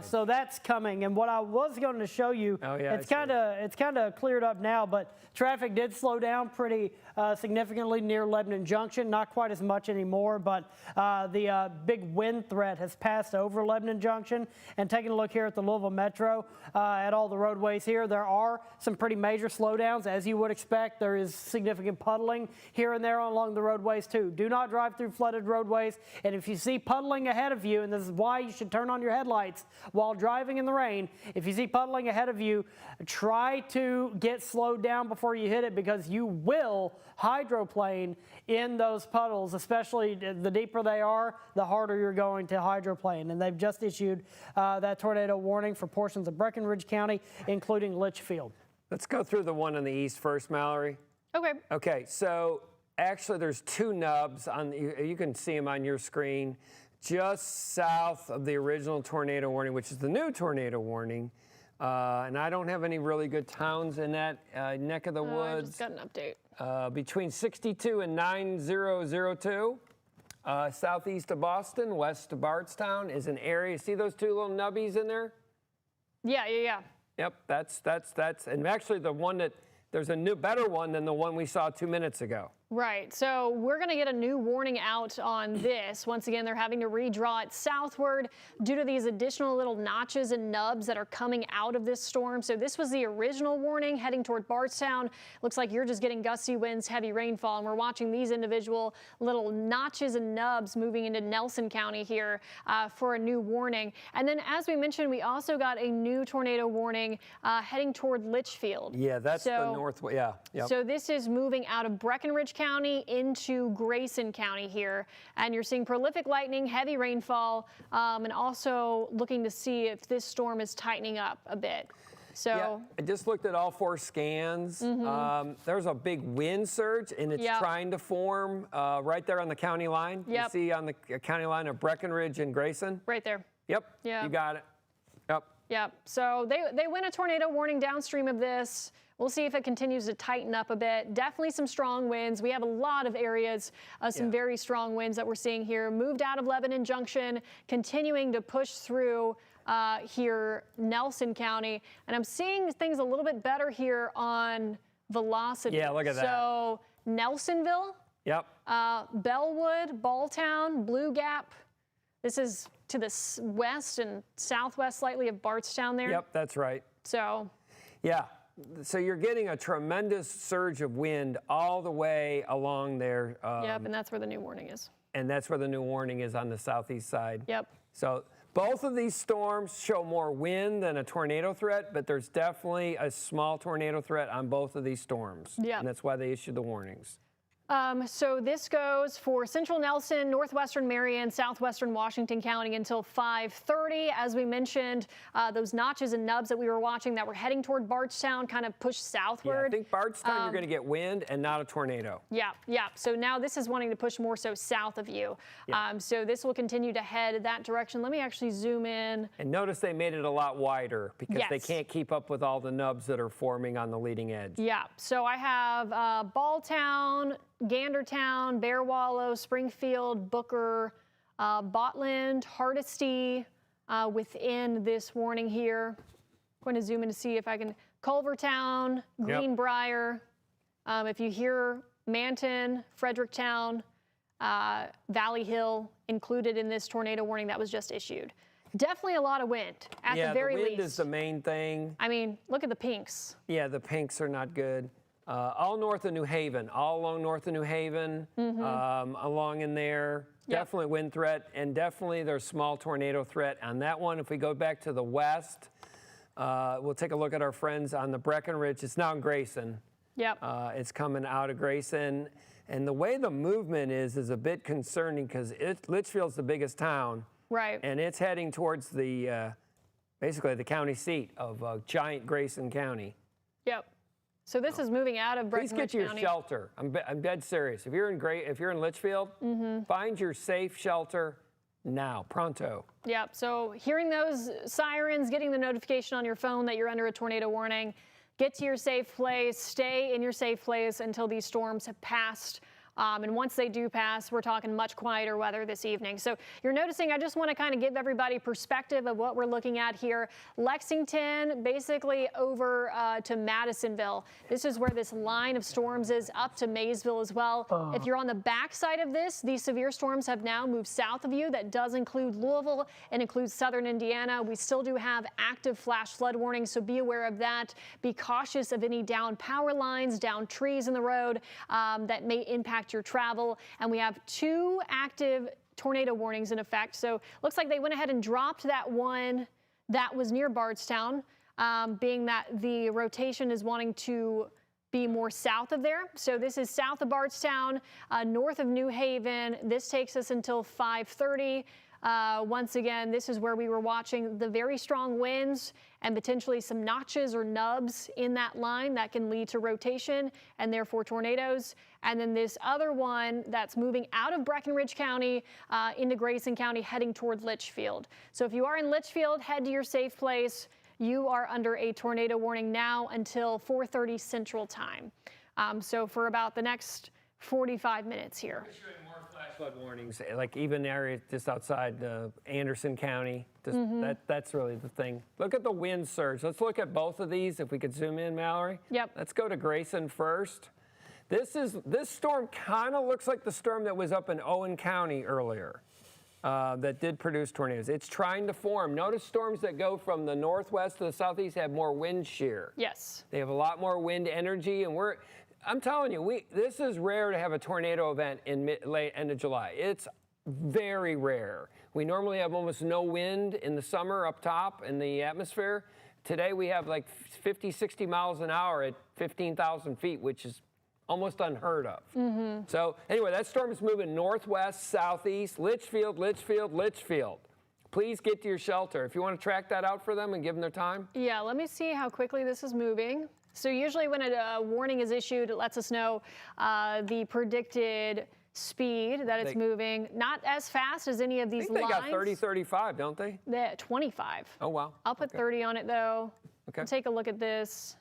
So that's coming. And what I was going to show you, it's kind of cleared up now, but traffic did slow down pretty significantly near Lebanon Junction. Not quite as much anymore, but the big wind threat has passed over Lebanon Junction. And taking a look here at the Louisville Metro, at all the roadways here, there are some pretty major slowdowns, as you would expect. There is significant puddling here and there along the roadways too. Do not drive through flooded roadways, and if you see puddling ahead of you, and this is why you should turn on your headlights while driving in the rain. If you see puddling ahead of you, try to get slowed down before you hit it, because you will hydroplane in those puddles, especially the deeper they are, the harder you're going to hydroplane. And they've just issued that tornado warning for portions of Breckinridge County, including Litchfield. Let's go through the one on the east first, Mallory. Okay, so actually there's two nubs on. You can see them on your screen, just south of the original tornado warning, which is the new tornado warning. And I don't have any really good towns in that neck of the woods. I just got an update. Between 62 and 9002, southeast of Boston, west of Bardstown is an area. See those two little nubbies in there? Yeah. Yep, that's, and actually the one that, there's a new, better one than the one we saw 2 minutes ago. Right, so we're going to get a new warning out on this. Once again, they're having to redraw it southward due to these additional little notches and nubs that are coming out of this storm. So this was the original warning heading toward Bardstown. Looks like you're just getting gusty winds, heavy rainfall, and we're watching these individual little notches and nubs moving into Nelson County here for a new warning. And then, as we mentioned, we also got a new tornado warning heading toward Litchfield. Yeah, that's the north, Yep. So this is moving out of Breckinridge County into Grayson County here, and you're seeing prolific lightning, heavy rainfall, and also looking to see if this storm is tightening up a bit. So I just looked at all 4 scans. There's a big wind surge, and it's trying to form right there on the county line. You see on the county line of Breckinridge and Grayson? Right there. Yep. You got it. Yep. So they went a tornado warning downstream of this. We'll see if it continues to tighten up a bit. Definitely some strong winds. We have a lot of areas, some very strong winds that we're seeing here. Moved out of Lebanon Junction, continuing to push through here, Nelson County, and I'm seeing things a little bit better here on velocity. Yeah, look at that. So Nelsonville, Yep. Bellwood, Balltown, Blue Gap. This is to the west and southwest slightly of Bardstown there. Yep, that's right. So, Yeah. So you're getting a tremendous surge of wind all the way along there. yep, and that's where the new warning is. And that's where the new warning is on the southeast side. Yep. So both of these storms show more wind than a tornado threat, but there's definitely a small tornado threat on both of these storms. Yeah. And that's why they issued the warnings. So this goes for Central Nelson, Northwestern Marion, Southwestern Washington County until 5:30. As we mentioned, those notches and nubs that we were watching that were heading toward Bardstown kind of pushed Yeah, southward. I think Bardstown, you're going to get wind and not a tornado. Yeah. So now this is wanting to push more so south of you. Yeah. So this will continue to head that direction. Let me actually zoom in. And notice they made it a lot wider because they Yes. can't keep up with all the nubs that are forming on the leading edge. Yeah. So I have Balltown, Gandertown, Bear Wallow, Springfield, Booker, Botland, Hardesty within this warning here. I'm going to zoom in to see if I can. Culvertown, Greenbrier. If you hear Manton, Fredericktown, Valley Hill included in this tornado warning that was just issued. Definitely a lot of wind at the very the wind least. is the main thing. I mean, look at the pinks. Yeah, the pinks are not good. All north of New Haven, all along north of New Haven, along in there. Yep. Definitely wind threat, and definitely there's small tornado threat on that one. If we go back to the west, we'll take a look at our friends on the Breckenridge. It's now in Grayson. Yep. It's coming out of Grayson. And the way the movement is a bit concerning because Litchfield's the biggest town. Right. And it's heading towards the, basically the county seat of giant Grayson County. Yep. So this is moving out of Please Breckenridge get to your County. shelter. I'm dead serious. If you're in Litchfield, find your safe shelter now, pronto. Yep. So hearing those sirens, getting the notification on your phone that you're under a tornado warning, get to your safe place, stay in your safe place until these storms have passed. And once they do pass, we're talking much quieter weather this evening. So you're noticing, I just want to kind of give everybody perspective of what we're looking at here. Lexington, basically over to Madisonville. This is where this line of storms is, up to Maysville as well. If you're on the backside of this, these severe storms have now moved south of you. That does include Louisville and includes southern Indiana. We still do have active flash flood warnings, so be aware of that. Be cautious of any down power lines, down trees in the road that may impact your travel. And we have 2 active tornado warnings in effect. So looks like they went ahead and dropped that one that was near Bardstown, being that the rotation is wanting to be more south of there. So this is south of Bardstown, north of New Haven. This takes us until 5:30. Once again, this is where we were watching the very strong winds and potentially some notches or nubs in that line that can lead to rotation and therefore tornadoes. And then this other one that's moving out of Breckenridge County into Grayson County, heading toward Litchfield. So if you are in Litchfield, head to your safe place. You are under a tornado warning now until 4:30 Central Time. So for about the next 45 minutes here. Flood warnings, like even areas just outside Anderson County. That's really the thing. Look at the wind surge. Let's look at both of these if we could zoom in, Mallory. Yep. Let's go to Grayson first. This storm kind of looks like the storm that was up in Owen County earlier that did produce tornadoes. It's trying to form. Notice storms that go from the northwest to the southeast have more wind shear. Yes. They have a lot more wind energy, and I'm telling you, this is rare to have a tornado event in late end of July. It's very rare. We normally have almost no wind in the summer up top in the atmosphere. Today we have like 50, 60 miles an hour at 15,000 feet, which is almost unheard of. So anyway, that storm is moving northwest, southeast, Litchfield. Please get to your shelter. If you want to track that out for them and give them their time. Yeah, let me see how quickly this is moving. So usually when a warning is issued, it lets us know the predicted speed that it's moving. Not as fast as any of these lines. They got 30, 35, don't they? They're at 25. Oh, wow. I'll put 30 on it, though. Okay. We'll take a look at this.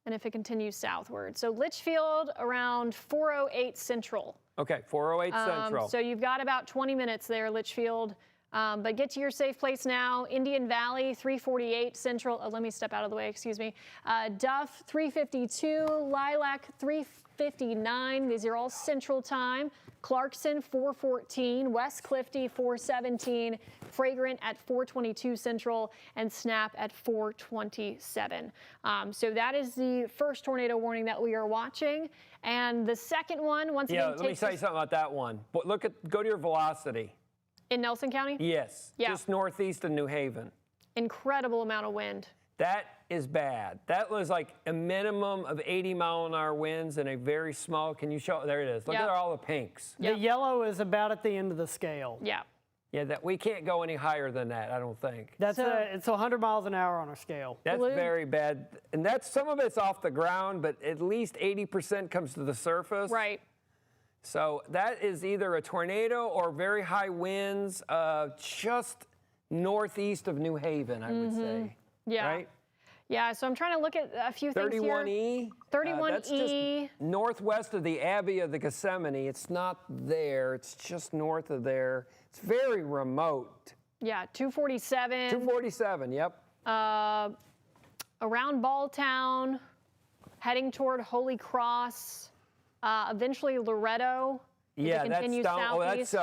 And if it continues southward. So Litchfield around 4:08 Central. Okay, 408 Central. So you've got about 20 minutes there, Litchfield. But get to your safe place now. Indian Valley, 348 Central. Oh, let me step out of the way, excuse me. Duff, 352. Lilac, 359. These are all Central Time. Clarkson, 414. West Clifty, 417. Fragrant at 422 Central. And Snap at 427. So that is the first tornado warning that we are watching. And the second one, once again, let me tell you something about that one. But go to your velocity. In Nelson County? Yes, Yeah. just northeast of New Haven. Incredible amount of wind. That is bad. That was like a minimum of 80-mile-an-hour winds and a very small, can you show, there it is. Look Yep. at all the pinks. Yep. The yellow is about at the end of the scale. Yeah. Yeah, that we can't go any higher than that, I don't think. That's So- it's 100 miles an hour on our scale. That's Blue. very bad. And that's, some of it's off the ground, but at least 80% comes to the surface. Right. So that is either a tornado or very high winds just northeast of New Haven, I would say. Yeah. Right? Yeah, so I'm trying to look at a few things here. 31E. 31E. That's just northwest of the Abbey of the Gethsemane. It's not there. It's just north of there. It's very remote. Yeah, 247. 247, yep. Around Balltown, heading toward Holy Cross, eventually Loretto. If Yeah, it that's continues down. southeast.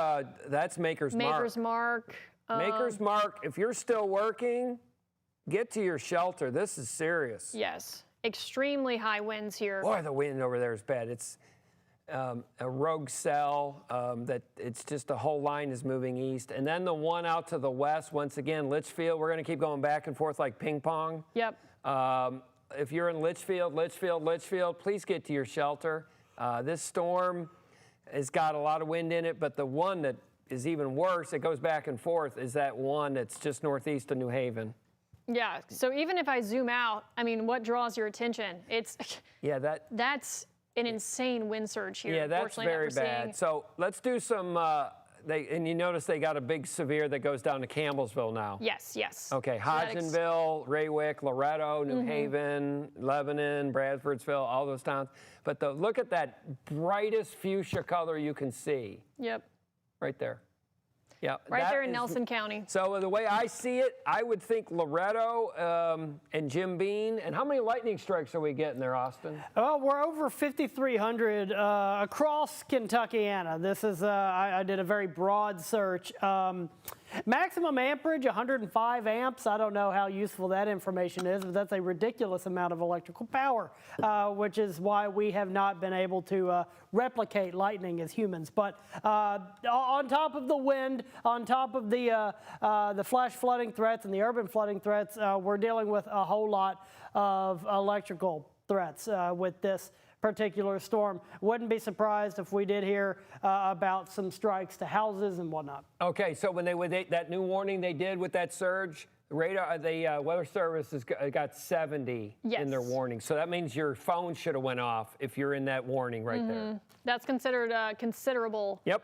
That's Maker's Mark. Maker's Mark. Maker's Mark. If you're still working, get to your shelter. This is serious. Yes, extremely high winds here. Boy, the wind over there is bad. It's a rogue cell that it's just the whole line is moving east. And then the one out to the west, once again, Litchfield, we're going to keep going back and forth like ping pong. Yep. If you're in Litchfield, please get to your shelter. This storm has got a lot of wind in it, but the one that is even worse, it goes back and forth, is that one that's just northeast of New Haven. Yeah, so even if I zoom out, I mean, what draws your attention? It's Yeah, that's an insane wind surge here. yeah, that's unfortunately, very that we're bad. seeing. So let's do some, and you notice they got a big severe that goes down to Campbellsville now. Yes, yes. Okay, So that Hodgenville, Raywick, Loretto, New Haven, Lebanon, Bradfordsville, all those towns. But look at that brightest fuchsia color you can see Yep. right there. Yeah, Right that there in is- Nelson County. So the way I see it, I would think Loretto and Jim Beam. And how many lightning strikes are we getting there, Austin? We're over 5,300 across Kentuckiana. This is, I did a very broad search. Maximum amperage, 105 amps. I don't know how useful that information is, but that's a ridiculous amount of electrical power, which is why we have not been able to replicate lightning as humans. But on top of the wind, on top of the flash flooding threats and the urban flooding threats, we're dealing with a whole lot of electrical threats with this particular storm. Wouldn't be surprised if we did hear about some strikes to houses and whatnot. Okay, so when that new warning they did with that surge, the Weather Service has got 70 in their Yes. warning. So that means your phone should have went off if you're in that warning right there. That's considered considerable. Yep.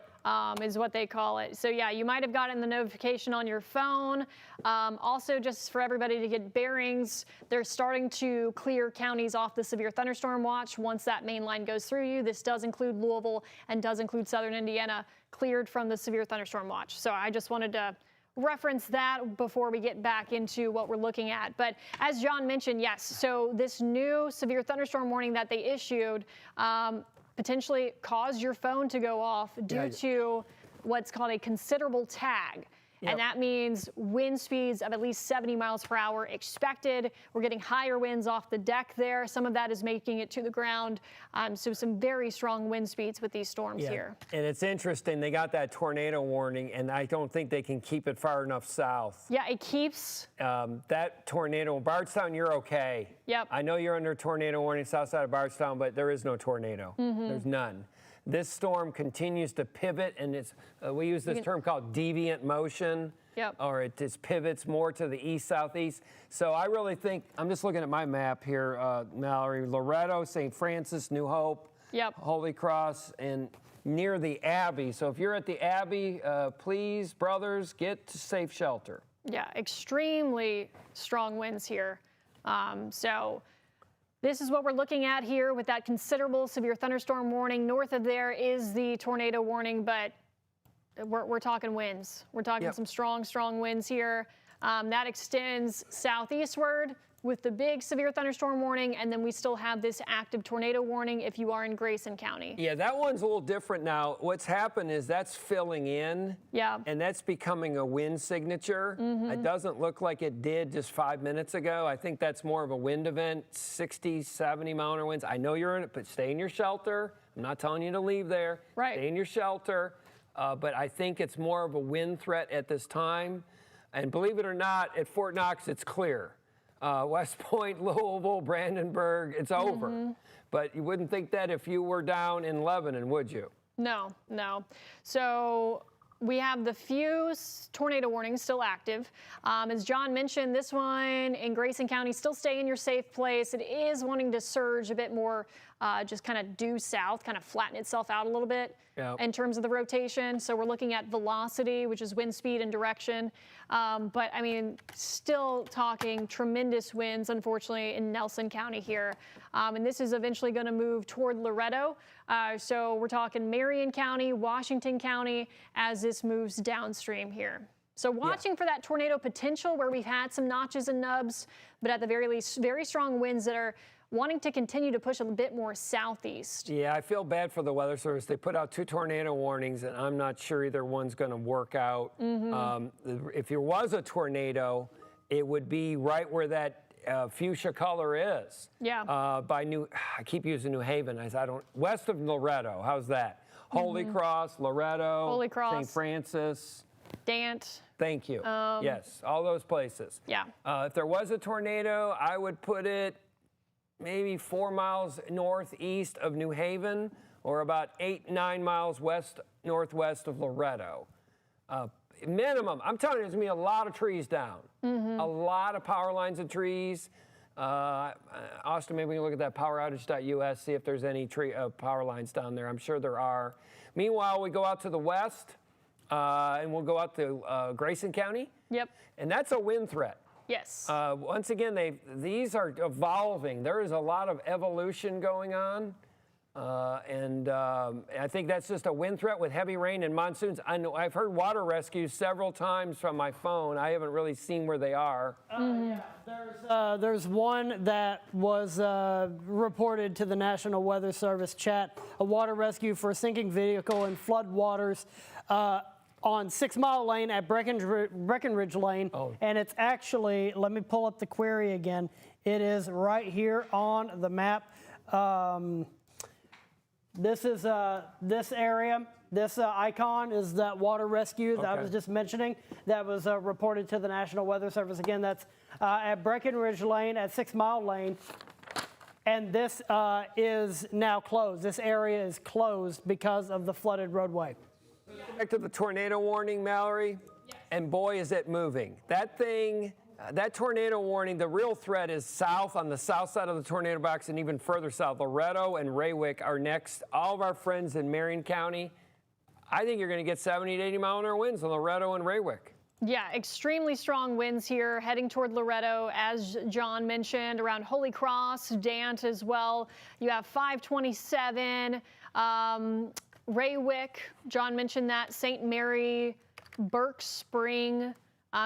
Is what they call it. So yeah, you might have gotten the notification on your phone. Also, just for everybody to get bearings, they're starting to clear counties off the severe thunderstorm watch once that main line goes through you. This does include Louisville and does include southern Indiana, cleared from the severe thunderstorm watch. So I just wanted to reference that before we get back into what we're looking at. But as John mentioned, yes, so this new severe thunderstorm warning that they issued potentially caused your phone to go off due to what's called a considerable tag. And that means wind speeds of at least 70 miles per hour expected. We're getting higher winds off the deck there. Some of that is making it to the ground. So some very strong wind speeds with these storms here. And it's interesting, they got that tornado warning, and I don't think they can keep it far enough south. Yeah, it keeps. That tornado, Bardstown, you're okay. Yep. I know you're under tornado warning south side of Bardstown, but there is no tornado. There's none. This storm continues to pivot, and it's we use this term called deviant motion. Yep. Or it just pivots more to the east-southeast. So I really think, I'm just looking at my map here, Mallory, Loretto, St. Francis, New Hope, Yep. Holy Cross, and near the Abbey. So if you're at the Abbey, please, brothers, get to safe shelter. Yeah, extremely strong winds here. So this is what we're looking at here with that considerable severe thunderstorm warning. North of there is the tornado warning, but we're talking winds. We're talking some strong winds here. That extends southeastward with the big severe thunderstorm warning, and then we still have this active tornado warning if you are in Grayson County. Yeah, that one's a little different now. What's happened is that's filling in, and that's becoming a wind signature. It doesn't look like it did just 5 minutes ago. I think that's more of a wind event, 60, 70 mile an hour winds. I know you're in it, but stay in your shelter. I'm not telling you to leave there. Right. Stay in your shelter. But I think it's more of a wind threat at this time. And believe it or not, at Fort Knox, it's clear. West Point, Louisville, Brandenburg, it's over. But you wouldn't think that if you were down in Lebanon, would you? No. So we have the few tornado warnings still active. As John mentioned, this one in Grayson County, still stay in your safe place. It is wanting to surge a bit more, just kind of due south, kind of flatten itself out a little bit in terms of the rotation. So we're looking at velocity, which is wind speed and direction. But I mean, still talking tremendous winds, unfortunately, in Nelson County here. And this is eventually going to move toward Loretto. So we're talking Marion County, Washington County, as this moves downstream here. So watching for that tornado potential where we've had some notches and nubs, but at the very least, very strong winds that are wanting to continue to push a bit more southeast. Yeah, I feel bad for the Weather Service. They put out 2 tornado warnings, and I'm not sure either one's going to work out. If there was a tornado, it would be right where that fuchsia color is. Yeah. I keep using New Haven. West of Loretto. How's that? Holy Cross, Loretto, Holy Cross, St. Francis, Dant. Thank you. Yes, all those places. Yeah. If there was a tornado, I would put it maybe 4 miles northeast of New Haven, or about 8-9 miles northwest of Loretto. Minimum. I'm telling you, there's going to be a lot of trees down. A lot of power lines and trees. Austin, maybe we can look at that poweroutage.us, see if there's any power lines down there. I'm sure there are. Meanwhile, we go out to the west, and we'll go out to Grayson County. Yep. And that's a wind threat. Yes. Once again, these are evolving. There is a lot of evolution going on. I think that's just a wind threat with heavy rain and monsoons. I've heard water rescues several times from my phone. I haven't really seen where they are. There's one that was reported to the National Weather Service chat, a water rescue for a sinking vehicle in flood waters on 6 Mile Lane at Breckenridge Lane. And it's actually, let me pull up the query again. It is right here on the map. This is this area. This icon is that water rescue that I was just mentioning that was reported to the National Weather Service. Again, that's at Breckenridge Lane at 6 Mile Lane. And this is now closed. This area is closed because of the flooded roadway. Back to the tornado warning, Mallory, and boy, is it moving. That thing, that tornado warning, the real threat is south, on the south side of the tornado box, and even further south. Loretto and Raywick are next. All of our friends in Marion County, I think you're going to get 70 to 80 mile an hour winds on Loretto and Raywick. Yeah, extremely strong winds here heading toward Loretto, as John mentioned, around Holy Cross, Dant as well. You have 527, Raywick, John mentioned that, St. Mary, Burke Spring,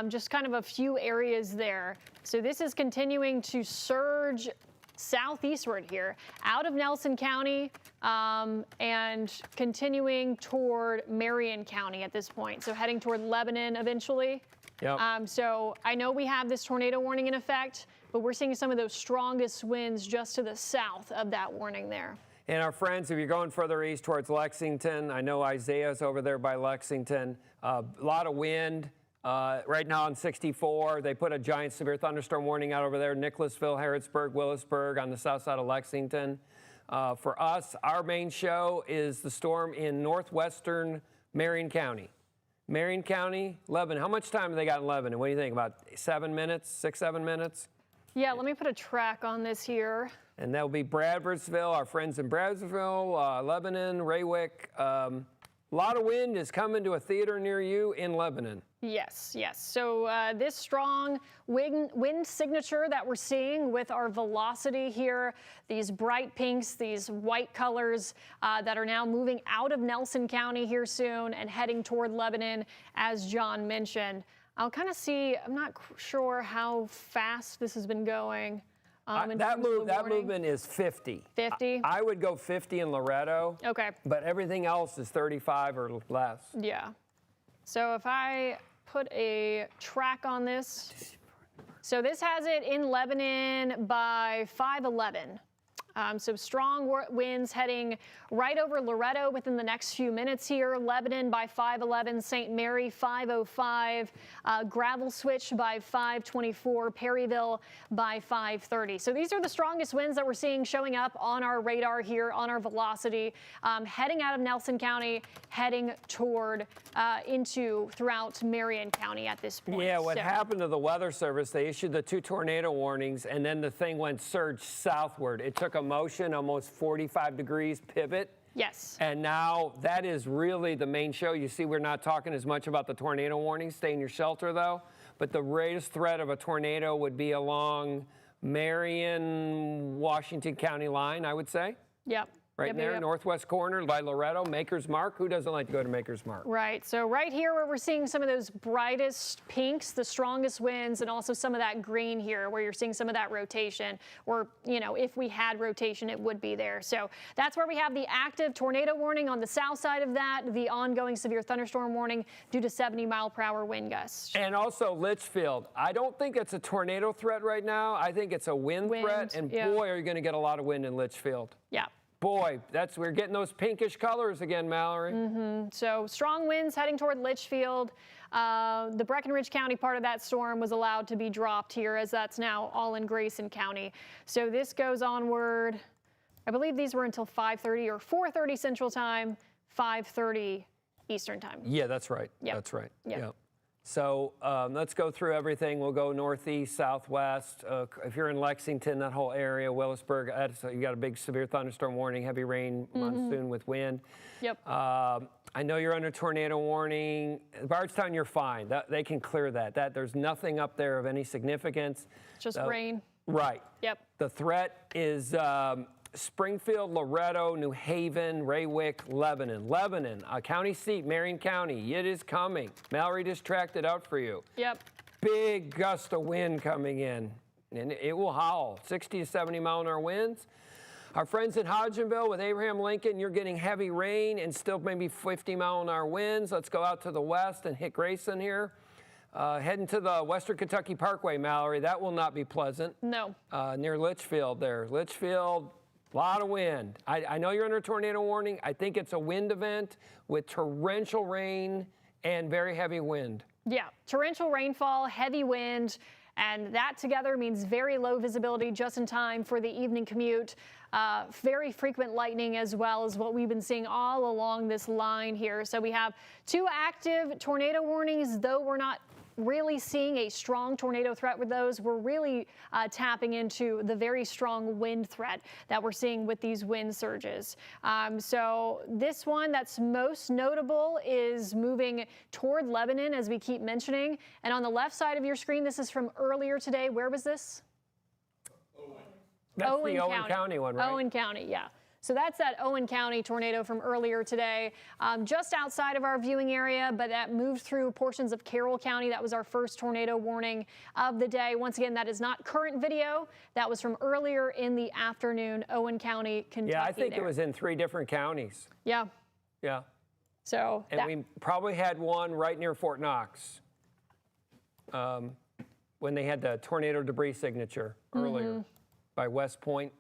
just kind of a few areas there. So this is continuing to surge southeastward here, out of Nelson County, and continuing toward Marion County at this point. So heading toward Lebanon eventually. Yep. So I know we have this tornado warning in effect, but we're seeing some of those strongest winds just to the south of that warning there. And our friends, if you're going further east towards Lexington, I know Isaiah's over there by Lexington, a lot of wind. Right now on 64, they put a giant severe thunderstorm warning out over there, Nicholasville, Harrodsburg, Willisburg on the south side of Lexington. For us, our main show is the storm in northwestern Marion County. Marion County, Lebanon. How much time have they got in Lebanon? What do you think, about 7 minutes, 6, 7 minutes? Yeah, let me put a track on this here. And that will be Bradfordsville, our friends in Bradfordsville, Lebanon, Raywick. A lot of wind is coming to a theater near you in Lebanon. Yes, yes. So this strong wind signature that we're seeing with our velocity here, these bright pinks, these white colors that are now moving out of Nelson County here soon and heading toward Lebanon, as John mentioned. I'll kind of see, I'm not sure how fast this has been going. That movement is 50. 50? I would go 50 in Loretto. Okay. But everything else is 35 or less. Yeah. So if I put a track on this, so this has it in Lebanon by 5:11. So strong winds heading right over Loretto within the next few minutes here. Lebanon by 5:11, St. Mary 5:05, Gravel Switch by 5:24, Perryville by 5:30. So these are the strongest winds that we're seeing showing up on our radar here, on our velocity, heading out of Nelson County, heading toward throughout Marion County at this point. Yeah, what happened to the Weather Service, they issued the 2 tornado warnings, and then the thing went surge southward. It took a motion, almost 45 degrees pivot. Yes. And now that is really the main show. You see, we're not talking as much about the tornado warnings. Stay in your shelter, though. But the greatest threat of a tornado would be along Marion, Washington County line, I would say. Yep. Right there, northwest corner by Loretto, Maker's Mark. Who doesn't like to go to Maker's Mark? Right. So right here where we're seeing some of those brightest pinks, the strongest winds, and also some of that green here where you're seeing some of that rotation, or, you know, if we had rotation, it would be there. So that's where we have the active tornado warning on the south side of that, the ongoing severe thunderstorm warning due to 70-mile-per-hour wind gusts. And also Litchfield. I don't think it's a tornado threat right now. I think it's a wind threat. And boy, are you going to get a lot of wind in Litchfield. Yeah. Boy, we're getting those pinkish colors again, Mallory. So strong winds heading toward Litchfield. The Breckinridge County part of that storm was allowed to be dropped here, as that's now all in Grayson County. So this goes onward. I believe these were until 5:30 or 4:30 Central Time, 5:30 Eastern Time. Yeah, that's right. Yep. That's right. Yep. Yeah. So let's go through everything. We'll go northeast, southwest. If you're in Lexington, that whole area, Willisburg, you got a big severe thunderstorm warning, heavy rain, monsoon with wind. Yep. I know you're under tornado warning. Bardstown, you're fine. They can clear that. There's nothing up there of any significance. Just rain. Right. Yep. The threat is Springfield, Loretto, New Haven, Raywick, Lebanon. Lebanon, a county seat, Marion County. It is coming. Mallory just tracked it out for you. Yep. Big gust of wind coming in, and it will howl. 60 to 70 mile an hour winds. Our friends in Hodgenville with Abraham Lincoln, you're getting heavy rain and still maybe 50 mile an hour winds. Let's go out to the west and hit Grayson here. Heading to the Western Kentucky Parkway, Mallory. That will not be pleasant. No. Near Litchfield there. Litchfield, a lot of wind. I know you're under a tornado warning. I think it's a wind event with torrential rain and very heavy wind. Yeah, torrential rainfall, heavy wind, and that together means very low visibility just in time for the evening commute. Very frequent lightning as well as what we've been seeing all along this line here. So we have 2 active tornado warnings, though we're not really seeing a strong tornado threat with those. We're really tapping into the very strong wind threat that we're seeing with these wind surges. So this one that's most notable is moving toward Lebanon, as we keep mentioning. And on the left side of your screen, this is from earlier today. Where was this? That's the Owen County one, right? Owen County, yeah. So that's that Owen County tornado from earlier today, just outside of our viewing area, but that moved through portions of Carroll County. That was our first tornado warning of the day. Once again, that is not current video. That was from earlier in the afternoon, Owen County, Kentucky. Yeah, I think it was in 3 different counties. Yeah. Yeah. So and we probably had one right near Fort Knox when they had the tornado debris signature earlier by West Point.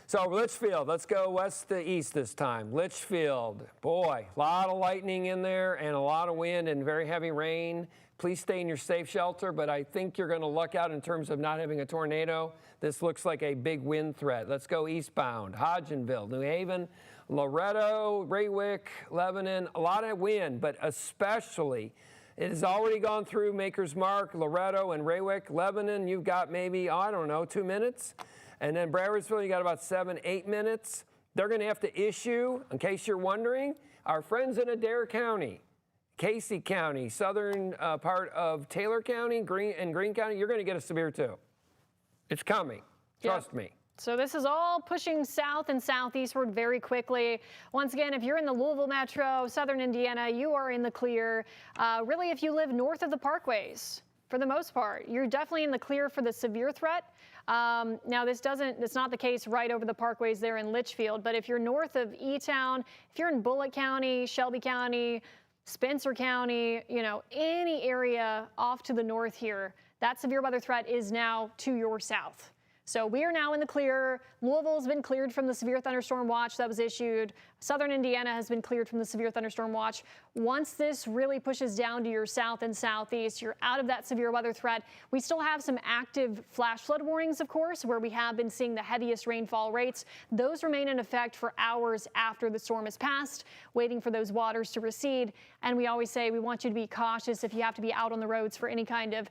So Litchfield, let's go west to east this time. Litchfield, boy, a lot of lightning in there and a lot of wind and very heavy rain. Please stay in your safe shelter, but I think you're going to luck out in terms of not having a tornado. This looks like a big wind threat. Let's go eastbound. Hodgenville, New Haven, Loretto, Raywick, Lebanon, a lot of wind, but especially it has already gone through Maker's Mark, Loretto, and Raywick. Lebanon, you've got maybe, I don't know, 2 minutes. And then Brayersville, you got about 7, 8 minutes. they're going to have to issue, in case you're wondering, our friends in Adair County, Casey County, southern part of Taylor County, Greene County, you're going to get a severe too. It's coming. Trust me. So this is all pushing south and southeastward very quickly. Once again, if you're in the Louisville metro, southern Indiana, you are in the clear. Really, if you live north of the parkways, for the most part, you're definitely in the clear for the severe threat. Now, it's not the case right over the parkways there in Litchfield, but if you're north of E-Town, if you're in Bullitt County, Shelby County, Spencer County, you know, any area off to the north here, that severe weather threat is now to your south. So we are now in the clear. Louisville's been cleared from the severe thunderstorm watch that was issued. Southern Indiana has been cleared from the severe thunderstorm watch. Once this really pushes down to your south and southeast, you're out of that severe weather threat. We still have some active flash flood warnings, of course, where we have been seeing the heaviest rainfall rates. Those remain in effect for hours after the storm has passed, waiting for those waters to recede. And we always say we want you to be cautious if you have to be out on the roads for any kind of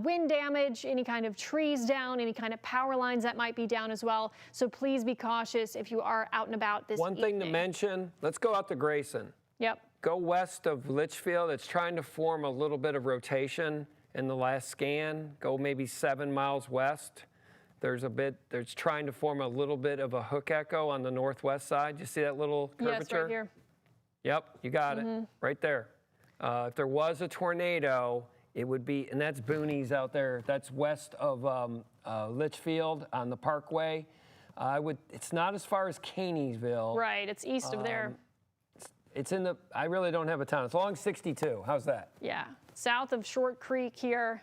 wind damage, any kind of trees down, any kind of power lines that might be down as well. So please be cautious if you are out and about this evening. One thing to mention, let's go out to Grayson. Yep. Go west of Litchfield. It's trying to form a little bit of rotation in the last scan. Go maybe 7 miles west. There's trying to form a little bit of a hook echo on the northwest side. You see that little curvature? Yes, right here. Yep, you got it, right there. If there was a tornado, it would be, and that's boonies out there. That's west of Litchfield on the Parkway. It's not as far as Caneysville. Right, it's east of there. It's in the, I really don't have a ton. It's along 62. How's that? Yeah, south of Short Creek here.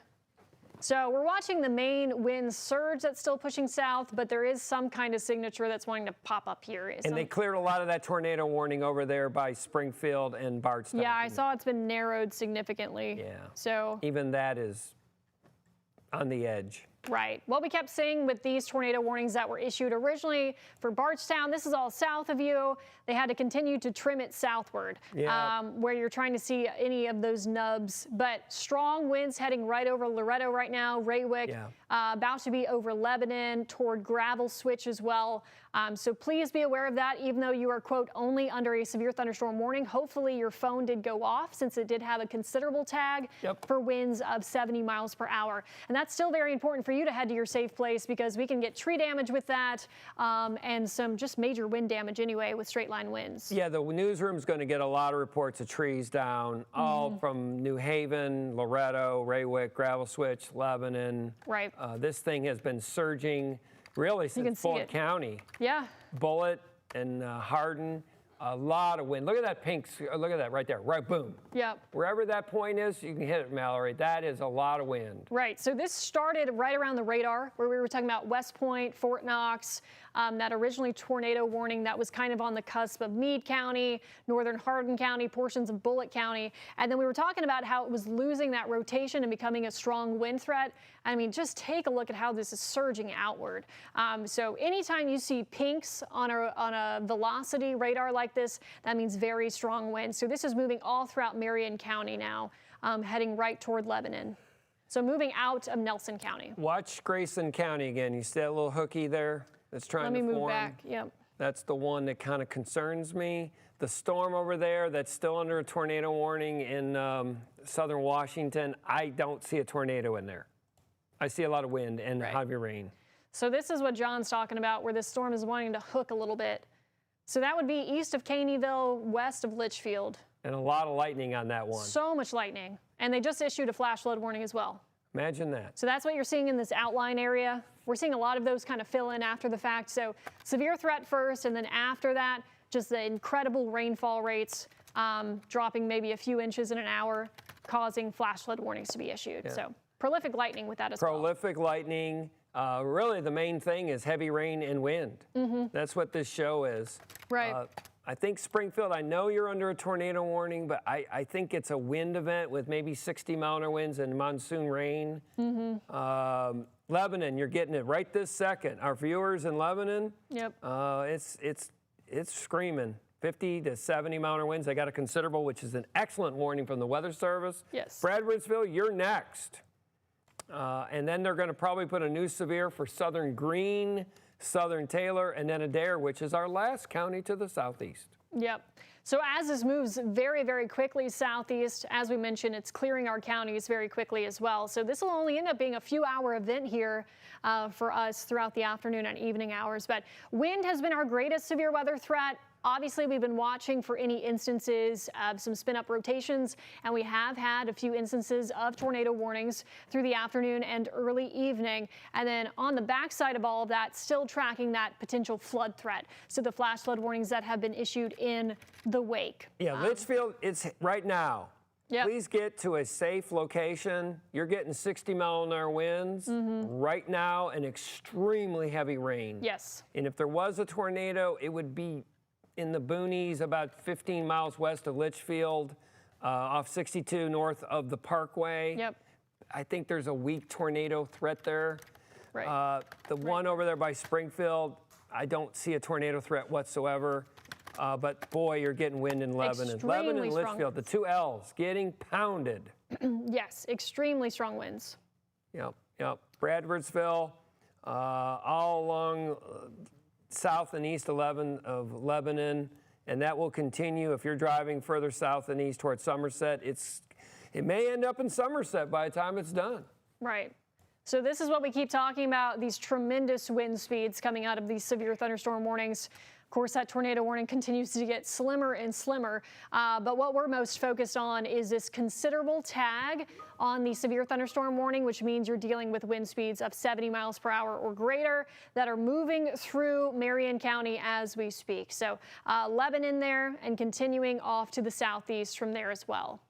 So we're watching the main wind surge that's still pushing south, but there is some kind of signature that's wanting to pop up here. And they cleared a lot of that tornado warning over there by Springfield and Bardstown. Yeah, I saw it's been narrowed significantly. Yeah. So even that is on the edge. Right. What we kept seeing with these tornado warnings that were issued originally for Bardstown, this is all south of you. They had to continue to trim it southward, where you're trying to see any of those nubs. But strong winds heading right over Loretto right now, Raywick, about to be over Lebanon, toward Gravel Switch as well. So please be aware of that, even though you are, quote, only under a severe thunderstorm warning. Hopefully your phone did go off since it did have a considerable tag for winds of 70 miles per hour. And that's still very important for you to head to your safe place because we can get tree damage with that and some just major wind damage anyway with straight line winds. Yeah, the newsroom's going to get a lot of reports of trees down, all from New Haven, Loretto, Raywick, Gravel Switch, Lebanon. Right. This thing has been surging really since Bullitt County. Yeah. Bullitt and Hardin. A lot of wind. Look at that pink, look at that right there, right, boom. Yep. Wherever that point is, you can hit it, Mallory. That is a lot of wind. Right, so this started right around the radar where we were talking about West Point, Fort Knox, that originally tornado warning that was kind of on the cusp of Meade County, northern Hardin County, portions of Bullitt County. And then we were talking about how it was losing that rotation and becoming a strong wind threat. I mean, just take a look at how this is surging outward. So anytime you see pinks on a velocity radar like this, that means very strong winds. So this is moving all throughout Marion County now, heading right toward Lebanon. So moving out of Nelson County. Watch Grayson County again. You see that little hooky there that's trying to form? Let me move back, yep. That's the one that kind of concerns me. The storm over there that's still under a tornado warning in southern Washington, I don't see a tornado in there. I see a lot of wind and heavy rain. So this is what John's talking about, where this storm is wanting to hook a little bit. So that would be east of Caneyville, west of Litchfield. And a lot of lightning on that one. So much lightning. And they just issued a flash flood warning as well. Imagine that. So that's what you're seeing in this outline area. We're seeing a lot of those kind of fill in after the fact. So severe threat first, and then after that, just the incredible rainfall rates dropping maybe a few inches in an hour, causing flash flood warnings to be issued. Yeah. So prolific lightning with that as well. Prolific lightning. Really, the main thing is heavy rain and wind. That's what this show is. Right. I think Springfield, I know you're under a tornado warning, but I think it's a wind event with maybe 60-mile-an-hour winds and monsoon rain. Lebanon, you're getting it right this second. Our viewers in Lebanon, it's screaming. 50 to 70-mile-an-hour winds. They got a considerable, which is an excellent warning from the Weather Service. Yes. Fredericksville, you're next. And then they're going to probably put a new severe for southern Greene, southern Taylor, and then Adair, which is our last county to the southeast. Yep. So as this moves very, very quickly southeast, as we mentioned, it's clearing our counties very quickly as well. So this will only end up being a few-hour event here for us throughout the afternoon and evening hours. But wind has been our greatest severe weather threat. Obviously, we've been watching for any instances of some spin-up rotations, and we have had a few instances of tornado warnings through the afternoon and early evening. And then on the backside of all of that, still tracking that potential flood threat. So the flash flood warnings that have been issued in the wake. Yeah, Litchfield, it's right now. Yep. Please get to a safe location. You're getting 60-mile-an-hour winds. Right now, an extremely heavy rain. Yes. And if there was a tornado, it would be in the boonies about 15 miles west of Litchfield, off 62 north of the Parkway. Yep. I think there's a weak tornado threat there. Right. The one over there by Springfield, I don't see a tornado threat whatsoever. But boy, you're getting wind in Lebanon. Lebanon and Litchfield, the two L's, getting pounded. Yes, extremely strong winds. Yep. Bradfordsville, all along south and east of Lebanon, and that will continue if you're driving further south and east towards Somerset. It may end up in Somerset by the time it's done. Right. So this is what we keep talking about, these tremendous wind speeds coming out of these severe thunderstorm warnings. Of course, that tornado warning continues to get slimmer and slimmer, but what we're most focused on is this considerable tag on the severe thunderstorm warning, which means you're dealing with wind speeds of 70 miles per hour or greater that are moving through Marion County as we speak. So Lebanon there and continuing off to the southeast from there as well.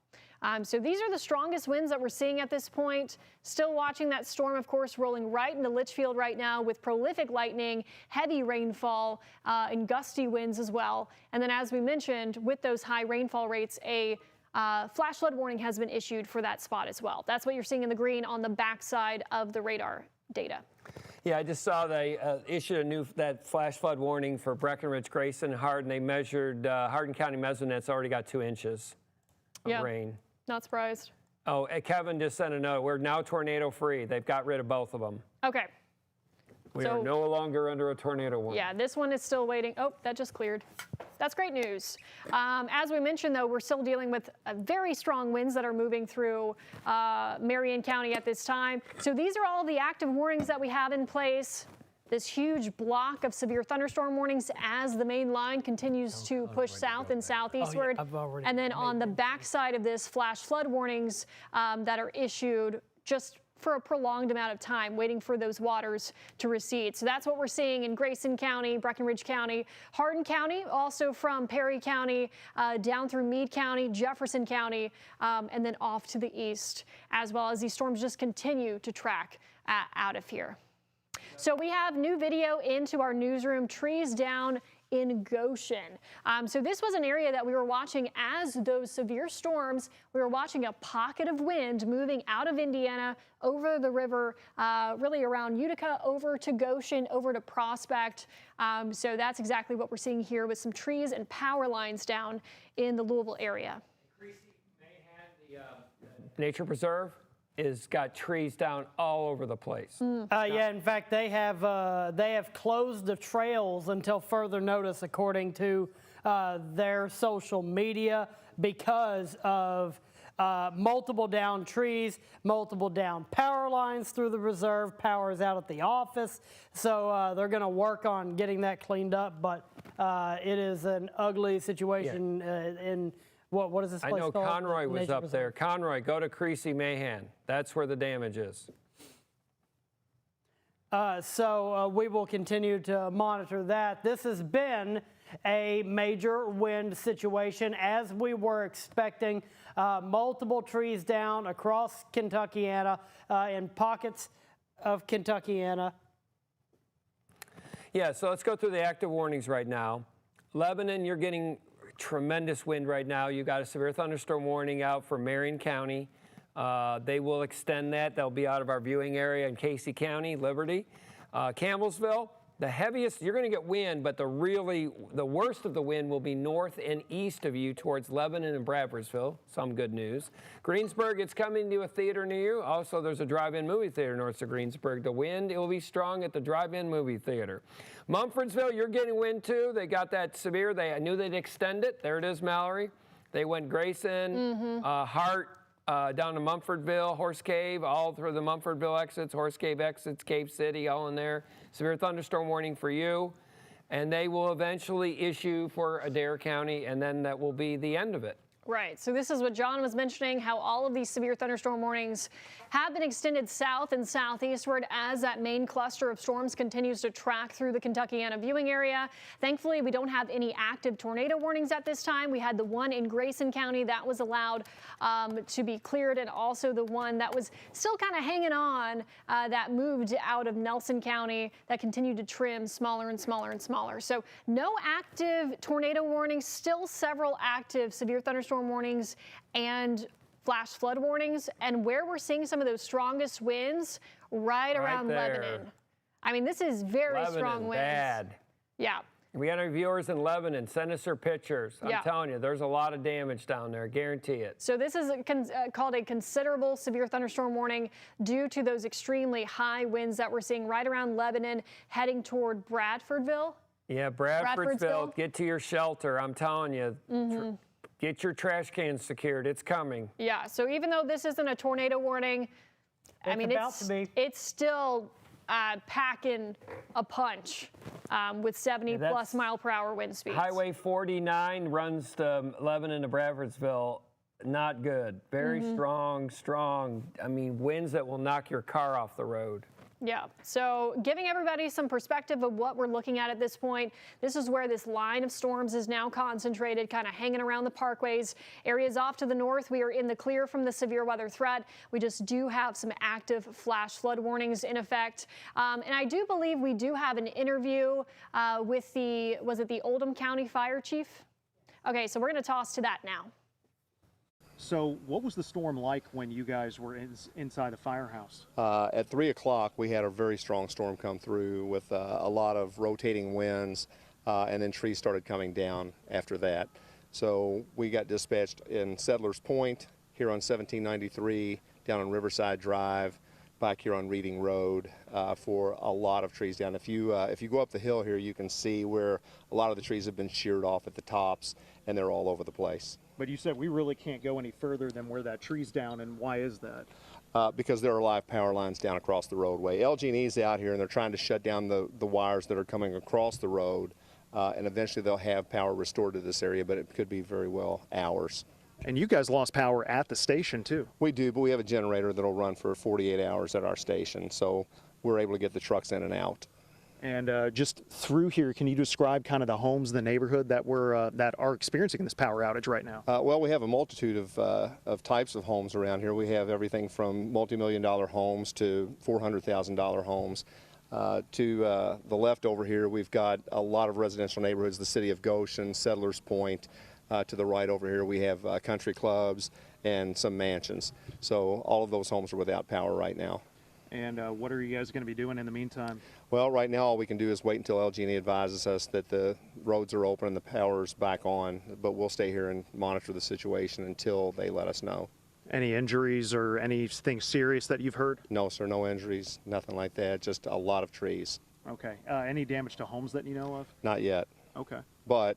So these are the strongest winds that we're seeing at this point. Still watching that storm, of course, rolling right into Litchfield right now with prolific lightning, heavy rainfall, and gusty winds as well. And then, as we mentioned, with those high rainfall rates, a flash flood warning has been issued for that spot as well. That's what you're seeing in the green on the backside of the radar data. Yeah, I just saw they issued that flash flood warning for Breckenridge, Grayson, Hardin. They measured Hardin County Mesonett's already got 2 inches of rain. Not surprised. Oh, Kevin just sent a note. We're now tornado free. They've got rid of both of them. Okay. We are no longer under a tornado warning. Yeah, this one is still waiting. Oh, that just cleared. That's great news. As we mentioned, though, we're still dealing with very strong winds that are moving through Marion County at this time. So these are all the active warnings that we have in place. This huge block of severe thunderstorm warnings as the main line continues to push south and southeastward. And then on the backside of this, flash flood warnings that are issued just for a prolonged amount of time, waiting for those waters to recede. So that's what we're seeing in Grayson County, Breckenridge County, Hardin County, also from Perry County, down through Meade County, Jefferson County, and then off to the east, as well as these storms just continue to track out of here. So we have new video into our newsroom, trees down in Goshen. So this was an area that we were watching as those severe storms. We were watching a pocket of wind moving out of Indiana over the river, really around Utica, over to Goshen, over to Prospect. So that's exactly what we're seeing here with some trees and power lines down in the Louisville area. Nature Preserve is got trees down all over the place. Yeah, in fact, they have closed the trails until further notice, according to their social media, because of multiple down trees, multiple down power lines through the reserve. Power is out at the office, so they're going to work on getting that cleaned up. But it is an ugly situation in. What is this place called? I know Conroy was up there. Conroy, go to Creasy Mahan. That's where the damage is. So we will continue to monitor that. This has been a major wind situation, as we were expecting. Multiple trees down across Kentuckiana, in pockets of Kentuckiana. Yeah, so let's go through the active warnings right now. Lebanon, you're getting tremendous wind right now. You got a severe thunderstorm warning out for Marion County. They will extend that. They'll be out of our viewing area in Casey County, Liberty. Campbellsville, The heaviest, you're going to get wind, but the worst of the wind will be north and east of you towards Lebanon and Bradfordsville. Some good news. Greensburg, it's coming to a theater near you. Also, there's a drive-in movie theater north of Greensburg. The wind, it will be strong at the drive-in movie theater. Mumfordsville, you're getting wind too. They got that severe. I knew they'd extend it. There it is, Mallory. They went Grayson, Hart, down to Mumfordville, Horse Cave, all through the Mumfordville exits, Horse Cave exits, Cave City, all in there. Severe thunderstorm warning for you. And they will eventually issue for Adair County, and then that will be the end of it. Right. So this is what John was mentioning, how all of these severe thunderstorm warnings have been extended south and southeastward as that main cluster of storms continues to track through the Kentuckiana viewing area. Thankfully, we don't have any active tornado warnings at this time. We had the one in Grayson County that was allowed to be cleared, and also the one that was still kind of hanging on that moved out of Nelson County that continued to trim smaller and smaller and smaller. So no active tornado warnings, still several active severe thunderstorm warnings and flash flood warnings, and where we're seeing some of those strongest winds right around Lebanon. I mean, this is very strong winds. Bad. Yeah. We got our viewers in Lebanon. Send us their pictures. I'm telling you, there's a lot of damage down there. Guarantee it. So this is called a considerable severe thunderstorm warning due to those extremely high winds that we're seeing right around Lebanon, heading toward Bradfordville. Yeah, Bradfordsville, get to your shelter. I'm telling you. Get your trash cans secured. It's coming. Yeah, so even though this isn't a tornado warning, I mean, it's still packing a punch with 70+ mile-per-hour wind speeds. Highway 49 runs to Lebanon to Bradfordsville. Not good. Very strong. I mean, winds that will knock your car off the road. Yeah, so giving everybody some perspective of what we're looking at this point. This is where this line of storms is now concentrated, kind of hanging around the parkways. Areas off to the north, we are in the clear from the severe weather threat. We just do have some active flash flood warnings in effect. And I do believe we do have an interview with was it the Oldham County Fire Chief? Okay, so we're going to toss to that now. So what was the storm like when you guys were inside the firehouse? At 3 o'clock, we had a very strong storm come through with a lot of rotating winds, and then trees started coming down after that. So we got dispatched in Settlers Point, here on 1793, down on Riverside Drive, back here on Reading Road, for a lot of trees down. If you go up the hill here, you can see where a lot of the trees have been sheared off at the tops, and they're all over the place. But you said we really can't go any further than where that tree's down, and why is that? Because there are live power lines down across the roadway. LG&E's out here, and they're trying to shut down the wires that are coming across the road, and eventually they'll have power restored to this area, but it could be very well hours. And you guys lost power at the station, too. We do, but we have a generator that'll run for 48 hours at our station, so we're able to get the trucks in and out. And just through here, can you describe kind of the homes in the neighborhood that are experiencing this power outage right now? Well, we have a multitude of types of homes around here. We have everything from multi-million-dollar homes to $400,000 homes. To the left over here, we've got a lot of residential neighborhoods, the city of Goshen, Settlers Point. To the right over here, we have country clubs and some mansions. So all of those homes are without power right now. And what are you guys going to be doing in the meantime? Well, right now all we can do is wait until LG&E advises us that the roads are open and the power's back on, but we'll stay here and monitor the situation until they let us know. Any injuries or anything serious that you've heard? No, sir, no injuries, nothing like that, just a lot of trees. Okay. Any damage to homes that you know of? Not yet. Okay. But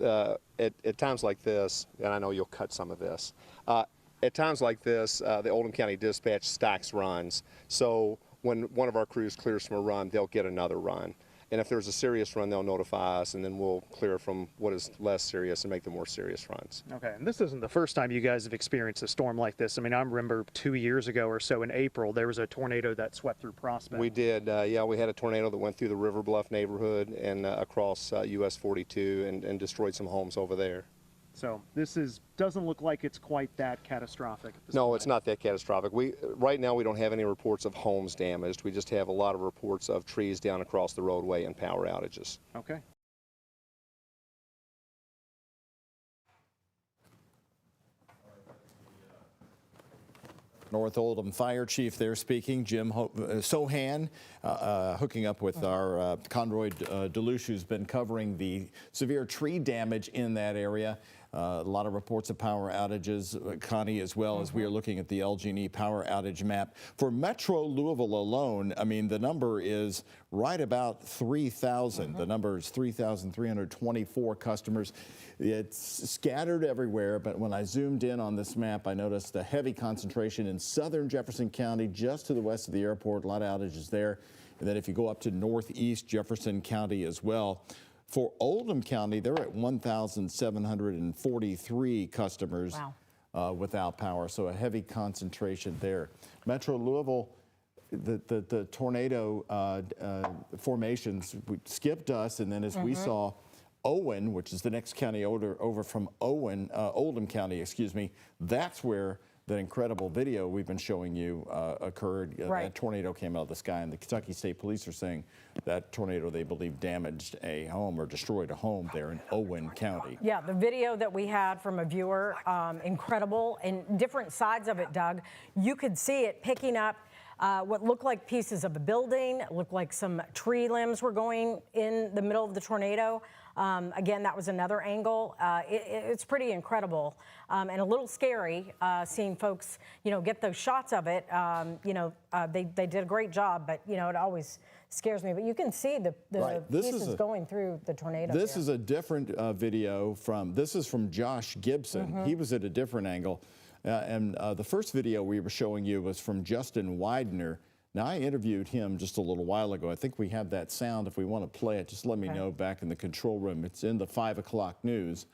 at times like this, and I know you'll cut some of this, at times like this, the Oldham County Dispatch stacks runs. So when one of our crews clears from a run, they'll get another run. And if there's a serious run, they'll notify us, and then we'll clear from what is less serious and make the more serious runs. Okay, and this isn't the first time you guys have experienced a storm like this. I mean, I remember 2 years ago or so in April, there was a tornado that swept through Prospect. We did, yeah, we had a tornado that went through the River Bluff neighborhood and across US 42 and destroyed some homes over there. So this doesn't look like it's quite that catastrophic at this No, point. it's not that catastrophic. Right now we don't have any reports of homes damaged. We just have a lot of reports of trees down across the roadway and power outages. Okay. North Oldham Fire Chief there speaking, Jim Sohan, hooking up with our Conroy Deluche, who's been covering the severe tree damage in that area. A lot of reports of power outages, Connie, as well as we are looking at the LG&E power outage map. For Metro Louisville alone, I mean, the number is right about 3,000. The number is 3,324 customers. It's scattered everywhere, but when I zoomed in on this map, I noticed a heavy concentration in southern Jefferson County, just to the west of the airport. A lot of outages there. And then if you go up to northeast Jefferson County as well, for Oldham County, they're at 1,743 customers without power, so a heavy concentration there. Metro Louisville, the tornado formations skipped us, and then as we saw Owen, which is the next county over from Oldham County, excuse me, that's where that incredible video we've been showing you occurred. That tornado came out of the sky, and the Kentucky State Police are saying that tornado, they believe, damaged a home or destroyed a home there in Owen County. Yeah, the video that we had from a viewer, incredible, and different sides of it, Doug. You could see it picking up what looked like pieces of a building, looked like some tree limbs were going in the middle of the tornado. Again, that was another angle. It's pretty incredible and a little scary seeing folks, get those shots of it. They did a great job, but, it always scares me. But you can see the pieces going through the tornado. This is a different video this is from Josh Gibson. He was at a different angle. And the first video we were showing you was from Justin Widener. Now, I interviewed him just a little while ago. I think we have that sound. If we want to play it, just let me know back in the control room. It's in the 5 o'clock news.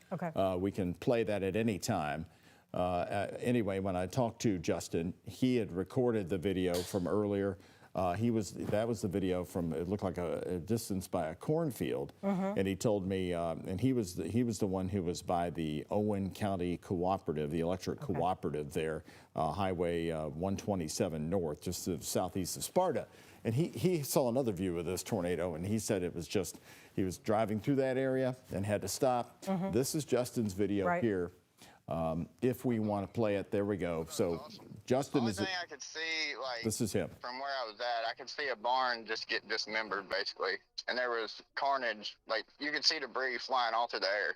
We can play that at any time. Anyway, when I talked to Justin, he had recorded the video from earlier. That was the video from, it looked like a distance by a cornfield, and he told me, and he was the one who was by the Owen County Cooperative, the electric cooperative there, Highway 127 North, just to the southeast of Sparta. And he saw another view of this tornado, and he said it was just, he was driving through that area and had to stop. This is Justin's video here. If we want to play it, there we go. So Justin is. The only thing I could see, this is him. From where I was at, I could see a barn just get dismembered, basically, and there was carnage. Like you could see debris flying all through the air.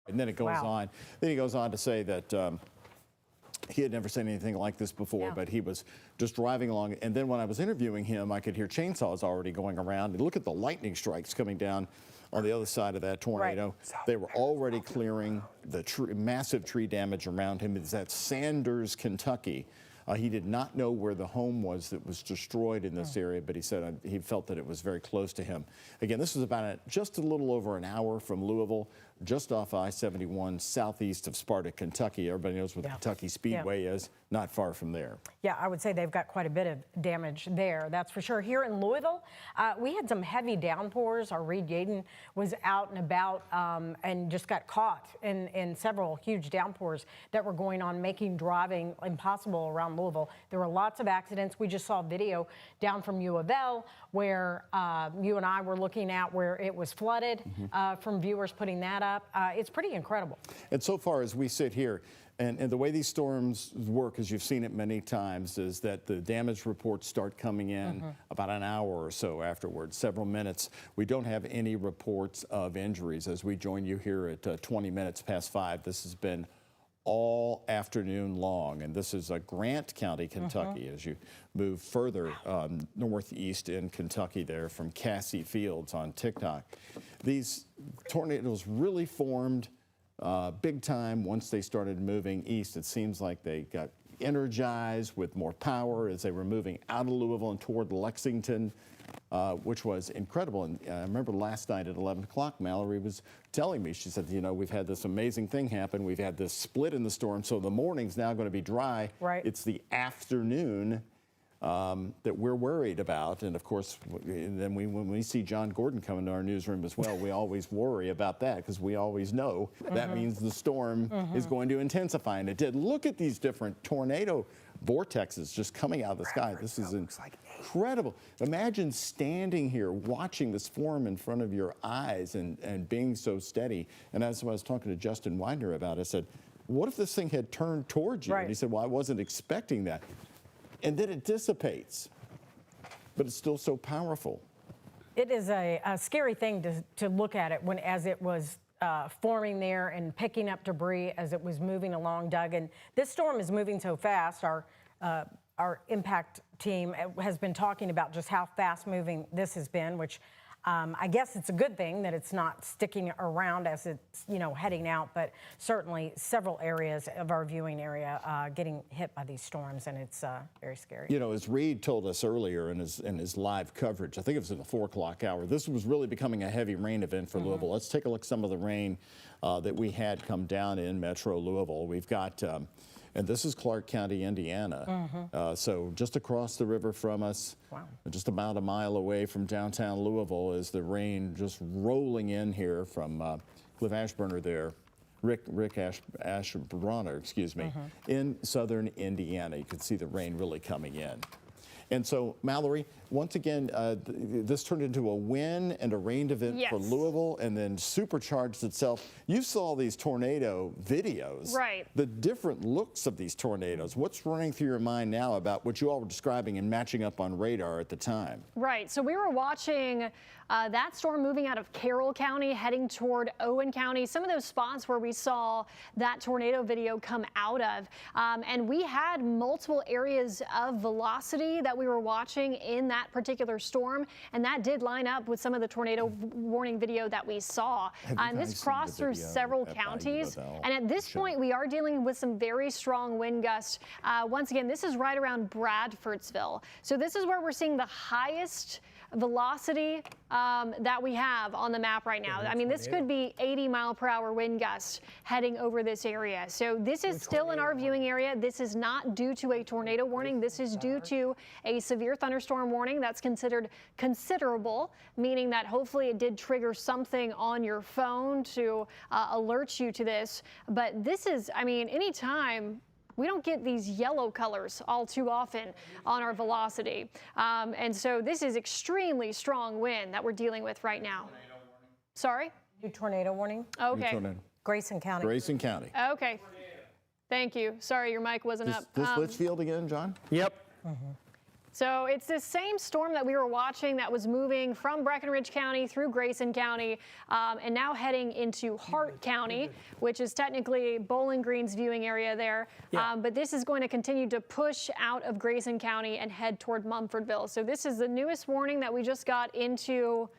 And then it goes on. Then he goes on to say that he had never seen anything like this before, but he was just driving along. And then when I was interviewing him, I could hear chainsaws already going around. And look at the lightning strikes coming down on the other side of that tornado. They were already clearing the massive tree damage around him. It's at Sanders, Kentucky. He did not know where the home was that was destroyed in this area, but he said he felt that it was very close to him. Again, this is about just a little over an hour from Louisville, just off I-71, southeast of Sparta, Kentucky. Everybody knows where the Kentucky Speedway is, not far from there. Yeah, I would say they've got quite a bit of damage there, that's for sure. Here in Louisville, we had some heavy downpours. Our Reed Yaden was out and about and just got caught in several huge downpours that were going on, making driving impossible around Louisville. There were lots of accidents. We just saw video down from U of L where you and I were looking at where it was flooded from viewers putting that up. It's pretty incredible. And so far as we sit here, and the way these storms work, as you've seen it many times, is that the damage reports start coming in about an hour or so afterwards, several minutes. We don't have any reports of injuries as we join you here at 20 minutes past 5. This has been all afternoon long, and this is Grant County, Kentucky, as you move further northeast in Kentucky there from Cassie Fields on TikTok. These tornadoes really formed big time once they started moving east. It seems like they got energized with more power as they were moving out of Louisville and toward Lexington, which was incredible. And I remember last night at 11 o'clock, Mallory was telling me, she said, we've had this amazing thing happen. We've had this split in the storm, so the morning's now going to be dry. It's the afternoon that we're worried about. And of course, then when we see John Gordon come into our newsroom as well, we always worry about that because we always know that means the storm is going to intensify. And it did. Look at these different tornado vortexes just coming out of the sky. This is incredible. Imagine standing here watching this form in front of your eyes and being so steady. And as I was talking to Justin Widener about it, I said, what if this thing had turned towards you? Right. And he said, well, I wasn't expecting that. And then it dissipates, but it's still so powerful. It is a scary thing to look at it as it was forming there and picking up debris as it was moving along, Doug. And this storm is moving so fast. Our impact team has been talking about just how fast moving this has been, which I guess it's a good thing that it's not sticking around as it's, heading out, but certainly several areas of our viewing area getting hit by these storms, and it's very scary. As Reed told us earlier in his live coverage, I think it was in the 4 o'clock hour, this was really becoming a heavy rain event for Louisville. Let's take a look at some of the rain that we had come down in Metro Louisville. We've got, and this is Clark County, Indiana. So just across the river from us, just about a mile away from downtown Louisville, is the rain just rolling in here from Cliff Ashburner there. Rick Ashburner, excuse me, in southern Indiana. You can see the rain really coming in. And so, Mallory, once again, this turned into a wind and a rain event for Louisville and then supercharged itself. You saw these tornado videos. Right. The different looks of these tornadoes. What's running through your mind now about what you all were describing and matching up on radar at the time? Right. So we were watching that storm moving out of Carroll County, heading toward Owen County, some of those spots where we saw that tornado video come out of. And we had multiple areas of velocity that we were watching in that particular storm, and that did line up with some of the tornado warning video that we saw. And this crossed through several counties, and at this point we are dealing with some very strong wind gusts. Once again, this is right around Bradfordsville. So this is where we're seeing the highest velocity that we have on the map right now. I mean, this could be 80-mile-per-hour wind gusts heading over this area. So this is still in our viewing area. This is not due to a tornado warning. This is due to a severe thunderstorm warning that's considered considerable, meaning that hopefully it did trigger something on your phone to alert you to this. But this is, I mean, anytime we don't get these yellow colors all too often on our velocity. And so this is extremely strong wind that we're dealing with right now. Sorry? New tornado warning? Okay. Grayson County. Grayson County. Okay. Thank you. Sorry, your mic wasn't up. This Litchfield again, John? Yep. So it's the same storm that we were watching that was moving from Breckinridge County through Grayson County and now heading into Hart County, which is technically Bowling Green's viewing area there. But this is going to continue to push out of Grayson County and head toward Mumfordville. So this is the newest warning that we just got into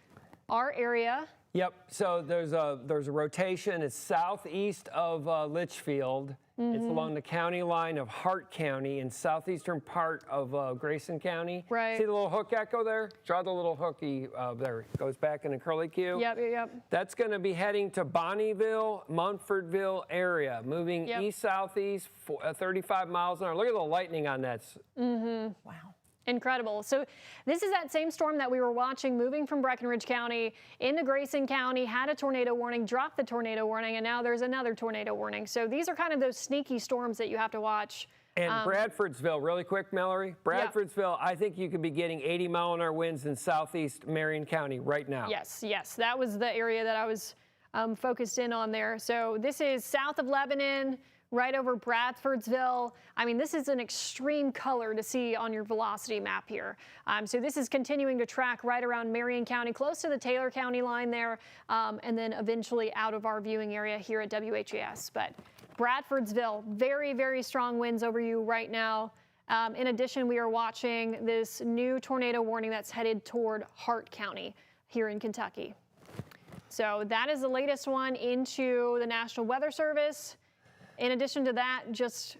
our area. Yep. So there's a rotation. It's southeast of Litchfield. It's along the county line of Hart County in southeastern part of Grayson County. Right. See the little hook echo there? Draw the little hooky there. It goes back in the curly Q. Yep. That's going to be heading to Bonnieville, Munfordville area, moving east-southeast 35 miles an hour. Look at the lightning on that. Wow. Incredible. So this is that same storm that we were watching moving from Breckinridge County into Grayson County, had a tornado warning, dropped the tornado warning, and now there's another tornado warning. So these are kind of those sneaky storms that you have to watch. And Bradfordsville, really quick, Mallory. Bradfordsville, I think you could be getting 80-mile-an-hour winds in southeast Marion County right now. Yes. That was the area that I was focused in on there. So this is south of Lebanon, right over Bradfordsville. I mean, this is an extreme color to see on your velocity map here. So this is continuing to track right around Marion County, close to the Taylor County line there, and then eventually out of our viewing area here at WHAS. But Bradfordsville, very, very strong winds over you right now. In addition, we are watching this new tornado warning that's headed toward Hart County here in Kentucky. So that is the latest one into the National Weather Service. In addition to that, just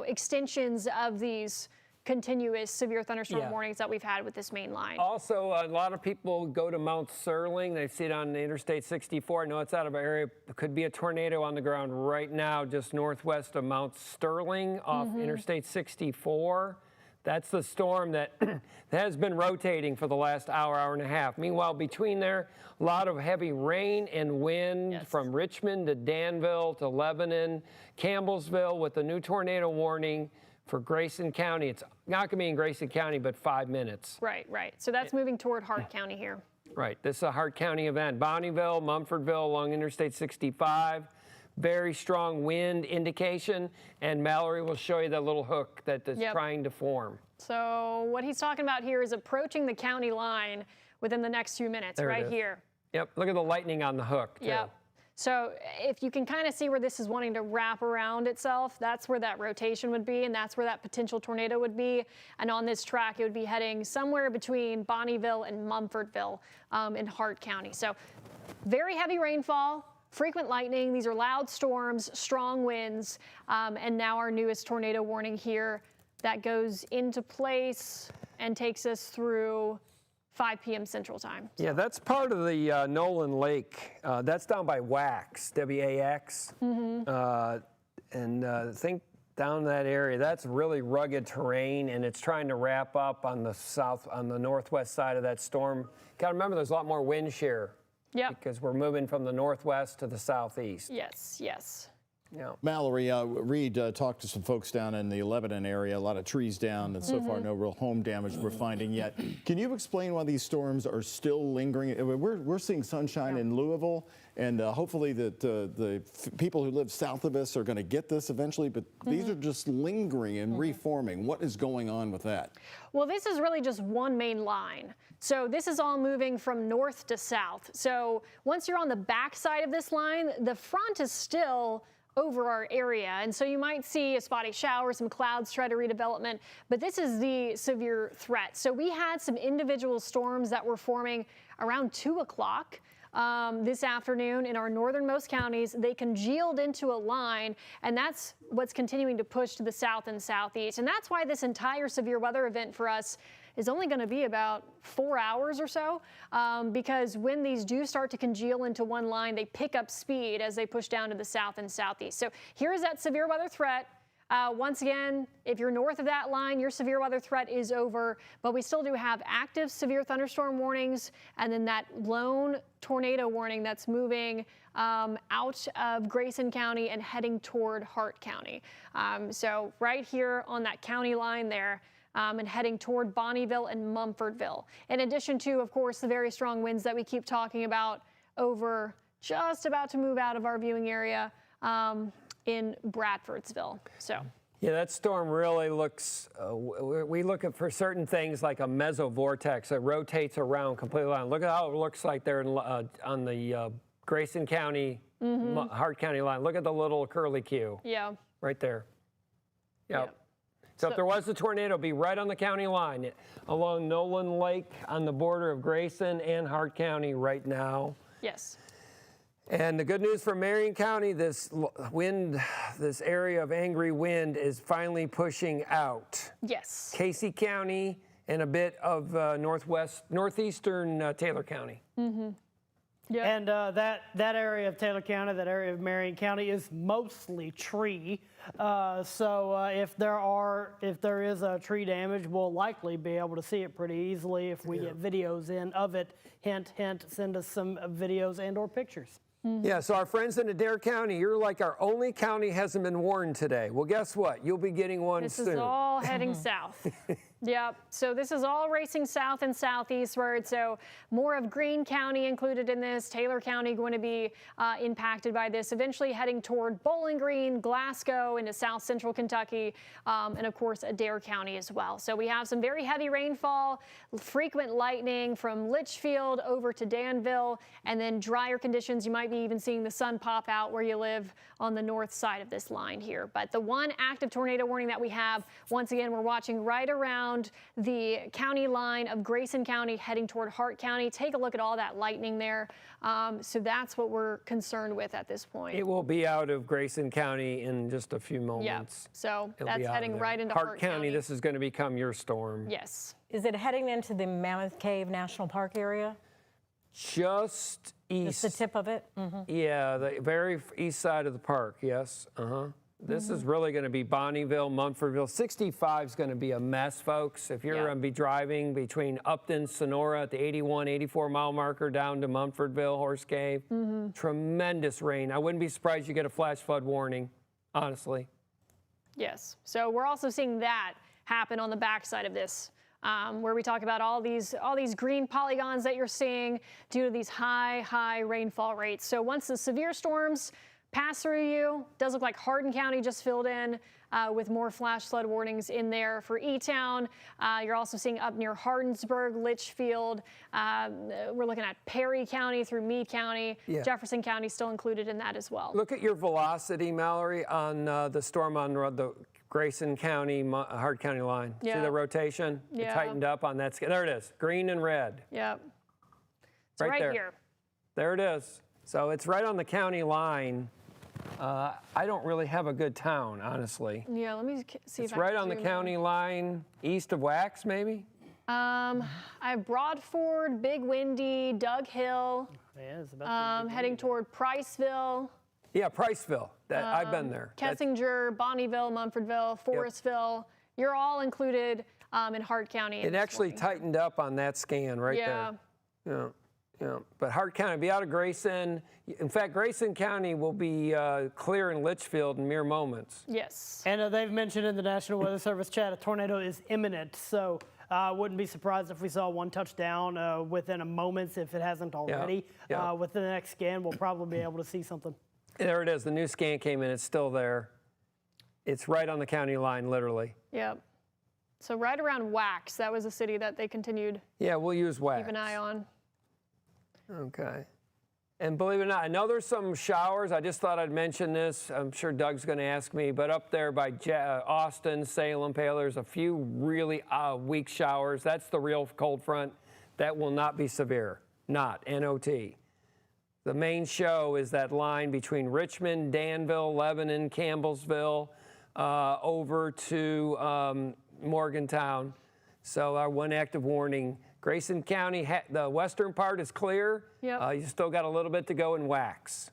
extensions of these continuous severe thunderstorm warnings that we've had with this main line. Also, a lot of people go to Mount Sterling. They see it on Interstate 64. I know it's out of our area. It could be a tornado on the ground right now, just northwest of Mount Sterling off Interstate 64. That's the storm that has been rotating for the last hour and a half. Meanwhile, between there, a lot of heavy rain and wind from Richmond to Danville to Lebanon, Campbellsville with a new tornado warning For Grayson County, it's not going to be in Grayson County, but 5 minutes. Right, right. So that's moving toward Hart County here. Right. This is a Hart County event. Bonneville, Mumfordville along Interstate 65. Very strong wind indication. And Mallory will show you that little hook that is trying to form. So what he's talking about here is approaching the county line within the next few minutes, right here. Yep. Look at the lightning on the hook, too. Yep. So if you can kind of see where this is wanting to wrap around itself, that's where that rotation would be, and that's where that potential tornado would be. And on this track, it would be heading somewhere between Bonneville and Mumfordville in Hart County. So very heavy rainfall, frequent lightning. These are loud storms, strong winds, and now our newest tornado warning here that goes into place and takes us through 5 p.m. Central Time. Yeah, that's part of the Nolan Lake. That's down by Wax, W-A-X. Think down that area, that's really rugged terrain, and it's trying to wrap up on the northwest side of that storm. Got to remember, there's a lot more wind shear. Yeah. Because we're moving from the northwest to the southeast. Yes, yes. Yeah. Mallory, Reed talked to some folks down in the Lebanon area, a lot of trees down, and so far no real home damage we're finding yet. Can you explain why these storms are still lingering? We're seeing sunshine in Louisville, and hopefully that the people who live south of us are going to get this eventually, but these are just lingering and reforming. What is going on with that? Well, this is really just one main line. So this is all moving from north to south. So once you're on the back side of this line, the front is still over our area. And so you might see a spotty shower, some clouds try to redevelopment, but this is the severe threat. So we had some individual storms that were forming around 2 o'clock. This afternoon in our northernmost counties. They congealed into a line, and that's what's continuing to push to the south and southeast. And that's why this entire severe weather event for us is only going to be about 4 hours or so, because when these do start to congeal into one line, they pick up speed as they push down to the south and southeast. So here's that severe weather threat. Once again, if you're north of that line, your severe weather threat is over, but we still do have active severe thunderstorm warnings, and then that lone tornado warning that's moving out of Grayson County and heading toward Hart County. So right here on that county line there, and heading toward Bonneville and Mumfordville. In addition to, of course, the very strong winds that we keep talking about over just about to move out of our viewing area in Bradfordsville. So. Yeah, that storm really looks, we look at for certain things like a mesovortex that rotates around completely around. Look at how it looks like there on the Grayson County, Hart County line. Look at the little curly Q. Yeah. Right there. Yep. So if there was a tornado, it'd be right on the county line along Nolan Lake on the border of Grayson and Hart County right now. Yes. And the good news for Marion County, this wind, this area of angry wind is finally pushing out. Yes. Casey County and a bit of northeastern Taylor County. Yeah. And that area of Taylor County, that area of Marion County is mostly tree. So if there is a tree damage, we'll likely be able to see it pretty easily if we get videos in of it. Hint, hint, send us some videos and or pictures. Yeah, so our friends in Adair County, you're like our only county hasn't been warned today. Well, guess what? You'll be getting one soon. This is all heading south. Yep. So this is all racing south and southeastward. So more of Greene County included in this. Taylor County going to be impacted by this. Eventually heading toward Bowling Green, Glasgow, into south central Kentucky, and of course Adair County as well. So we have some very heavy rainfall, frequent lightning from Litchfield over to Danville, and then drier conditions. You might be even seeing the sun pop out where you live on the north side of this line here. But the one active tornado warning that we have, once again, we're watching right around the county line of Grayson County heading toward Hart County. Take a look at all that lightning there. So that's what we're concerned with at this point. It will be out of Grayson County in just a few moments. Yeah, so It'll that's heading right into Hart County. This is going to become your storm. Yes. Is it heading into the Mammoth Cave National Park area? Just east. Just the tip of it? Yeah, the very east side of the park, yes. This is really going to be Bonneville, Mumfordville. 65 is going to be a mess, folks. If you're going to be driving between Upton, Sonora at the 81, 84 mile marker down to Mumfordville, Horse Cave, tremendous rain. I wouldn't be surprised you get a flash flood warning, honestly. Yes. So we're also seeing that happen on the backside of this, where we talk about all these green polygons that you're seeing due to these high rainfall rates. So once the severe storms pass through you, does look like Hardin County just filled in with more flash flood warnings in there for E-Town. You're also seeing up near Hardinsburg, Litchfield. We're looking at Perry County through Meade County. Yeah. Jefferson County still included in that as well. Look at your velocity, Mallory, on the storm on the Grayson County, Hart County line. See Yeah. the rotation? Yeah. It tightened up on that scale. There it is, green and red. Yep. It's Right right there. here. There it is. So it's right on the county line. I don't really have a good town, honestly. Yeah, let me see It's if I right can on the zoom county line, east of Wax, maybe? I have Broadford, Big Windy, Doug Hill, Yeah, it's about heading toward Priceville, Yeah, Priceville. I've been there. Kessinger, Bonnieville, Mumfordville, Forestville. You're all included in Hart County. It actually tightened up on that scan right there. Yeah. Yeah. But Hart County, be out of Grayson. In fact, Grayson County will be clear in Litchfield in mere moments. Yes. And they've mentioned in the National Weather Service chat a tornado is imminent, so I wouldn't be surprised if we saw one touchdown within a moment if it hasn't already. Yeah. Within the next scan, we'll probably be able to see something. There it is. The new scan came in. It's still there. It's right on the county line, literally. Yep. So right around Wax, that was a city that they continued Yeah, we'll use Wax. keep an eye on. Okay. And believe it or not, I know there's some showers. I just thought I'd mention this. I'm sure Doug's going to ask me, but up there by Austin, Salem, Pale, there's a few really weak showers. That's the real cold front. That will not be severe. Not, N-O-T. The main show is that line between Richmond, Danville, Lebanon, Campbellsville, over to Morgantown. So our one active warning. Grayson County, the western part is clear. Yep. You still got a little bit to go in Wax.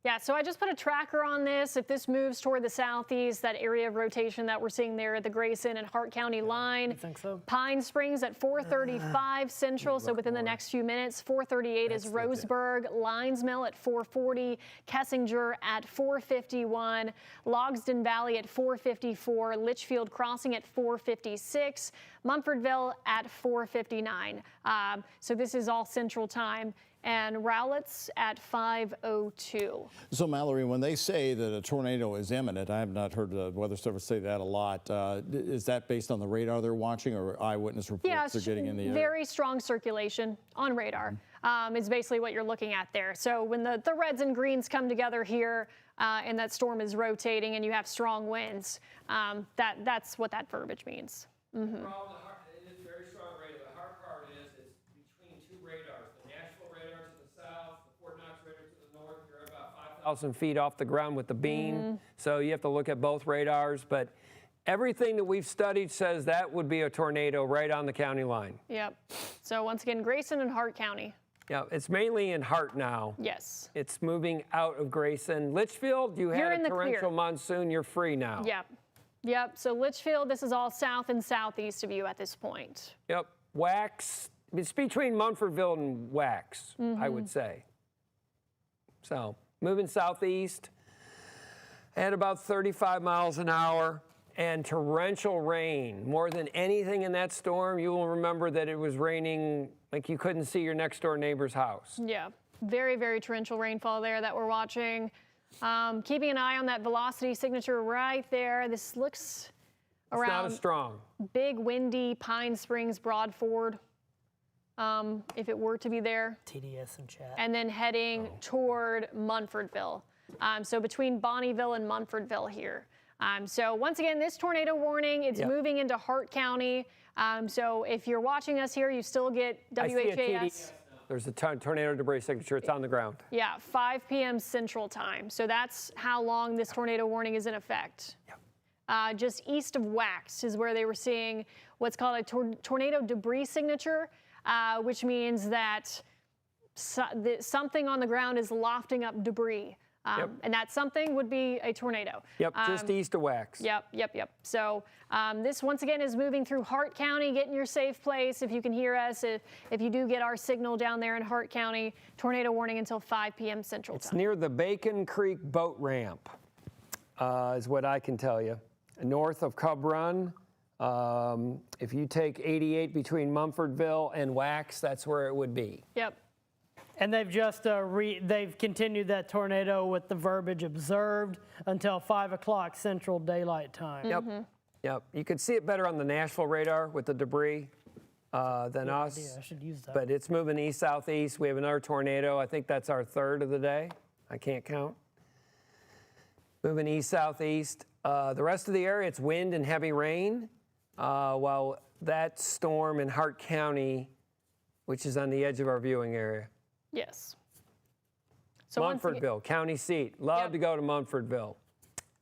Yeah, so I just put a tracker on this. If this moves toward the southeast, that area of rotation that we're seeing there at the Grayson and Hart County line. You think so? Pine Springs at 4:35 Central, so within the next few minutes. 4:38 is Roseburg, Lines Mill at 4:40, Kessinger at 4:51, Logsdon Valley at 4:54, Litchfield Crossing at 4:56, Mumfordville at 4:59. So this is all Central Time. And Rowlett's at 5:02. So, Mallory, when they say that a tornado is imminent, I have not heard the Weather Service say that a lot. Is that based on the radar they're watching or eyewitness reports they're getting in the air? Very strong circulation on radar is basically what you're looking at there. So when the reds and greens come together here and that storm is rotating and you have strong winds, that's what that verbiage means. Mm-hmm. It is very strong radar. The hard part is it's between two radars. The Nashville radar to the south, the Fort Knox radar to the north. You're about 5,000 feet off the ground with the beam. So you have to look at both radars. But everything that we've studied says that would be a tornado right on the county line. Yep. So once again, Grayson and Hart County. Yeah, it's mainly in Hart now. Yes. It's moving out of Grayson. Litchfield, you had a torrential monsoon. You're free now. Yep. Yep. So Litchfield, this is all south and southeast of you at this point. Yep. Wax, it's between Munfordville and Wax, I would say. So moving southeast at about 35 miles an hour and torrential rain. More than anything in that storm, you will remember that it was raining like you couldn't see your next door neighbor's house. Yeah. Very, very torrential rainfall there that we're watching. Keeping an eye on that velocity signature right there. This looks around. It's not as strong. Big, windy, Pine Springs, Broadford, if it were to be there. TDS and chat. And then heading toward Munfordville. So between Bonnieville and Munfordville here. So once again, this tornado warning, it's moving into Hart County. So if you're watching us here, you still get WHAS. There's a tornado debris signature. It's on the ground. Yeah, 5 p.m. Central Time. So that's how long this tornado warning is in effect. Yep. Just east of Wax is where they were seeing what's called a tornado debris signature, which means that something on the ground is lofting up debris. And that something would be a tornado. Yep, just east of Wax. Yep. So this, once again, is moving through Hart County. Get in your safe place if you can hear us. If you do get our signal down there in Hart County, tornado warning until 5 p.m. Central Time. It's near the Bacon Creek boat ramp, is what I can tell you. north of Cub Run. If you take 88 between Mumfordville and Wax, that's where it would be. Yep. And they've just they've continued that tornado with the verbiage observed until 5 o'clock Central Daylight Time. Yep. Yep. You could see it better on the Nashville radar with the debris than us. Yeah, I should use that. But it's moving east-southeast. We have another tornado. I think that's our third of the day. I can't count. Moving east-southeast. The rest of the area, it's wind and heavy rain. While that storm in Hart County, which is on the edge of our viewing area. Yes. So Munfordville, county seat. Love to go to Munfordville.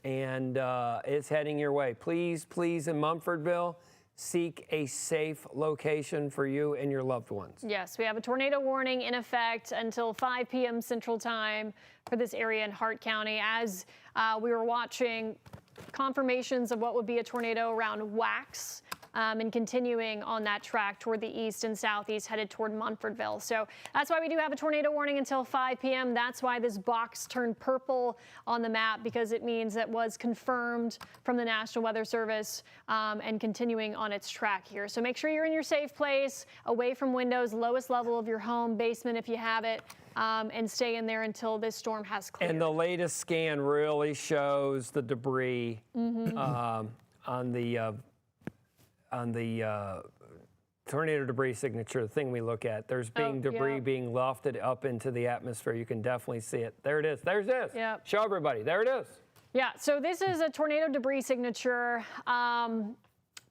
And it's heading your way. Please, please, in Munfordville, seek a safe location for you and your loved ones. Yes, we have a tornado warning in effect until 5 p.m. Central Time for this area in Hart County. As we were watching confirmations of what would be a tornado around Wax and continuing on that track toward the east and southeast headed toward Munfordville. So that's why we do have a tornado warning until 5 p.m. That's why this box turned purple on the map, because it means that was confirmed from the National Weather Service and continuing on its track here. So make sure you're in your safe place, away from windows, lowest level of your home, basement if you have it, and stay in there until this storm has cleared. And the latest scan really shows the debris on the tornado debris signature, the thing we look at. There's debris being lofted up into the atmosphere. You can definitely see it. There it is. There's this. Yep. Show everybody. There it is. Yeah, so this is a tornado debris signature.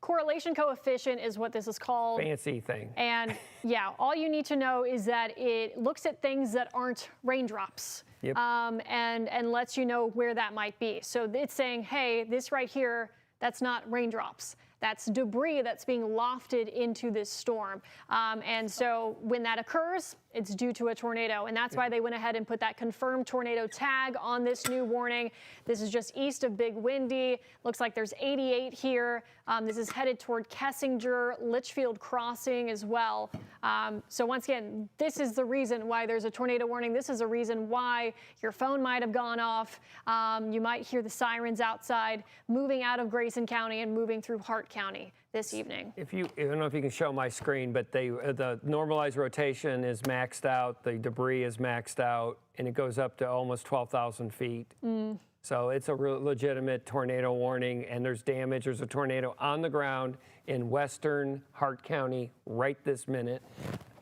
Correlation coefficient is what this is called. Fancy thing. And yeah, all you need to know is that it looks at things that aren't raindrops. Yep. And lets you know where that might be. So it's saying, hey, this right here, that's not raindrops. That's debris that's being lofted into this storm. And so when that occurs, it's due to a tornado. And that's why they went ahead and put that confirmed tornado tag on this new warning. This is just east of Big Windy. Looks like there's 88 here. This is headed toward Kessinger, Litchfield Crossing as well. So once again, this is the reason why there's a tornado warning. This is a reason why your phone might have gone off. You might hear the sirens outside moving out of Grayson County and moving through Hart County this evening. I don't know if you can show my screen, but the normalized rotation is maxed out, the debris is maxed out, and it goes up to almost 12,000 feet. So it's a real legitimate tornado warning, and there's damage. There's a tornado on the ground in western Hart County right this minute.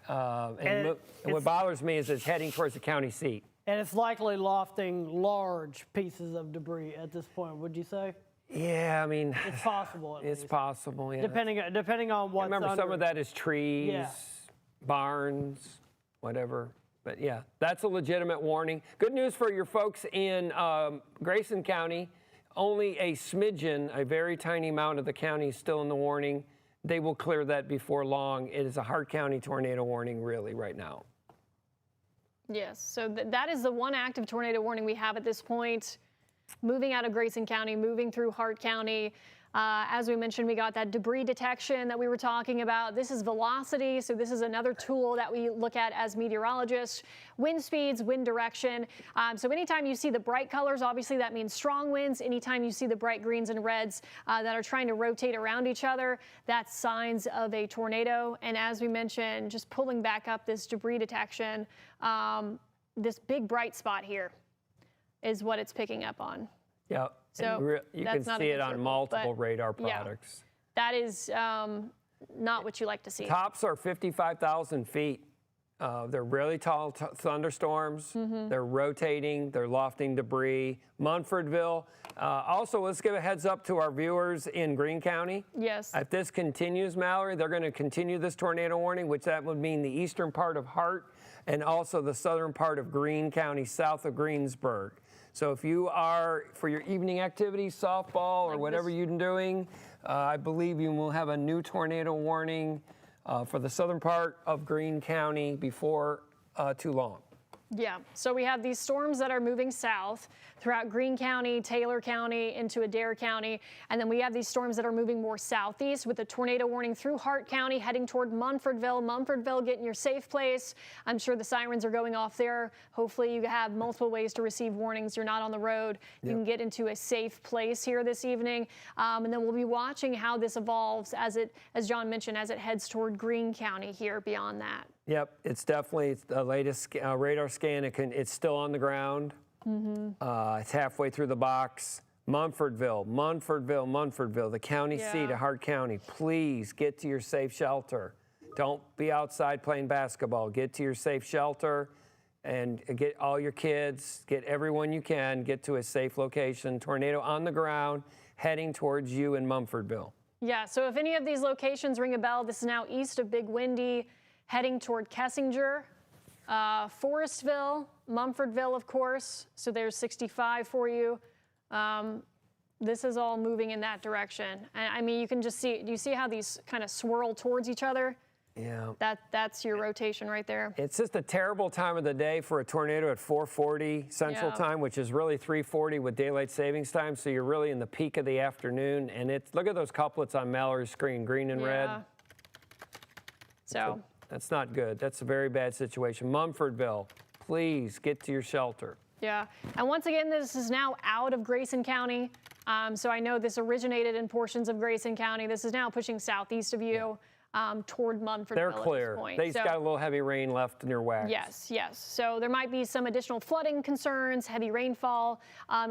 And what bothers me is it's heading towards the county seat. And it's likely lofting large pieces of debris at this point, would you say? Yeah, I mean, it's possible. It's possible, yeah. Depending on what's remember, under some of that is trees, Yeah. barns, whatever. But yeah, that's a legitimate warning. Good news for your folks in Grayson County. Only a smidgen, a very tiny amount of the county is still in the warning. They will clear that before long. It is a Hart County tornado warning, really, right now. Yes, so that is the one active tornado warning we have at this point. Moving out of Grayson County, moving through Hart County. As we mentioned, we got that debris detection that we were talking about. This is velocity, so this is another tool that we look at as meteorologists. Wind speeds, wind direction. So anytime you see the bright colors, obviously that means strong winds. Anytime you see the bright greens and reds that are trying to rotate around each other, that's signs of a tornado. And as we mentioned, just pulling back up this debris detection, this big bright spot here is what it's picking up on. Yeah, so you can see it on multiple radar products. Yeah, that is not what you like to see. Tops are 55,000 feet. They're really tall thunderstorms. They're rotating. They're lofting debris. Munfordville. Also, let's give a heads up to our viewers in Greene County. Yes. If this continues, Mallory, they're going to continue this tornado warning, which that would mean the eastern part of Hart and also the southern part of Greene County, south of Greensburg. So if you are, for your evening activities, softball or whatever you're doing, I believe you will have a new tornado warning for the southern part of Greene County before too long. Yeah, so we have these storms that are moving south throughout Greene County, Taylor County, into Adair County, and then we have these storms that are moving more southeast with a tornado warning through Hart County heading toward Munfordville. Munfordville, get in your safe place. I'm sure the sirens are going off there. Hopefully you have multiple ways to receive warnings. You're not on the road. You can get into a safe place here this evening, and then we'll be watching how this evolves as John mentioned, as it heads toward Greene County here beyond that. Yep, it's definitely the latest radar scan. It's still on the ground. It's halfway through the box. Munfordville, the county seat of Hart County. Please get to your safe shelter. Don't be outside playing basketball. Get to your safe shelter and get all your kids, get everyone you can, get to a safe location. Tornado on the ground, heading towards you in Munfordville. Yeah, so if any of these locations ring a bell, this is now east of Big Windy, heading toward Kessinger, Forestville, Munfordville, of course. So there's 65 for you. This is all moving in that direction. I mean, you can just see, do you see how these kind of swirl towards each other? Yeah. That's your rotation right there. It's just a terrible time of the day for a tornado at 4:40 Central Time, which is really 3:40 with daylight savings time. So you're really in the peak of the afternoon. And look at those couplets on Mallory's screen, green and red. So that's not good. That's a very bad situation. Munfordville, please get to your shelter. Yeah, and once again, this is now out of Grayson County. So I know this originated in portions of Grayson County. This is now pushing southeast of you. Toward Munfordville. They're at this clear. point. They've got a little heavy rain left in their wax. Yes. So there might be some additional flooding concerns, heavy rainfall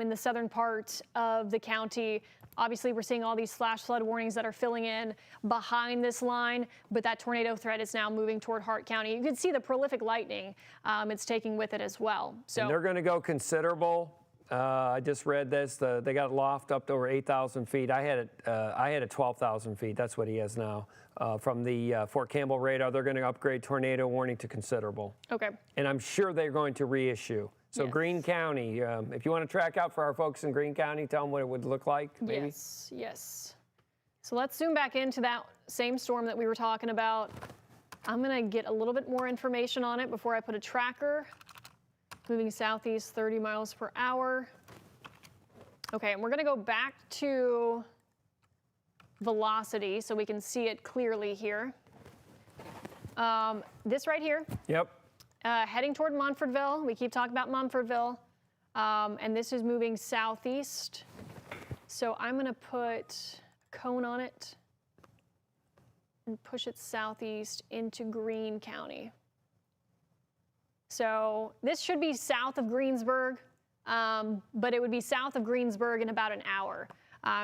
in the southern part of the county. Obviously, we're seeing all these flash flood warnings that are filling in behind this line, but that tornado threat is now moving toward Hart County. You can see the prolific lightning it's taking with it as well. So and they're going to go considerable. I just read this. They got a loft up to over 8,000 feet. I had it at 12,000 feet. That's what he has now. From the Fort Campbell radar, they're going to upgrade tornado warning to considerable. Okay. And I'm sure they're going to reissue. So Greene County, if you want to track out for our folks in Greene County, tell them what it would look like, maybe. Yes. So let's zoom back into that same storm that we were talking about. I'm going to get a little bit more information on it before I put a tracker. Moving southeast 30 miles per hour. Okay, and we're going to go back to velocity so we can see it clearly here. This right here. Yep. Heading toward Munfordville. We keep talking about Munfordville. And this is moving southeast. So I'm going to put a cone on it and push it southeast into Greene County. So this should be south of Greensburg, but it would be south of Greensburg in about an hour.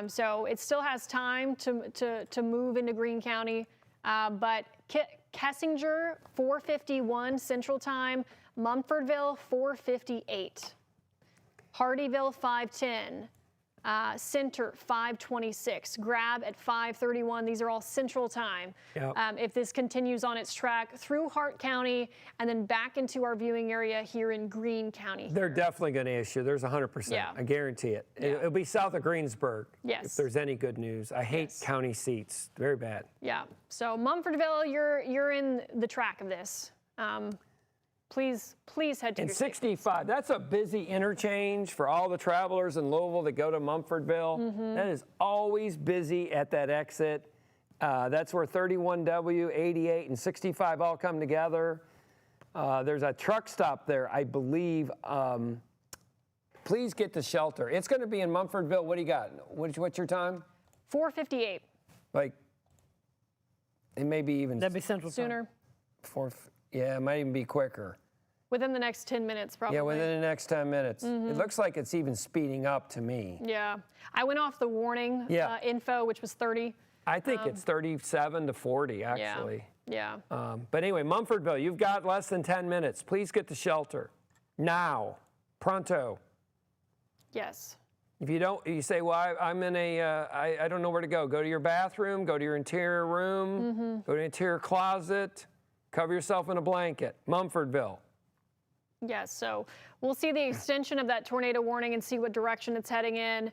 So it still has time to move into Greene County, but Kessinger 4:51 Central Time, Munfordville 4:58, Hardyville 5:10. Center 5:26, Grab at 5:31. These are all Central Time. Yep. If this continues on its track through Hart County and then back into our viewing area here in Greene County. They're definitely going to issue. There's 100%. Yeah. I guarantee it. It'll be south of Greensburg. Yes. If there's any good news. I hate county seats. Very bad. Yeah. So Munfordville, you're in the track of this. Please head to And your 65, that's a busy interchange for all the travelers in Louisville that go to Munfordville. That is always busy at that exit. That's where 31W, 88, and 65 all come together. There's a truck stop there, I believe. Please get to shelter. It's going to be in Munfordville. What do you got? What's your time? 4:58. Like, it may be even That'd be Central Time. Sooner. Yeah, it might even be quicker. Within the next 10 minutes, probably. Yeah, within the next 10 minutes. It looks like it's even speeding up to me. Yeah. I went off the warning info, which was 30. I think it's 37 to 40, actually. Yeah. But anyway, Munfordville, you've got less than 10 minutes. Please get to shelter. Now. Pronto. Yes. If you don't, you say, well, I'm in I don't know where to go. Go to your bathroom, go to your interior room, go to your interior closet, cover yourself in a blanket. Munfordville. Yes, so we'll see the extension of that tornado warning and see what direction it's heading in.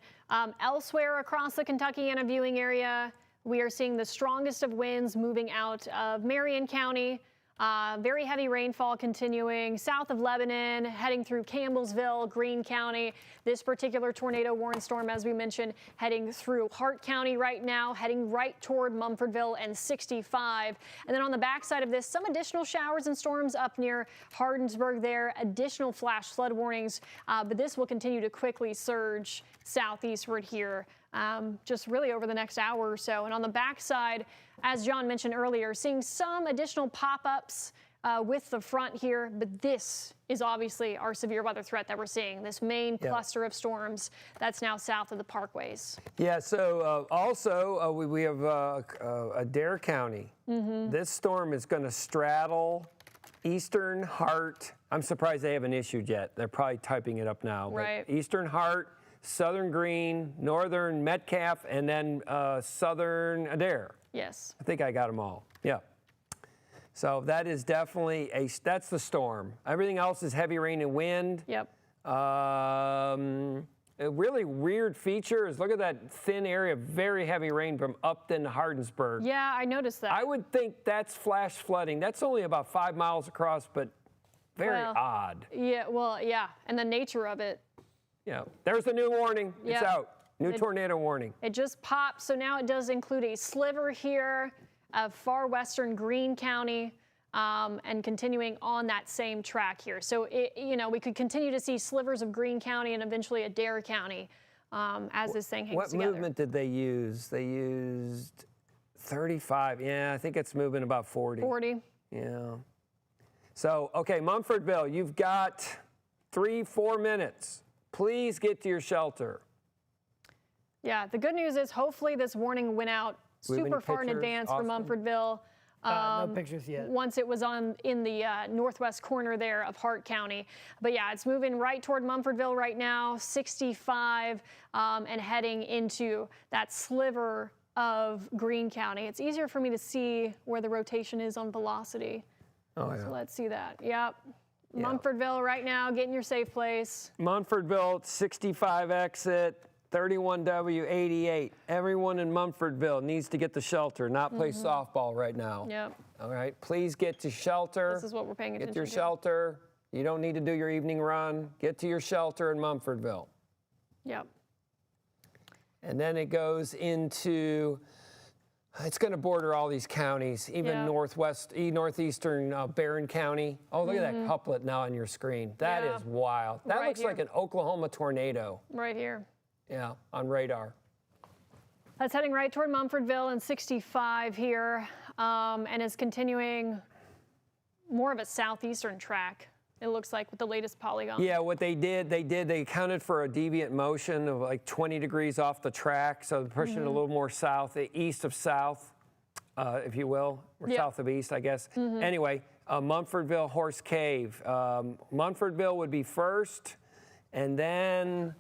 Elsewhere across the Kentuckiana viewing area, we are seeing the strongest of winds moving out of Marion County. Very heavy rainfall continuing south of Lebanon, heading through Campbellsville, Greene County. This particular tornado warning storm, as we mentioned, heading through Hart County right now, heading right toward Mumfordville and 65. And then on the backside of this, some additional showers and storms up near Hardinsburg there, additional flash flood warnings, but this will continue to quickly surge southeastward here. Just really over the next hour or so. And on the backside, as John mentioned earlier, seeing some additional pop-ups with the front here, but this is obviously our severe weather threat that we're seeing, this main cluster of storms that's now south of the parkways. Yeah, so also we have Adair County. This storm is going to straddle eastern Hart. I'm surprised they haven't issued yet. They're probably typing it up now. Right. But eastern Hart, southern Greene, northern Metcalf, and then southern Adair. Yes. I think I got them all. Yeah. So that is definitely that's the storm. Everything else is heavy rain and wind. Yep. A really weird feature is look at that thin area of very heavy rain from Upton to Hardinsburg. Yeah, I noticed that. I would think that's flash flooding. That's only about 5 miles across, but very odd. Yeah, well, yeah, and the nature of it. Yeah, there's the new warning. It's out. New tornado warning. It just popped, so now it does include a sliver here of far western Greene County, and continuing on that same track here. So, we could continue to see slivers of Greene County and eventually Adair County as this thing hangs together. What movement did they use? They used 35. Yeah, I think it's moving about 40. 40. Yeah. So, okay, Mumfordville, you've got 3-4 minutes. Please get to your shelter. Yeah, the good news is hopefully this warning went out super far in advance for Mumfordville. No pictures yet. Once it was in the northwest corner there of Hart County. But yeah, it's moving right toward Mumfordville right now, 65, and heading into that sliver of Greene County. It's easier for me to see where the rotation is on velocity. Oh, yeah. So let's see that. Yep. Mumfordville right now, get in your safe place. Mumfordville, 65 exit. 31W 88. Everyone in Mumfordville needs to get to shelter, not play softball right now. Yep. All right, please get to shelter. This is what we're paying attention to. Get to your shelter. You don't need to do your evening run. Get to your shelter in Mumfordville. Yep. And then it goes into, it's going to border all these counties, even northeastern Barron County. Oh, look at that couplet now on your screen. That is wild. That looks like an Oklahoma tornado. Right here. Yeah, on radar. That's heading right toward Mumfordville and 65 here, and is continuing more of a southeastern track, it looks like, with the latest polygon. Yeah, what they accounted for a deviant motion of like 20 degrees off the track, so they're pushing it a little more south, east of south, if you will, or south of east, I guess. Anyway, Mumfordville, Horse Cave. Mumfordville would be first, and then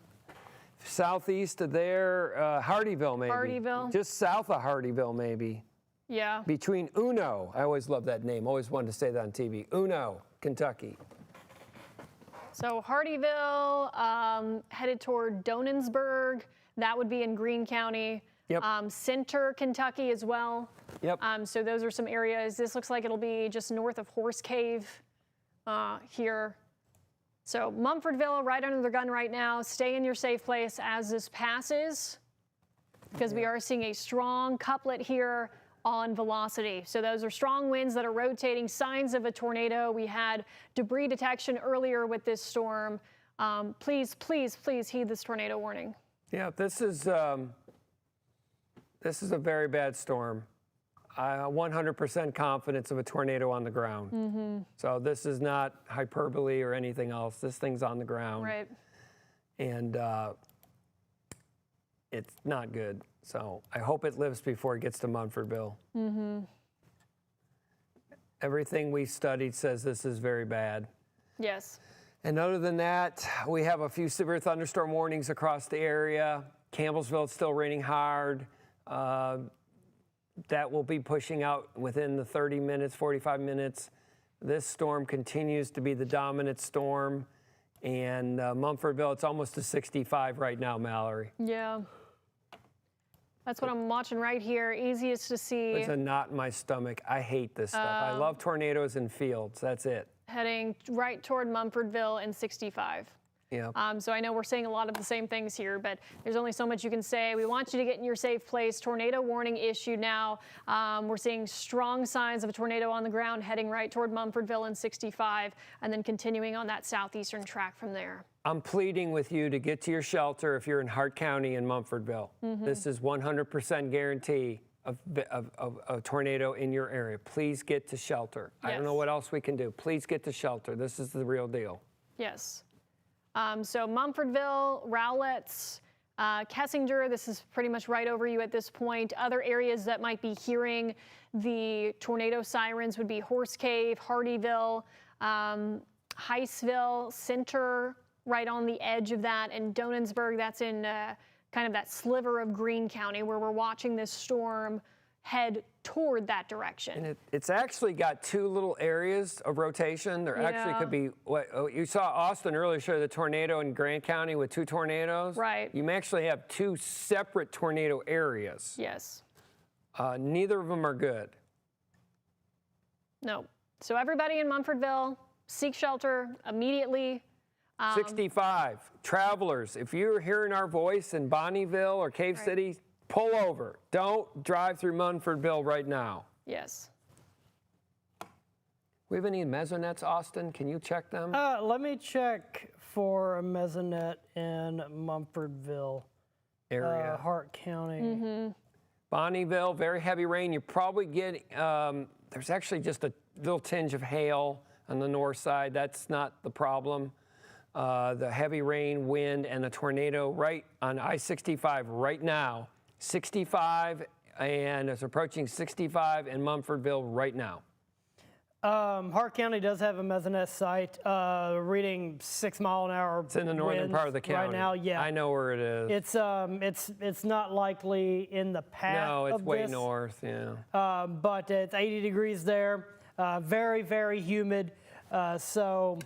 southeast of there, Hardyville maybe. Hardyville. Just south of Hardyville maybe. Yeah. Between Uno, I always love that name, always wanted to say that on TV, Uno, Kentucky. So Hardyville, headed toward Donensburg, that would be in Greene County. Yep. Center, Kentucky as well. Yep. So those are some areas. This looks like it'll be just north of Horse Cave here. So Mumfordville, right under the gun right now. Stay in your safe place as this passes, because we are seeing a strong couplet here on velocity. So those are strong winds that are rotating, signs of a tornado. We had debris detection earlier with this storm. Please, please, please heed this tornado warning. Yeah, this is a very bad storm. 100% confidence of a tornado on the ground. So this is not hyperbole or anything else. This thing's on the ground. Right. And it's not good. So I hope it lives before it gets to Mumfordville. Everything we studied says this is very bad. Yes. And other than that, we have a few severe thunderstorm warnings across the area. Campbellsville, it's still raining hard. That will be pushing out within the 30 minutes, 45 minutes. This storm continues to be the dominant storm. And Mumfordville, it's almost to 65 right now, Mallory. Yeah. That's what I'm watching right here. Easiest to see. It's a knot in my stomach. I hate this stuff. I love tornadoes in fields. That's it. Heading right toward Mumfordville and 65. Yeah. So I know we're saying a lot of the same things here, but there's only so much you can say. We want you to get in your safe place. Tornado warning issued now. We're seeing strong signs of a tornado on the ground heading right toward Mumfordville and 65, and then continuing on that southeastern track from there. I'm pleading with you to get to your shelter if you're in Hart County and Mumfordville. This is 100% guarantee of a tornado in your area. Please get to shelter. I don't know what else we can do. Please get to shelter. This is the real deal. Yes. So Mumfordville, Rowletts, Kessinger, this is pretty much right over you at this point. Other areas that might be hearing the tornado sirens would be Horse Cave, Hardyville, Heistville, Center, right on the edge of that, and Donensburg. That's in kind of that sliver of Greene County where we're watching this storm head toward that direction. And it's actually got two little areas of rotation. There actually could be, you saw Austin earlier show the tornado in Grant County with 2 tornadoes. Right. You may actually have 2 separate tornado areas. Yes. Neither of them are good. No. So everybody in Mumfordville, seek shelter immediately. 65, travelers, if you're hearing our voice in Bonnieville or Cave City, pull over. Don't drive through Mumfordville right now. Yes. We have any mesonettes, Austin? Can you check them? Let me check for a mesonet in Mumfordville Area. Hart County. Bonnieville, very heavy rain. You probably get, there's actually just a little tinge of hail on the north side. That's not the problem. The heavy rain, wind, and a tornado right on I-65 right now. 65, and it's approaching 65 in Mumfordville right now. Hart County does have a mesonet site reading 6 mile an hour. It's in the northern part of the county. Right now, yeah. I know where it is. It's not likely in the path No, it's of way this, north, yeah. but it's 80 degrees there. Very, very humid. So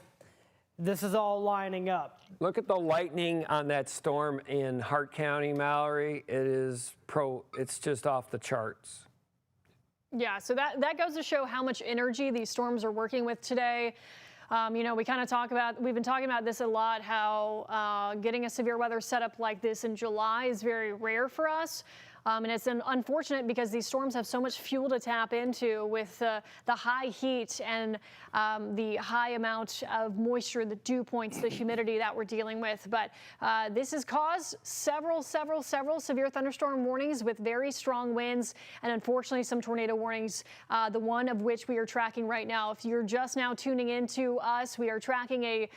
this is all lining up. Look at the lightning on that storm in Hart County, Mallory. It's just off the charts. Yeah, so that goes to show how much energy these storms are working with today. You know, we've been talking about this a lot, how getting a severe weather setup like this in July is very rare for us. And it's unfortunate because these storms have so much fuel to tap into with the high heat and the high amount of moisture, the dew points, the humidity that we're dealing with. But this has caused several severe thunderstorm warnings with very strong winds and unfortunately some tornado warnings, the one of which we are tracking right now. If you're just now tuning in to us, we are tracking a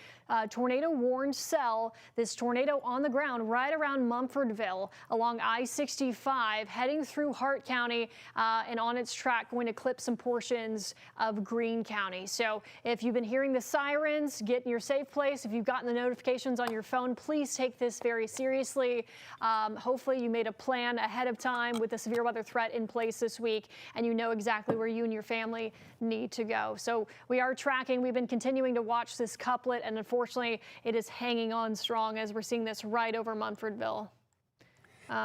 tornado warned cell, this tornado on the ground right around Mumfordville along I-65 heading through Hart County and on its track going to clip some portions of Greene County. So if you've been hearing the sirens, get in your safe place. If you've gotten the notifications on your phone, please take this very seriously. Hopefully you made a plan ahead of time with the severe weather threat in place this week and you know exactly where you and your family need to go. So we are tracking. We've been continuing to watch this couplet and unfortunately it is hanging on strong as we're seeing this right over Mumfordville.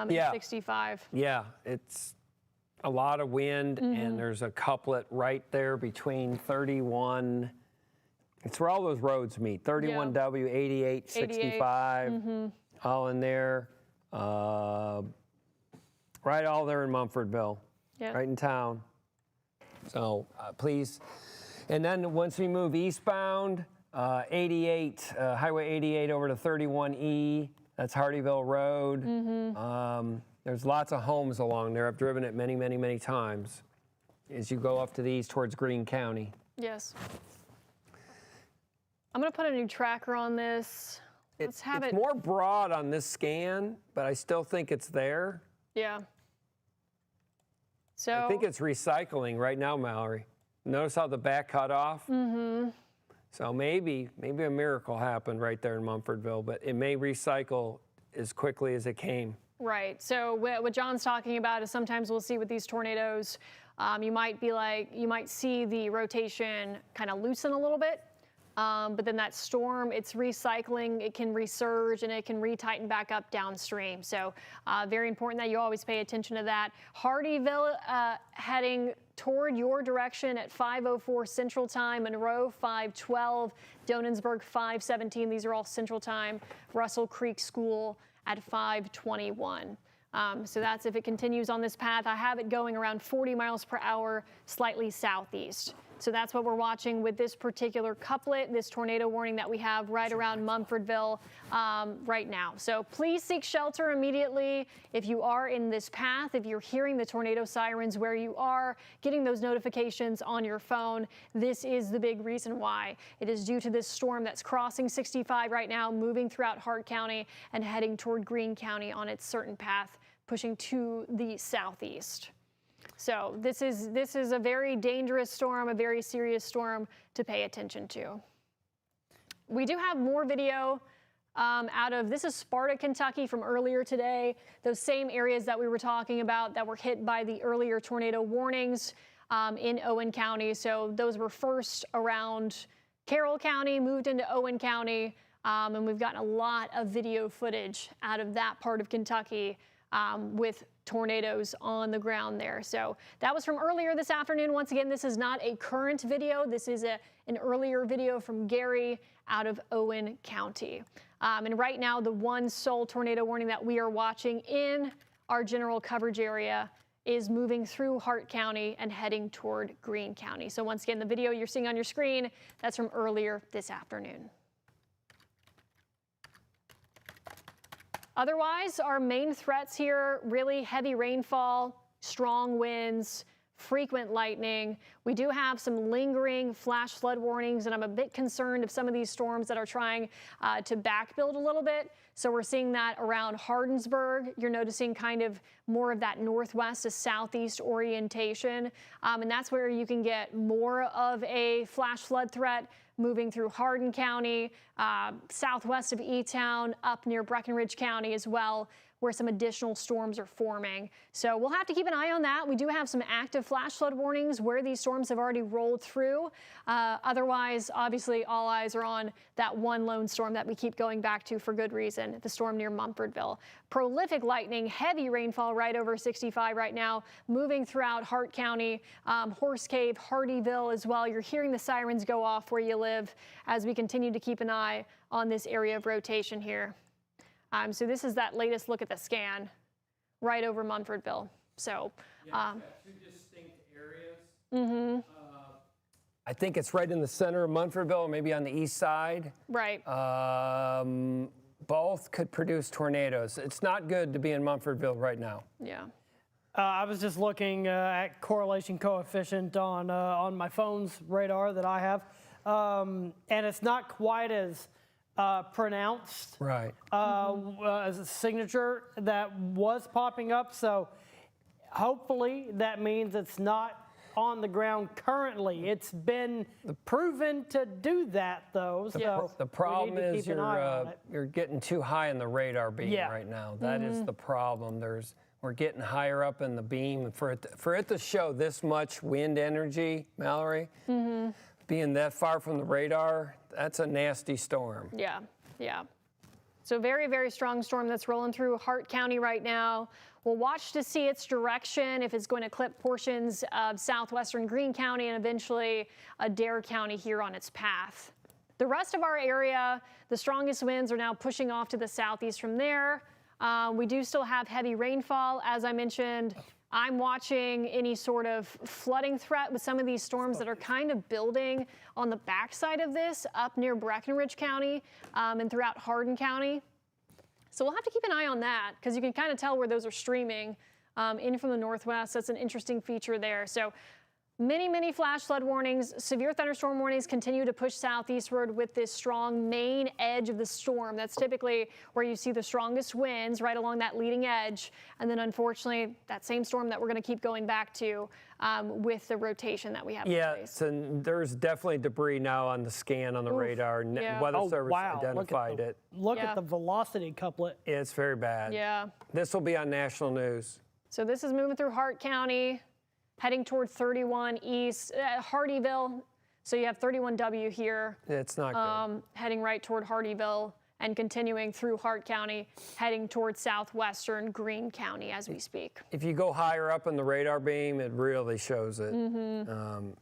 Yeah. 65. Yeah, it's a lot of wind, and there's a couplet right there between 31. It's where all those roads meet. 31W, 88, 65, all in there. Right all there in Mumfordville, right in town. So please. And then once we move eastbound, 88, Highway 88 over to 31E. That's Hardyville Road. There's lots of homes along there. I've driven it many, many, many times as you go up to the east towards Greene County. Yes. I'm going to put a new tracker on this. Let's have it. It's more broad on this scan, but I still think it's there. Yeah. So I think it's recycling right now, Mallory. Notice how the back cut off? So maybe a miracle happened right there in Mumfordville, but it may recycle as quickly as it came. Right. So what John's talking about is sometimes we'll see with these tornadoes, you might see the rotation kind of loosen a little bit. But then that storm, it's recycling, it can resurge, and it can retighten back up downstream. So very important that you always pay attention to that. Hardeeville heading toward your direction at 5:04 Central Time, Monroe 5:12, Donensburg 5:17. These are all Central Time. Russell Creek School at 5:21. So that's if it continues on this path. I have it going around 40 miles per hour, slightly southeast. So that's what we're watching with this particular couplet, this tornado warning that we have right around Mumfordville right now. So please seek shelter immediately if you are in this path, if you're hearing the tornado sirens where you are, getting those notifications on your phone. This is the big reason why. It is due to this storm that's crossing 65 right now, moving throughout Hart County and heading toward Greene County on its certain path, pushing to the southeast. So this is a very dangerous storm, a very serious storm to pay attention to. We do have more video this is Sparta, Kentucky from earlier today. Those same areas that we were talking about that were hit by the earlier tornado warnings in Owen County. So those were first around Carroll County, moved into Owen County, and we've gotten a lot of video footage out of that part of Kentucky with tornadoes on the ground there. So that was from earlier this afternoon. Once again, this is not a current video. This is an earlier video from Gary out of Owen County. And right now, the one sole tornado warning that we are watching in our general coverage area is moving through Hart County and heading toward Greene County. So once again, the video you're seeing on your screen, that's from earlier this afternoon. Otherwise, our main threats here, really heavy rainfall, strong winds, frequent lightning. We do have some lingering flash flood warnings, and I'm a bit concerned of some of these storms that are trying to backbuild a little bit. So we're seeing that around Hardinsburg. You're noticing kind of more of that northwest to southeast orientation. And that's where you can get more of a flash flood threat moving through Hardin County, southwest of E-Town, up near Breckenridge County as well, where some additional storms are forming. So we'll have to keep an eye on that. We do have some active flash flood warnings where these storms have already rolled through. Otherwise, obviously, all eyes are on that one lone storm that we keep going back to for good reason, the storm near Mumfordville. Prolific lightning, heavy rainfall right over 65 right now, moving throughout Hart County, Horse Cave, Hardeeville as well. You're hearing the sirens go off where you live as we continue to keep an eye on this area of rotation here. So this is that latest look at the scan right over Mumfordville. So two distinct areas. I think it's right in the center of Munfordville, maybe on the east side. Right. Both could produce tornadoes. It's not good to be in Munfordville right now. Yeah. I was just looking at correlation coefficient on my phone's radar that I have, and it's not quite as pronounced, right? As a signature that was popping up. So hopefully that means it's not on the ground currently. It's been proven to do that, though. So the problem is you're getting too high in the radar beam right now. That is the problem. We're getting higher up in the beam. For it to show this much wind energy, Mallory, being that far from the radar, that's a nasty storm. Yeah, yeah. So very, very strong storm that's rolling through Hart County right now. We'll watch to see its direction, if it's going to clip portions of southwestern Greene County and eventually Adair County here on its path. The rest of our area, the strongest winds are now pushing off to the southeast from there. We do still have heavy rainfall. As I mentioned, I'm watching any sort of flooding threat with some of these storms that are kind of building on the backside of this up near Breckenridge County and throughout Hardin County. So we'll have to keep an eye on that because you can kind of tell where those are streaming in from the northwest. That's an interesting feature there. So many flash flood warnings. Severe thunderstorm warnings continue to push southeastward with this strong main edge of the storm. That's typically where you see the strongest winds right along that leading edge. And then unfortunately, that same storm that we're going to keep going back to with the rotation that we have in place. So there's definitely debris now on the scan on the radar. Weather Service identified it. Look at the velocity couplet. It's very bad. Yeah. This will be on national news. So this is moving through Hart County, heading toward 31 east, Hardeeville. So you have 31W here. It's not good. Heading right toward Hardeeville and continuing through Hart County, heading toward southwestern Greene County as we speak. If you go higher up in the radar beam, it really shows it.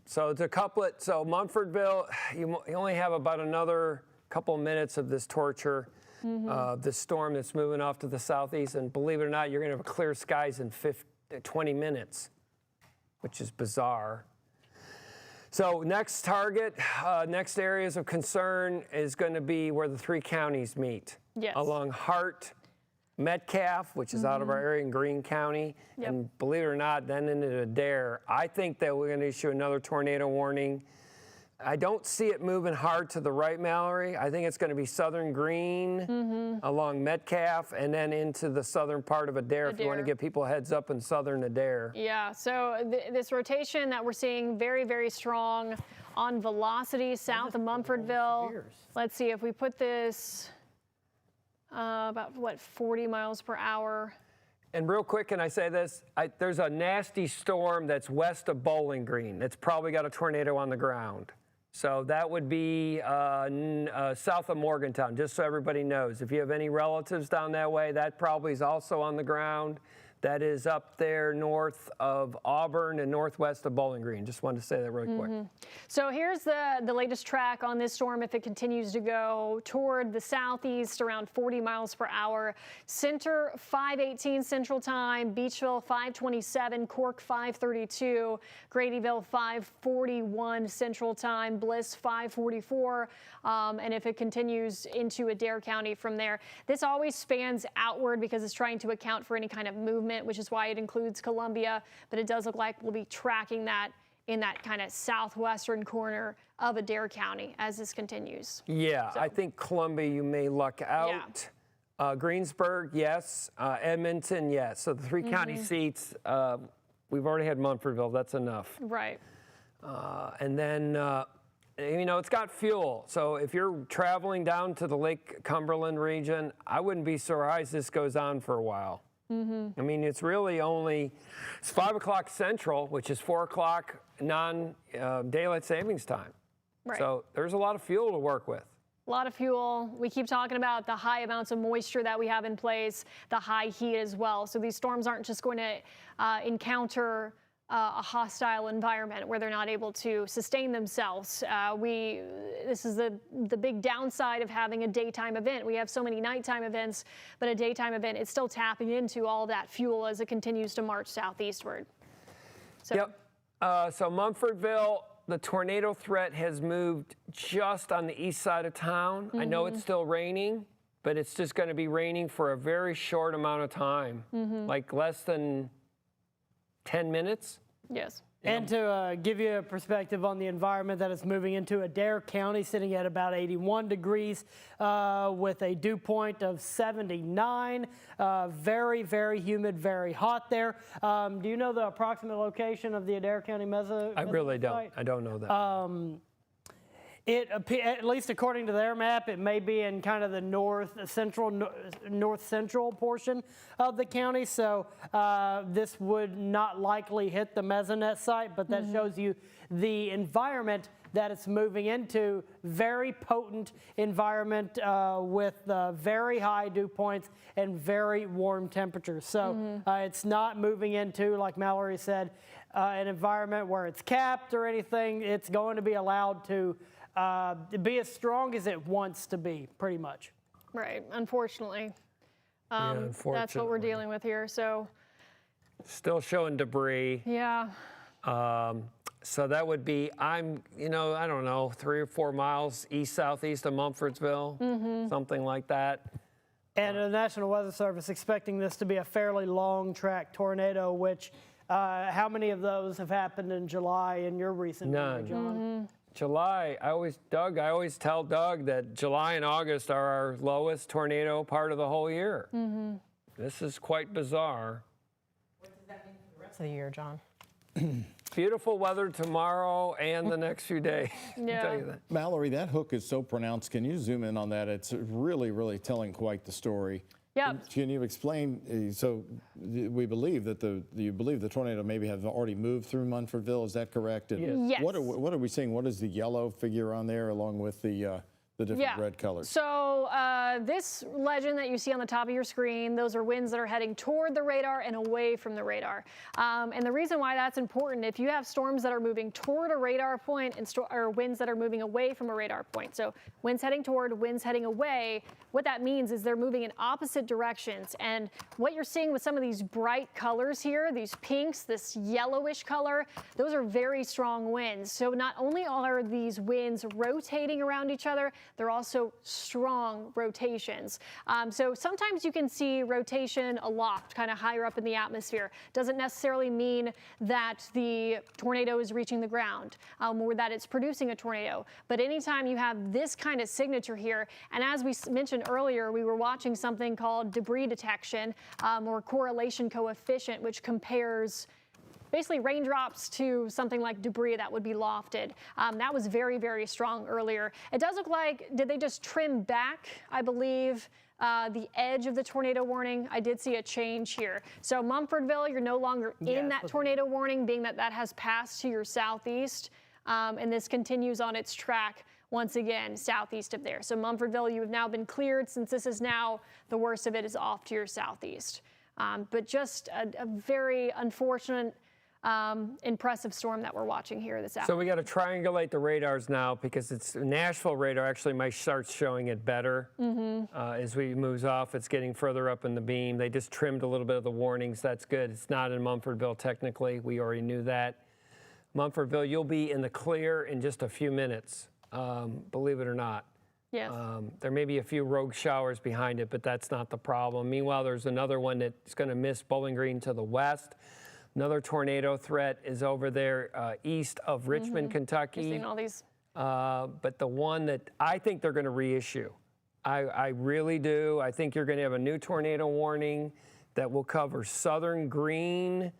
So it's a couplet. So Munfordville, you only have about another couple of minutes of this torture, this storm that's moving off to the southeast. And believe it or not, you're going to have clear skies in 20 minutes, which is bizarre. So next target, next areas of concern is going to be where the 3 counties meet. Yes. Along Hart, Metcalf, which is out of our area in Greene County, and believe it or not, then into Adair. I think that we're going to issue another tornado warning. I don't see it moving hard to the right, Mallory. I think it's going to be southern Greene along Metcalf and then into the southern part of Adair if you want to give people a heads up in southern Adair. Yeah, so this rotation that we're seeing very, very strong on velocity south of Munfordville. Let's see if we put this about, what, 40 miles per hour. And real quick, can I say this? There's a nasty storm that's west of Bowling Green that's probably got a tornado on the ground. So that would be south of Morgantown, just so everybody knows. If you have any relatives down that way, that probably is also on the ground. That is up there north of Auburn and northwest of Bowling Green. Just wanted to say that really quick. So here's the latest track on this storm if it continues to go toward the southeast around 40 miles per hour. Center 5:18 Central Time, Beachville 5:27, Cork 5:32, Gradyville 5:41 Central Time, Bliss 5:44, and if it continues into Adair County from there. This always spans outward because it's trying to account for any kind of movement, which is why it includes Columbia, but it does look like we'll be tracking that in that kind of southwestern corner of Adair County as this continues. Yeah, so I think Columbia, you may luck out. Yeah. Greensburg, yes. Edmonton, yes. So the 3 county seats, we've already had Munfordville. That's enough. Right. And then, you know, it's got fuel. So if you're traveling down to the Lake Cumberland region, I wouldn't be surprised this goes on for a while. I mean, it's really it's 5 o'clock Central, which is 4 o'clock non-daylight savings time. Right. So there's a lot of fuel to work with. A lot of fuel. We keep talking about the high amounts of moisture that we have in place, the high heat as well. So these storms aren't just going to encounter a hostile environment where they're not able to sustain themselves. This is the big downside of having a daytime event. We have so many nighttime events, but a daytime event, it's still tapping into all that fuel as it continues to march southeastward. So. Yep. So Munfordville, the tornado threat has moved just on the east side of town. I know it's still raining, but it's just going to be raining for a very short amount of time, like less than 10 minutes. Yes. And to give you a perspective on the environment that it's moving into, Adair County sitting at about 81 degrees with a dew point of 79. Very, very humid, very hot there. Do you know the approximate location of the Adair County meso? I really don't. I don't know that. At least according to their map, it may be in kind of the north central portion of the county. So this would not likely hit the Mesonet site, but that shows you the environment that it's moving into. Very potent environment with very high dew points and very warm temperatures. So it's not moving into, like Mallory said, an environment where it's capped or anything. It's going to be allowed to be as strong as it wants to be, pretty much. Right, unfortunately. Unfortunately. That's what we're dealing with here, so. Still showing debris. Yeah. So that would be, I don't know, 3 or 4 miles east-southeast of Mumfordsville, something like that. And the National Weather Service expecting this to be a fairly long track tornado, which, how many of those have happened in July in your recent memory, John? July, I always tell Doug that July and August are our lowest tornado part of the whole year. This is quite bizarre. What does that mean for the rest of the year, John? Beautiful weather tomorrow and the next few days. Yeah. I'll tell you that. Mallory, that hook is so pronounced. Can you zoom in on that? It's really, really telling quite the story. Yeah. Can you explain? So we believe that you believe the tornado maybe have already moved through Munfordville. Is that correct? And Yes. What are we seeing? What is the yellow figure on there, along with the different red colors? So this legend that you see on the top of your screen, those are winds that are heading toward the radar and away from the radar. And the reason why that's important, if you have storms that are moving toward a radar point and or winds that are moving away from a radar point, so winds heading toward, winds heading away, what that means is they're moving in opposite directions. And what you're seeing with some of these bright colors here, these pinks, this yellowish color, those are very strong winds. So not only are these winds rotating around each other, they're also strong rotations. So sometimes you can see rotation aloft, kind of higher up in the atmosphere. Doesn't necessarily mean that the tornado is reaching the ground or that it's producing a tornado. But anytime you have this kind of signature here, and as we mentioned earlier, we were watching something called debris detection or correlation coefficient, which compares basically raindrops to something like debris that would be lofted. That was very, very strong earlier. It does look like, did they just trim back, I believe, the edge of the tornado warning? I did see a change here. So Munfordville, you're no longer in that tornado warning, being that that has passed to your southeast, and this continues on its track once again southeast of there. So Munfordville, you have now been cleared, since this is now, the worst of it is off to your southeast. But just a very unfortunate, impressive storm that we're watching here this afternoon. So we got to triangulate the radars now, because it's Nashville radar actually might start showing it better as we moves off. It's getting further up in the beam. They just trimmed a little bit of the warnings. That's good. It's not in Munfordville technically. We already knew that. Munfordville, you'll be in the clear in just a few minutes, believe it or not. Yes. There may be a few rogue showers behind it, but that's not the problem. Meanwhile, there's another one that's going to miss Bowling Green to the west. Another tornado threat is over there east of Richmond, Kentucky. You're seeing all these. But the one that I think they're going to reissue, I really do. I think you're going to have a new tornado warning that will cover southern Greene,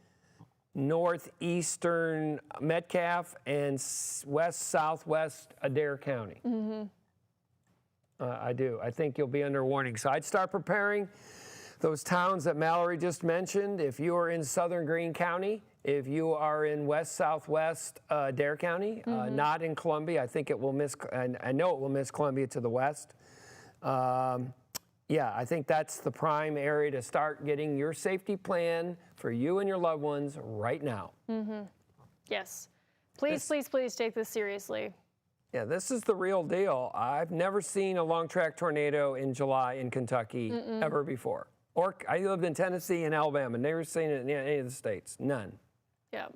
northeastern Metcalfe, and west-southwest Adair County. I do. I think you'll be under warning. So I'd start preparing. Those towns that Mallory just mentioned, if you are in southern Greene County, if you are in west-southwest Adair County, not in Columbia, I think it will miss, I know it will miss Columbia to the west. Yeah, I think that's the prime area to start getting your safety plan for you and your loved ones right now. Yes. Please, please, please take this seriously. Yeah, this is the real deal. I've never seen a long track tornado in July in Kentucky ever before. Or I lived in Tennessee and Alabama, never seen it in any of the states, none. Yeah.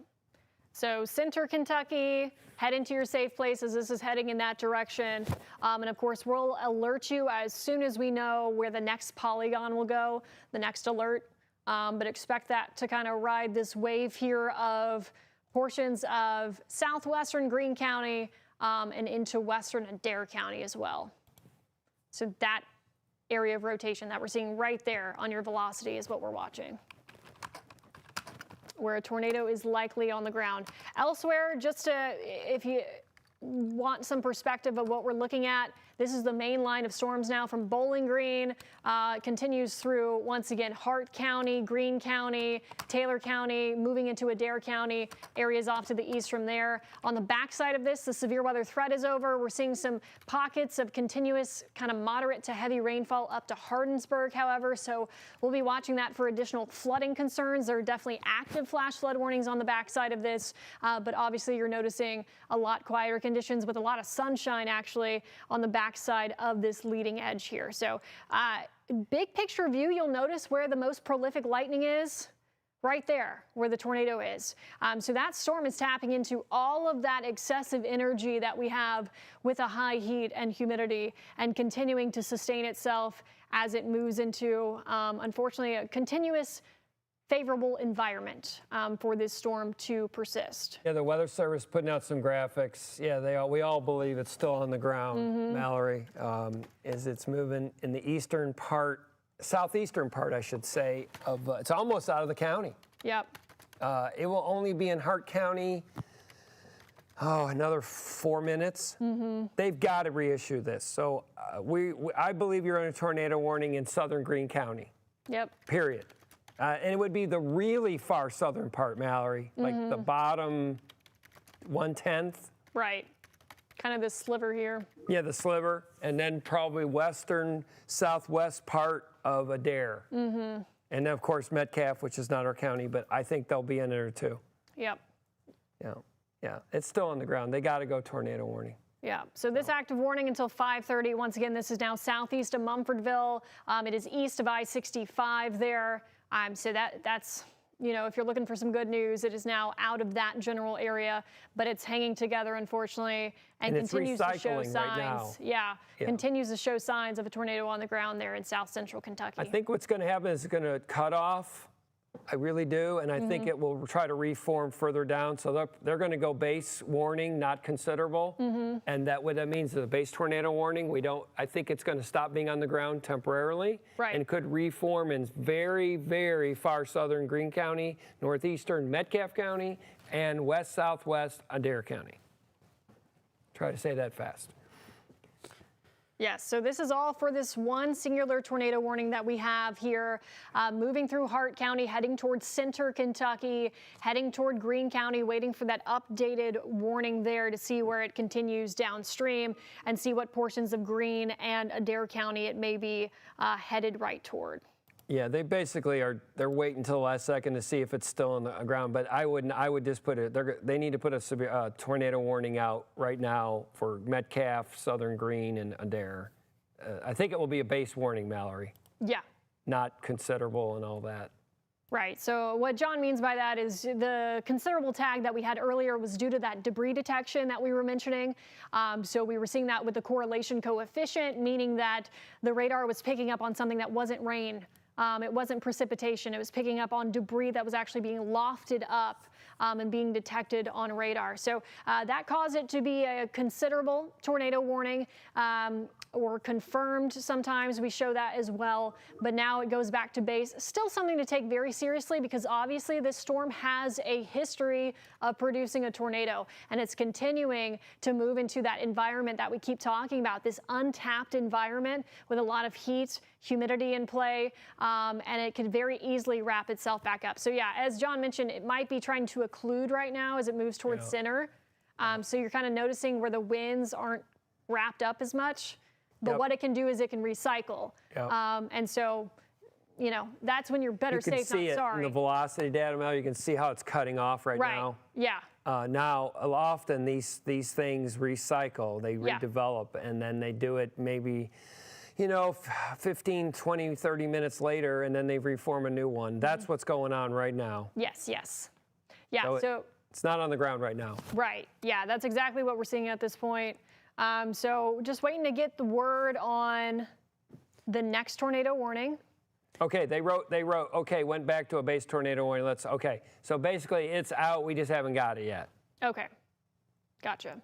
So center Kentucky, head into your safe places. This is heading in that direction. And of course, we'll alert you as soon as we know where the next polygon will go, the next alert. But expect that to kind of ride this wave here of portions of southwestern Greene County and into western Adair County as well. So that area of rotation that we're seeing right there on your velocity is what we're watching, where a tornado is likely on the ground. Elsewhere, just to, if you want some perspective of what we're looking at, this is the main line of storms now from Bowling Green, continues through, once again, Hart County, Greene County, Taylor County, moving into Adair County, areas off to the east from there. On the backside of this, the severe weather threat is over. We're seeing some pockets of continuous kind of moderate to heavy rainfall up to Hardinsburg, however, so we'll be watching that for additional flooding concerns. There are definitely active flash flood warnings on the backside of this, but obviously you're noticing a lot quieter conditions with a lot of sunshine actually on the backside of this leading edge here. So big picture view, you'll notice where the most prolific lightning is, right there where the tornado is. So that storm is tapping into all of that excessive energy that we have with a high heat and humidity and continuing to sustain itself as it moves into, unfortunately, a continuous favorable environment for this storm to persist. Yeah, the Weather Service putting out some graphics. Yeah, we all believe it's still on the ground, Mallory, as it's moving in the eastern part, southeastern part, I should say, of it's almost out of the county. Yep. It will only be in Hart County another 4 minutes. They've got to reissue this. So I believe you're on a tornado warning in southern Greene County. Yep. Period. And it would be the really far southern part, Mallory, like the bottom 1/10. Right. Kind of this sliver here. Yeah, the sliver, and then probably western southwest part of Adair. And then, of course, Metcalf, which is not our county, but I think they'll be in there too. Yep. Yeah, it's still on the ground. They got to go tornado warning. Yeah, so this active warning until 5:30. Once again, this is now southeast of Mumfordville. It is east of I-65 there. So that's, you know, if you're looking for some good news, it is now out of that general area, but it's hanging together, unfortunately, and continues to show signs. Right now. Yeah, continues to show signs of a tornado on the ground there in south central Kentucky. I think what's going to happen is it's going to cut off. I really do, and I think it will try to reform further down. So they're going to go base warning, not considerable, and what that means is a base tornado warning. I think it's going to stop being on the ground temporarily, and could reform in very, very far southern Greene County, northeastern Metcalf County, and west southwest Adair County. Try to say that fast. Yes, so this is all for this one singular tornado warning that we have here, moving through Hart County, heading towards center Kentucky, heading toward Greene County, waiting for that updated warning there to see where it continues downstream and see what portions of Greene and Adair County it may be headed right toward. Yeah, they basically they're waiting until the last second to see if it's still on the ground, but I would just put it, they need to put a severe tornado warning out right now for Metcalf, Southern Greene, and Adair. I think it will be a base warning, Mallory. Yeah. Not considerable and all that. Right, so what John means by that is the considerable tag that we had earlier was due to that debris detection that we were mentioning. So we were seeing that with the correlation coefficient, meaning that the radar was picking up on something that wasn't rain. It wasn't precipitation. It was picking up on debris that was actually being lofted up and being detected on radar. So that caused it to be a considerable tornado warning, or confirmed sometimes. We show that as well. But now it goes back to base. Still something to take very seriously, because obviously this storm has a history of producing a tornado, and it's continuing to move into that environment that we keep talking about, this untapped environment with a lot of heat, humidity in play, and it can very easily wrap itself back up. So yeah, as John mentioned, it might be trying to occlude right now as it moves towards center. So you're kind of noticing where the winds aren't wrapped up as much, but what it can do is it can recycle. And so, you know, that's when you're better safe, not sorry. You can see it in the velocity data, Mel. You can see how it's cutting off right now. Yeah. Now, often these things recycle, they redevelop, and then they do it maybe, you know, 15, 20, 30 minutes later, and then they reform a new one. That's what's going on right now. Yes, yes. Yeah, so it's not on the ground right now. Right, yeah, that's exactly what we're seeing at this point. So just waiting to get the word on the next tornado warning. Okay, they wrote, okay, went back to a base tornado warning. So basically it's out, we just haven't got it yet. Okay, gotcha.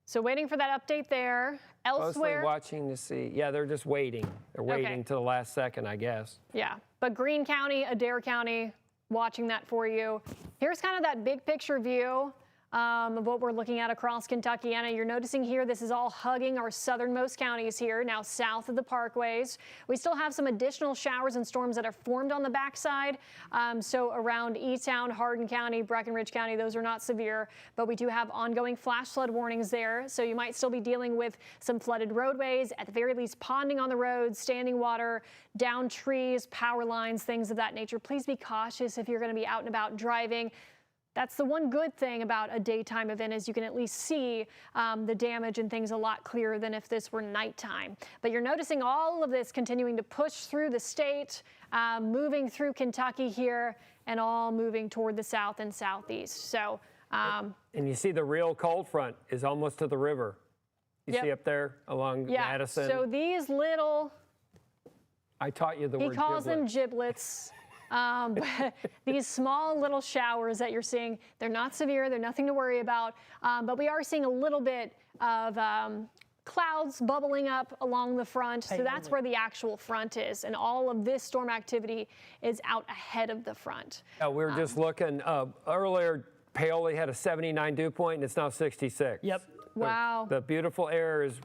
So waiting for that update there. Elsewhere. Mostly watching to see, they're just waiting. They're waiting to the last second, I guess. Yeah, but Greene County, Adair County, watching that for you. Here's kind of that big picture view of what we're looking at across Kentucky. Anna, you're noticing here, this is all hugging our southernmost counties here, now south of the parkways. We still have some additional showers and storms that are formed on the backside. So around E-Town, Hardin County, Breckinridge County, those are not severe, but we do have ongoing flash flood warnings there. So you might still be dealing with some flooded roadways, at the very least ponding on the roads, standing water, down trees, power lines, things of that nature. Please be cautious if you're going to be out and about driving. That's the one good thing about a daytime event, is you can at least see the damage and things a lot clearer than if this were nighttime. But you're noticing all of this continuing to push through the state, moving through Kentucky here, and all moving toward the south and southeast. So, and you see the real cold front is almost to the river. You see up there along Madison. So these little, I taught you the word he calls them giblets. But these small little showers that you're seeing, they're not severe, they're nothing to worry about, but we are seeing a little bit of clouds bubbling up along the front, so that's where the actual front is, and all of this storm activity is out ahead of the front. We were just looking earlier, Paoli had a 79 dew point, and it's now 66. Yep. Wow. The beautiful air is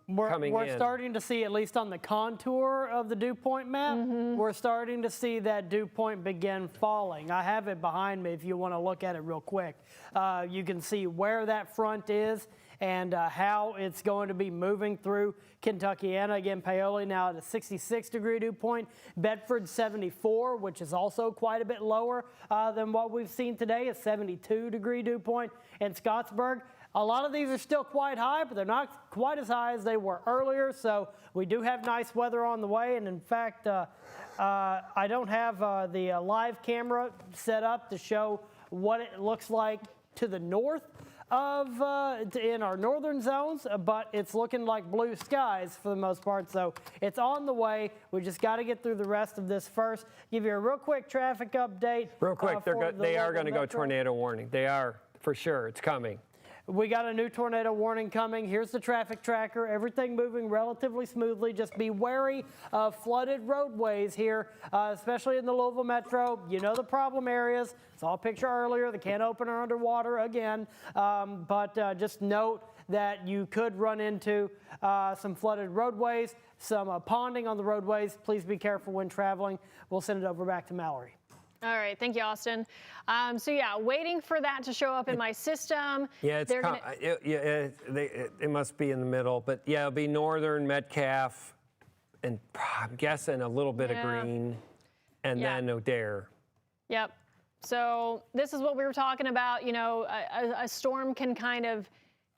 coming We're in. starting to see, at least on the contour of the dew point map, we're starting to see that dew point begin falling. I have it behind me if you want to look at it real quick. You can see where that front is and how it's going to be moving through Kentuckiana. Again, Paoli now at a 66-degree dew point. Bedford 74, which is also quite a bit lower than what we've seen today, a 72-degree dew point. In Scottsburg, a lot of these are still quite high, but they're not quite as high as they were earlier. So we do have nice weather on the way. And in fact, I don't have the live camera set up to show what it looks like to the north of in our northern zones, but it's looking like blue skies for the most part. So it's on the way. We just got to get through the rest of this first. Give you a real quick traffic update. Real quick, they are going to go Metro. tornado warning. They are, for sure. It's coming. We got a new tornado warning coming. Here's the traffic tracker. Everything moving relatively smoothly. Just be wary of flooded roadways here, especially in the Louisville Metro. You know the problem areas. Saw a picture earlier. The can opener underwater again. But just note that you could run into some flooded roadways, some ponding on the roadways. Please be careful when traveling. We'll send it over back to Mallory. All right, thank you, Austin. So yeah, waiting for that to show up in my system. Yeah, it must be in the middle, but yeah, it'll be northern Metcalf, and I'm guessing a little bit of Green, and then O'Dare. Yep. So this is what we were talking about. You know, a storm can kind of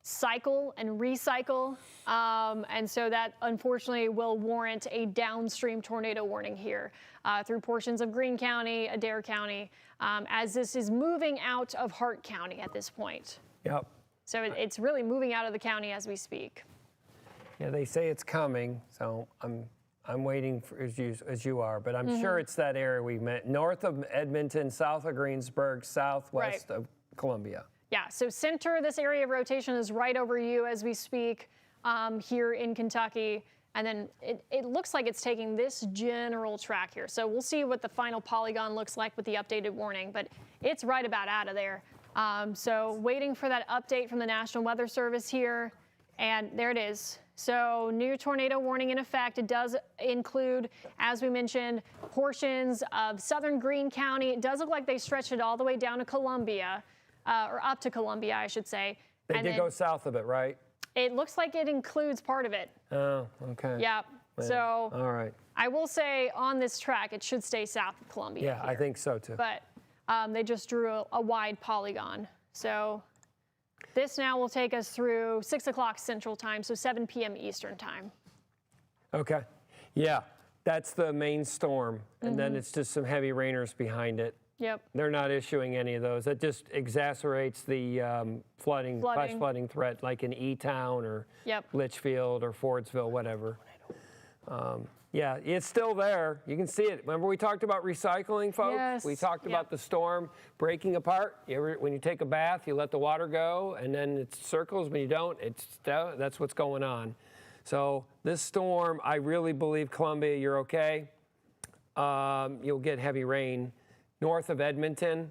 cycle and recycle, and so that unfortunately will warrant a downstream tornado warning here through portions of Greene County, Adair County, as this is moving out of Hart County at this point. Yep. So it's really moving out of the county as we speak. Yeah, they say it's coming, so I'm waiting for as you are, but I'm sure it's that area we met north of Edmonton, south of Greensburg, southwest of Columbia. Yeah, so center, this area of rotation is right over you as we speak here in Kentucky. And then it looks like it's taking this general track here. So we'll see what the final polygon looks like with the updated warning, but it's right about out of there. So waiting for that update from the National Weather Service here. And there it is. So new tornado warning in effect. It does include, as we mentioned, portions of southern Greene County. It does look like they stretched it all the way down to Columbia. Or up to Columbia, I should say. They did go south of it, right? It looks like it includes part of it. Oh, okay. Yeah. So all right. I will say on this track, it should stay south of Columbia. Yeah, here. I think so too. But they just drew a wide polygon. So this now will take us through 6 o'clock Central Time, so 7 p.m. Eastern Time. Okay. Yeah, that's the main storm, and then it's just some heavy rainers behind it. Yep. They're not issuing any of those. That just exacerbates the flooding, flash flooding threat, like in E-Town or Litchfield or Fordsville, whatever. Yeah, it's still there. You can see it. Remember we talked about recycling, folks? Yes. We talked about the storm breaking apart. When you take a bath, you let the water go, and then it circles. When you don't, that's what's going on. So this storm, I really believe, Columbia, you're okay. You'll get heavy rain north of Edmonton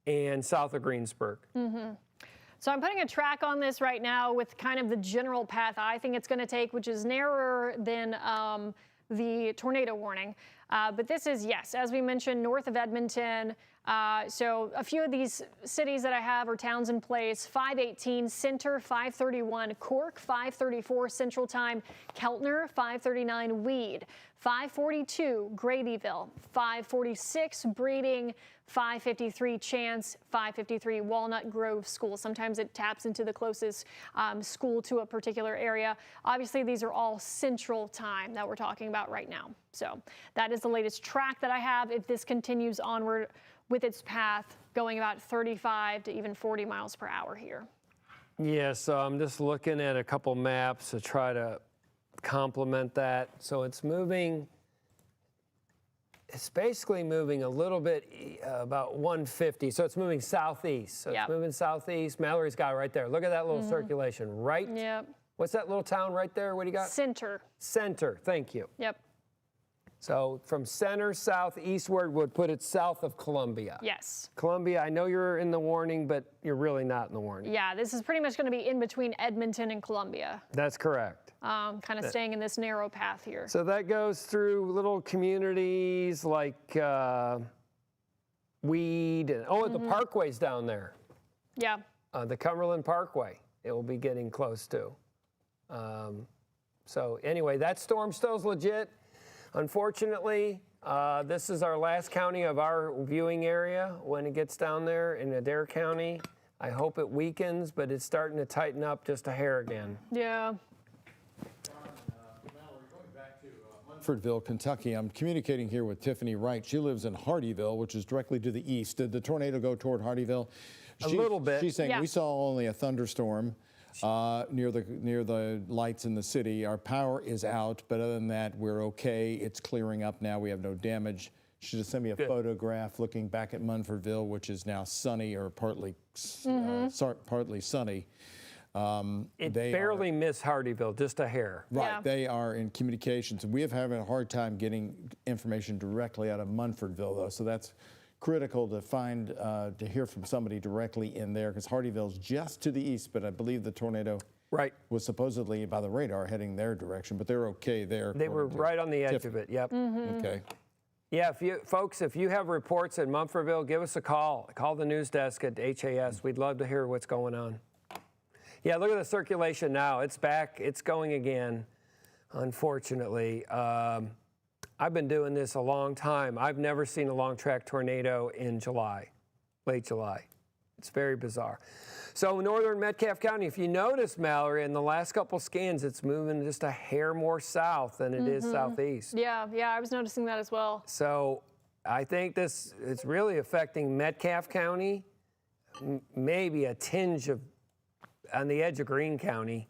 and south of Greensburg. So I'm putting a track on this right now with kind of the general path I think it's going to take, which is narrower than the tornado warning. But this is, yes, as we mentioned, north of Edmonton. So a few of these cities that I have are towns in place: 518 Center, 531 Cork, 534 Central Time, Keltner, 539 Weed, 542 Gradyville, 546 Breeding, 553 Chance, 553 Walnut Grove School. Sometimes it taps into the closest school to a particular area. Obviously, these are all Central Time that we're talking about right now. So that is the latest track that I have. If this continues onward with its path, going about 35 to even 40 miles per hour here. Yeah, so I'm just looking at a couple maps to try to complement that. So it's moving. It's basically moving a little bit, about 150. So it's moving southeast. So it's moving southeast. Mallory's got it right there. Look at that little circulation, right? Yep. What's that little town right there? What do you got? Center. Center. Thank you. Yep. So from center south eastward would put it south of Columbia. Yes. Columbia, I know you're in the warning, but you're really not in the warning. Yeah, this is pretty much going to be in between Edmonton and Columbia. That's correct. Kind of staying in this narrow path here. So that goes through little communities like Weed. And, the Parkway's down there. Yeah. The Cumberland Parkway, it will be getting close to. So anyway, that storm still's legit. Unfortunately, this is our last county of our viewing area when it gets down there in Adair County. I hope it weakens, but it's starting to tighten up just a hair again. Yeah. Munfordville, Kentucky. I'm communicating here with Tiffany Wright. She lives in Hardeeville, which is directly to the east. Did the tornado go toward Hardeeville? A little bit. She's saying we saw only a thunderstorm near the lights in the city. Our power is out, but other than that, we're okay. It's clearing up now. We have no damage. She just sent me a photograph looking back at Munfordville, which is now sunny or partly sunny. It barely missed Hardeeville, just a hair. Right, Yeah. They are in communications. We have having a hard time getting information directly out of Munfordville, though, so that's critical to find, to hear from somebody directly in there, because Hardeeville's just to the east, but I believe the tornado was supposedly by the radar heading their direction, but they're okay there. They were right on the edge of it, yep. Okay. Yeah, if you have reports at Munfordville, give us a call. Call the news desk at HAS. We'd love to hear what's going on. Yeah, look at the circulation now. It's back. It's going again, unfortunately. I've been doing this a long time. I've never seen a long track tornado in July, late July. It's very bizarre. So northern Metcalfe County, if you notice, Mallory, in the last couple scans, it's moving just a hair more south than it is southeast. Yeah, I was noticing that as well. So I think it's really affecting Metcalfe County, maybe a tinge of on the edge of Greene County.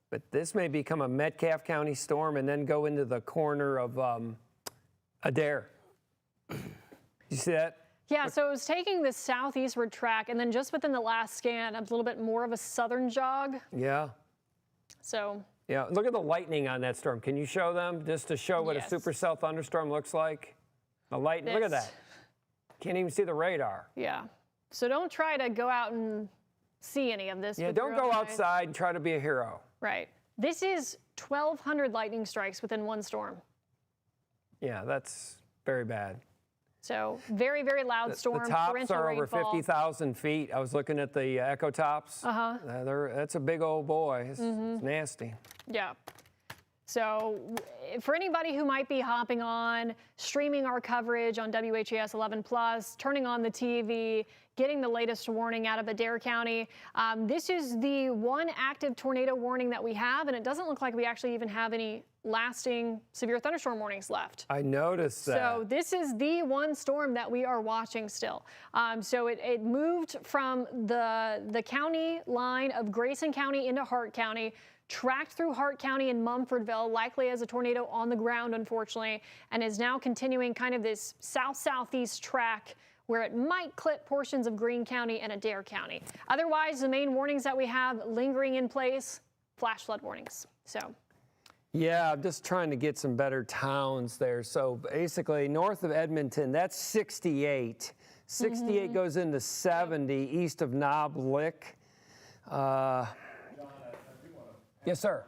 But this may become a Metcalfe County storm and then go into the corner of Adair. You see that? Yeah, so it was taking this southeastward track, and then just within the last scan, a little bit more of a southern jog. Yeah. So. Yeah, look at the lightning on that storm. Can you show them just to show what a supercell thunderstorm looks like? The lightning, look at that. Can't even see the radar. Yeah. So don't try to go out and see any of this. Yeah, don't go outside and try to be a hero. Right. This is 1,200 lightning strikes within one storm. Yeah, that's very bad. So very, very loud storm. The tops are over 50,000 feet. I was looking at the echo tops. That's a big old boy. It's nasty. Yeah. So for anybody who might be hopping on, streaming our coverage on WHAS 11+, turning on the TV, getting the latest warning out of Adair County, this is the one active tornado warning that we have, and it doesn't look like we actually even have any lasting severe thunderstorm warnings left. I noticed that. So this is the one storm that we are watching still. So it moved from the county line of Grayson County into Hart County, tracked through Hart County and Munfordville, likely as a tornado on the ground, unfortunately, and is now continuing kind of this south-southeast track where it might clip portions of Greene County and Adair County. Otherwise, the main warnings that we have lingering in place, flash flood warnings. So. Yeah, I'm just trying to get some better towns there. So basically, north of Edmonton, that's 68. 68 goes into 70 east of Knob Lick. Yes, sir.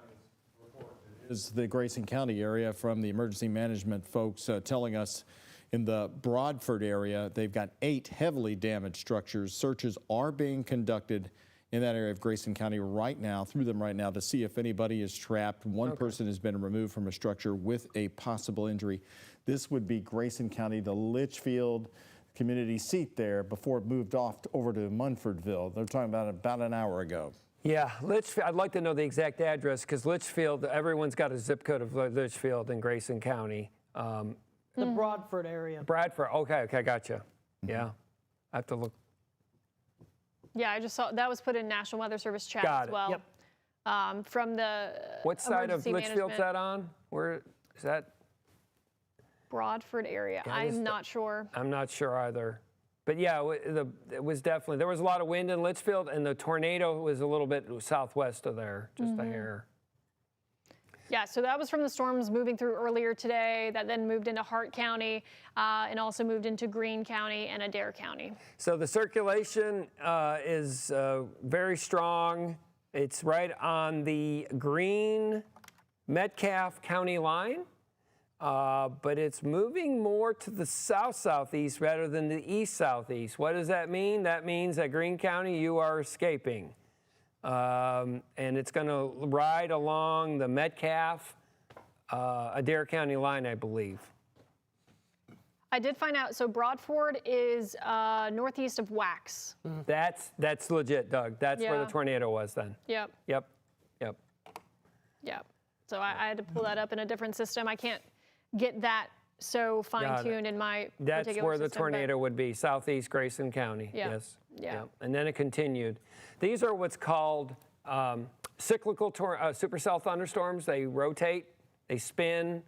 Is the Grayson County area from the emergency management folks telling us in the Broadford area, they've got 8 heavily damaged structures. Searches are being conducted in that area of Grayson County right now, to see if anybody is trapped. One person has been removed from a structure with a possible injury. This would be Grayson County, the Litchfield community seat there before it moved off over to Munfordville. They're talking about an hour ago. Yeah, Litchfield, I'd like to know the exact address because Litchfield, everyone's got a zip code of Litchfield in Grayson County. The Broadford area. Bradford, okay, gotcha. Yeah, I have to look. Yeah, I just saw that was put in National Weather Service chat Got as it. well. Yep. From the What side of emergency Litchfield's management. that on? Where is that? Broadford area. Yeah, I'm not sure. I'm not sure either. But yeah, it was definitely, there was a lot of wind in Litchfield, and the tornado was a little bit southwest of there, just a hair. Yeah, so that was from the storms moving through earlier today that then moved into Hart County and also moved into Greene County and Adair County. So the circulation is very strong. It's right on the Greene-Metcalfe County line, but it's moving more to the south-southeast rather than the east-southeast. What does that mean? That means that Greene County, you are escaping. And it's going to ride along the Metcalfe, Adair County line, I believe. I did find out, so Broadford is northeast of Wax. That's legit, Doug. That's where the tornado was then. Yep. Yep. So I had to pull that up in a different system. I can't get that so fine-tuned in my That's particular where the system, tornado would be, southeast Grayson County. Yeah. Yes. Yeah. And then it continued. These are what's called cyclical supercell thunderstorms. They rotate, they spin,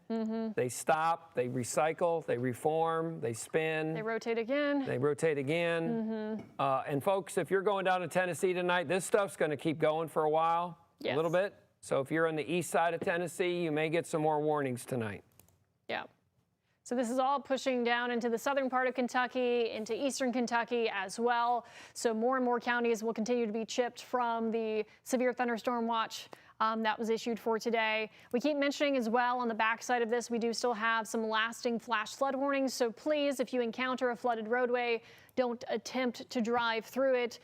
they stop, they recycle, they reform, they spin. They rotate again. They rotate again. And folks, if you're going down to Tennessee tonight, this stuff's going to keep going for a while, a little bit. So if you're on the east side of Tennessee, you may get some more warnings tonight. Yeah. So this is all pushing down into the southern part of Kentucky, into eastern Kentucky as well. So more and more counties will continue to be chipped from the severe thunderstorm watch that was issued for today. We keep mentioning as well on the backside of this, we do still have some lasting flash flood warnings. So please, if you encounter a flooded roadway, don't attempt to drive through it.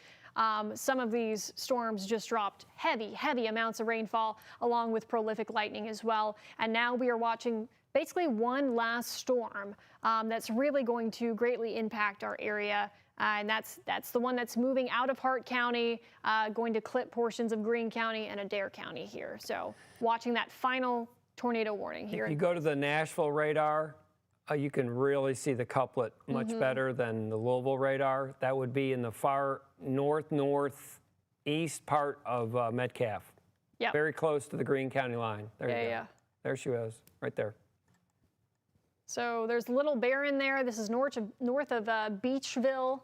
Some of these storms just dropped heavy amounts of rainfall along with prolific lightning as well. And now we are watching basically one last storm that's really going to greatly impact our area. And that's the one that's moving out of Hart County, going to clip portions of Greene County and Adair County here. So watching that final tornado warning here. If you go to the Nashville radar, you can really see the couplet much better than the Louisville radar. That would be in the far northeast part of Metcalfe. Yeah. Very close to the Greene County line. There you go. Yeah. There she was, right there. So there's Little Bear in there. This is north of Beachville,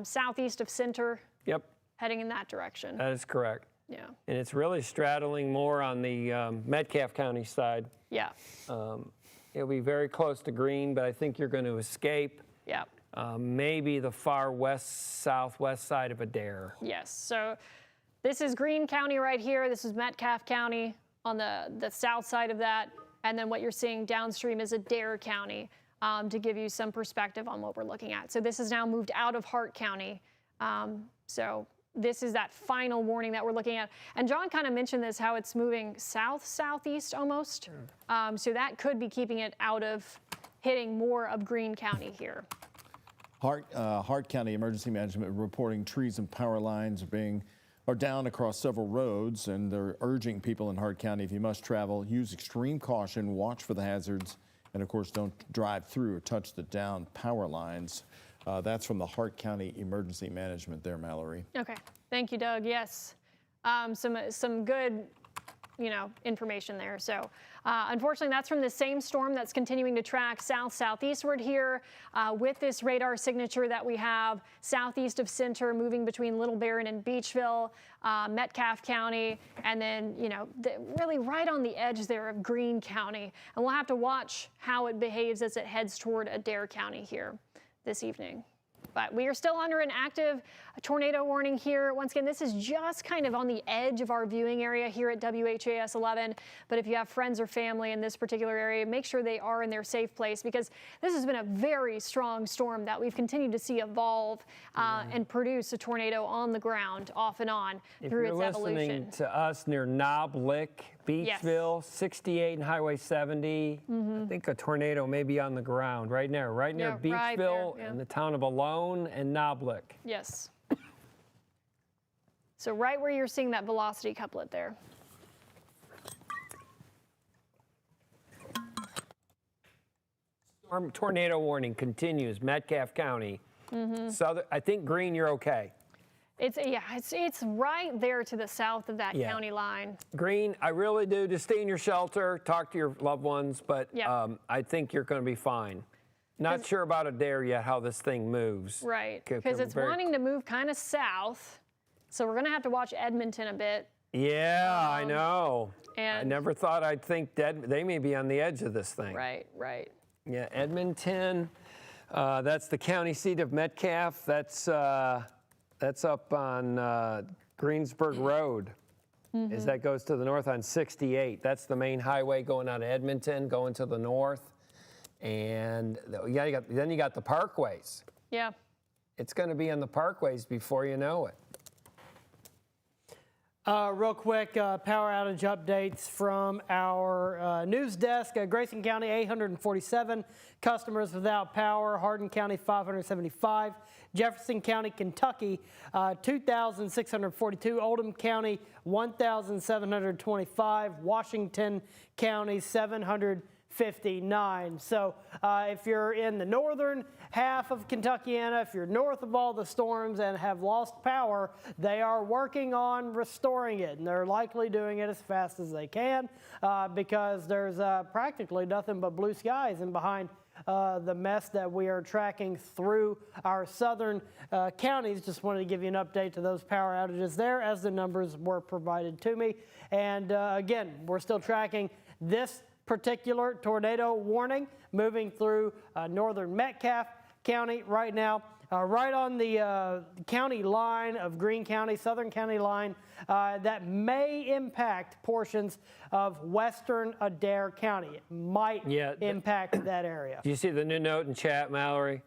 southeast of Center. Yep. Heading in that direction. That is correct. Yeah. And it's really straddling more on the Metcalfe County side. Yeah. It'll be very close to Greene, but I think you're going to escape. Yeah. Maybe the far southwest side of Adair. Yes. So this is Greene County right here. This is Metcalfe County on the south side of that. And then what you're seeing downstream is Adair County, to give you some perspective on what we're looking at. So this is now moved out of Hart County. So this is that final warning that we're looking at. And John kind of mentioned this, how it's moving southeast almost. So that could be keeping it out of hitting more of Greene County here. Hart County Emergency Management reporting trees and power lines are down across several roads, and they're urging people in Hart County, if you must travel, use extreme caution, watch for the hazards, and of course don't drive through or touch the down power lines. That's from the Hart County Emergency Management there, Mallory. Okay, thank you, Doug. Yes, some good, information there. So unfortunately, that's from the same storm that's continuing to track southeastward here with this radar signature that we have southeast of Center, moving between Little Barron and Beachville, Metcalfe County, and then, really right on the edge there of Greene County. And we'll have to watch how it behaves as it heads toward Adair County here this evening. But we are still under an active tornado warning here. Once again, this is just kind of on the edge of our viewing area here at WHAS 11. But if you have friends or family in this particular area, make sure they are in their safe place, because this has been a very strong storm that we've continued to see evolve and produce a tornado on the ground off and on through its evolution. If you're listening to us near Knob Lick, Beachville, 68 and Highway 70, I think a tornado may be on the ground right near Beachville right there, and the town of Alone and Knob Lick. Yes. So right where you're seeing that velocity couplet there. Tornado warning continues, Metcalfe County. I think Greene, you're okay. It's right there to the south of that county line. Greene, I really do. Just stay in your shelter, talk to your loved ones, but I think you're going to be fine. Not sure about Adair yet, how this thing moves. Right, because it's wanting to move kind of south, so we're going to have to watch Edmonton a bit. Yeah, I know. I And never thought I'd think they may be on the edge of this thing. right, right. Yeah, Edmonton, that's the county seat of Metcalfe. That's up on Greensburg Road. As that goes to the north on 68. That's the main highway going out of Edmonton, going to the north. And then you got the parkways. Yeah. It's going to be on the parkways before you know it. Real quick, power outage updates from our news desk. Grayson County, 847 customers without power. Hardin County, 575. Jefferson County, Kentucky, 2,642. Oldham County, 1,725. Washington County, 759. So if you're in the northern half of Kentuckiana, if you're north of all the storms and have lost power, they are working on restoring it, and they're likely doing it as fast as they can because there's practically nothing but blue skies in behind the mess that we are tracking through our southern counties. Just wanted to give you an update to those power outages there as the numbers were provided to me. And again, we're still tracking this particular tornado warning moving through northern Metcalfe County right now, right on the county line of Greene County, southern county line, that may impact portions of western Adair County. It might impact that area. Do you see the new note in chat, Mallory?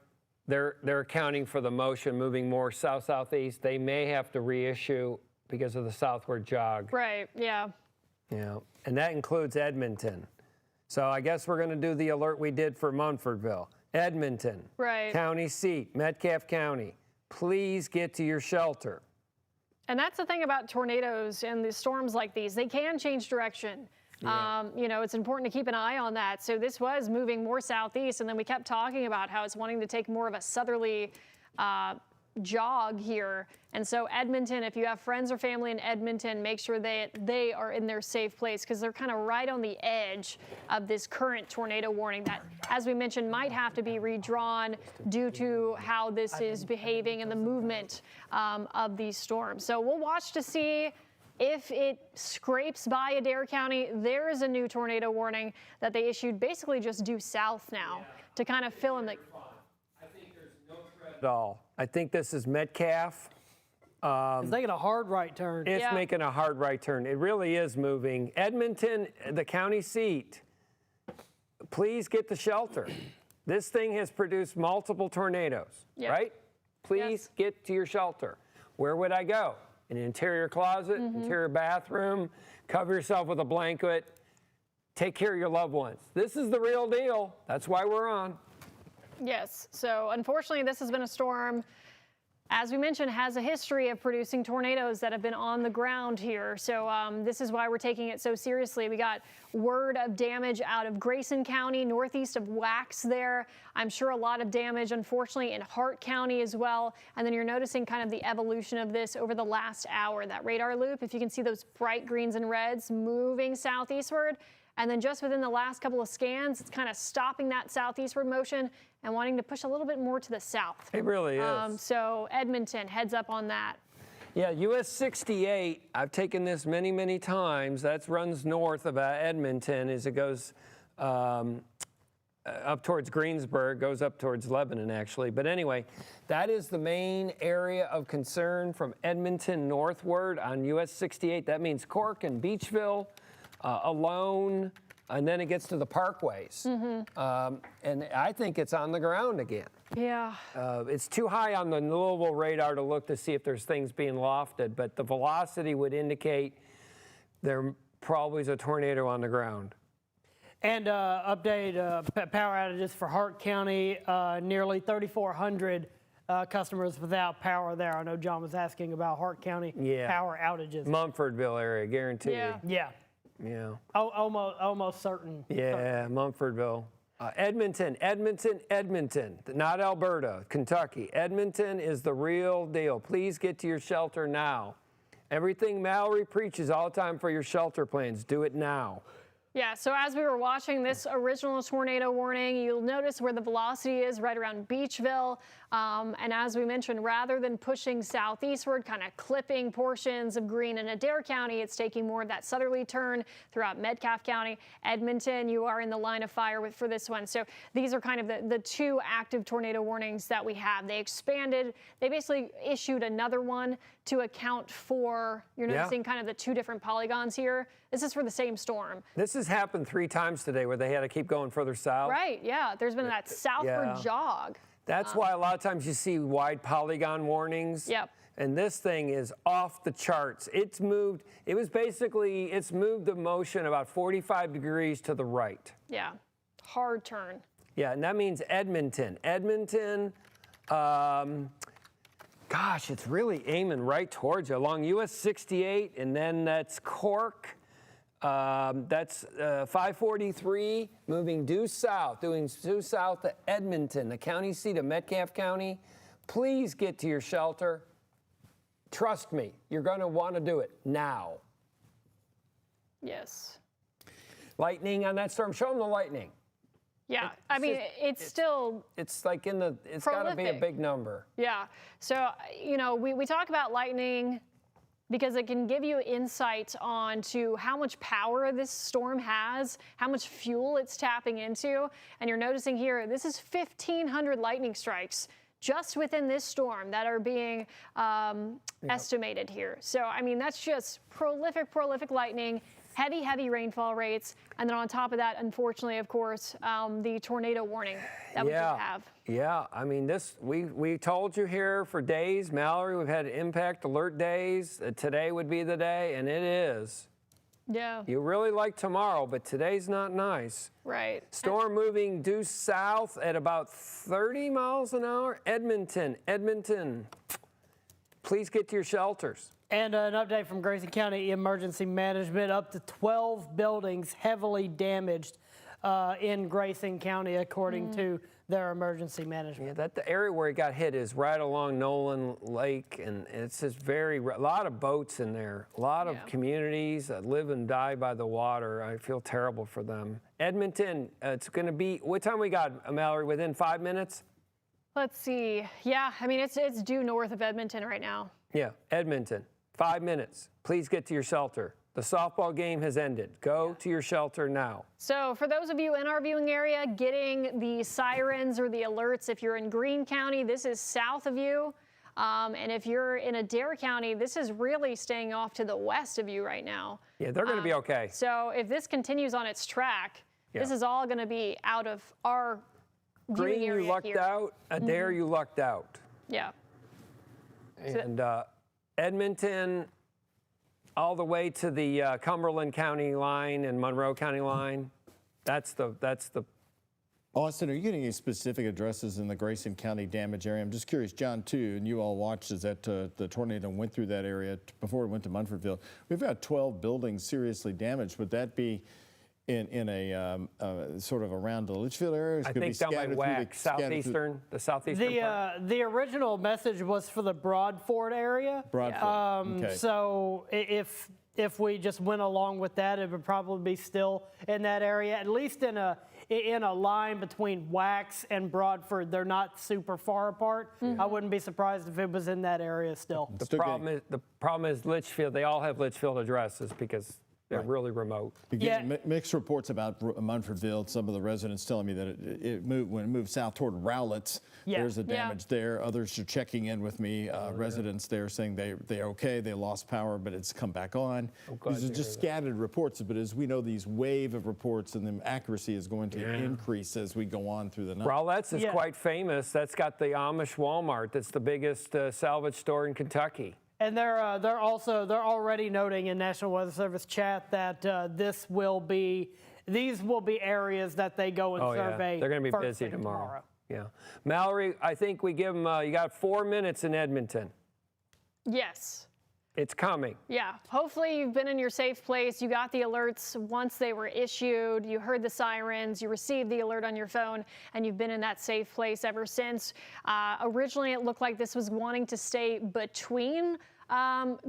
They're accounting for the motion moving more south-southeast. They may have to reissue because of the southward jog. Right, yeah. Yeah, and that includes Edmonton. So I guess we're going to do the alert we did for Munfordville. Edmonton, Right. county seat, Metcalfe County, please get to your shelter. And that's the thing about tornadoes and the storms like these. They can change direction. Yeah. You know, it's important to keep an eye on that. So this was moving more southeast, and then we kept talking about how it's wanting to take more of a southerly jog here. And so Edmonton, if you have friends or family in Edmonton, make sure they are in their safe place because they're kind of right on the edge of this current tornado warning that, as we mentioned, might have to be redrawn due to how this is behaving and the movement of these storms. So we'll watch to see if it scrapes by Adair County. There is a new tornado warning that they issued basically just due south now to kind of fill in the... I think there's no threat at all. I think this is Metcalfe. It's making a hard right turn. It's making a hard right turn. It really is moving. Edmonton, the county seat, please get the shelter. This thing has produced multiple tornadoes, right? Please get to your shelter. Where would I go? An interior closet, interior bathroom, cover yourself with a blanket, take care of your loved ones. This is the real deal. That's why we're on. Yes, so unfortunately this has been a storm, as we mentioned, has a history of producing tornadoes that have been on the ground here. So this is why we're taking it so seriously. We got word of damage out of Grayson County, northeast of Wax there. I'm sure a lot of damage, unfortunately, in Hart County as well. And then you're noticing kind of the evolution of this over the last hour. That radar loop, if you can see those bright greens and reds moving southeastward. And then just within the last couple of scans, it's kind of stopping that southeastward motion and wanting to push a little bit more to the south. It really is. So Edmonton, heads up on that. Yeah, US 68, I've taken this many, many times. That runs north of Edmonton as it goes up towards Greensburg, goes up towards Lebanon, actually. But anyway, that is the main area of concern from Edmonton northward on US 68. That means Cork and Beachville alone, and then it gets to the parkways. And I think it's on the ground again. Yeah. It's too high on the Louisville radar to look to see if there's things being lofted, but the velocity would indicate there probably is a tornado on the ground. And update power outages for Hart County, nearly 3,400 customers without power there. I know John was asking about Hart County power outages. Munfordville area, guaranteed. Yeah. Almost certain. Yeah, Munfordville. Edmonton, not Alberta, Kentucky. Edmonton is the real deal. Please get to your shelter now. Everything Mallory preaches all the time for your shelter plans, do it now. Yeah, so as we were watching this original tornado warning, you'll notice where the velocity is right around Beachville. And as we mentioned, rather than pushing southeastward, kind of clipping portions of Greene and Adair County, it's taking more of that southerly turn throughout Metcalfe County. Edmonton, you are in the line of fire for this one. So these are kind of the two active tornado warnings that we have. They expanded. They basically issued another one to account for, you're noticing kind of the two different polygons here. This is for the same storm. This has happened 3 times today where they had to keep going further south. Right, yeah. There's been that southward jog. That's why a lot of times you see wide polygon warnings. Yep. And this thing is off the charts. It's moved, it's moved the motion about 45 degrees to the right. Yeah, hard turn. Yeah, and that means Edmonton. Edmonton, gosh, it's really aiming right towards you along US 68, and then that's Cork. That's 543 moving due south to Edmonton, the county seat of Metcalfe County. Please get to your shelter. Trust me, you're going to want to do it now. Yes. Lightning on that storm. Show them the lightning. Yeah, I mean, it's still It's like it's got to be a big number. Yeah. So, you know, we talk about lightning because it can give you insight on to how much power this storm has, how much fuel it's tapping into. And you're noticing here, this is 1,500 lightning strikes just within this storm that are being estimated here. So, I mean, that's just prolific lightning, heavy rainfall rates. And then on top of that, unfortunately, of course, the tornado warning that we just have. Yeah, I mean, we told you here for days, Mallory, we've had impact alert days. Today would be the day, and it is. Yeah. You really like tomorrow, but today's not nice. Right. Storm moving due south at about 30 miles an hour. Edmonton, please get to your shelters. And an update from Grayson County Emergency Management, up to 12 buildings heavily damaged in Grayson County, according to their emergency management. Yeah, the area where it got hit is right along Nolan Lake, and it's just a lot of boats in there, a lot of communities that live and die by the water. I feel terrible for them. Edmonton, it's going to be, what time we got, Mallory, within 5 minutes? Let's see. Yeah, I mean, it's due north of Edmonton right now. Yeah, Edmonton, 5 minutes. Please get to your shelter. The softball game has ended. Go to your shelter now. So for those of you in our viewing area, getting the sirens or the alerts, if you're in Greene County, this is south of you. And if you're in Adair County, this is really staying off to the west of you right now. Yeah, they're going to be okay. So if this continues on its track, this is all going to be out of our viewing Greene, area you lucked here. out. Adair, you lucked out. Yeah. And Edmonton, all the way to the Cumberland County line and Monroe County line. That's the. Austin, are you getting any specific addresses in the Grayson County damage area? I'm just curious, John, too, and you all watched as that the tornado went through that area before it went to Munfordville. We've got 12 buildings seriously damaged. Would that be in a sort of around the Litchfield area? I think down by WAC, the southeastern part. The original message was for the Broadford area. Broadford, okay. So if we just went along with that, it would probably be still in that area, at least in a line between Wax and Broadford. They're not super far apart. I wouldn't be surprised if it was in that area still. The problem is Litchfield. They all have Litchfield addresses because they're really remote. You're getting mixed reports about Munfordville. Some of the residents telling me that it moved when it moved south toward Rowletts. There's a damage there. Others are checking in with me. Residents there saying they're okay. They lost power, but it's come back on. These are just scattered reports, but as we know, these wave of reports and the accuracy is going to increase as we go on through the night. Rowletts is quite famous. That's got the Amish Walmart. That's the biggest salvage store in Kentucky. And they're already noting in National Weather Service chat that these will be areas that they go and survey. They're going to be busy tomorrow. Yeah, Mallory, I think we give them. You got 4 minutes in Edmonton. Yes. It's coming. Yeah, hopefully you've been in your safe place. You got the alerts once they were issued. You heard the sirens. You received the alert on your phone, and you've been in that safe place ever since. Originally, it looked like this was wanting to stay between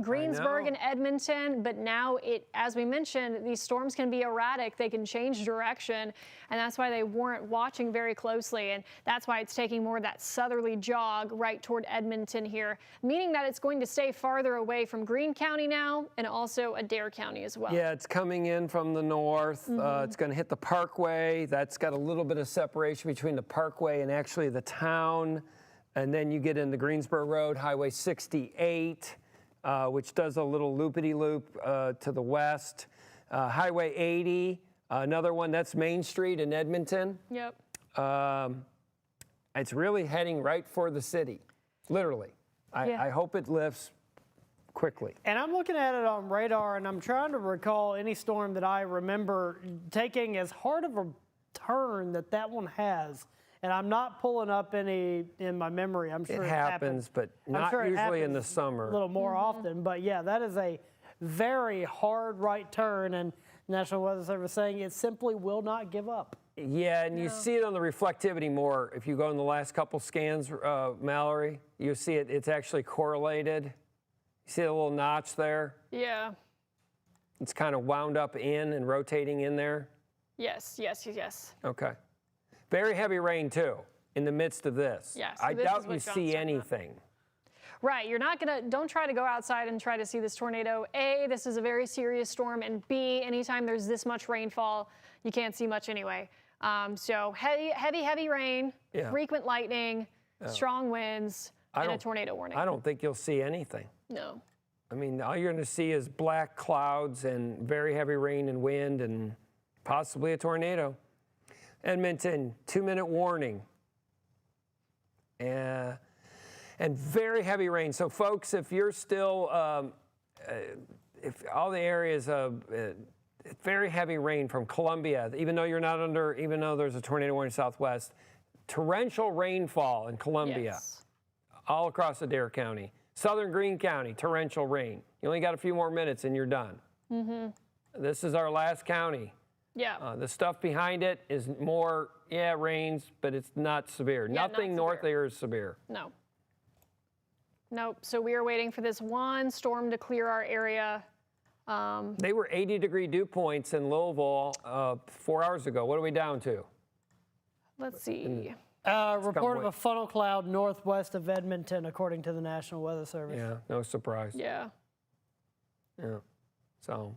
Greensburg and Edmonton, but now as we mentioned, these storms can be erratic. They can change direction, and that's why they weren't watching very closely, and that's why it's taking more of that southerly jog right toward Edmonton here, meaning that it's going to stay farther away from Greene County now and also Adair County as well. Yeah, it's coming in from the north. It's going to hit the Parkway. That's got a little bit of separation between the Parkway and actually the town. And then you get into Greensboro Road, Highway 68, which does a little loopity-loop to the west. Highway 80, another one, that's Main Street in Edmonton. Yep. It's really heading right for the city, literally. I hope it lifts quickly. And I'm looking at it on radar, and I'm trying to recall any storm that I remember taking as hard of a turn that one has. And I'm not pulling up any in my memory. I'm sure it happens, but not usually in the summer. A little more often. But yeah, that is a very hard right turn, and National Weather Service saying it simply will not give up. Yeah, and you see it on the reflectivity more. If you go in the last couple scans, Mallory, you see it. It's actually correlated. You see a little notch there? Yeah. It's kind of wound up in and rotating in there? Yes, yes, yes. Okay. Very heavy rain, too, in the midst of this. Yeah, so I this doubt is what you John's see talking about. anything. Right, don't try to go outside and try to see this tornado. A, this is a very serious storm, and B, anytime there's this much rainfall, you can't see much anyway. So heavy rain, frequent lightning, strong winds, and a tornado warning. I don't think you'll see anything. No. I mean, all you're going to see is black clouds and very heavy rain and wind and possibly a tornado. Edmonton, 2-minute warning. And very heavy rain. So folks, if you're still, if all the areas of very heavy rain from Columbia, even though there's a tornado warning southwest, torrential rainfall in Columbia, all across Adair County. Southern Greene County, torrential rain. You only got a few more minutes and you're done. This is our last county. Yeah. The stuff behind it is more, rains, but it's not severe. Yeah, Nothing not north severe. there is severe. No. Nope. So we are waiting for this one storm to clear our area. They were 80-degree dew points in Louisville 4 hours ago. What are we down to? Let's see. Report of a funnel cloud northwest of Edmonton, according to the National Weather Service. Yeah, no surprise. Yeah. Yeah. So.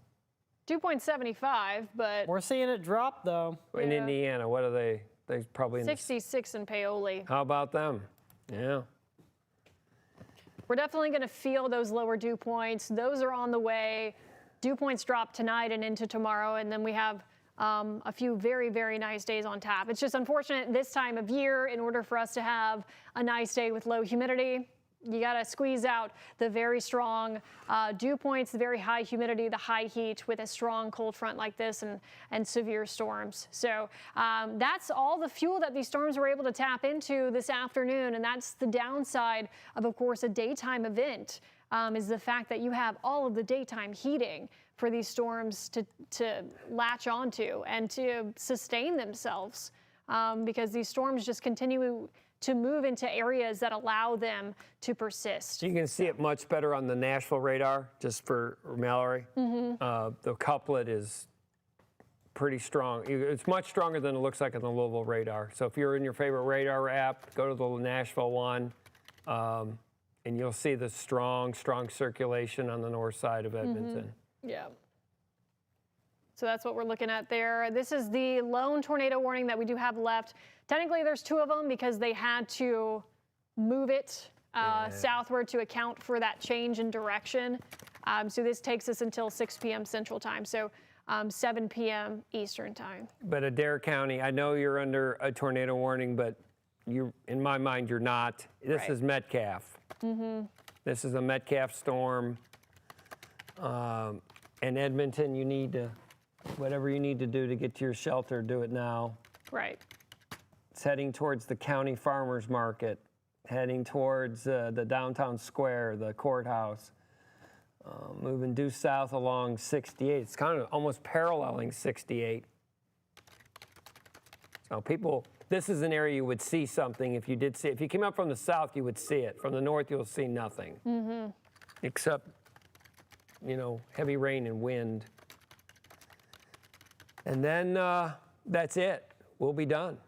2.75, but we're seeing it drop though. In Indiana, what are they? They probably 66 in Paoli. How about them? Yeah. We're definitely going to feel those lower dew points. Those are on the way. Dew points drop tonight and into tomorrow, and then we have a few very, very nice days on tap. It's just unfortunate this time of year, in order for us to have a nice day with low humidity, you got to squeeze out the very strong dew points, the very high humidity, the high heat with a strong cold front like this and severe storms. So that's all the fuel that these storms were able to tap into this afternoon. And that's the downside of course, a daytime event is the fact that you have all of the daytime heating for these storms to latch onto and to sustain themselves because these storms just continue to move into areas that allow them to persist. You can see it much better on the Nashville radar, just for Mallory. The couplet is pretty strong. It's much stronger than it looks like on the Louisville radar. So if you're in your favorite radar app, go to the Nashville one, and you'll see the strong circulation on the north side of Edmonton. Yeah. So that's what we're looking at there. This is the lone tornado warning that we do have left. Technically, there's 2 of them because they had to move it southward to account for that change in direction. So this takes us until 6 p.m. Central Time, so 7 p.m. Eastern Time. But Adair County, I know you're under a tornado warning, but in my mind, you're not. This is Metcalf. This is a Metcalf storm. In Edmonton, you need to, whatever you need to do to get to your shelter, do it now. Right. It's heading towards the county farmers market, heading towards the downtown square, the courthouse, moving due south along 68. It's kind of almost paralleling 68. So people, this is an area you would see something if you did see it. If you came up from the south, you would see it. From the north, you'll see nothing. except, heavy rain and wind. And then that's it. We'll be done.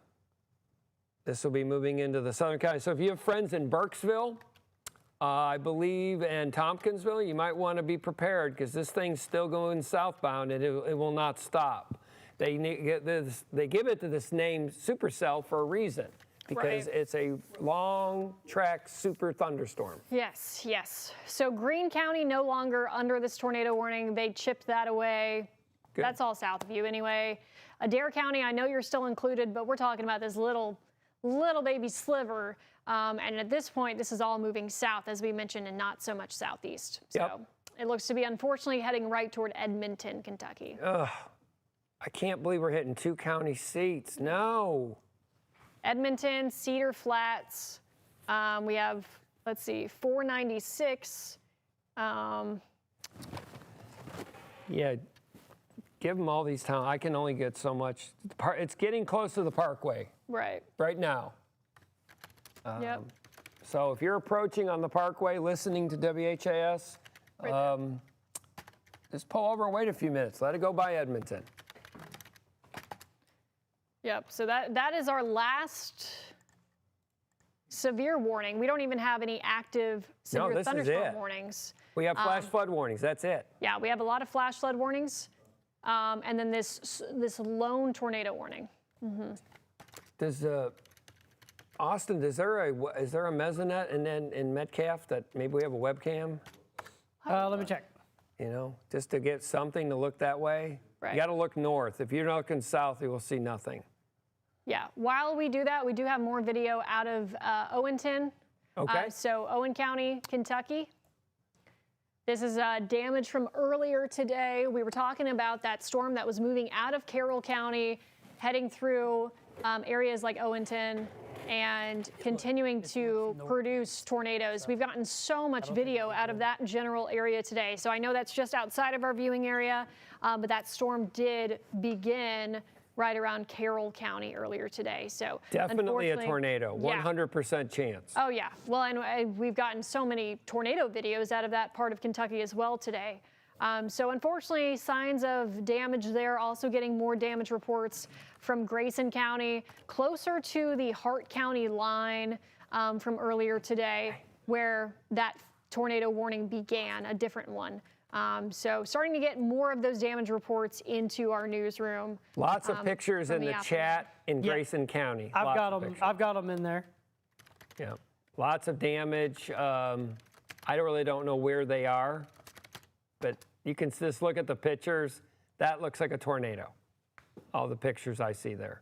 This will be moving into the southern county. So if you have friends in Burkesville, I believe, and Tompkinsville, you might want to be prepared because this thing's still going southbound and it will not stop. They give it to this name supercell for a reason because it's a long track super thunderstorm. Yes, yes. So Greene County no longer under this tornado warning. They chipped that away. Good. That's all south of you anyway. Adair County, I know you're still included, but we're talking about this little baby sliver. And at this point, this is all moving south, as we mentioned, and not so much southeast. So it looks to be, unfortunately, heading right toward Edmonton, Kentucky. Ugh. I can't believe we're hitting 2 county seats. No. Edmonton, Cedar Flats. We have, let's see, 496. Yeah, give them all these towns. I can only get so much. It's getting close to the Parkway. Right now. Yep. So if you're approaching on the Parkway, listening to WHAS, just pull over and wait a few minutes. Let it go by Edmonton. Yep. So that is our last severe warning. We don't even have any active severe thunderstorm warnings. We have flash flood warnings. That's it. Yeah, we have a lot of flash flood warnings, and then this lone tornado warning. Mm-hmm. Does Austin? Is there a mesonet in Metcalf that maybe we have a webcam? Let me check. Just to get something to look that way. You got to look north. If you're looking south, you will see nothing. Yeah. While we do that, we do have more video out of Owenton. Okay. So Owen County, Kentucky. This is damage from earlier today. We were talking about that storm that was moving out of Carroll County, heading through areas like Owenton and continuing to produce tornadoes. We've gotten so much video out of that general area today. So I know that's just outside of our viewing area, but that storm did begin right around Carroll County earlier today. So definitely a tornado, 100% chance. Oh yeah, well, and we've gotten so many tornado videos out of that part of Kentucky as well today. So unfortunately, signs of damage there. Also getting more damage reports from Grayson County, closer to the Hart County line from earlier today, where that tornado warning began, a different one. So starting to get more of those damage reports into our newsroom. Lots of pictures in the chat in Grayson County. I've got them in there. Yeah, lots of damage. I really don't know where they are, but you can just look at the pictures. That looks like a tornado. All the pictures I see there.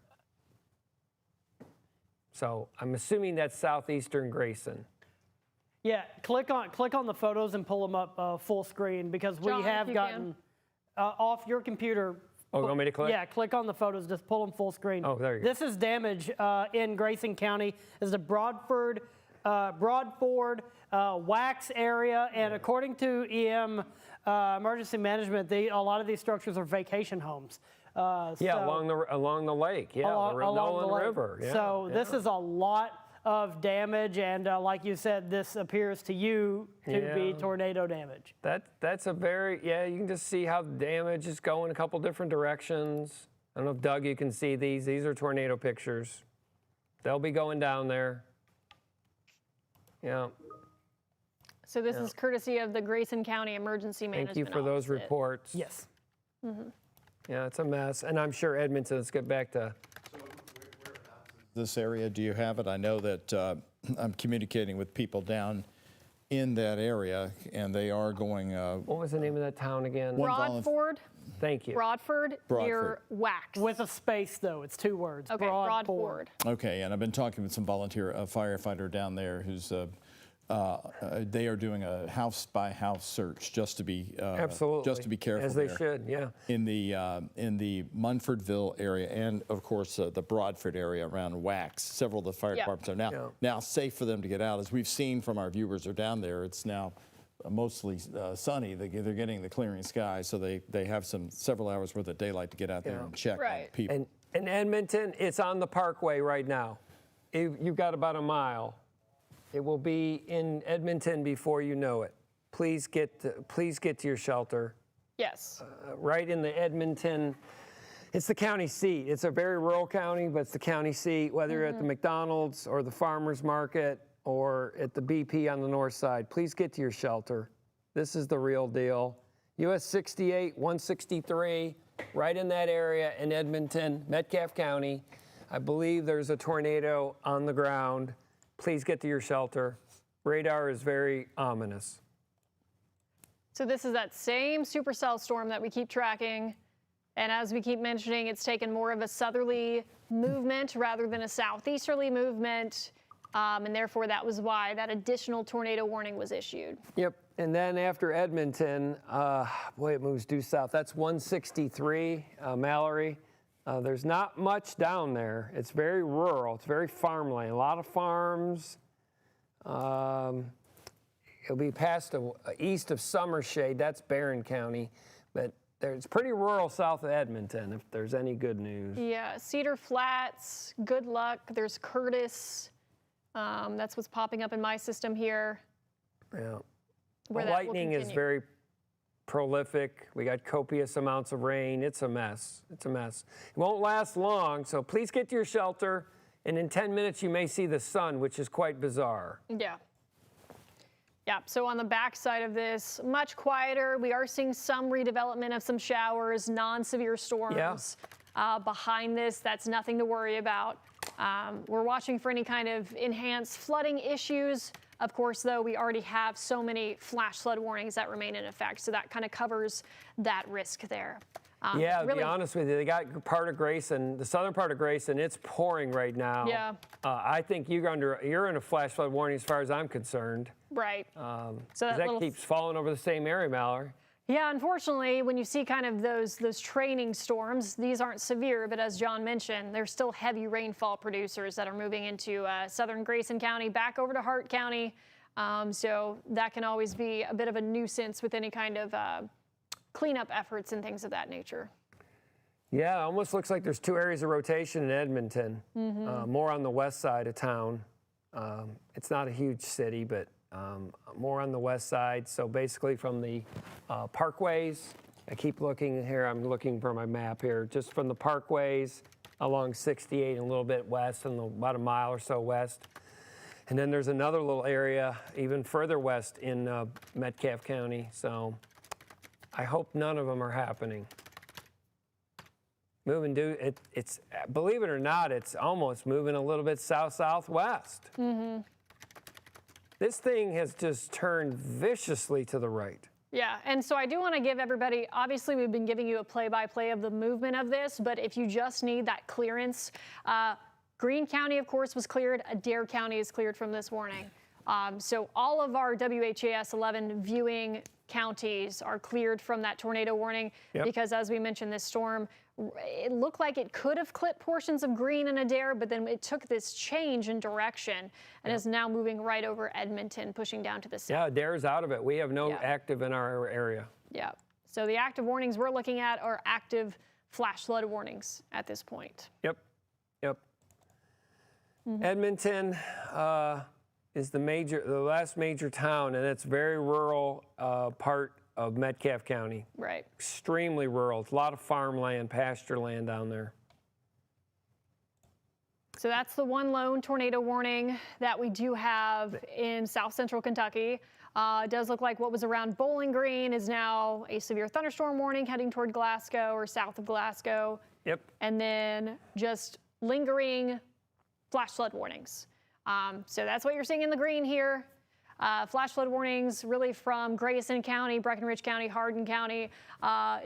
So I'm assuming that's southeastern Grayson. Yeah, click on the photos and pull them up full screen because we have gotten off your computer. Oh, you want me to click? Yeah, click on the photos, just pull them full screen. Oh, there you go. This is damage in Grayson County. This is the Broadford, Wax area, and according to EM Emergency Management, a lot of these structures are vacation homes. Along the lake. Yeah, along the River. Yeah, so this is a lot of damage, and like you said, this appears to you to be tornado damage. That's a very, you can just see how the damage is going a couple different directions. I don't know if, Doug, you can see these. These are tornado pictures. They'll be going down there. Yeah. So this is courtesy of the Grayson County Emergency Management Thank you for those reports. Yes. Mm-hmm. Yeah, it's a mess. And I'm sure Edmonton, let's get back to... This area, do you have it? I know that I'm communicating with people down in that area, and they are going... what was the name of that town again? Broadford. Thank you. Broadford near Wax. With a space, though. It's 2 words. Okay, Broadford. Okay, and I've been talking with some volunteer firefighter down there who's... they are doing a house-by-house search just to be absolutely just to be careful. As they should, yeah. In the Munfordville area and of course the Broadford area around Wax, several of the fire departments are now safe for them to get out. As we've seen from our viewers are down there, it's now mostly sunny. They're getting the clearing sky, so they have several hours worth of daylight to get out there and check on people. And in Edmonton, it's on the Parkway right now. You've got about a mile. It will be in Edmonton before you know it. please get to your shelter. Yes. Right in the Edmonton, it's the county seat. It's a very rural county, but it's the county seat, whether you're at the McDonald's or the farmer's market or at the BP on the north side. Please get to your shelter. This is the real deal. US 68, 163, right in that area in Edmonton, Metcalfe County. I believe there's a tornado on the ground. Please get to your shelter. Radar is very ominous. So this is that same supercell storm that we keep tracking. And as we keep mentioning, it's taken more of a southerly movement rather than a southeasterly movement. And therefore, that was why that additional tornado warning was issued. Yep. And then after Edmonton, boy, it moves due south. That's 163, Mallory. There's not much down there. It's very rural. It's very farmland. A lot of farms. It'll be past east of Summershade. That's Barron County. But it's pretty rural south of Edmonton, if there's any good news. Yeah, Cedar Flats, Good Luck. There's Curtis. That's what's popping up in my system here. Yeah. Where The that will lightning is continue. very prolific. We got copious amounts of rain. It's a mess. It's a mess. It won't last long, so please get to your shelter. And in 10 minutes, you may see the sun, which is quite bizarre. Yeah. Yeah, so on the backside of this, much quieter. We are seeing some redevelopment of some showers, non-severe storms. Behind this, that's nothing to worry about. We're watching for any kind of enhanced flooding issues. Of course, though, we already have so many flash flood warnings that remain in effect, so that kind of covers that risk there. Yeah, to really, be honest with you, they got part of Grayson, the southern part of Grayson, it's pouring right now. Yeah. I think you're in a flash flood warning as far as I'm concerned. right. So That keeps falling over the same area, Mallory. Yeah, unfortunately, when you see kind of those training storms, these aren't severe, but as John mentioned, there's still heavy rainfall producers that are moving into southern Grayson County, back over to Hart County. So that can always be a bit of a nuisance with any kind of cleanup efforts and things of that nature. Yeah, it almost looks like there's two areas of rotation in Edmonton, more on the west side of town. It's not a huge city, but more on the west side. So basically from the parkways, I keep looking here, I'm looking for my map here, just from the parkways along 68 and a little bit west and about a mile or so west. And then there's another little area even further west in Metcalfe County. So I hope none of them are happening. Moving due, it's believe it or not, it's almost moving a little bit south-southwest. This thing has just turned viciously to the right. Yeah, and so I do want to give everybody, obviously we've been giving you a play-by-play of the movement of this, but if you just need that clearance, Greene County, of course, was cleared. Adair County is cleared from this warning. So all of our WHAS 11 viewing counties are cleared from that tornado warning because, as we mentioned, this storm, it looked like it could have clipped portions of Greene and Adair, but then it took this change in direction and is now moving right over Edmonton, pushing down to the south. Yeah, Adair's out of it. We have no active in our area. Yeah. So the active warnings we're looking at are active flash flood warnings at this point. Yep. Edmonton is the last major town, and it's very rural part of Metcalfe County. Right. Extremely rural. It's a lot of farmland, pasture land down there. So that's the one lone tornado warning that we do have in south central Kentucky. It does look like what was around Bowling Green is now a severe thunderstorm warning heading toward Glasgow or south of Glasgow. Yep. And then just lingering flash flood warnings. So that's what you're seeing in the green here. Flash flood warnings really from Grayson County, Breckinridge County, Hardin County,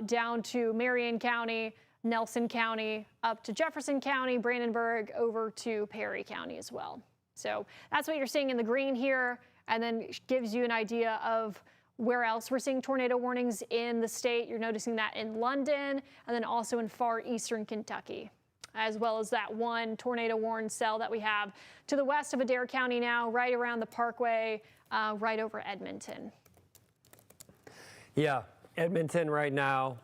down to Marion County, Nelson County, up to Jefferson County, Brandenburg, over to Perry County as well. So that's what you're seeing in the green here, and then gives you an idea of where else we're seeing tornado warnings in the state. You're noticing that in London, and then also in far eastern Kentucky, as well as that one tornado warned cell that we have to the west of Adair County now, right around the Parkway, right over Edmonton. Yeah, Edmonton right now,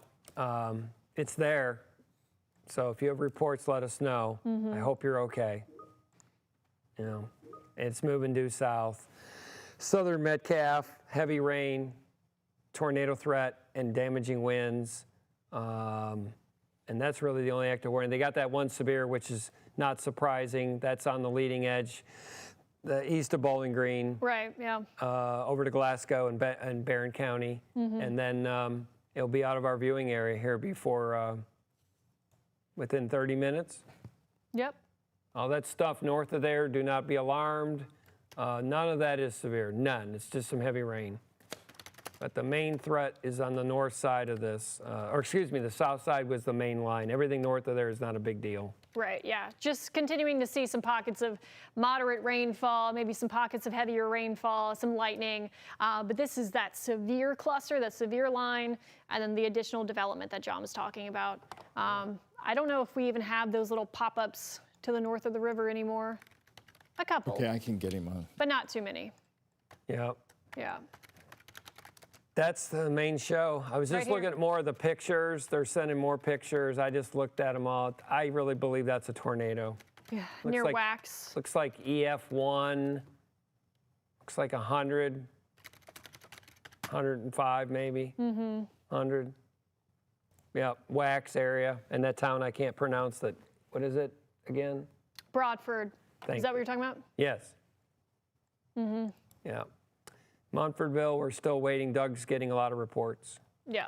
it's there. So if you have reports, let us know. I hope you're okay. You know, it's moving due south. Southern Metcalf, heavy rain, tornado threat, and damaging winds. And that's really the only active warning. They got that one severe, which is not surprising. That's on the leading edge, the east of Bowling Green. Right, yeah. Over to Glasgow and Barron County. And then it'll be out of our viewing area here before, within 30 minutes. Yep. All that stuff north of there, do not be alarmed. None of that is severe, none. It's just some heavy rain. But the main threat is on the north side of this, or excuse me, the south side was the main line. Everything north of there is not a big deal. Right, yeah. Just continuing to see some pockets of moderate rainfall, maybe some pockets of heavier rainfall, some lightning. But this is that severe cluster, that severe line, and then the additional development that John was talking about. I don't know if we even have those little pop-ups to the north of the river anymore. A couple. Okay, I can get him on. But not too many. Yeah. Yeah. That's the main show. I was just looking at more of the pictures. They're sending more pictures. I just looked at them all. I really believe that's a tornado. Yeah, Looks near like, Wax. Looks like EF1. Looks like 100. 105 maybe. 100. Yeah, Wax area. And that town I can't pronounce that. What is it again? Broadford. Is that what you're talking about? Yes. Yeah. Munfordville, we're still waiting. Doug's getting a lot of reports. Yeah.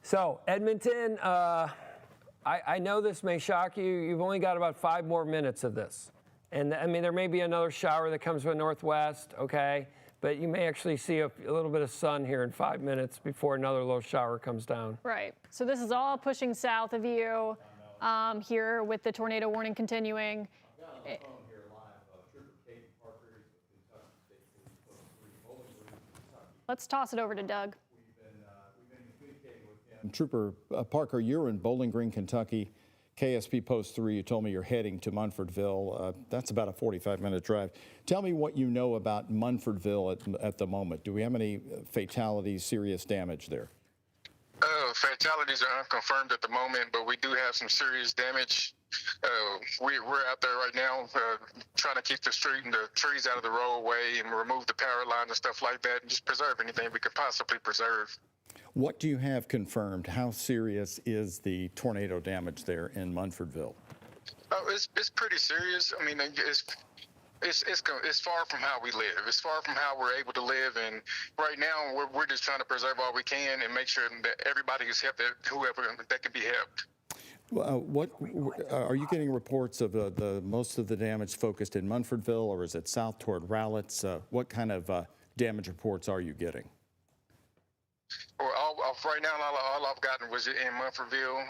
So Edmonton, I know this may shock you. You've only got about 5 more minutes of this. And I mean, there may be another shower that comes from northwest, okay? But you may actually see a little bit of sun here in 5 minutes before another little shower comes down. Right. So this is all pushing south of you here with the tornado warning continuing. Let's toss it over to Doug. Trooper Parker, you're in Bowling Green, Kentucky. KSP Post 3, you told me you're heading to Munfordville. That's about a 45-minute drive. Tell me what you know about Munfordville at the moment. Do we have any fatalities, serious damage there? Fatalities are unconfirmed at the moment, but we do have some serious damage. We're out there right now trying to keep the street and the trees out of the roadway and remove the power lines and stuff like that and just preserve anything we could possibly preserve. What do you have confirmed? How serious is the tornado damage there in Munfordville? Oh, it's pretty serious. I mean, it's far from how we live. It's far from how we're able to live. And right now, we're just trying to preserve all we can and make sure that everybody is helped, whoever that can be helped. What are you getting reports of the most of the damage focused in Munfordville, or is it south toward Rowletts? What kind of damage reports are you getting? Well, right now, all I've gotten was in Munfordville.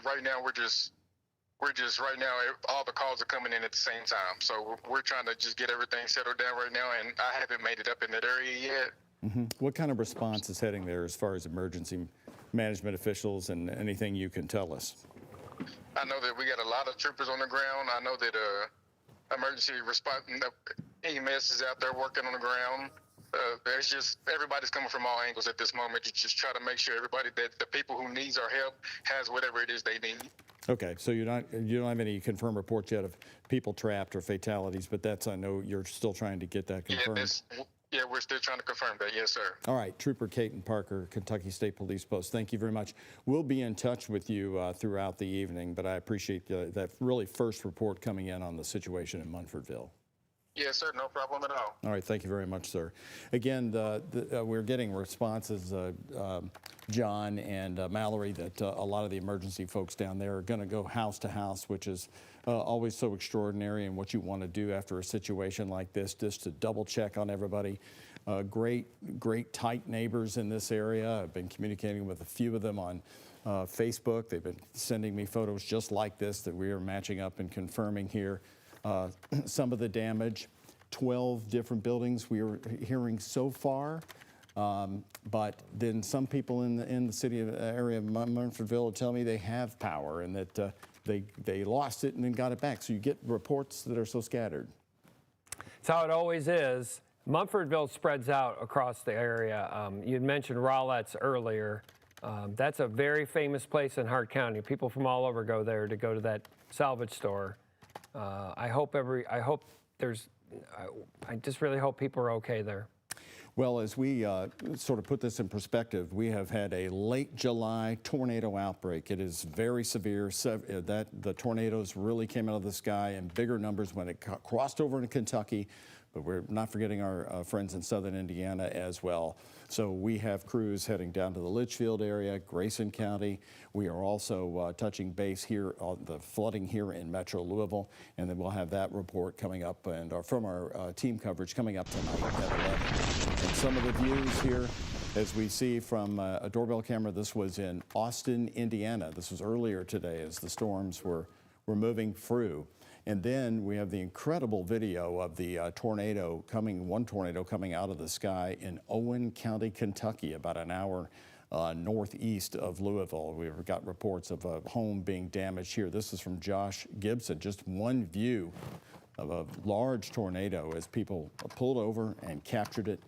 Right now right now, all the calls are coming in at the same time. So we're trying to just get everything settled down right now, and I haven't made it up in that area yet. What kind of response is heading there as far as emergency management officials and anything you can tell us? I know that we got a lot of troopers on the ground. I know that emergency response EMS is out there working on the ground. There's just everybody's coming from all angles at this moment. You just try to make sure everybody that the people who needs our help has whatever it is they need. Okay, so you don't have any confirmed reports yet of people trapped or fatalities, but that's, I know you're still trying to get that confirmed. Yeah, we're still trying to confirm that. Yes, sir. All right, Trooper Caton Parker, Kentucky State Police Post. Thank you very much. We'll be in touch with you throughout the evening, but I appreciate that really first report coming in on the situation in Munfordville. Yes, sir. No problem at all. All right. Thank you very much, sir. Again, we're getting responses, John and Mallory, that a lot of the emergency folks down there are going to go house to house, which is always so extraordinary and what you want to do after a situation like this, just to double check on everybody. Great tight neighbors in this area. I've been communicating with a few of them on Facebook. They've been sending me photos just like this that we are matching up and confirming here. Some of the damage, 12 different buildings we are hearing so far, but then some people in the city area of Munfordville tell me they have power and that they lost it and then got it back. So you get reports that are so scattered. It's how it always is. Munfordville spreads out across the area. You'd mentioned Rowletts earlier. That's a very famous place in Hart County. People from all over go there to go to that salvage store. I hope there's I just really hope people are okay there. Well, as we sort of put this in perspective, we have had a late July tornado outbreak. It is very severe. The tornadoes really came out of the sky in bigger numbers when it crossed over into Kentucky, but we're not forgetting our friends in southern Indiana as well. So we have crews heading down to the Litchfield area, Grayson County. We are also touching base here on the flooding here in Metro Louisville, and then we'll have that report coming up and from our team coverage coming up tonight at 11. And some of the views here, as we see from a doorbell camera, this was in Austin, Indiana. This was earlier today as the storms were moving through. And then we have the incredible video of the one tornado coming out of the sky in Owen County, Kentucky, about an hour northeast of Louisville. We've got reports of a home being damaged here. This is from Josh Gibson, just one view of a large tornado as people pulled over and captured it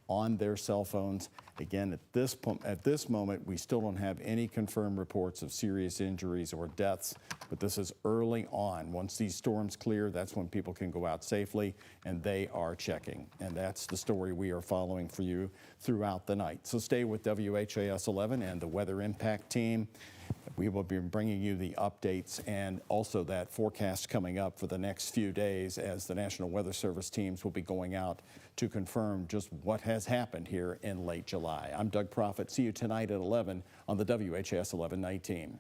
on their cell phones. Again, at this moment, we still don't have any confirmed reports of serious injuries or deaths, but this is early on. Once these storms clear, that's when people can go out safely, and they are checking. And that's the story we are following for you throughout the night. So stay with WHAS 11 and the Weather Impact team. We will be bringing you the updates and also that forecast coming up for the next few days as the National Weather Service teams will be going out to confirm just what has happened here in late July. I'm Doug Proffitt. See you tonight at 11 on the WHAS 11 night team.